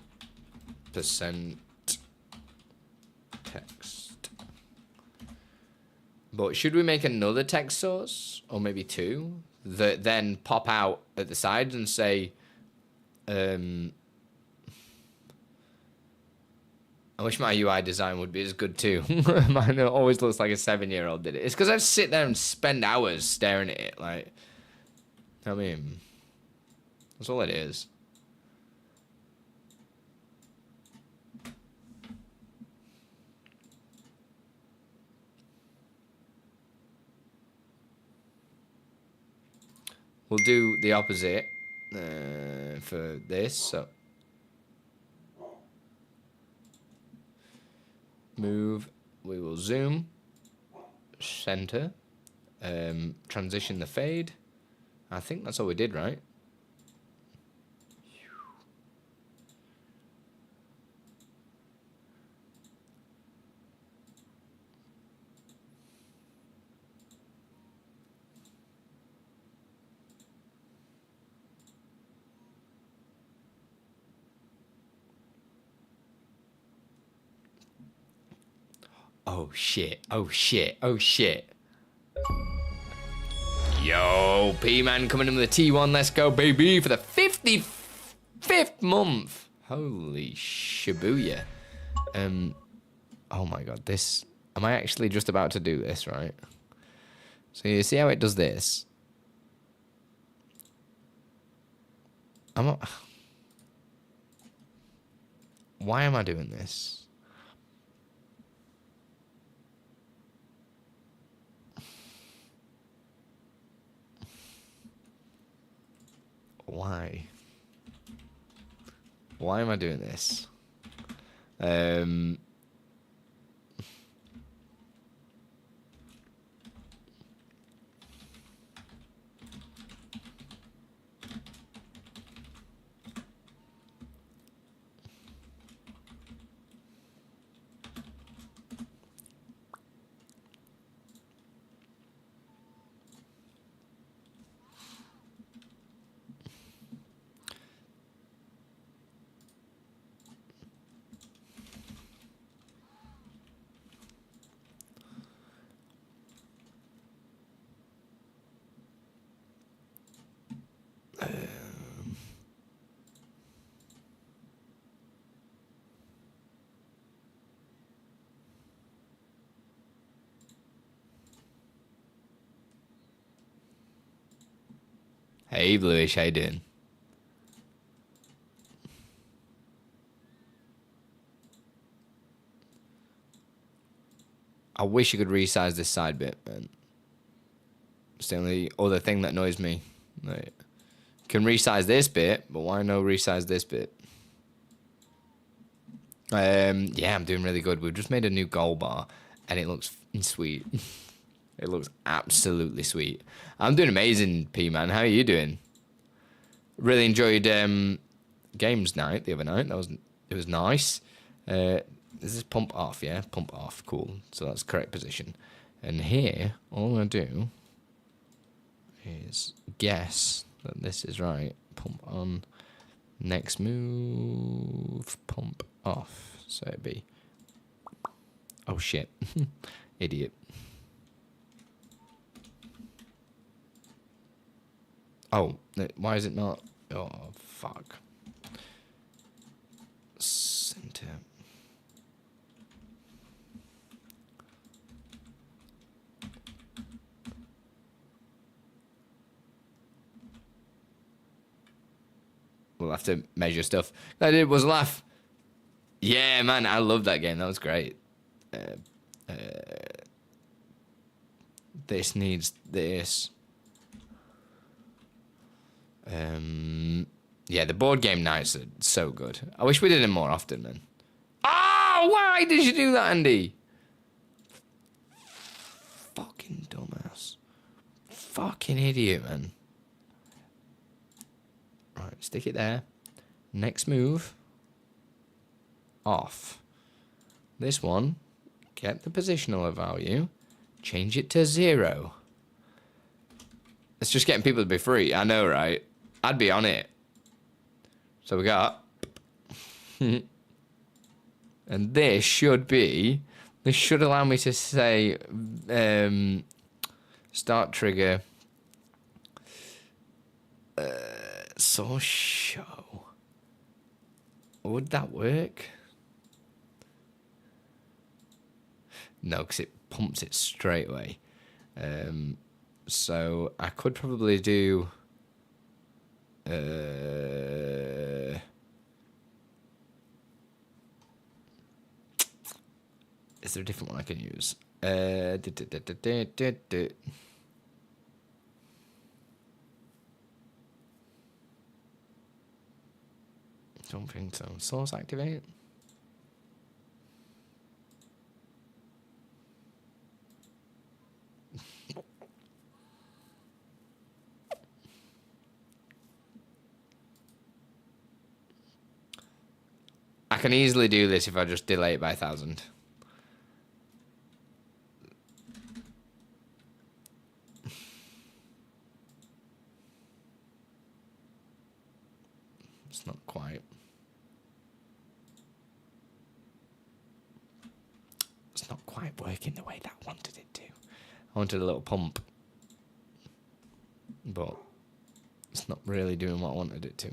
percent text. But should we make another text source, or maybe two, that then pop out at the sides and say, I wish my UI design would be as good too. Mine always looks like a 7-year-old did it. It's because I sit there and spend hours staring at it. Like, I mean, that's all it is. We'll do the opposite for this. So move, we will zoom, center, transition the fade. I think that's all we did, right? Oh shit, oh shit, oh shit. Yo, P-Man coming in with a T1, let's go baby, for the 55th month. Holy shibuya. Oh my god, this, am I actually just about to do this, right? So you see how it does this? I'm not, why am I doing this? Why? Why am I doing this? Hey, Bluish, how you doing? I wish you could resize this side bit, man. It's the only other thing that annoys me. Like, can resize this bit, but why no resize this bit? Yeah, I'm doing really good. We've just made a new goal bar, and it looks sweet. It looks absolutely sweet. I'm doing amazing, P-Man. How are you doing? Really enjoyed games night the other night. It was nice. This is pump off, yeah? Pump off, cool. So that's the correct position. And here, all I'm going to do is guess that this is right. Pump on. Next move, pump off. So it'd be... Oh, shit. Idiot. Oh, why is it not? Oh, fuck. Center. We'll have to measure stuff. That I did was laugh. Yeah, man, I love that game. That was great. This needs this. Yeah, the board game nights are so good. I wish we did them more often, man. Oh, why did you do that, Andy? Fucking dumbass. Fucking idiot, man. Right, stick it there. Next move. Off. This one, get the positional value, change it to 0. It's just getting people to be free. I know, right? I'd be on it. So we got... and this should be... This should allow me to say... start trigger... source show. Would that work? No, because it pumps it straight away. So I could probably do... is there a different one I can use? Don't think so. Source activate. I can easily do this if I just delay it by 1,000. It's not quite. It's not quite working the way that I wanted it to. I wanted a little pump. But it's not really doing what I wanted it to.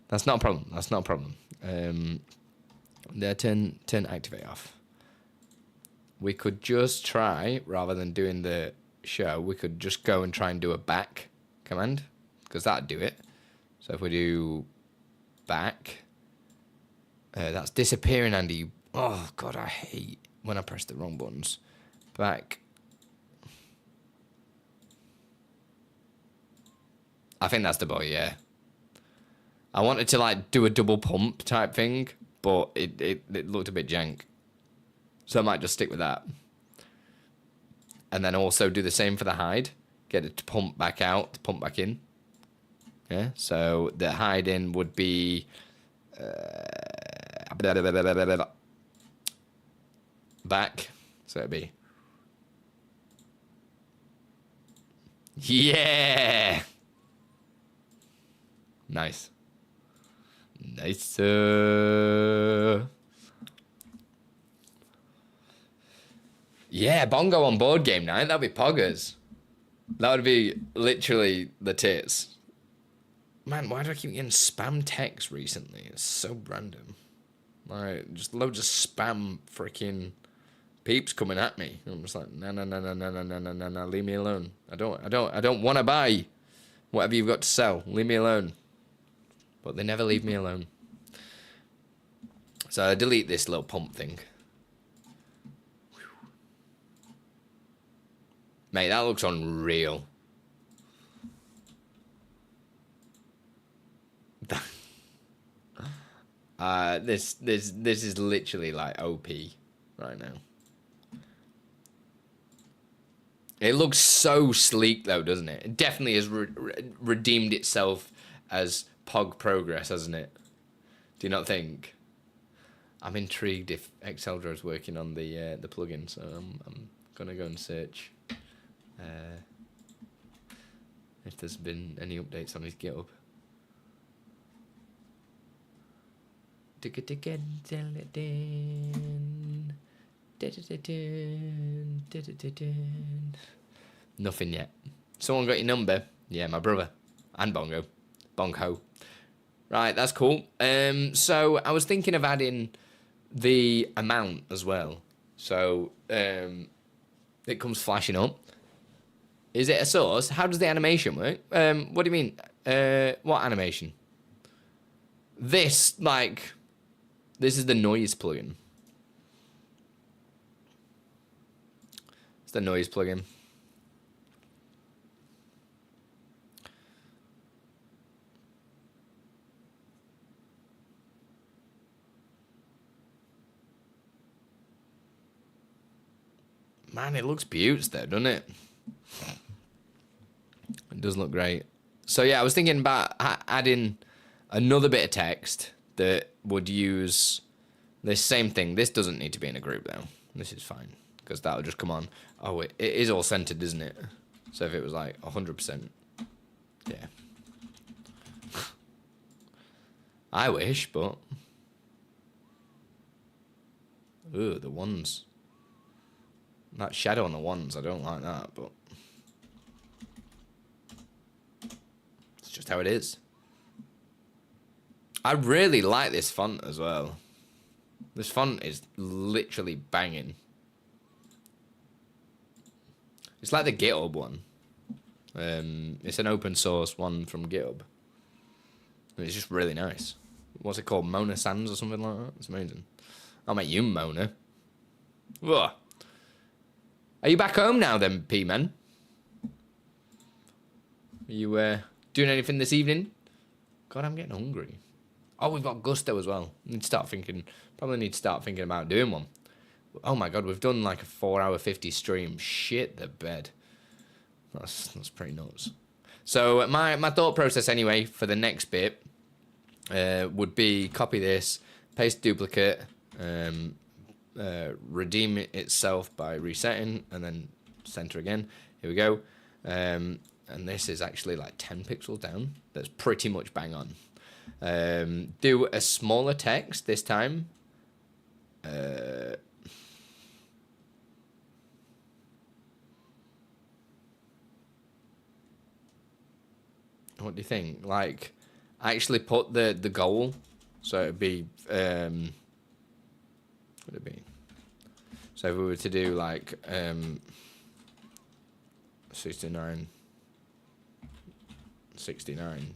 That's not a problem. That's not a problem. Turn activate off. We could just try, rather than doing the show, we could just go and try and do a back command, because that'd do it. So if we do back, that's disappearing, Andy. Oh, God, I hate when I press the wrong buttons. Back. I think that's the boy, yeah. I wanted to, like, do a double pump type thing, but it looked a bit jank. So I might just stick with that. And then also do the same for the hide. Get it to pump back out, to pump back in. Yeah, so the hide in would be... back. So it'd be... Yeah! Nice. Nice. Yeah, bongo on board game night. That'd be poggers. That would be literally the tits. Man, why do I keep getting spam text recently? It's so random. Like, just loads of spam freaking peeps coming at me. I'm just like, no, leave me alone. I don't want to buy. Whatever you've got to sell, leave me alone. But they never leave me alone. So I delete this little pump thing. Mate, that looks unreal. This is literally like OP right now. It looks so sleek though, doesn't it? It definitely has redeemed itself as POG progress, hasn't it? Do you not think? I'm intrigued if Exceldra is working on the plugin, so I'm gonna go and search if there's been any updates on his GitHub. Nothing yet. Someone got your number? Yeah, my brother. And Bongo. Bongo. Right, that's cool. So I was thinking of adding the amount as well. So it comes flashing up. Is it a source? How does the animation work? What do you mean? What animation? This, like... This is the noise plugin. It's the noise plugin. Man, it looks beautiful though, doesn't it? It does look great. So yeah, I was thinking about adding another bit of text that would use this same thing. This doesn't need to be in a group though. This is fine because that'll just come on. Oh, it is all centered, isn't it? So if it was like 100%, yeah. I wish, but ooh, the ones. That shadow on the ones, I don't like that, but it's just how it is. I really like this font as well. This font is literally banging. It's like the GitHub one. It's an open source one from GitHub. And it's just really nice. What's it called? Mona Sans or something like that? It's amazing. I'll make you Mona. Ugh. Are you back home now then, P-Man? Are you doing anything this evening? God, I'm getting hungry. Oh, we've got Gusto as well. Probably need to start thinking about doing one. Oh my God, we've done like a 4-hour 50 stream. Shit the bed. That's pretty nuts. So my thought process anyway for the next bit would be copy this, paste duplicate, redeem itself by resetting, and then center again. Here we go. And this is actually like 10 pixels down. That's pretty much bang on. Do a smaller text this time. What do you think? Like, actually put the goal. So it'd be what would it be? So if we were to do like 69,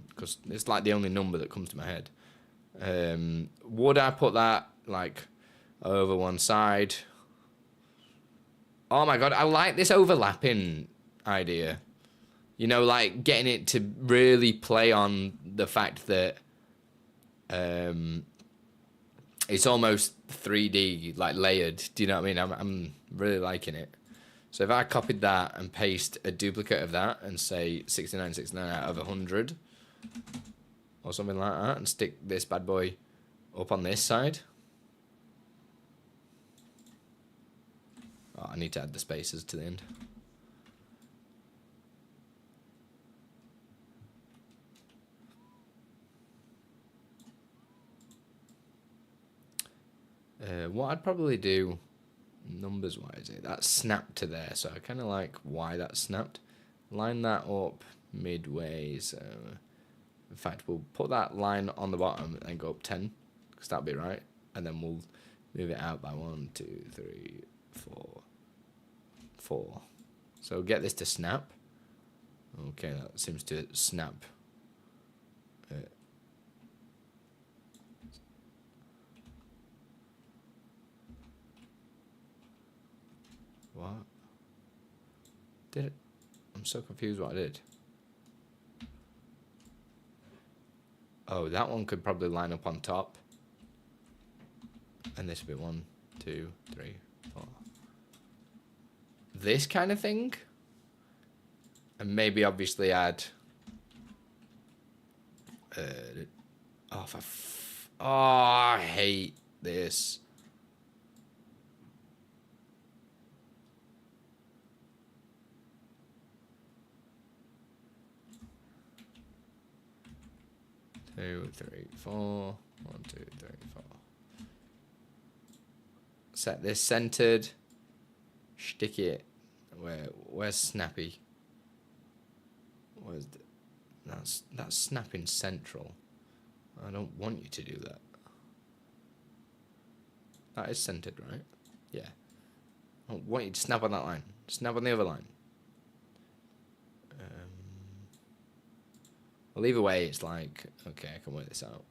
because it's like the only number that comes to my head. Would I put that like over one side? Oh my God, I like this overlapping idea. You know, like getting it to really play on the fact that it's almost 3D, like layered. Do you know what I mean? I'm really liking it. So if I copied that and paste a duplicate of that and say 69 out of 100 or something like that, and stick this bad boy up on this side. Oh, I need to add the spaces to the end. What I'd probably do, numbers wise, that snapped to there, so I kind of like why that snapped. Line that up midway, so in fact we'll put that line on the bottom and go up 10, because that'll be right, and then we'll move it out by 1, 2, 3, 4. So get this to snap, Okay, that seems to snap. What? Did it? I'm so confused what I did. Oh, that one could probably line up on top. And this would be 1, 2, 3, 4. This kind of thing. And maybe obviously add... I hate this. Two, three, 4. 1, 2, 3, 4. Set this centered. Stick it. Where's Snappy? Where's the, that's snapping central. I don't want you to do that. That is centered, right? Yeah. I don't want you to snap on that line. Snap on the other line. Well, either way, it's like, okay, I can work this out.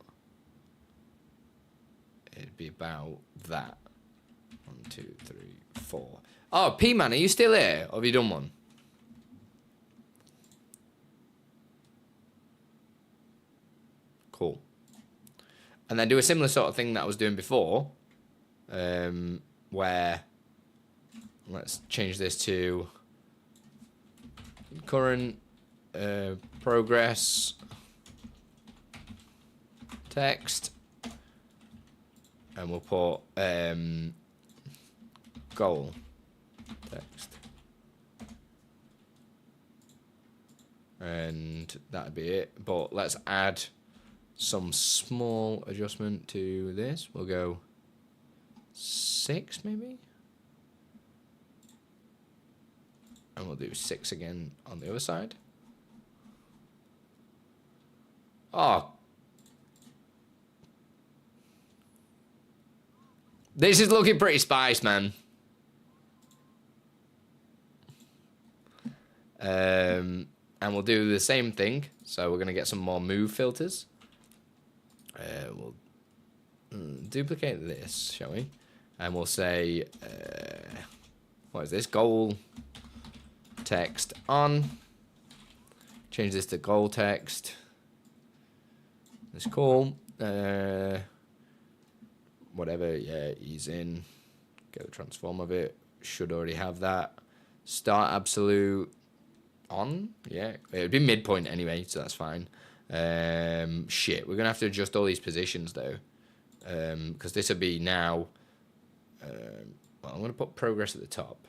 It'd be about that. 1, 2, 3, 4. Oh, P-Man, are you still here? Or have you done one? Cool. And then do a similar sort of thing that I was doing before. Where... Let's change this to... Current... progress... Text... And we'll put... goal... text. And that'd be it. But let's add some small adjustment to this. We'll go 6 maybe? And we'll do 6 again on the other side. Oh. This is looking pretty spice, man. And we'll do the same thing. So we're going to get some more move filters. We'll duplicate this, shall we? And we'll say, what is this? Goal text on. Change this to goal text. That's cool. Whatever, yeah, ease in. Get the transform of it. Should already have that. Start absolute on. Yeah, it would be midpoint anyway, so that's fine. Shit, we're gonna have to adjust all these positions though, because this would be now. Well, I'm gonna put progress at the top.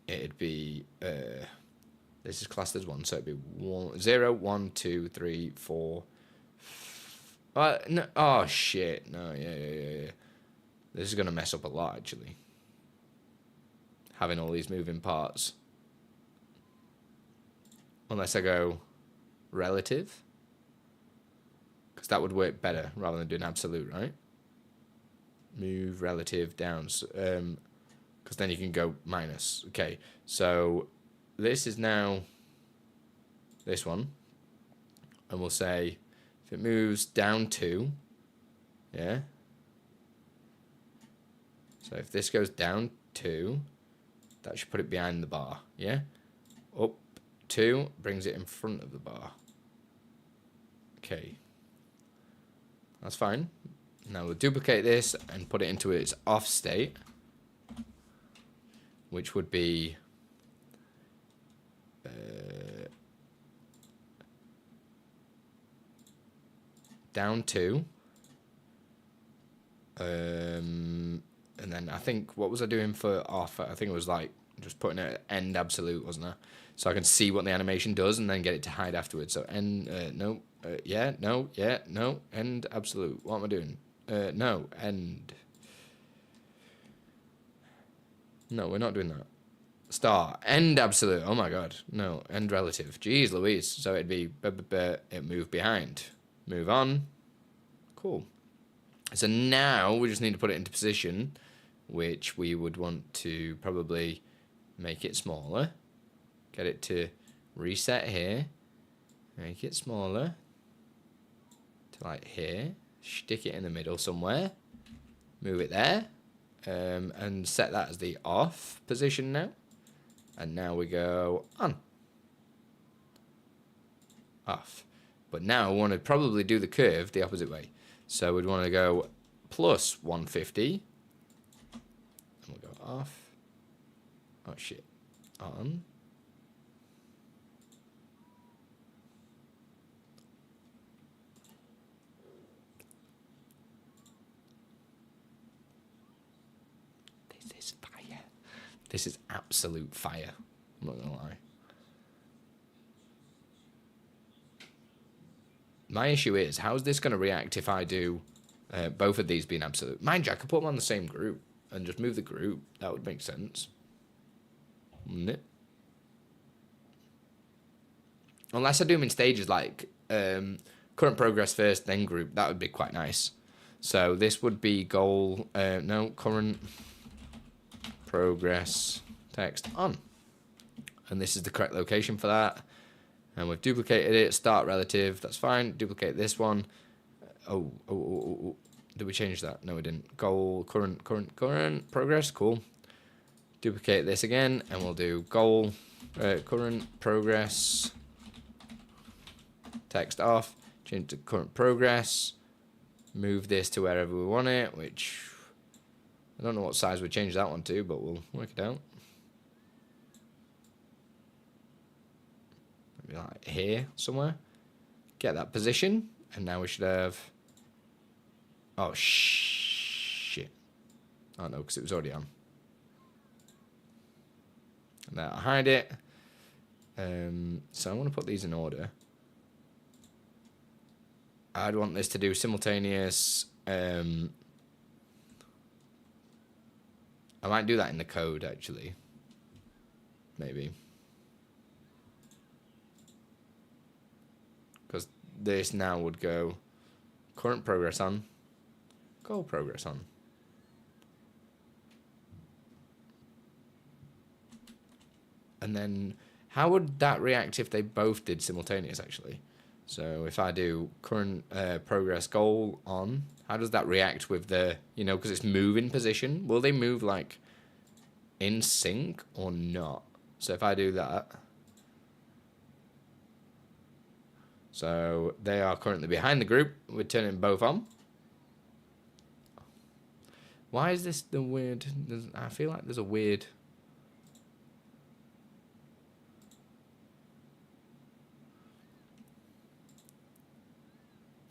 It'd be this is classed as 1, so it'd be 0, 1, 2, 3, 4. No, oh shit, no, yeah. This is gonna mess up a lot actually. Having all these moving parts. Unless I go relative. Because that would work better rather than doing absolute, right? Move relative down. Because then you can go minus. Okay, so this is now this one. And we'll say if it moves down 2. Yeah. So if this goes down 2, that should put it behind the bar. Yeah. Up 2 brings it in front of the bar. Okay. That's fine. Now we'll duplicate this and put it into its off state, which would be down 2. And then I think, what was I doing for off? I think it was like just putting it at end absolute, wasn't I? So I can see what the animation does and then get it to hide afterwards. So end, no, yeah, no, yeah, no, end absolute. What am I doing? No, end. No, we're not doing that. Start, end absolute. Oh my god, no, end relative. Jeez Louise. So it'd be, it move behind. Move on. Cool. So now we just need to put it into position, which we would want to probably make it smaller. Get it to reset here, make it smaller to like here, stick it in the middle somewhere, move it there, and set that as the off position now. And now we go on. Off. But now we want to probably do the curve the opposite way. So we'd want to go plus 150. And we'll go off. Oh shit. On. This is fire. This is absolute fire. I'm not gonna lie. My issue is, how's this going to react if I do both of these being absolute? Mind you, I could put them on the same group and just move the group. That would make sense. Wouldn't it? Unless I do them in stages like current progress first, then group. That would be quite nice. So this would be goal, no, current progress text on. And this is the correct location for that. And we've duplicated it, start relative, that's fine. Duplicate this one. Oh. Did we change that? No, we didn't. Goal, current, progress, cool. Duplicate this again, and we'll do goal, current, progress, text off, change to current progress, move this to wherever we want it, which, I don't know what size we change that one to, but we'll work it out. Like here somewhere, get that position, and now we should have, oh shit, oh no, because it was already on. And that'll hide it. So I want to put these in order. I'd want this to do simultaneous. I might do that in the code actually, maybe. Because this now would go current progress on, goal progress on. And then how would that react if they both did simultaneous actually? So if I do current progress goal on, how does that react with the, you know, because it's moving position? Will they move like in sync or not? So if I do that. So they are currently behind the group. We're turning both on. Why is this the weird? I feel like there's a weird.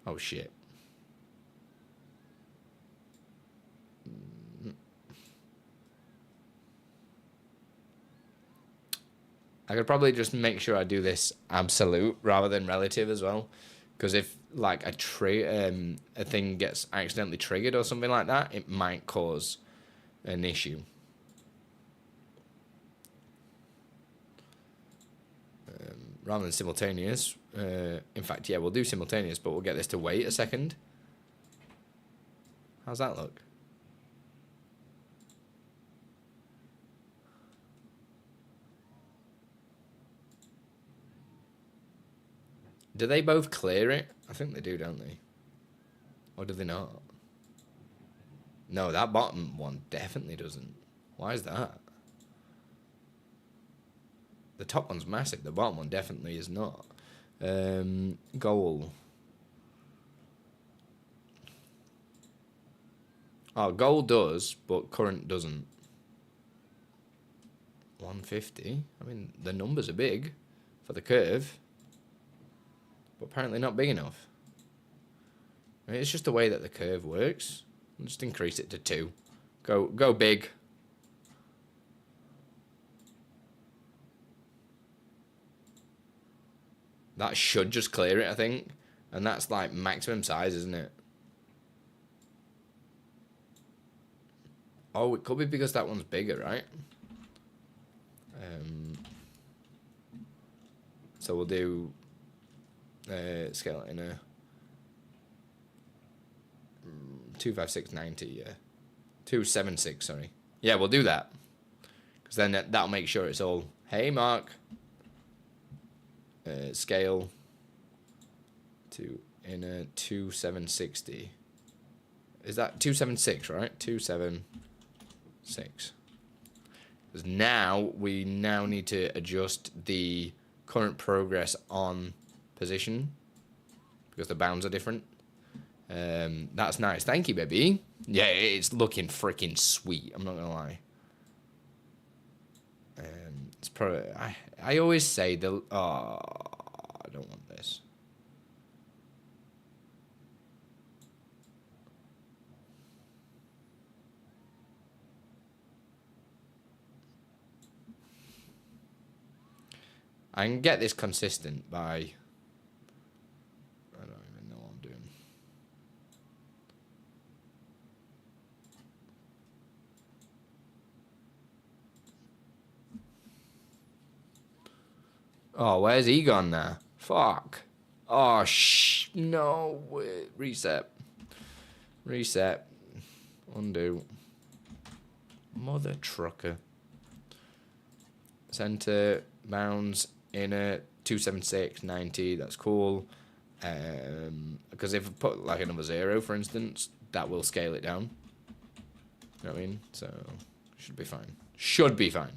Oh shit. I could probably just make sure I do this absolute rather than relative as well, because if like a thing gets accidentally triggered or something like that, it might cause an issue. Rather than simultaneous, in fact, yeah, we'll do simultaneous, but we'll get this to wait a second. How's that look? Do they both clear it? I think they do, don't they? Or do they not? No, that bottom one definitely doesn't. Why is that? The top one's massive. The bottom one definitely is not. Goal. Oh, goal does, but current doesn't. 150. I mean, the numbers are big for the curve. But apparently not big enough. I mean, it's just the way that the curve works. I'll just increase it to 2. Go big. That should just clear it, I think. And that's like maximum size, isn't it? Oh, it could be because that one's bigger, right? So we'll do scale it in a 25690, yeah. 276, sorry. Yeah, we'll do that. Because then that'll make sure it's all, hey, Mark. scale to inner 2760. Is that 276, right? 276. Because now we need to adjust the current progress on position because the bounds are different. That's nice. Thank you, baby. Yeah, it's looking freaking sweet. I'm not gonna lie. It's probably I always say the I don't want this. I can get this consistent by... I don't even know what I'm doing. Oh, where's he gone now? Fuck. Oh, no. Wait. Reset. Reset. Undo. Mother trucker. Center. Bounds. Inner 276.90, that's cool. Because if I put like another 0, for instance, that will scale it down. You know what I mean? So should be fine. Should be fine.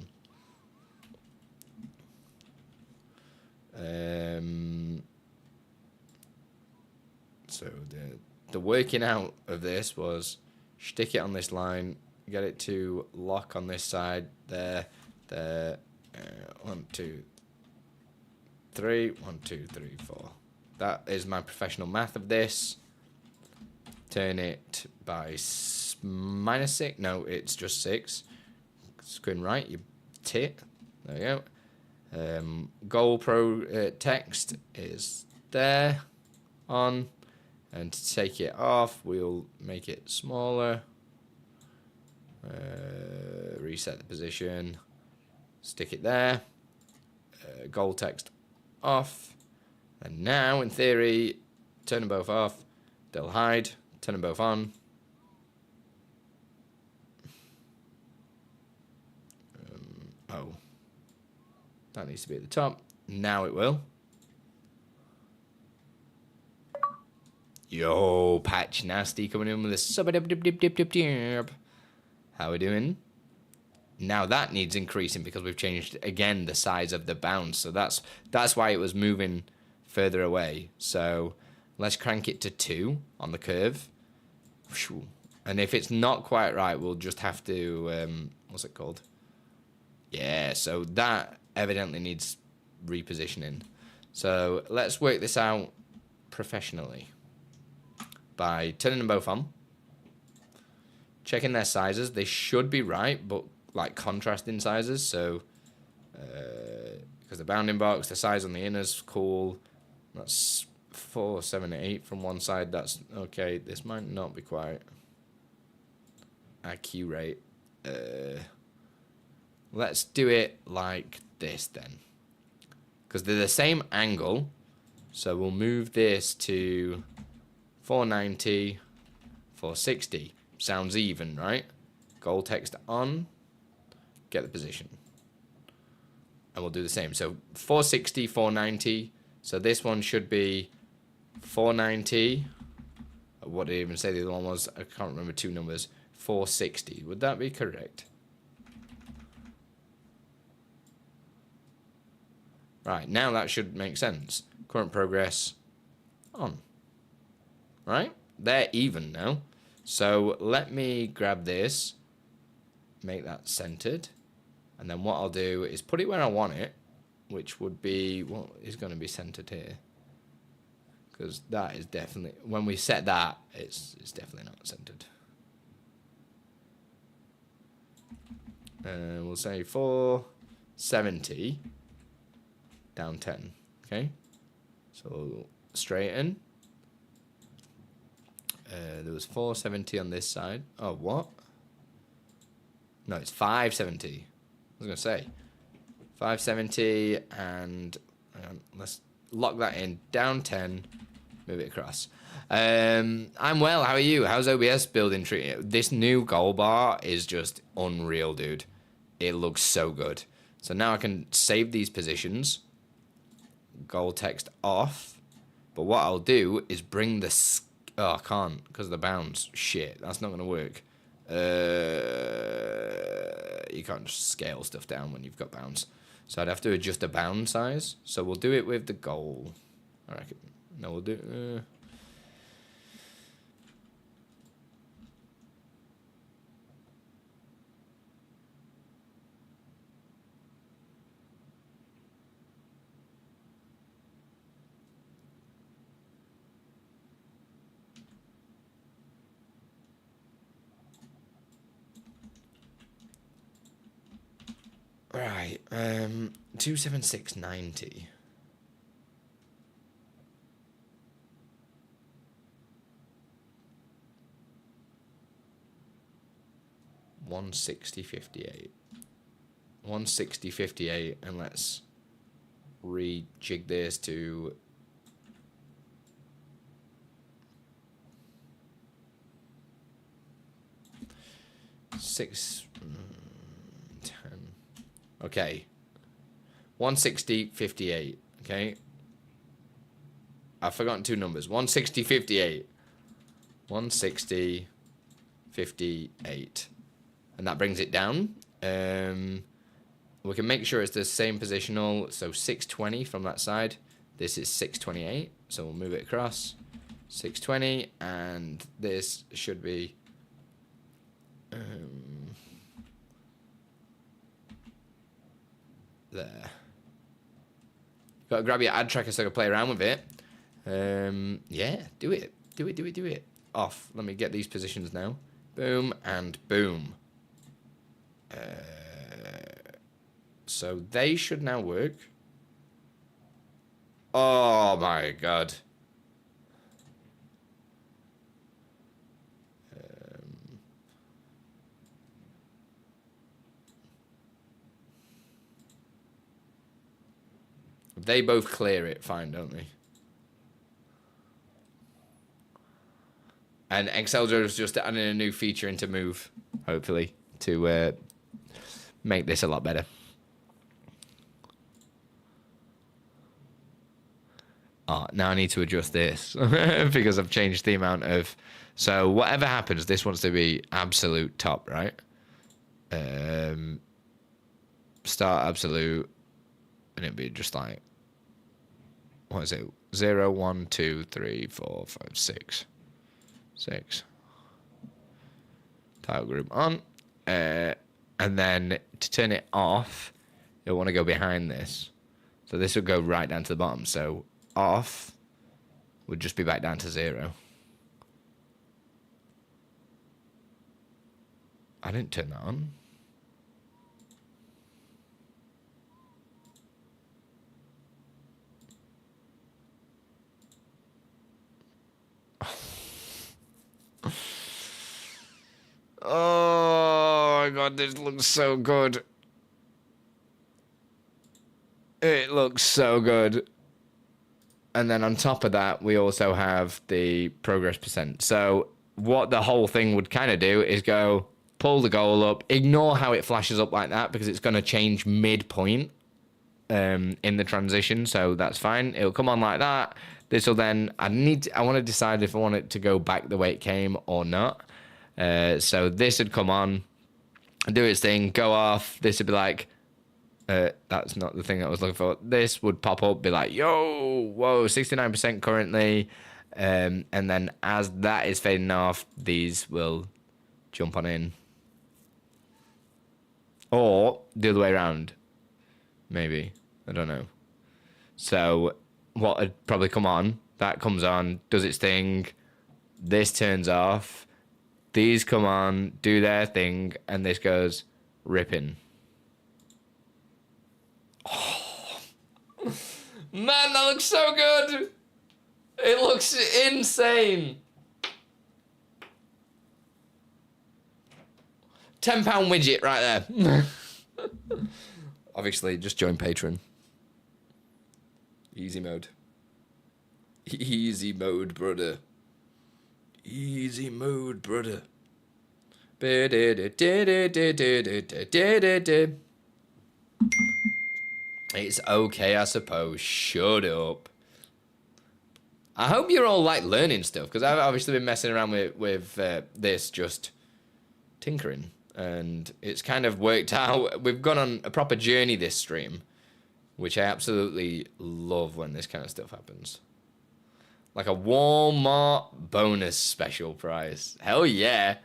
So the working out of this was stick it on this line, get it to lock on this side there. 1, 2, 3. 1, 2, 3, 4. That is my professional math of this. Turn it by -6. No, it's just 6. Screen right, you tit. There you go. Goal pro text is there on, and to take it off, we'll make it smaller. Reset the position. Stick it there. Goal text off. And now, in theory, turn them both off. They'll hide. Turn them both on. Oh. That needs to be at the top. Now it will. Yo, Patch Nasty coming in with a sub dip dip dip dip dip dip. How we doing? Now that needs increasing because we've changed again the size of the bounce. So that's why it was moving further away. So let's crank it to 2 on the curve. And if it's not quite right, we'll just have to what's it called? Yeah, so that evidently needs repositioning. So let's work this out professionally by turning them both on, checking their sizes. They should be right, but like contrasting sizes. So because the bounding box, the size on the inner's cool. That's 4, 7, 8 from one side. That's okay. This might not be quite accurate. Let's do it like this then, because they're the same angle. So we'll move this to 490, 460. Sounds even, right? Goal text on. Get the position. And we'll do the same. So 460, 490. So this one should be 490. What did I even say the other one was? I can't remember 2 numbers. 460. Would that be correct? Right, now that should make sense. Current progress on. Right? They're even now. So let me grab this, make that centered, and then what I'll do is put it where I want it, which would be, what is going to be centered here? Because that is definitely, when we set that, it's definitely not centered. We'll say 470. Down 10, okay? So straighten. There was 470 on this side. Oh, what? No, it's 570. I was going to say. 570 and let's lock that in. Down 10, move it across. I'm well, how are you? How's OBS building treating you? This new goal bar is just unreal, dude. It looks so good. So now I can save these positions. goal text off. But what I'll do is bring the... Oh, I can't because of the bounds. Shit, that's not going to work. You can't just scale stuff down when you've got bounds. So I'd have to adjust the bound size. So we'll do it with the goal. I reckon. No, we'll do... Right, 276.90. $160.58. 160.58, and let's rejig this to 6, 10. Okay. 160.58. Okay. I've forgotten two numbers. 160.58. 160.58. And that brings it down. We can make sure it's the same positional. So 620 from that side. This is 628. So we'll move it across. 620. And this should be... there. Gotta grab your ad tracker so I can play around with it. Yeah, do it. Do it. Off. Let me get these positions now. Boom and boom. So they should now work. Oh my god. They both clear it fine, don't they? And Excelder is just adding a new feature into Move, hopefully, to make this a lot better. Oh, now I need to adjust this because I've changed the amount of... So whatever happens, this wants to be absolute top, right? Start absolute, and it'd be just like... What is it? 0, 1, 2, 3, 4, 5, 6. 6. Title group on. And then to turn it off, you'll want to go behind this. So this will go right down to the bottom. So off would just be back down to 0. I didn't turn that on. Oh my god, this looks so good. It looks so good. And then on top of that, we also have the progress percent. So what the whole thing would kind of do is go, pull the goal up, ignore how it flashes up like that because it's going to change midpoint in the transition. So that's fine. It'll come on like that. This will then, I want to decide if I want it to go back the way it came or not. So this would come on, do its thing, go off. This would be like, that's not the thing I was looking for. This would pop up, be like, yo, whoa, 69% currently. And then as that is fading off, these will jump on in. Or the other way around. Maybe. I don't know. So what would probably come on, that comes on, does its thing. This turns off. These come on, do their thing, and this goes ripping. Oh. Man, that looks so good. It looks insane. £10 widget right there. Obviously, just join Patreon. Easy mode. Easy mode, brother. Easy mode, brother. Yeah, It's okay, I suppose. Shut up. I hope you're all like learning stuff, because I've obviously been messing around with this, just tinkering, and it's kind of worked out. We've gone on a proper journey this stream, which I absolutely love when this kind of stuff happens. Like a Walmart bonus special prize. Hell yeah.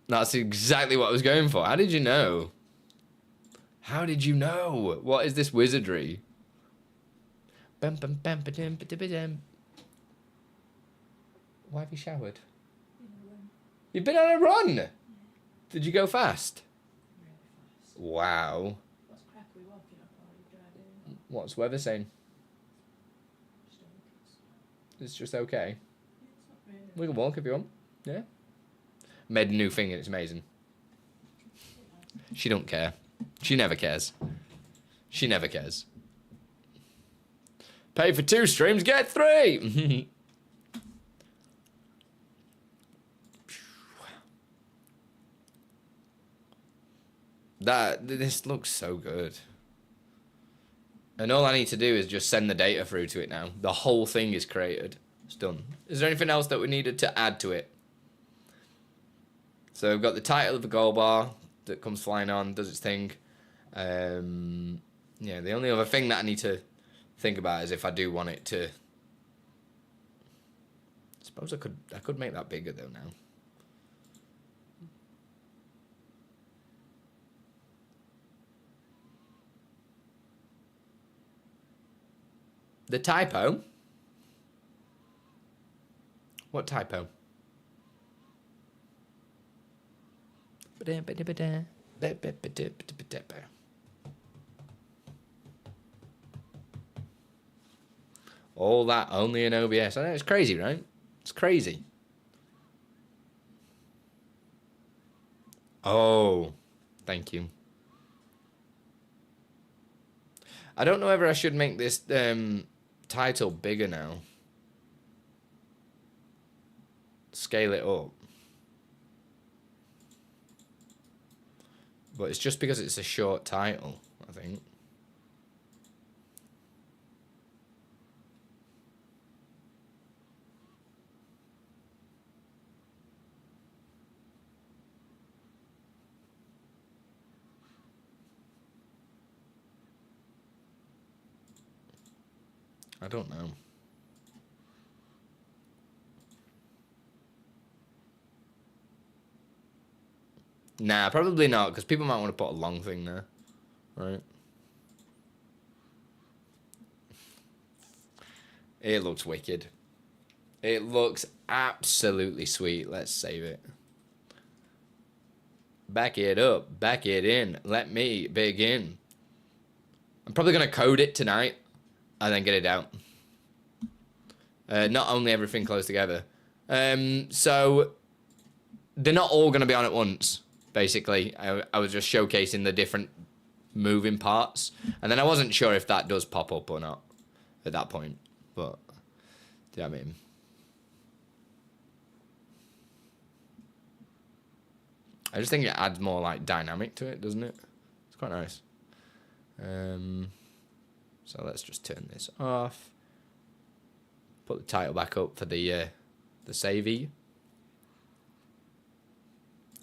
That's exactly what I was going for. How did you know? How did you know? What is this wizardry? Why have you showered? You've been on a run? Yeah. Did you go fast? Really fast. Wow. What's crack we walking up, or are you driving? What's weather saying? It's just okay. Yeah, it's not really. We can walk if you want. Yeah. Made a new thing and it's amazing. She don't care. She never cares. She never cares. Pay for 2 streams, get 3! This looks so good. And all I need to do is just send the data through to it now. The whole thing is created. It's done. Is there anything else that we needed to add to it? So we've got the title of the goal bar that comes flying on, does its thing. Yeah, the only other thing that I need to think about is if I do want it to. I suppose I could make that bigger though now. The typo? What typo? All that only in OBS. I know, it's crazy, right? It's crazy. Oh, thank you. I don't know whether I should make this title bigger now. Scale it up. But it's just because it's a short title, I think. I don't know. Nah, probably not, because people might want to put a long thing there, right? It looks wicked. It looks absolutely sweet. Let's save it. Back it up. Back it in. Let me begin. I'm probably going to code it tonight and then get it out. Not only everything close together. So they're not all going to be on at once, basically. I was just showcasing the different moving parts. And then I wasn't sure if that does pop up or not at that point. But, do you know what I mean? I just think it adds more, like, dynamic to it, doesn't it? It's quite nice. So let's just turn this off. Put the title back up for the savey.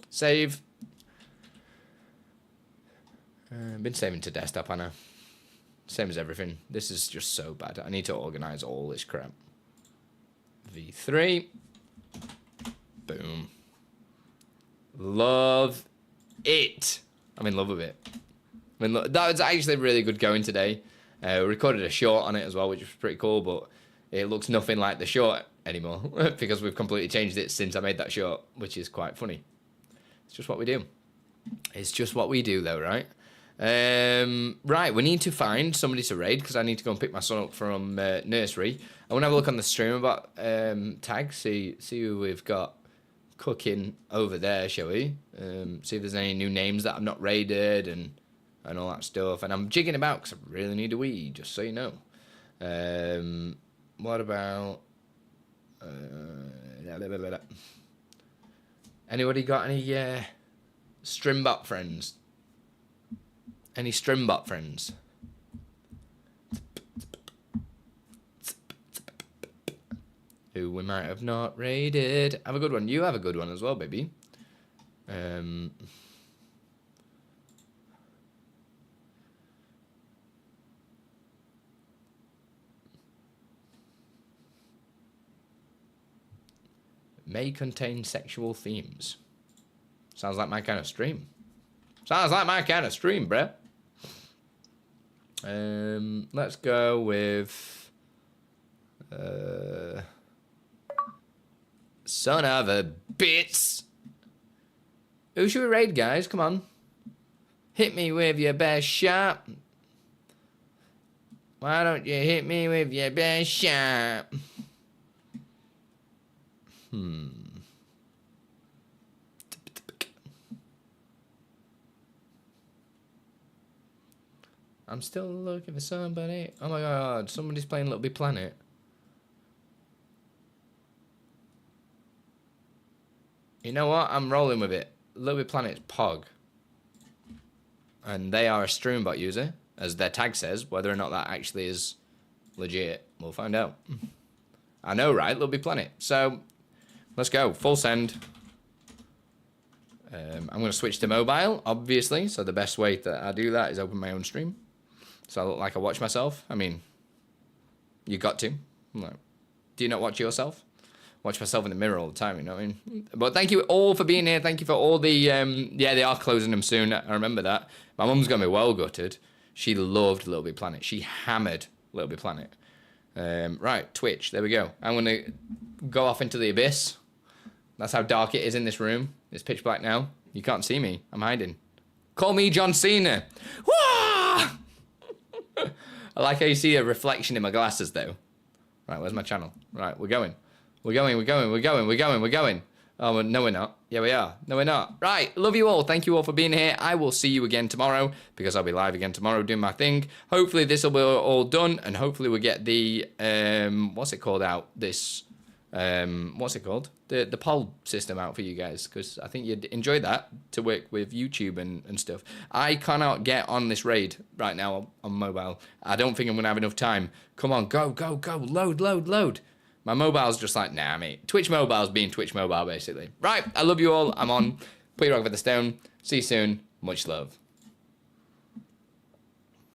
Save. Been saving to desktop, I know. Same as everything. This is just so bad. I need to organize all this crap. V3. Boom. Love it. I'm in love with it. I mean, look, that was actually really good going today. We recorded a short on it as well, which was pretty cool, but it looks nothing like the short anymore because we've completely changed it since I made that short, which is quite funny. It's just what we do. It's just what we do, though, right? Right, we need to find somebody to raid because I need to go and pick my son up from nursery. I want to have a look on the stream about tags, see who we've got cooking over there, shall we? See if there's any new names that I've not raided and all that stuff. And I'm jigging about because I really need a wee, just so you know. What about... anybody got any Strimbot friends? Any Strimbot friends? Who we might have not raided. Have a good one. You have a good one as well, baby. May contain sexual themes. Sounds like my kind of stream. Sounds like my kind of stream, bruh. Let's go with... son of a bitch. Who should we raid, guys? Come on. Hit me with your best shot. Why don't you hit me with your best shot? I'm still looking for somebody. Oh my god, somebody's playing Little Big Planet. You know what? I'm rolling with it. Little Big Planet's Pog. And they are a Streambot user, as their tag says. Whether or not that actually is legit, we'll find out. I know, right? Little Big Planet. So, let's go. Full send. I'm going to switch to mobile, obviously. So the best way that I do that is open my own stream. So I look like I watch myself. I mean, you got to. Like, do you not watch yourself? Watch myself in the mirror all the time, you know what I mean? But thank you all for being here. Thank you for all the... yeah, they are closing them soon. I remember that. My mum's going to be well gutted. She loved Little Big Planet. She hammered Little Big Planet. Right, Twitch. There we go. I'm going to go off into the abyss. That's how dark it is in this room. It's pitch black now. You can't see me. I'm hiding. Call me John Cena. Wah! I like how you see a reflection in my glasses, though. Right, where's my channel? Right, we're going. We're going. Oh, no, we're not. Yeah, we are. No, we're not. Right, love you all. Thank you all for being here. I will see you again tomorrow, because I'll be live again tomorrow doing my thing. Hopefully this will be all done, and hopefully we'll get the, what's it called out? This, what's it called? The poll system out for you guys, because I think you'd enjoy that, to work with YouTube and stuff. I cannot get on this raid right now on mobile. I don't think I'm going to have enough time. Come on, go. Load. My mobile's just like, nah, mate. Twitch mobile's being Twitch mobile, basically. Right, I love you all. I'm on. Put your rock for the stone. See you soon. Much love.